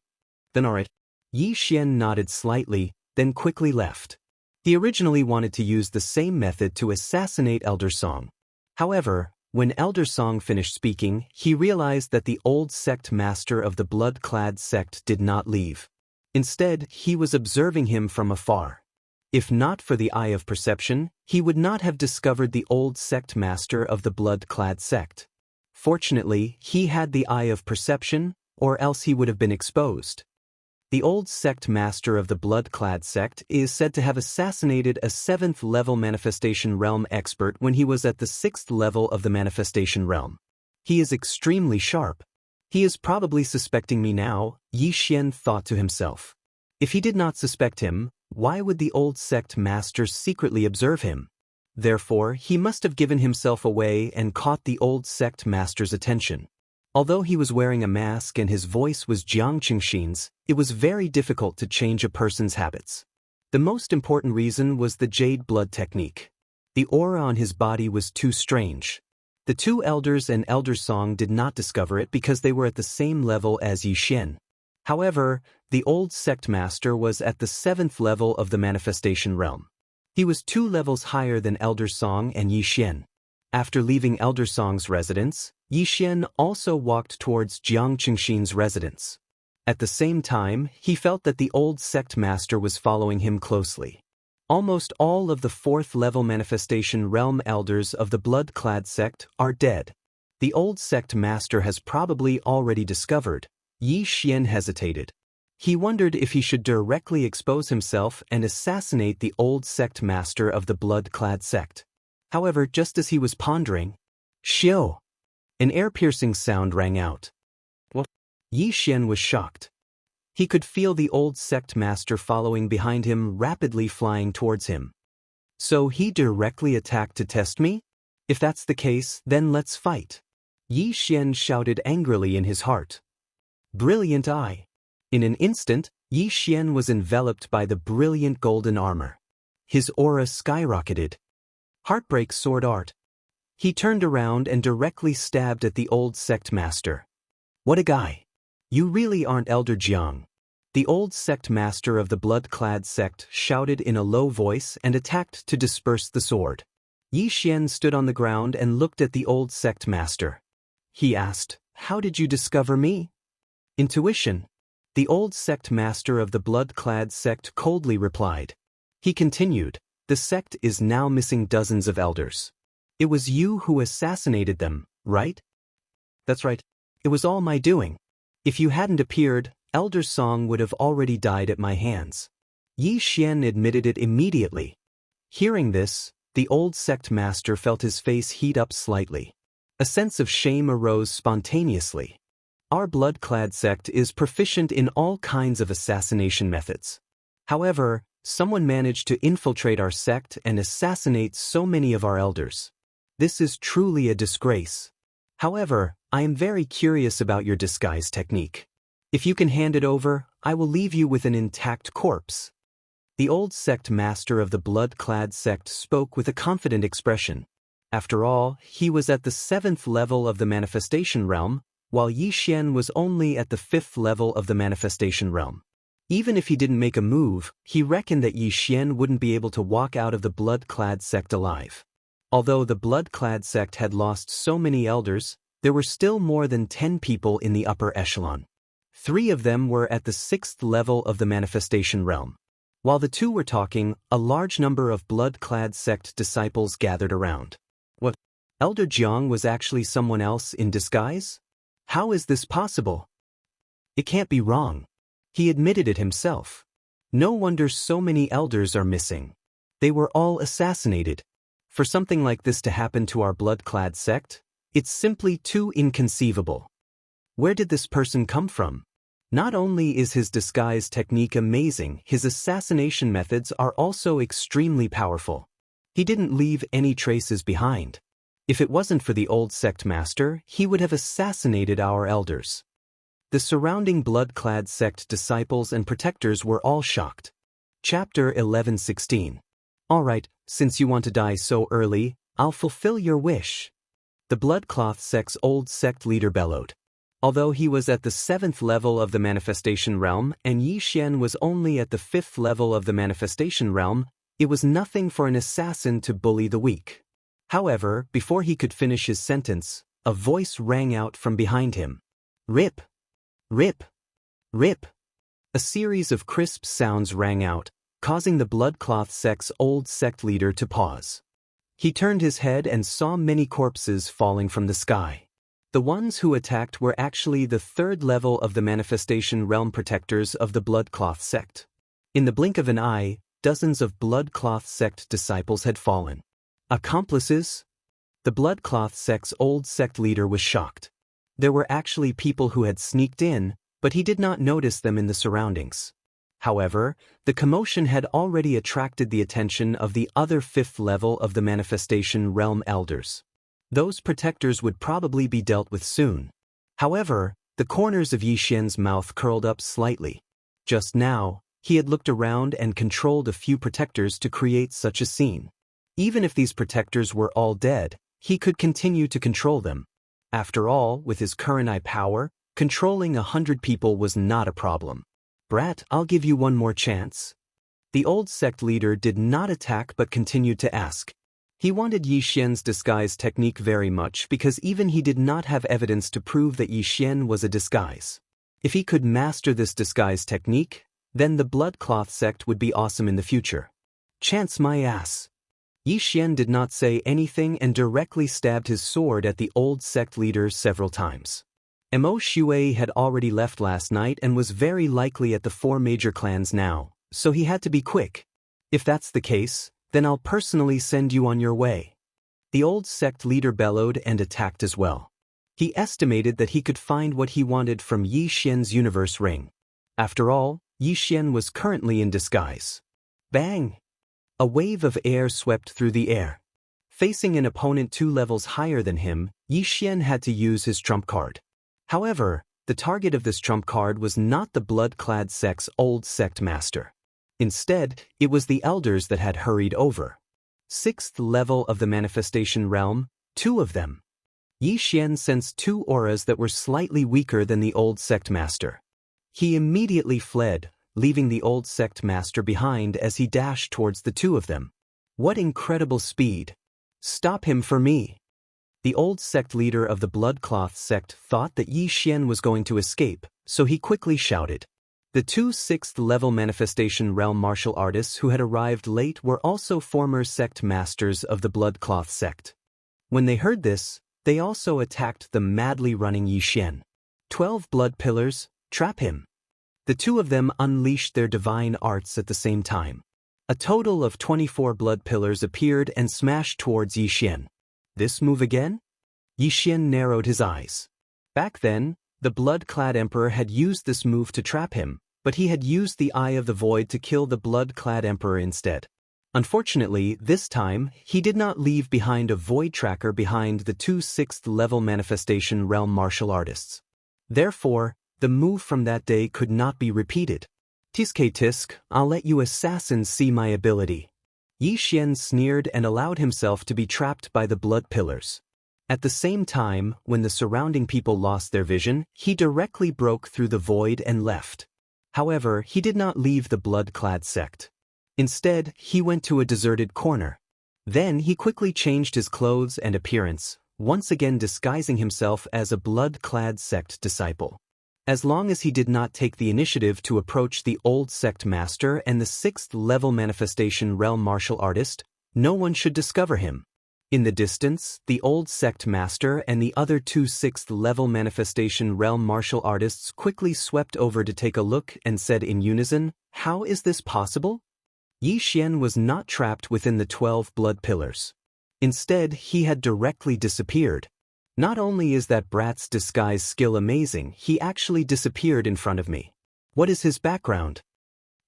Speaker 1: Then alright. Yi Xian nodded slightly, then quickly left. He originally wanted to use the same method to assassinate Elder Song. However, when Elder Song finished speaking, he realized that the old sect master of the blood-clad sect did not leave. Instead, he was observing him from afar. If not for the eye of perception, he would not have discovered the old sect master of the blood-clad sect. Fortunately, he had the eye of perception, or else he would have been exposed. The old sect master of the blood-clad sect is said to have assassinated a 7th level manifestation realm expert when he was at the 6th level of the manifestation realm. He is extremely sharp. He is probably suspecting me now, Yi Xian thought to himself. If he did not suspect him, why would the old sect master secretly observe him? Therefore, he must have given himself away and caught the old sect master's attention. Although he was wearing a mask and his voice was Jiang Qingxin's, it was very difficult to change a person's habits. The most important reason was the jade blood technique. The aura on his body was too strange. The 2 elders and Elder Song did not discover it because they were at the same level as Yi Xian. However, the old sect master was at the 7th level of the manifestation realm. He was 2 levels higher than Elder Song and Yi Xian. After leaving Elder Song's residence, Yi Xian also walked towards Jiang Qingxin's residence. At the same time, he felt that the old sect master was following him closely. Almost all of the 4th level manifestation realm elders of the blood-clad sect are dead. The old sect master has probably already discovered. Yi Xian hesitated. He wondered if he should directly expose himself and assassinate the old sect master of the blood-clad sect. However, just as he was pondering, Xiao! An air-piercing sound rang out. What? Yi Xian was shocked. He could feel the old sect master following behind him, rapidly flying towards him. So he directly attacked to test me? If that's the case, then let's fight. Yi Xian shouted angrily in his heart. Brilliant eye. In an instant, Yi Xian was enveloped by the brilliant golden armor. His aura skyrocketed. Heartbreak sword art. He turned around and directly stabbed at the old sect master. What a guy. You really aren't Elder Jiang. The old sect master of the blood-clad sect shouted in a low voice and attacked to disperse the sword. Yi Xian stood on the ground and looked at the old sect master. He asked, "How did you discover me?" Intuition. The old sect master of the blood-clad sect coldly replied. He continued, "The sect is now missing dozens of elders. It was you who assassinated them, right?" "That's right. It was all my doing. If you hadn't appeared, Elder Song would have already died at my hands." Yi Xian admitted it immediately. Hearing this, the old sect master felt his face heat up slightly. A sense of shame arose spontaneously. Our blood-clad sect is proficient in all kinds of assassination methods. However, someone managed to infiltrate our sect and assassinate so many of our elders. This is truly a disgrace. However, I am very curious about your disguise technique. If you can hand it over, I will leave you with an intact corpse. The old sect master of the blood-clad sect spoke with a confident expression. After all, he was at the 7th level of the manifestation realm, while Yi Xian was only at the 5th level of the manifestation realm. Even if he didn't make a move, he reckoned that Yi Xian wouldn't be able to walk out of the blood-clad sect alive. Although the blood-clad sect had lost so many elders, there were still more than 10 people in the upper echelon. 3 of them were at the 6th level of the manifestation realm. While the 2 were talking, a large number of blood-clad sect disciples gathered around. What? Elder Jiang was actually someone else in disguise? How is this possible? It can't be wrong. He admitted it himself. No wonder so many elders are missing. They were all assassinated. For something like this to happen to our blood-clad sect, it's simply too inconceivable. Where did this person come from? Not only is his disguise technique amazing, his assassination methods are also extremely powerful. He didn't leave any traces behind. If it wasn't for the old sect master, he would have assassinated our elders. The surrounding blood-clad sect disciples and protectors were all shocked. Chapter 11:16. All right, since you want to die so early, I'll fulfill your wish. The blood-cloth sect's old sect leader bellowed. Although he was at the 7th level of the manifestation realm and Yi Xian was only at the 5th level of the manifestation realm, it was nothing for an assassin to bully the weak. However, before he could finish his sentence, a voice rang out from behind him. Rip! Rip! Rip! A series of crisp sounds rang out, causing the bloodcloth sect's old sect leader to pause. He turned his head and saw many corpses falling from the sky. The ones who attacked were actually the 3rd level of the manifestation realm protectors of the bloodcloth sect. In the blink of an eye, dozens of bloodcloth sect disciples had fallen. Accomplices? The bloodcloth sect's old sect leader was shocked. There were actually people who had sneaked in, but he did not notice them in the surroundings. However, the commotion had already attracted the attention of the other 5th level of the manifestation realm elders. Those protectors would probably be dealt with soon. However, the corners of Yi Xian's mouth curled up slightly. Just now, he had looked around and controlled a few protectors to create such a scene. Even if these protectors were all dead, he could continue to control them. After all, with his current eye power, controlling 100 people was not a problem. Brat, I'll give you one more chance. The old sect leader did not attack but continued to ask. He wanted Yi Xian's disguise technique very much because even he did not have evidence to prove that Yi Xian was a disguise. If he could master this disguise technique, then the bloodcloth sect would be awesome in the future. Chance my ass. Yi Xian did not say anything and directly stabbed his sword at the old sect leader several times. Mo Shui had already left last night and was very likely at the 4 major clans now, so he had to be quick. If that's the case, then I'll personally send you on your way. The old sect leader bellowed and attacked as well. He estimated that he could find what he wanted from Yi Xian's universe ring. After all, Yi Xian was currently in disguise. Bang! A wave of air swept through the air. Facing an opponent 2 levels higher than him, Yi Xian had to use his trump card. However, the target of this trump card was not the blood-clad sect's old sect master. Instead, it was the elders that had hurried over. 6th level of the manifestation realm, 2 of them. Yi Xian sensed 2 auras that were slightly weaker than the old sect master. He immediately fled, leaving the old sect master behind as he dashed towards the 2 of them. What incredible speed! Stop him for me! The old sect leader of the Bloodcloth sect thought that Yi Xian was going to escape, so he quickly shouted. The 2 6th-level manifestation realm martial artists who had arrived late were also former sect masters of the Bloodcloth sect. When they heard this, they also attacked the madly running Yi Xian. 12 blood pillars, trap him. The 2 of them unleashed their divine arts at the same time. A total of 24 blood pillars appeared and smashed towards Yi Xian. This move again? Yi Xian narrowed his eyes. Back then, the blood-clad emperor had used this move to trap him, but he had used the Eye of the Void to kill the blood-clad emperor instead. Unfortunately, this time, he did not leave behind a void tracker behind the 2 6th-level manifestation realm martial artists. Therefore, the move from that day could not be repeated. Tisk tisk, I'll let you assassins see my ability. Yi Xian sneered and allowed himself to be trapped by the blood pillars. At the same time, when the surrounding people lost their vision, he directly broke through the void and left. However, he did not leave the blood-clad sect. Instead, he went to a deserted corner. Then he quickly changed his clothes and appearance, once again disguising himself as a blood-clad sect disciple. As long as he did not take the initiative to approach the old sect master and the 6th-level manifestation realm martial artist, no one should discover him. In the distance, the old sect master and the other 2 6th-level manifestation realm martial artists quickly swept over to take a look and said in unison, "How is this possible?" Yi Xian was not trapped within the 12 blood pillars. Instead, he had directly disappeared. Not only is that brat's disguise skill amazing, he actually disappeared in front of me. What is his background?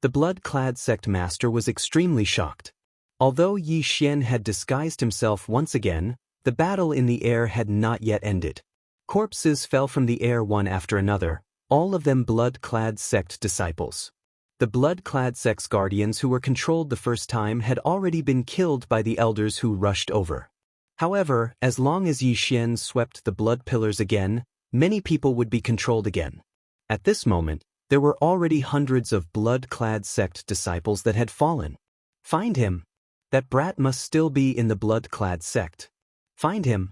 Speaker 1: The blood-clad sect master was extremely shocked. Although Yi Xian had disguised himself once again, the battle in the air had not yet ended. Corpses fell from the air one after another, all of them blood-clad sect disciples. The blood-clad sect's guardians who were controlled the first time had already been killed by the elders who rushed over. However, as long as Yi Xian swept the blood pillars again, many people would be controlled again. At this moment, there were already hundreds of blood-clad sect disciples that had fallen. Find him. That brat must still be in the blood-clad sect. Find him.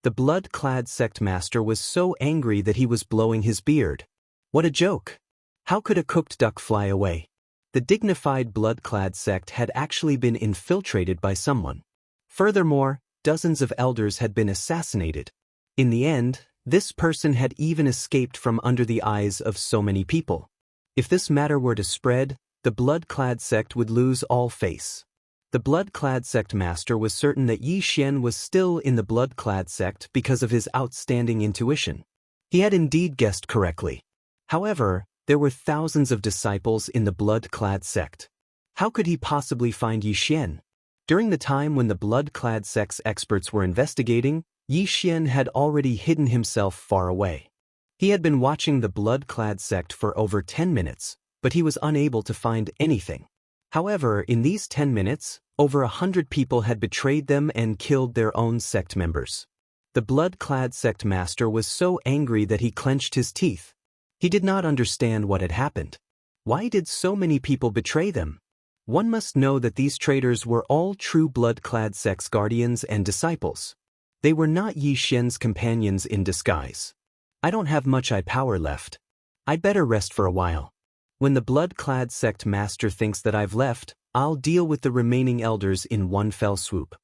Speaker 1: The blood-clad sect master was so angry that he was blowing his beard. What a joke! How could a cooked duck fly away? The dignified blood-clad sect had actually been infiltrated by someone. Furthermore, dozens of elders had been assassinated. In the end, this person had even escaped from under the eyes of so many people. If this matter were to spread, the blood-clad sect would lose all face. The blood-clad sect master was certain that Yi Xian was still in the blood-clad sect because of his outstanding intuition. He had indeed guessed correctly. However, there were thousands of disciples in the blood-clad sect. How could he possibly find Yi Xian? During the time when the blood-clad sect's experts were investigating, Yi Xian had already hidden himself far away. He had been watching the blood-clad sect for over 10 minutes, but he was unable to find anything. However, in these 10 minutes, over 100 people had betrayed them and killed their own sect members. The blood-clad sect master was so angry that he clenched his teeth. He did not understand what had happened. Why did so many people betray them? One must know that these traitors were all true blood-clad sect's guardians and disciples. They were not Yi Xian's companions in disguise. I don't have much eye power left. I'd better rest for a while. When the blood-clad sect master thinks that I've left, I'll deal with the remaining elders in one fell swoop.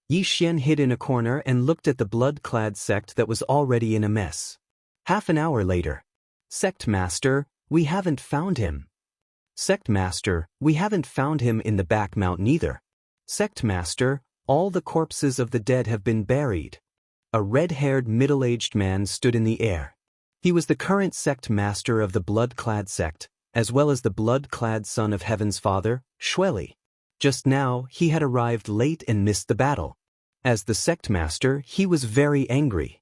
Speaker 1: Yi Xian hid in a corner and looked at the blood-clad sect that was already in a mess. Half an hour later. Sect Master, we haven't found him. Sect Master, we haven't found him in the back mountain either. Sect Master, all the corpses of the dead have been buried. A red-haired middle-aged man stood in the air. He was the current sect master of the blood-clad sect, as well as the blood-clad son of Heaven's father, Xueli. Just now, he had arrived late and missed the battle. As the sect master, he was very angry.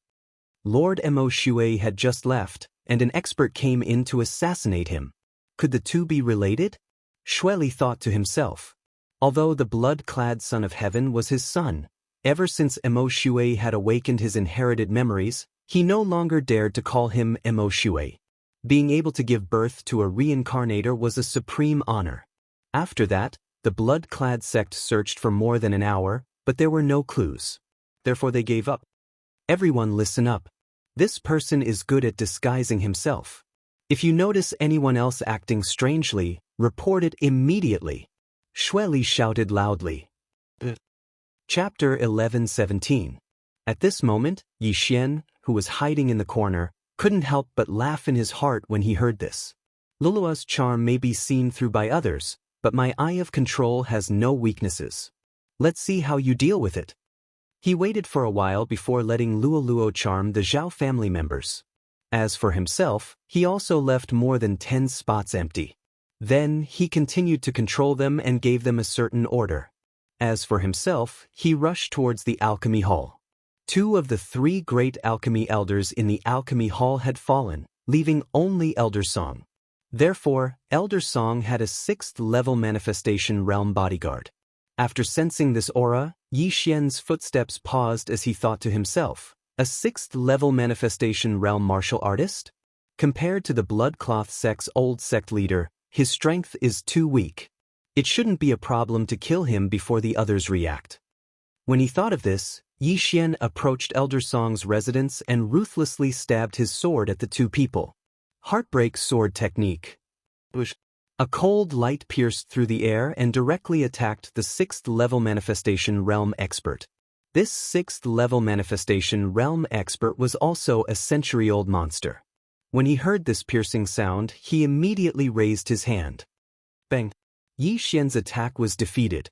Speaker 1: Lord Mo Shui had just left, and an expert came in to assassinate him. Could the two be related? Xueli thought to himself. Although the blood-clad son of heaven was his son, ever since Mo Shui had awakened his inherited memories, he no longer dared to call him Mo Shui. Being able to give birth to a reincarnator was a supreme honor. After that, the blood-clad sect searched for more than an hour, but there were no clues. Therefore they gave up. Everyone listen up. This person is good at disguising himself. If you notice anyone else acting strangely, report it immediately. Xueli shouted loudly. Chapter 11:17. At this moment, Yi Xian, who was hiding in the corner, couldn't help but laugh in his heart when he heard this. Lulua's charm may be seen through by others, but my eye of control has no weaknesses. Let's see how you deal with it. He waited for a while before letting Luo charm the Zhao family members. As for himself, he also left more than 10 spots empty. Then, he continued to control them and gave them a certain order. As for himself, he rushed towards the alchemy hall. 2 of the 3 great alchemy elders in the alchemy hall had fallen, leaving only Elder Song. Therefore, Elder Song had a 6th-level manifestation realm bodyguard. After sensing this aura, Yi Xian's footsteps paused as he thought to himself, a 6th-level manifestation realm martial artist? Compared to the Bloodcloth sect's old sect leader, his strength is too weak. It shouldn't be a problem to kill him before the others react. When he thought of this, Yi Xian approached Elder Song's residence and ruthlessly stabbed his sword at the 2 people. Heartbreak sword technique. A cold light pierced through the air and directly attacked the 6th-level manifestation realm expert. This 6th-level manifestation realm expert was also a century-old monster. When he heard this piercing sound, he immediately raised his hand. Bang! Yi Xian's attack was defeated.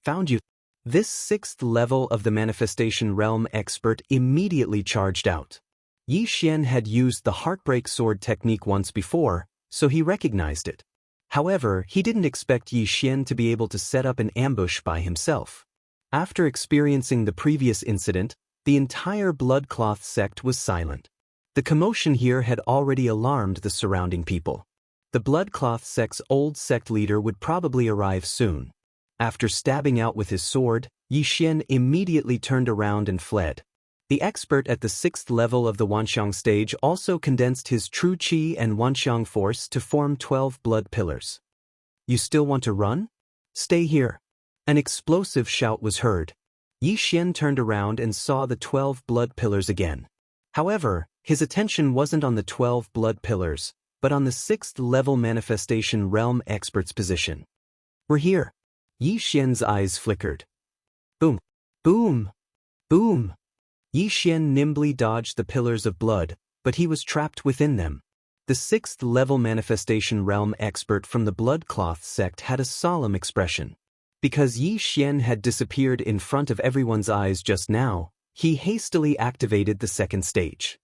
Speaker 1: Found you. This 6th level of the manifestation realm expert immediately charged out. Yi Xian had used the Heartbreak sword technique once before, so he recognized it. However, he didn't expect Yi Xian to be able to set up an ambush by himself. After experiencing the previous incident, the entire Bloodcloth sect was silent. The commotion here had already alarmed the surrounding people. The Bloodcloth sect's old sect leader would probably arrive soon. After stabbing out with his sword, Yi Xian immediately turned around and fled. The expert at the 6th level of the Wanxiang stage also condensed his true qi and Wanxiang force to form 12 blood pillars. You still want to run? Stay here. An explosive shout was heard. Yi Xian turned around and saw the 12 blood pillars again. However, his attention wasn't on the 12 blood pillars, but on the 6th level manifestation realm expert's position. We're here. Yi Xian's eyes flickered. Boom! Boom! Boom! Yi Xian nimbly dodged the pillars of blood, but he was trapped within them. The 6th level manifestation realm expert from the Bloodcloth sect had a solemn expression. Because Yi Xian had disappeared in front of everyone's eyes just now, he hastily activated the 2nd stage.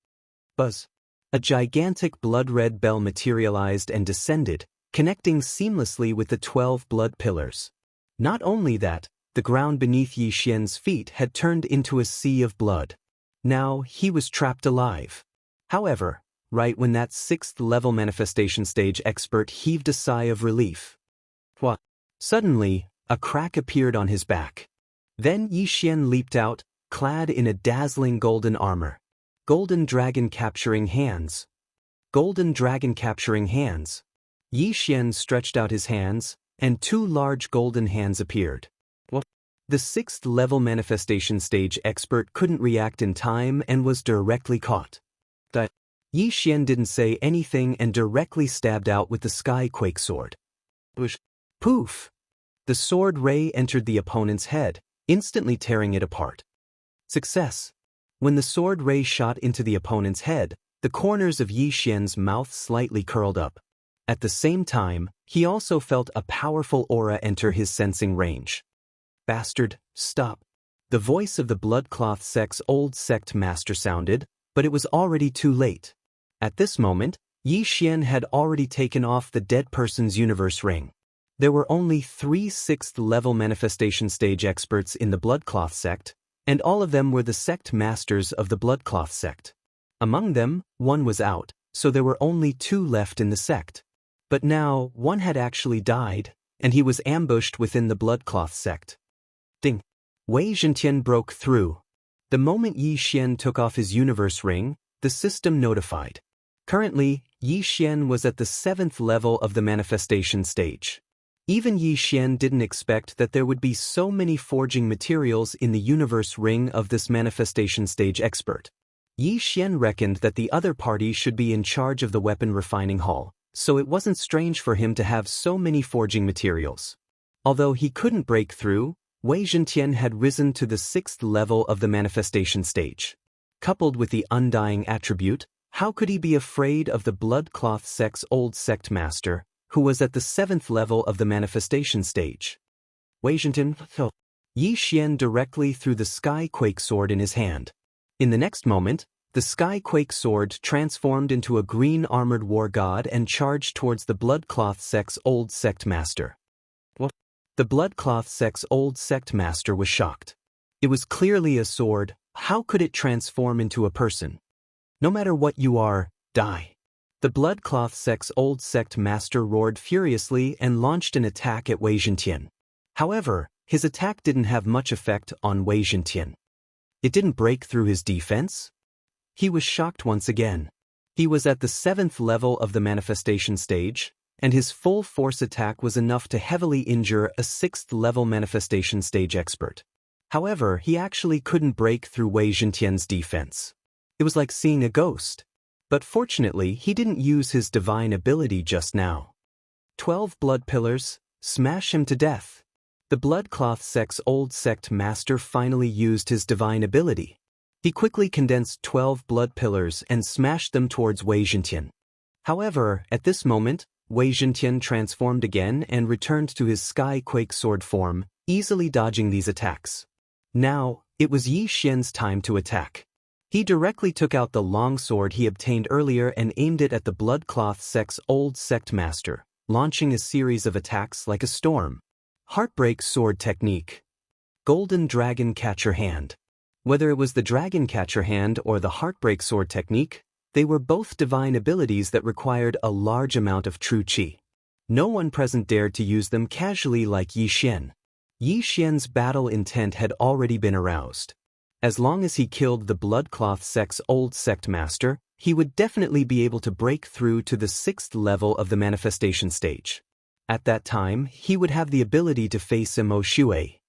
Speaker 1: Buzz! A gigantic blood-red bell materialized and descended, connecting seamlessly with the 12 blood pillars. Not only that, the ground beneath Yi Xian's feet had turned into a sea of blood. Now, he was trapped alive. However, right when that 6th level manifestation stage expert heaved a sigh of relief. What? Suddenly, a crack appeared on his back. Then Yi Xian leaped out, clad in a dazzling golden armor. Golden dragon capturing hands. Golden dragon capturing hands. Yi Xian stretched out his hands, and 2 large golden hands appeared. What? The 6th level manifestation stage expert couldn't react in time and was directly caught. Yi Xian didn't say anything and directly stabbed out with the Skyquake sword. Poof! The sword ray entered the opponent's head, instantly tearing it apart. Success! When the sword ray shot into the opponent's head, The corners of Yi Xian's mouth slightly curled up. At the same time, he also felt a powerful aura enter his sensing range. Bastard, stop. The voice of the bloodcloth sect's old sect master sounded, but it was already too late. At this moment, Yi Xian had already taken off the dead person's universe ring. There were only 3 6th-level manifestation stage experts in the bloodcloth sect, and all of them were the sect masters of the bloodcloth sect. Among them, one was out, so there were only 2 left in the sect. But now, one had actually died, and he was ambushed within the bloodcloth sect. Ding! Wei Zhentian broke through. The moment Yi Xian took off his universe ring, the system notified. Currently, Yi Xian was at the 7th level of the manifestation stage. Even Yi Xian didn't expect that there would be so many forging materials in the universe ring of this manifestation stage expert. Yi Xian reckoned that the other party should be in charge of the weapon refining hall, so it wasn't strange for him to have so many forging materials. Although he couldn't break through, Wei Zhentian had risen to the 6th level of the manifestation stage. Coupled with the undying attribute, how could he be afraid of the bloodcloth sect's old sect master, who was at the 7th level of the manifestation stage? Wei Zhentian, Yi Xian directly threw the Skyquake sword in his hand. In the next moment, the Skyquake sword transformed into a green armored war god and charged towards the bloodcloth sect's old sect master. What? The bloodcloth sect's old sect master was shocked. It was clearly a sword. How could it transform into a person? No matter what you are, die. The bloodcloth sect's old sect master roared furiously and launched an attack at Wei Zhentian. However, his attack didn't have much effect on Wei Zhentian. It didn't break through his defense. He was shocked once again. He was at the 7th level of the manifestation stage, and his full force attack was enough to heavily injure a 6th-level manifestation stage expert. However, he actually couldn't break through Wei Zhentian's defense. It was like seeing a ghost. But fortunately, he didn't use his divine ability just now. 12 blood pillars, smash him to death. The bloodcloth sect's old sect master finally used his divine ability. He quickly condensed 12 blood pillars and smashed them towards Wei Zhentian. However, at this moment, Wei Zhentian transformed again and returned to his Skyquake sword form, easily dodging these attacks. Now, it was Yi Xian's time to attack. He directly took out the long sword he obtained earlier and aimed it at the bloodcloth sect's old sect master, launching a series of attacks like a storm. Heartbreak sword technique. Golden dragon catcher hand. Whether it was the dragon catcher hand or the heartbreak sword technique, they were both divine abilities that required a large amount of true qi. No one present dared to use them casually like Yi Xian. Yi Xian's battle intent had already been aroused. As long as he killed the bloodcloth sect's old sect master, he would definitely be able to break through to the 6th level of the manifestation stage. At that time, he would have the ability to face Imo Shui.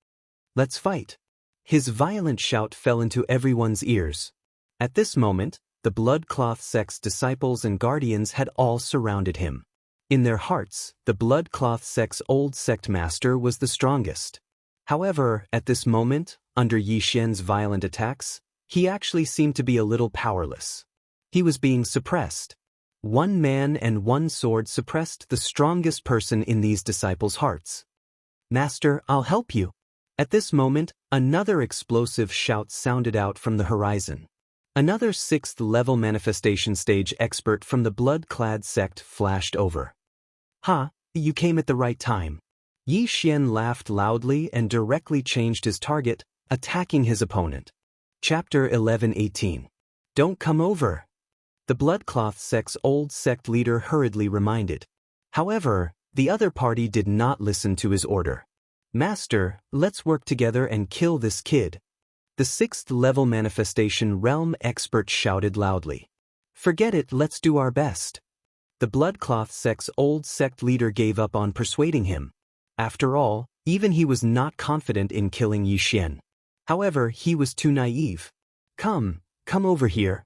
Speaker 1: Let's fight. His violent shout fell into everyone's ears. At this moment, the bloodcloth sect's disciples and guardians had all surrounded him. In their hearts, the bloodcloth sect's old sect master was the strongest. However, at this moment, under Yi Xian's violent attacks, he actually seemed to be a little powerless. He was being suppressed. One man and one sword suppressed the strongest person in these disciples' hearts. Master, I'll help you. At this moment, another explosive shout sounded out from the horizon. Another 6th-level manifestation stage expert from the blood-clad sect flashed over. Ha, you came at the right time. Yi Xian laughed loudly and directly changed his target, attacking his opponent. Chapter 11:18. Don't come over. The bloodcloth sect's old sect leader hurriedly reminded. However, the other party did not listen to his order. Master, let's work together and kill this kid. The 6th-level manifestation realm expert shouted loudly. Forget it, let's do our best. The bloodcloth sect's old sect leader gave up on persuading him. After all, even he was not confident in killing Yi Xian. However, he was too naive. Come over here.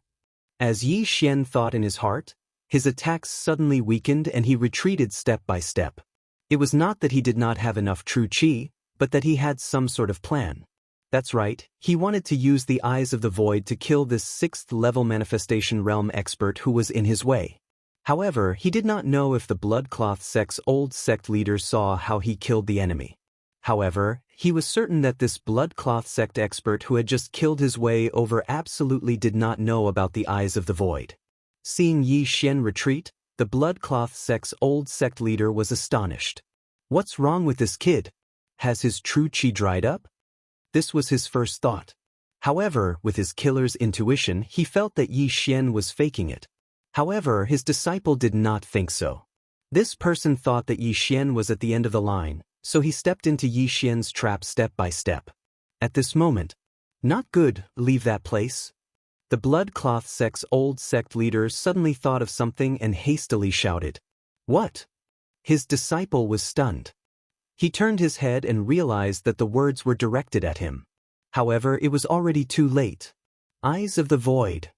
Speaker 1: As Yi Xian thought in his heart, his attacks suddenly weakened and he retreated step by step. It was not that he did not have enough true qi, but that he had some sort of plan. That's right, he wanted to use the Eyes of the Void to kill this 6th-level manifestation realm expert who was in his way. However, he did not know if the Bloodcloth sect's old sect leader saw how he killed the enemy. However, he was certain that this Bloodcloth sect expert who had just killed his way over absolutely did not know about the Eyes of the Void. Seeing Yi Xian retreat, the Bloodcloth sect's old sect leader was astonished. What's wrong with this kid? Has his true qi dried up? This was his first thought. However, with his killer's intuition, he felt that Yi Xian was faking it. However, his disciple did not think so. This person thought that Yi Xian was at the end of the line, so he stepped into Yi Xian's trap step by step. At this moment, "Not good, leave that place." The Bloodcloth sect's old sect leader suddenly thought of something and hastily shouted, "What?" His disciple was stunned. He turned his head and realized that the words were directed at him. However, it was already too late. Eyes of the Void.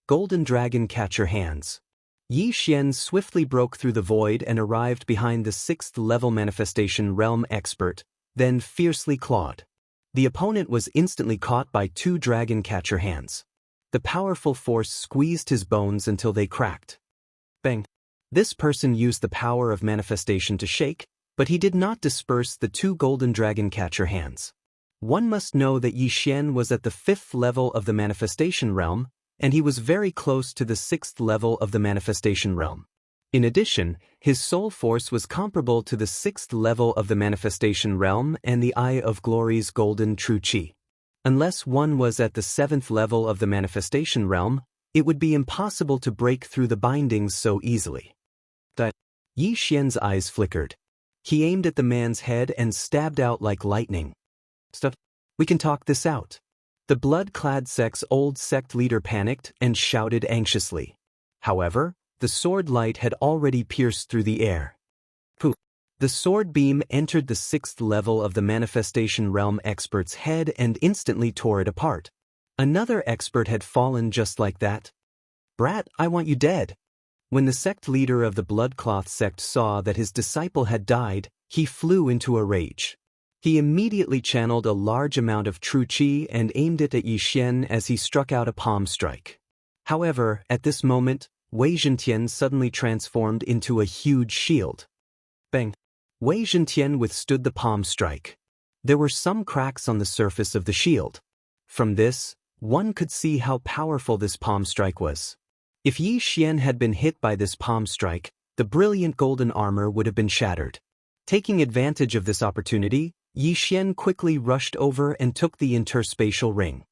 Speaker 1: Golden Dragon Catcher Hands. Yi Xian swiftly broke through the void and arrived behind the 6th-level manifestation realm expert, then fiercely clawed. The opponent was instantly caught by 2 Dragon Catcher Hands. The powerful force squeezed his bones until they cracked. Bang! This person used the power of manifestation to shake, but he did not disperse the 2 Golden Dragon Catcher Hands. One must know that Yi Xian was at the 5th level of the manifestation realm, and he was very close to the 6th level of the manifestation realm. In addition, his soul force was comparable to the 6th level of the manifestation realm and the Eye of Glory's golden true qi. Unless one was at the 7th level of the manifestation realm, it would be impossible to break through the bindings so easily. Yi Xian's eyes flickered. He aimed at the man's head and stabbed out like lightning. "Stuff, we can talk this out." The blood-clad sect's old sect leader panicked and shouted anxiously. However, the sword light had already pierced through the air. Poof! The sword beam entered the 6th level of the manifestation realm expert's head and instantly tore it apart. Another expert had fallen just like that. "Brat, I want you dead." When the sect leader of the Bloodcloth sect saw that his disciple had died, he flew into a rage. He immediately channeled a large amount of true qi and aimed it at Yi Xian as he struck out a palm strike. However, at this moment, Wei Zhentian suddenly transformed into a huge shield. Bang! Wei Zhentian withstood the palm strike. There were some cracks on the surface of the shield. From this, one could see how powerful this palm strike was. If Yi Xian had been hit by this palm strike, the brilliant golden armor would have been shattered. Taking advantage of this opportunity, Yi Xian quickly rushed over and took the interspatial ring.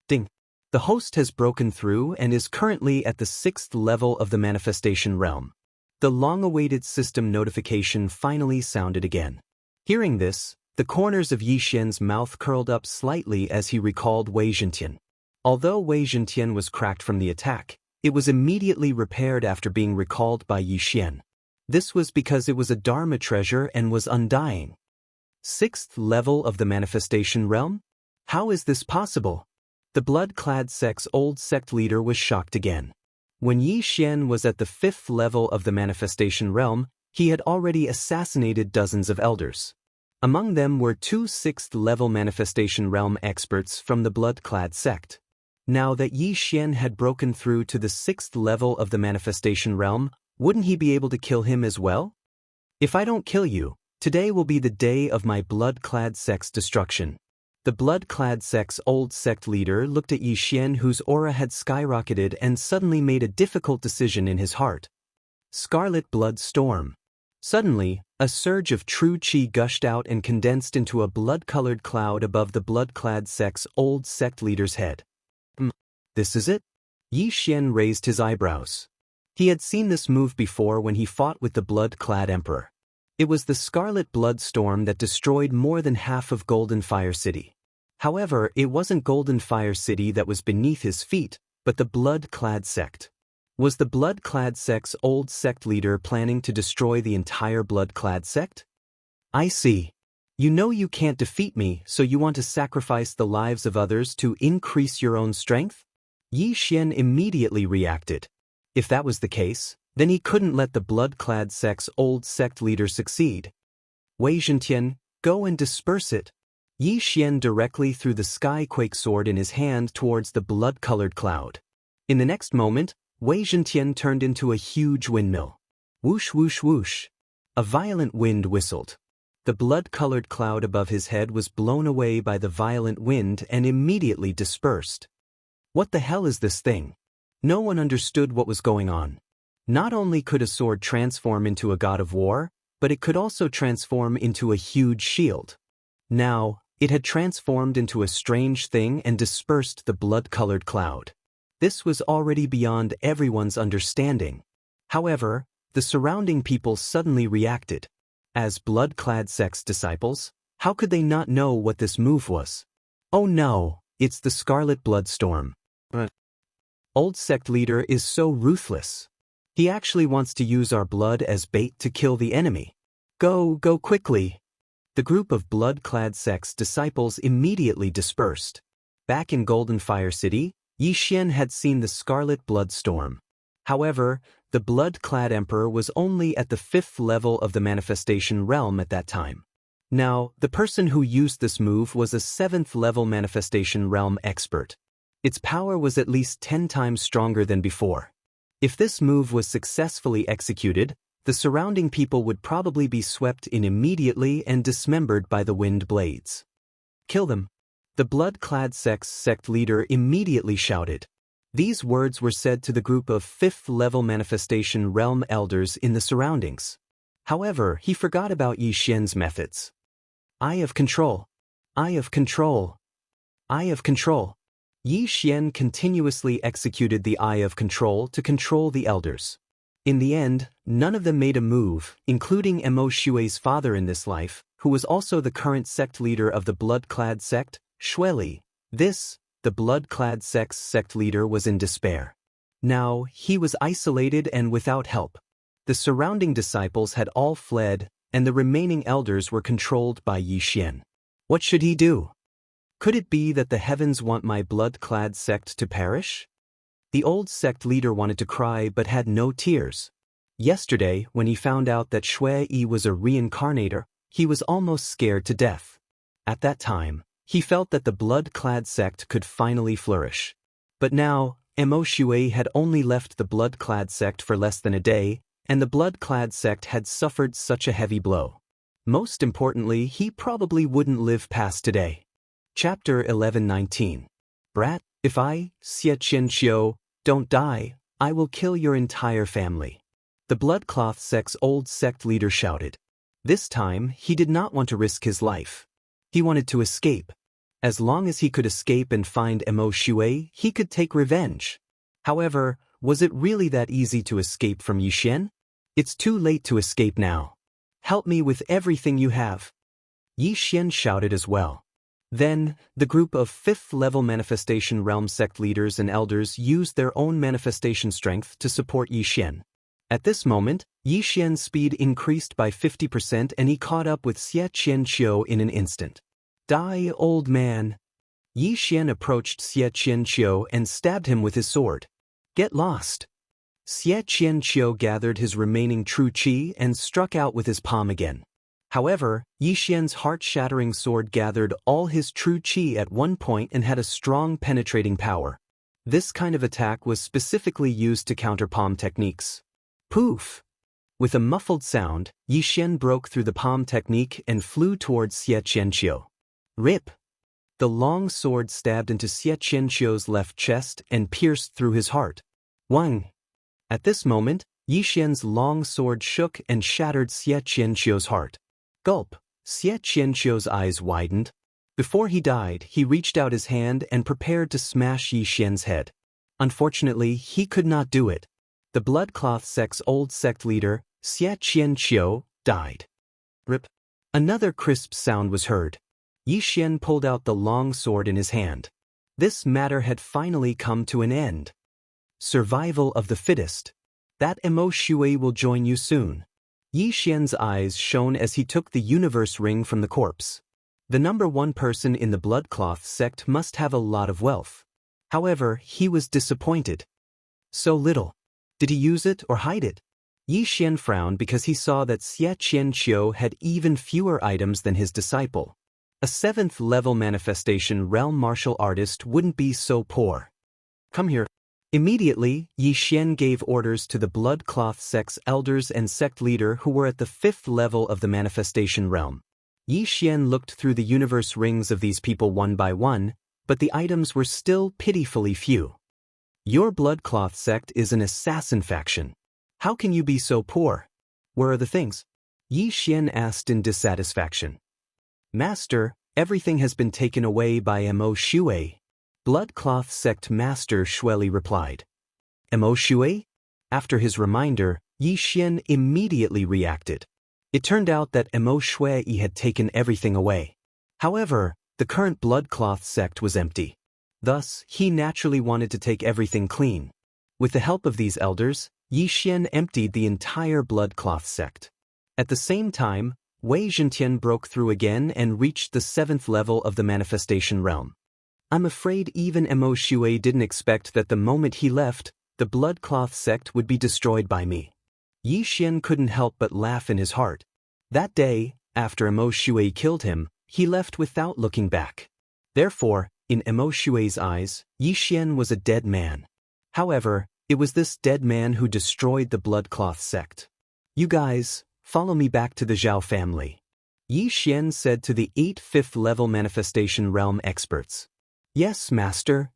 Speaker 1: Ding! The host has broken through and is currently at the 6th level of the manifestation realm. The long-awaited system notification finally sounded again. Hearing this, the corners of Yi Xian's mouth curled up slightly as he recalled Wei Zhentian. Although Wei Zhentian was cracked from the attack, it was immediately repaired after being recalled by Yi Xian. This was because it was a Dharma treasure and was undying. 6th level of the manifestation realm? How is this possible? The blood-clad sect's old sect leader was shocked again. When Yi Xian was at the 5th level of the manifestation realm, he had already assassinated dozens of elders. Among them were 2 6th-level manifestation realm experts from the blood-clad sect. Now that Yi Xian had broken through to the 6th level of the manifestation realm, wouldn't he be able to kill him as well? "If I don't kill you, today will be the day of my blood-clad sect's destruction." The blood-clad sect's old sect leader looked at Yi Xian, whose aura had skyrocketed, and suddenly made a difficult decision in his heart. Scarlet Blood Storm. Suddenly, a surge of true qi gushed out and condensed into a blood-colored cloud above the blood-clad sect's old sect leader's head. This is it? Yi Xian raised his eyebrows. He had seen this move before when he fought with the blood-clad emperor. It was the Scarlet Blood Storm that destroyed more than half of Golden Fire City. However, it wasn't Golden Fire City that was beneath his feet, but the blood-clad sect. Was the blood-clad sect's old sect leader planning to destroy the entire blood-clad sect? I see. You know you can't defeat me, so you want to sacrifice the lives of others to increase your own strength? Yi Xian immediately reacted. If that was the case, then he couldn't let the blood-clad sect's old sect leader succeed. Wei Zhentian, go and disperse it. Yi Xian directly threw the skyquake sword in his hand towards the blood-colored cloud. In the next moment, Wei Zhentian turned into a huge windmill. Whoosh whoosh whoosh. A violent wind whistled. The blood-colored cloud above his head was blown away by the violent wind and immediately dispersed. What the hell is this thing? No one understood what was going on. Not only could a sword transform into a god of war, but it could also transform into a huge shield. Now, it had transformed into a strange thing and dispersed the blood-colored cloud. This was already beyond everyone's understanding. However, the surrounding people suddenly reacted. As blood-clad sect's disciples, how could they not know what this move was? Oh no, it's the Scarlet Bloodstorm. Old sect leader is so ruthless. He actually wants to use our blood as bait to kill the enemy. Go quickly. The group of blood-clad sect's disciples immediately dispersed. Back in Golden Fire City, Yi Xian had seen the Scarlet Bloodstorm. However, the blood-clad emperor was only at the 5th level of the manifestation realm at that time. Now, the person who used this move was a 7th level manifestation realm expert. Its power was at least 10 times stronger than before. If this move was successfully executed, the surrounding people would probably be swept in immediately and dismembered by the wind blades. Kill them. The blood-clad sect leader immediately shouted. These words were said to the group of 5th level manifestation realm elders in the surroundings. However, he forgot about Yi Xian's methods. Eye of control. Eye of control. Eye of control. Yi Xian continuously executed the Eye of Control to control the elders. In the end, none of them made a move, including Mo Xue's father in this life, who was also the current sect leader of the blood-clad sect, Xueli. The blood-clad sect's sect leader was in despair. Now, he was isolated and without help. The surrounding disciples had all fled, and the remaining elders were controlled by Yi Xian. What should he do? Could it be that the heavens want my blood-clad sect to perish? The old sect leader wanted to cry but had no tears. Yesterday, when he found out that Xuei was a reincarnator, he was almost scared to death. At that time, he felt that the blood-clad sect could finally flourish. But now, Mo Xue had only left the blood-clad sect for less than a day, and the blood-clad sect had suffered such a heavy blow. Most importantly, he probably wouldn't live past today. Chapter 1119. Brat, if I, Xianxia, don't die, I will kill your entire family. The bloodcloth sect's old sect leader shouted. This time, he did not want to risk his life. He wanted to escape. As long as he could escape and find Mo Xue, he could take revenge. However, was it really that easy to escape from Yi Xian? It's too late to escape now. Help me with everything you have. Yi Xian shouted as well. Then, the group of 5th level manifestation realm sect leaders and elders used their own manifestation strength to support Yi Xian. At this moment, Yi Xian's speed increased by 50% and he caught up with Xianxia in an instant. Die, old man. Yi Xian approached Xianxia and stabbed him with his sword. Get lost. Xianxia gathered his remaining true qi and struck out with his palm again. However, Yi Xian's heart-shattering sword gathered all his true qi at one point and had a strong penetrating power. This kind of attack was specifically used to counter palm techniques. Poof! With a muffled sound, Yi Xian broke through the palm technique and flew towards Xianxia. Rip! The long sword stabbed into Xianxia's left chest and pierced through his heart. Wang! At this moment, Yi Xian's long sword shook and shattered Xianxia's heart. Gulp! Xianxia's eyes widened. Before he died, he reached out his hand and prepared to smash Yi Xian's head. Unfortunately, he could not do it. The bloodcloth sect's old sect leader, Xianxia, died. Rip! Another crisp sound was heard. Yi Xian pulled out the long sword in his hand. This matter had finally come to an end. Survival of the fittest. That Mo Xue will join you soon. Yi Xian's eyes shone as he took the universe ring from the corpse. The #1 person in the bloodcloth sect must have a lot of wealth. However, he was disappointed. So little. Did he use it or hide it? Yi Xian frowned because he saw that Xianxia had even fewer items than his disciple. A 7th-level manifestation realm martial artist wouldn't be so poor. Come here. Immediately, Yi Xian gave orders to the blood cloth sect's elders and sect leader who were at the 5th level of the manifestation realm. Yi Xian looked through the universe rings of these people one by one, but the items were still pitifully few. Your blood cloth sect is an assassin faction. How can you be so poor? Where are the things? Yi Xian asked in dissatisfaction. Master, everything has been taken away by Mo Shui. Blood cloth sect Master Shueli replied. Mo Shui? After his reminder, Yi Xian immediately reacted. It turned out that Mo Shui had taken everything away. However, the current blood cloth sect was empty. Thus, he naturally wanted to take everything clean. With the help of these elders, Yi Xian emptied the entire blood cloth sect. At the same time, Wei Zhentian broke through again and reached the 7th level of the manifestation realm. I'm afraid even Mo Shui didn't expect that the moment he left, the blood cloth sect would be destroyed by me. Yi Xian couldn't help but laugh in his heart. That day, after Mo Shui killed him, he left without looking back. Therefore, in Mo Shui's eyes, Yi Xian was a dead man. However, it was this dead man who destroyed the blood cloth sect. You guys, follow me back to the Zhao family. Yi Xian said to the 8 5th-level manifestation realm experts. Yes, master.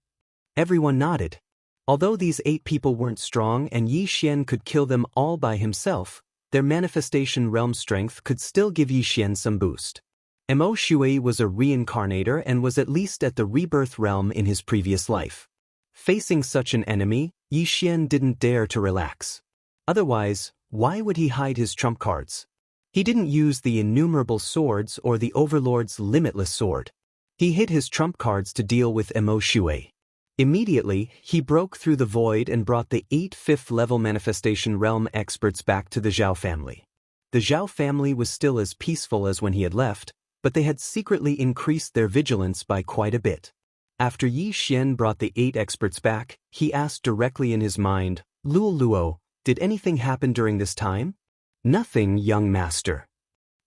Speaker 1: Everyone nodded. Although these 8 people weren't strong and Yi Xian could kill them all by himself, their manifestation realm strength could still give Yi Xian some boost. Mo Shui was a reincarnator and was at least at the rebirth realm in his previous life. Facing such an enemy, Yi Xian didn't dare to relax. Otherwise, why would he hide his trump cards? He didn't use the innumerable swords or the Overlord's limitless sword. He hid his trump cards to deal with Mo Shui. Immediately, he broke through the void and brought the 8 5th-level manifestation realm experts back to the Zhao family. The Zhao family was still as peaceful as when he had left, but they had secretly increased their vigilance by quite a bit. After Yi Xian brought the 8 experts back, he asked directly in his mind, Luo Luo, did anything happen during this time? Nothing, young master.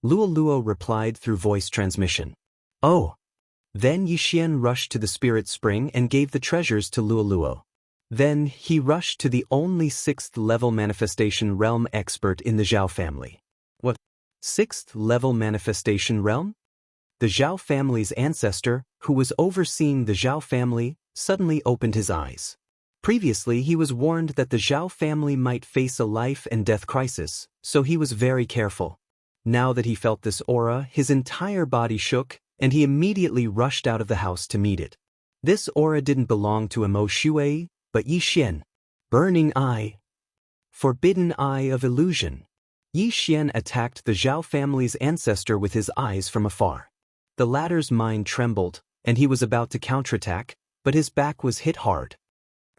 Speaker 1: Luo Luo replied through voice transmission. Oh. Then Yi Xian rushed to the spirit spring and gave the treasures to Luo Luo. Then he rushed to the only 6th-level manifestation realm expert in the Zhao family. What? 6th-level manifestation realm? The Zhao family's ancestor, who was overseeing the Zhao family, suddenly opened his eyes. Previously, he was warned that the Zhao family might face a life and death crisis, so he was very careful. Now that he felt this aura, his entire body shook, and he immediately rushed out of the house to meet it. This aura didn't belong to Mo Shui, but Yi Xian. Burning Eye. Forbidden Eye of Illusion. Yi Xian attacked the Zhao family's ancestor with his eyes from afar. The latter's mind trembled, and he was about to counterattack, but his back was hit hard.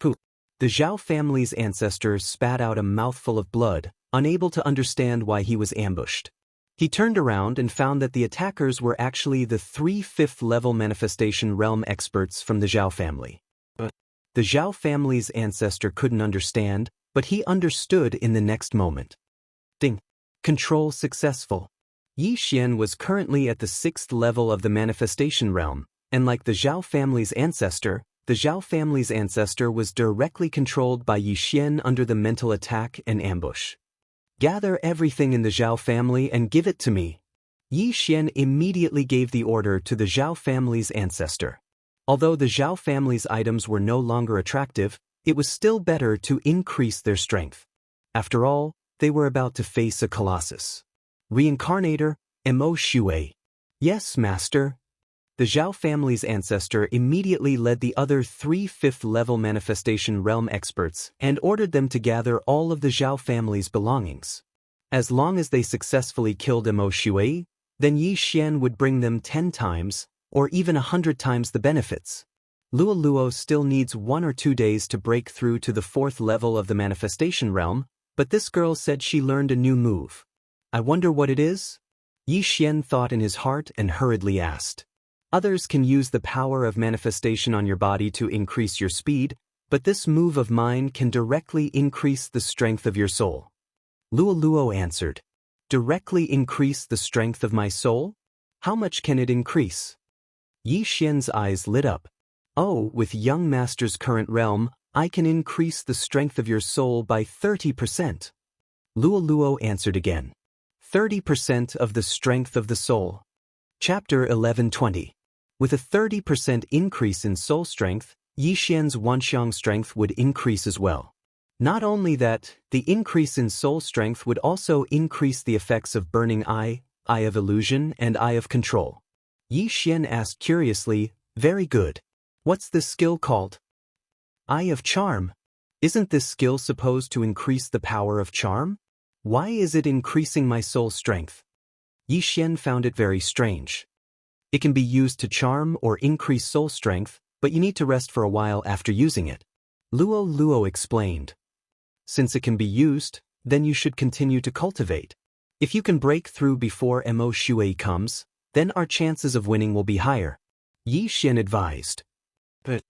Speaker 1: Pooh! The Zhao family's ancestor spat out a mouthful of blood, unable to understand why he was ambushed. He turned around and found that the attackers were actually the 3 5th-level manifestation realm experts from the Zhao family. The Zhao family's ancestor couldn't understand, but he understood in the next moment. Ding! Control successful. Yi Xian was currently at the 6th level of the manifestation realm, and like the Zhao family's ancestor, the Zhao family's ancestor was directly controlled by Yi Xian under the mental attack and ambush. Gather everything in the Zhao family and give it to me. Yi Xian immediately gave the order to the Zhao family's ancestor. Although the Zhao family's items were no longer attractive, it was still better to increase their strength. After all, they were about to face a colossus. Reincarnator, Mo Shui. Yes, master. The Zhao family's ancestor immediately led the other 3 5th-level manifestation realm experts and ordered them to gather all of the Zhao family's belongings. As long as they successfully killed Mo Shui, then Yi Xian would bring them 10 times, or even 100 times the benefits. Luo Luo still needs 1 or 2 days to break through to the 4th level of the manifestation realm, but this girl said she learned a new move. I wonder what it is? Yi Xian thought in his heart and hurriedly asked. Others can use the power of manifestation on your body to increase your speed, but this move of mine can directly increase the strength of your soul. Luo Luo answered. Directly increase the strength of my soul? How much can it increase? Yi Xian's eyes lit up. Oh, with young master's current realm, I can increase the strength of your soul by 30%. Luo Luo answered again. 30% of the strength of the soul. Chapter 1120. With a 30% increase in soul strength, Yi Xian's Wanxiang strength would increase as well. Not only that, the increase in soul strength would also increase the effects of burning eye, eye of illusion, and eye of control. Yi Xian asked curiously, very good. What's this skill called? Eye of charm. Isn't this skill supposed to increase the power of charm? Why is it increasing my soul strength? Yi Xian found it very strange. It can be used to charm or increase soul strength, but you need to rest for a while after using it. Luo Luo explained. Since it can be used, then you should continue to cultivate. If you can break through before Mo Shui comes, then our chances of winning will be higher. Yi Xian advised. But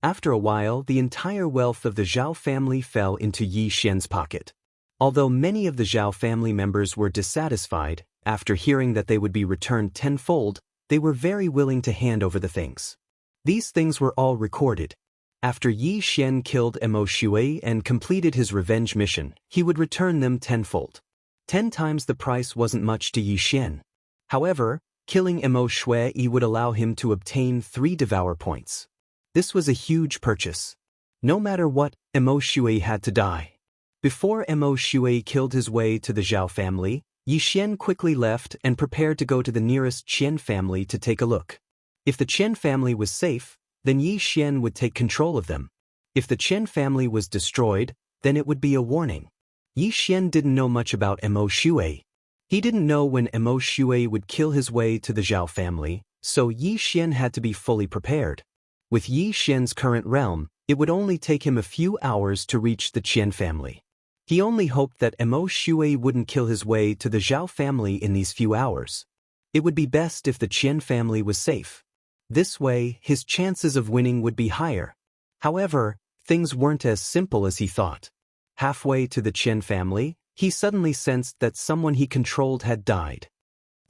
Speaker 1: after a while, the entire wealth of the Zhao family fell into Yi Xian's pocket. Although many of the Zhao family members were dissatisfied, after hearing that they would be returned tenfold, they were very willing to hand over the things. These things were all recorded. After Yi Xian killed Mo Shui and completed his revenge mission, he would return them tenfold. 10 times the price wasn't much to Yi Xian. However, killing Mo Shui would allow him to obtain 3 devour points. This was a huge purchase. No matter what, Mo Shui had to die. Before Mo Shui killed his way to the Zhao family, Yi Xian quickly left and prepared to go to the nearest Qian family to take a look. If the Qian family was safe, then Yi Xian would take control of them. If the Qian family was destroyed, then it would be a warning. Yi Xian didn't know much about Mo Shui. He didn't know when Mo Shui would kill his way to the Zhao family, so Yi Xian had to be fully prepared. With Yi Xian's current realm, it would only take him a few hours to reach the Qian family. He only hoped that Mo Shui wouldn't kill his way to the Zhao family in these few hours. It would be best if the Qian family was safe. This way, his chances of winning would be higher. However, things weren't as simple as he thought. Halfway to the Qian family, he suddenly sensed that someone he controlled had died.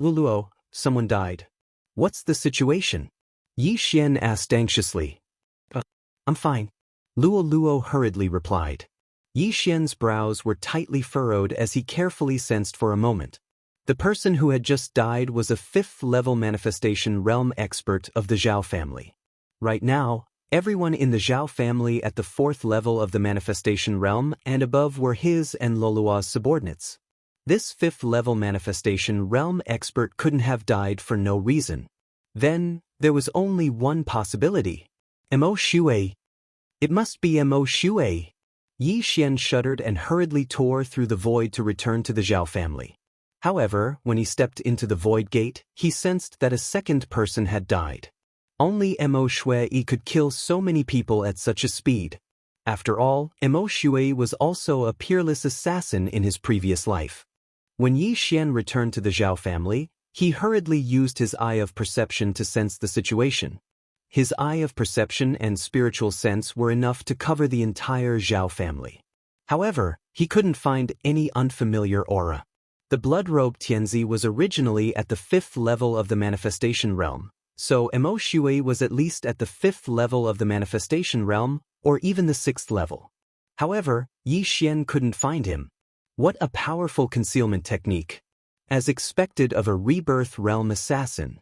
Speaker 1: Luluo, someone died. What's the situation? Yi Xian asked anxiously. I'm fine. Luo Luo hurriedly replied. Yi Xian's brows were tightly furrowed as he carefully sensed for a moment. The person who had just died was a 5th-level manifestation realm expert of the Zhao family. Right now, everyone in the Zhao family at the 4th level of the manifestation realm and above were his and Lolua's subordinates. This 5th-level manifestation realm expert couldn't have died for no reason. Then, there was only one possibility. Mo Shui. It must be Mo Shui. Yi Xian shuddered and hurriedly tore through the void to return to the Zhao family. However, when he stepped into the void gate, he sensed that a second person had died. Only Mo Shui could kill so many people at such a speed. After all, Mo Shui was also a peerless assassin in his previous life. When Yi Xian returned to the Zhao family, he hurriedly used his eye of perception to sense the situation. His eye of perception and spiritual sense were enough to cover the entire Zhao family. However, he couldn't find any unfamiliar aura. The blood-robed Tianzi was originally at the 5th level of the manifestation realm, so Mo Shui was at least at the 5th level of the manifestation realm, or even the 6th level. However, Yi Xian couldn't find him. What a powerful concealment technique! As expected of a rebirth realm assassin.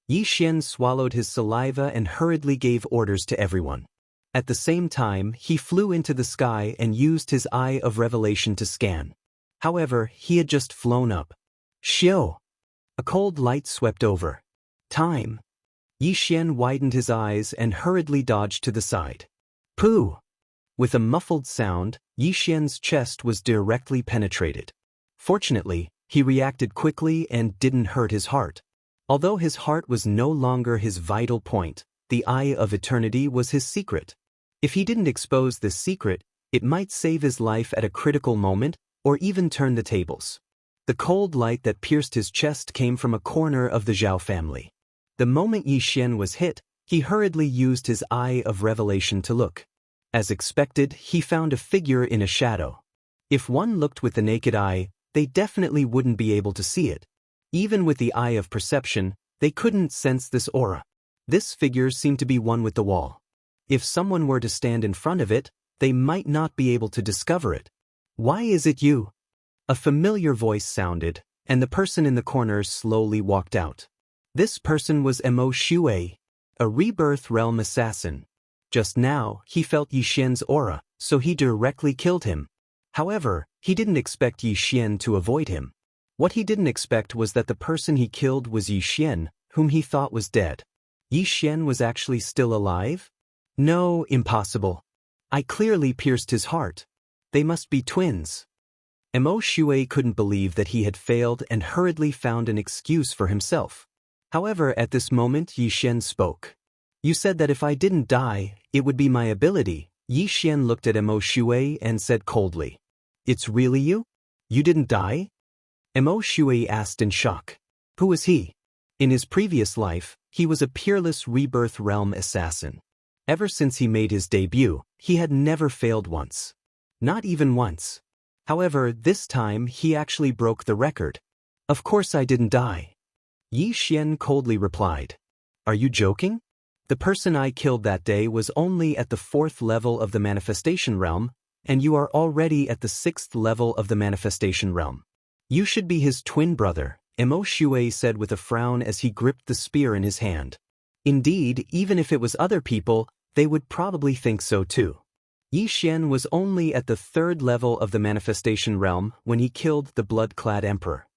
Speaker 1: Yi Xian swallowed his saliva and hurriedly gave orders to everyone. At the same time, he flew into the sky and used his eye of revelation to scan. However, he had just flown up. Xiu! A cold light swept over. Time! Yi Xian widened his eyes and hurriedly dodged to the side. Pooh! With a muffled sound, Yi Xian's chest was directly penetrated. Fortunately, he reacted quickly and didn't hurt his heart. Although his heart was no longer his vital point, the Eye of Eternity was his secret. If he didn't expose this secret, it might save his life at a critical moment, or even turn the tables. The cold light that pierced his chest came from a corner of the Zhao family. The moment Yi Xian was hit, he hurriedly used his eye of revelation to look. As expected, he found a figure in a shadow. If one looked with the naked eye, they definitely wouldn't be able to see it. Even with the eye of perception, they couldn't sense this aura. This figure seemed to be one with the wall. If someone were to stand in front of it, they might not be able to discover it. "Why is it you?" A familiar voice sounded, and the person in the corner slowly walked out. This person was Emo Shui, a rebirth realm assassin. Just now, he felt Yi Xian's aura, so he directly killed him. However, he didn't expect Yi Xian to avoid him. What he didn't expect was that the person he killed was Yi Xian, whom he thought was dead. Yi Xian was actually still alive? No, impossible. I clearly pierced his heart. They must be twins. Emo Shui couldn't believe that he had failed and hurriedly found an excuse for himself. However, at this moment Yi Xian spoke. "You said that if I didn't die, it would be my ability." Yi Xian looked at Emo Shui and said coldly, "It's really you? You didn't die?" Emo Shui asked in shock. Who was he? In his previous life, he was a peerless rebirth realm assassin. Ever since he made his debut, he had never failed once. Not even once. However, this time he actually broke the record. "Of course I didn't die." Yi Xian coldly replied. "Are you joking? The person I killed that day was only at the 4th level of the manifestation realm, and you are already at the 6th level of the manifestation realm. You should be his twin brother," Emo Shui said with a frown as he gripped the spear in his hand. Indeed, even if it was other people, they would probably think so too. Yi Xian was only at the 3rd level of the manifestation realm when he killed the blood-clad emperor.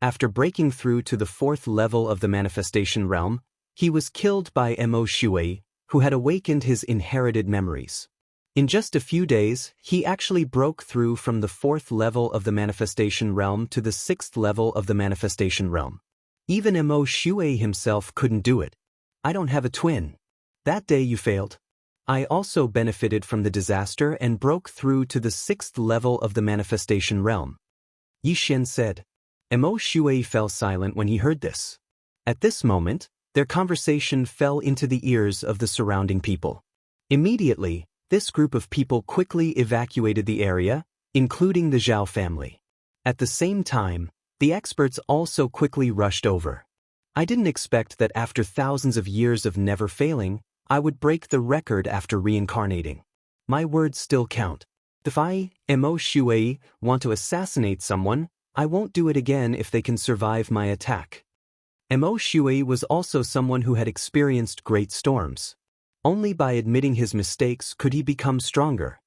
Speaker 1: After breaking through to the 4th level of the manifestation realm, he was killed by Emo Shui, who had awakened his inherited memories. In just a few days, he actually broke through from the 4th level of the manifestation realm to the 6th level of the manifestation realm. Even Emo Shui himself couldn't do it. "I don't have a twin. That day you failed. I also benefited from the disaster and broke through to the 6th level of the manifestation realm," Yi Xian said. Emo Shui fell silent when he heard this. At this moment, their conversation fell into the ears of the surrounding people. Immediately, this group of people quickly evacuated the area, including the Zhao family. At the same time, the experts also quickly rushed over. "I didn't expect that after thousands of years of never failing, I would break the record after reincarnating. My words still count. If I, Emo Shui, want to assassinate someone, I won't do it again if they can survive my attack." Emo Shui was also someone who had experienced great storms. Only by admitting his mistakes could he become stronger.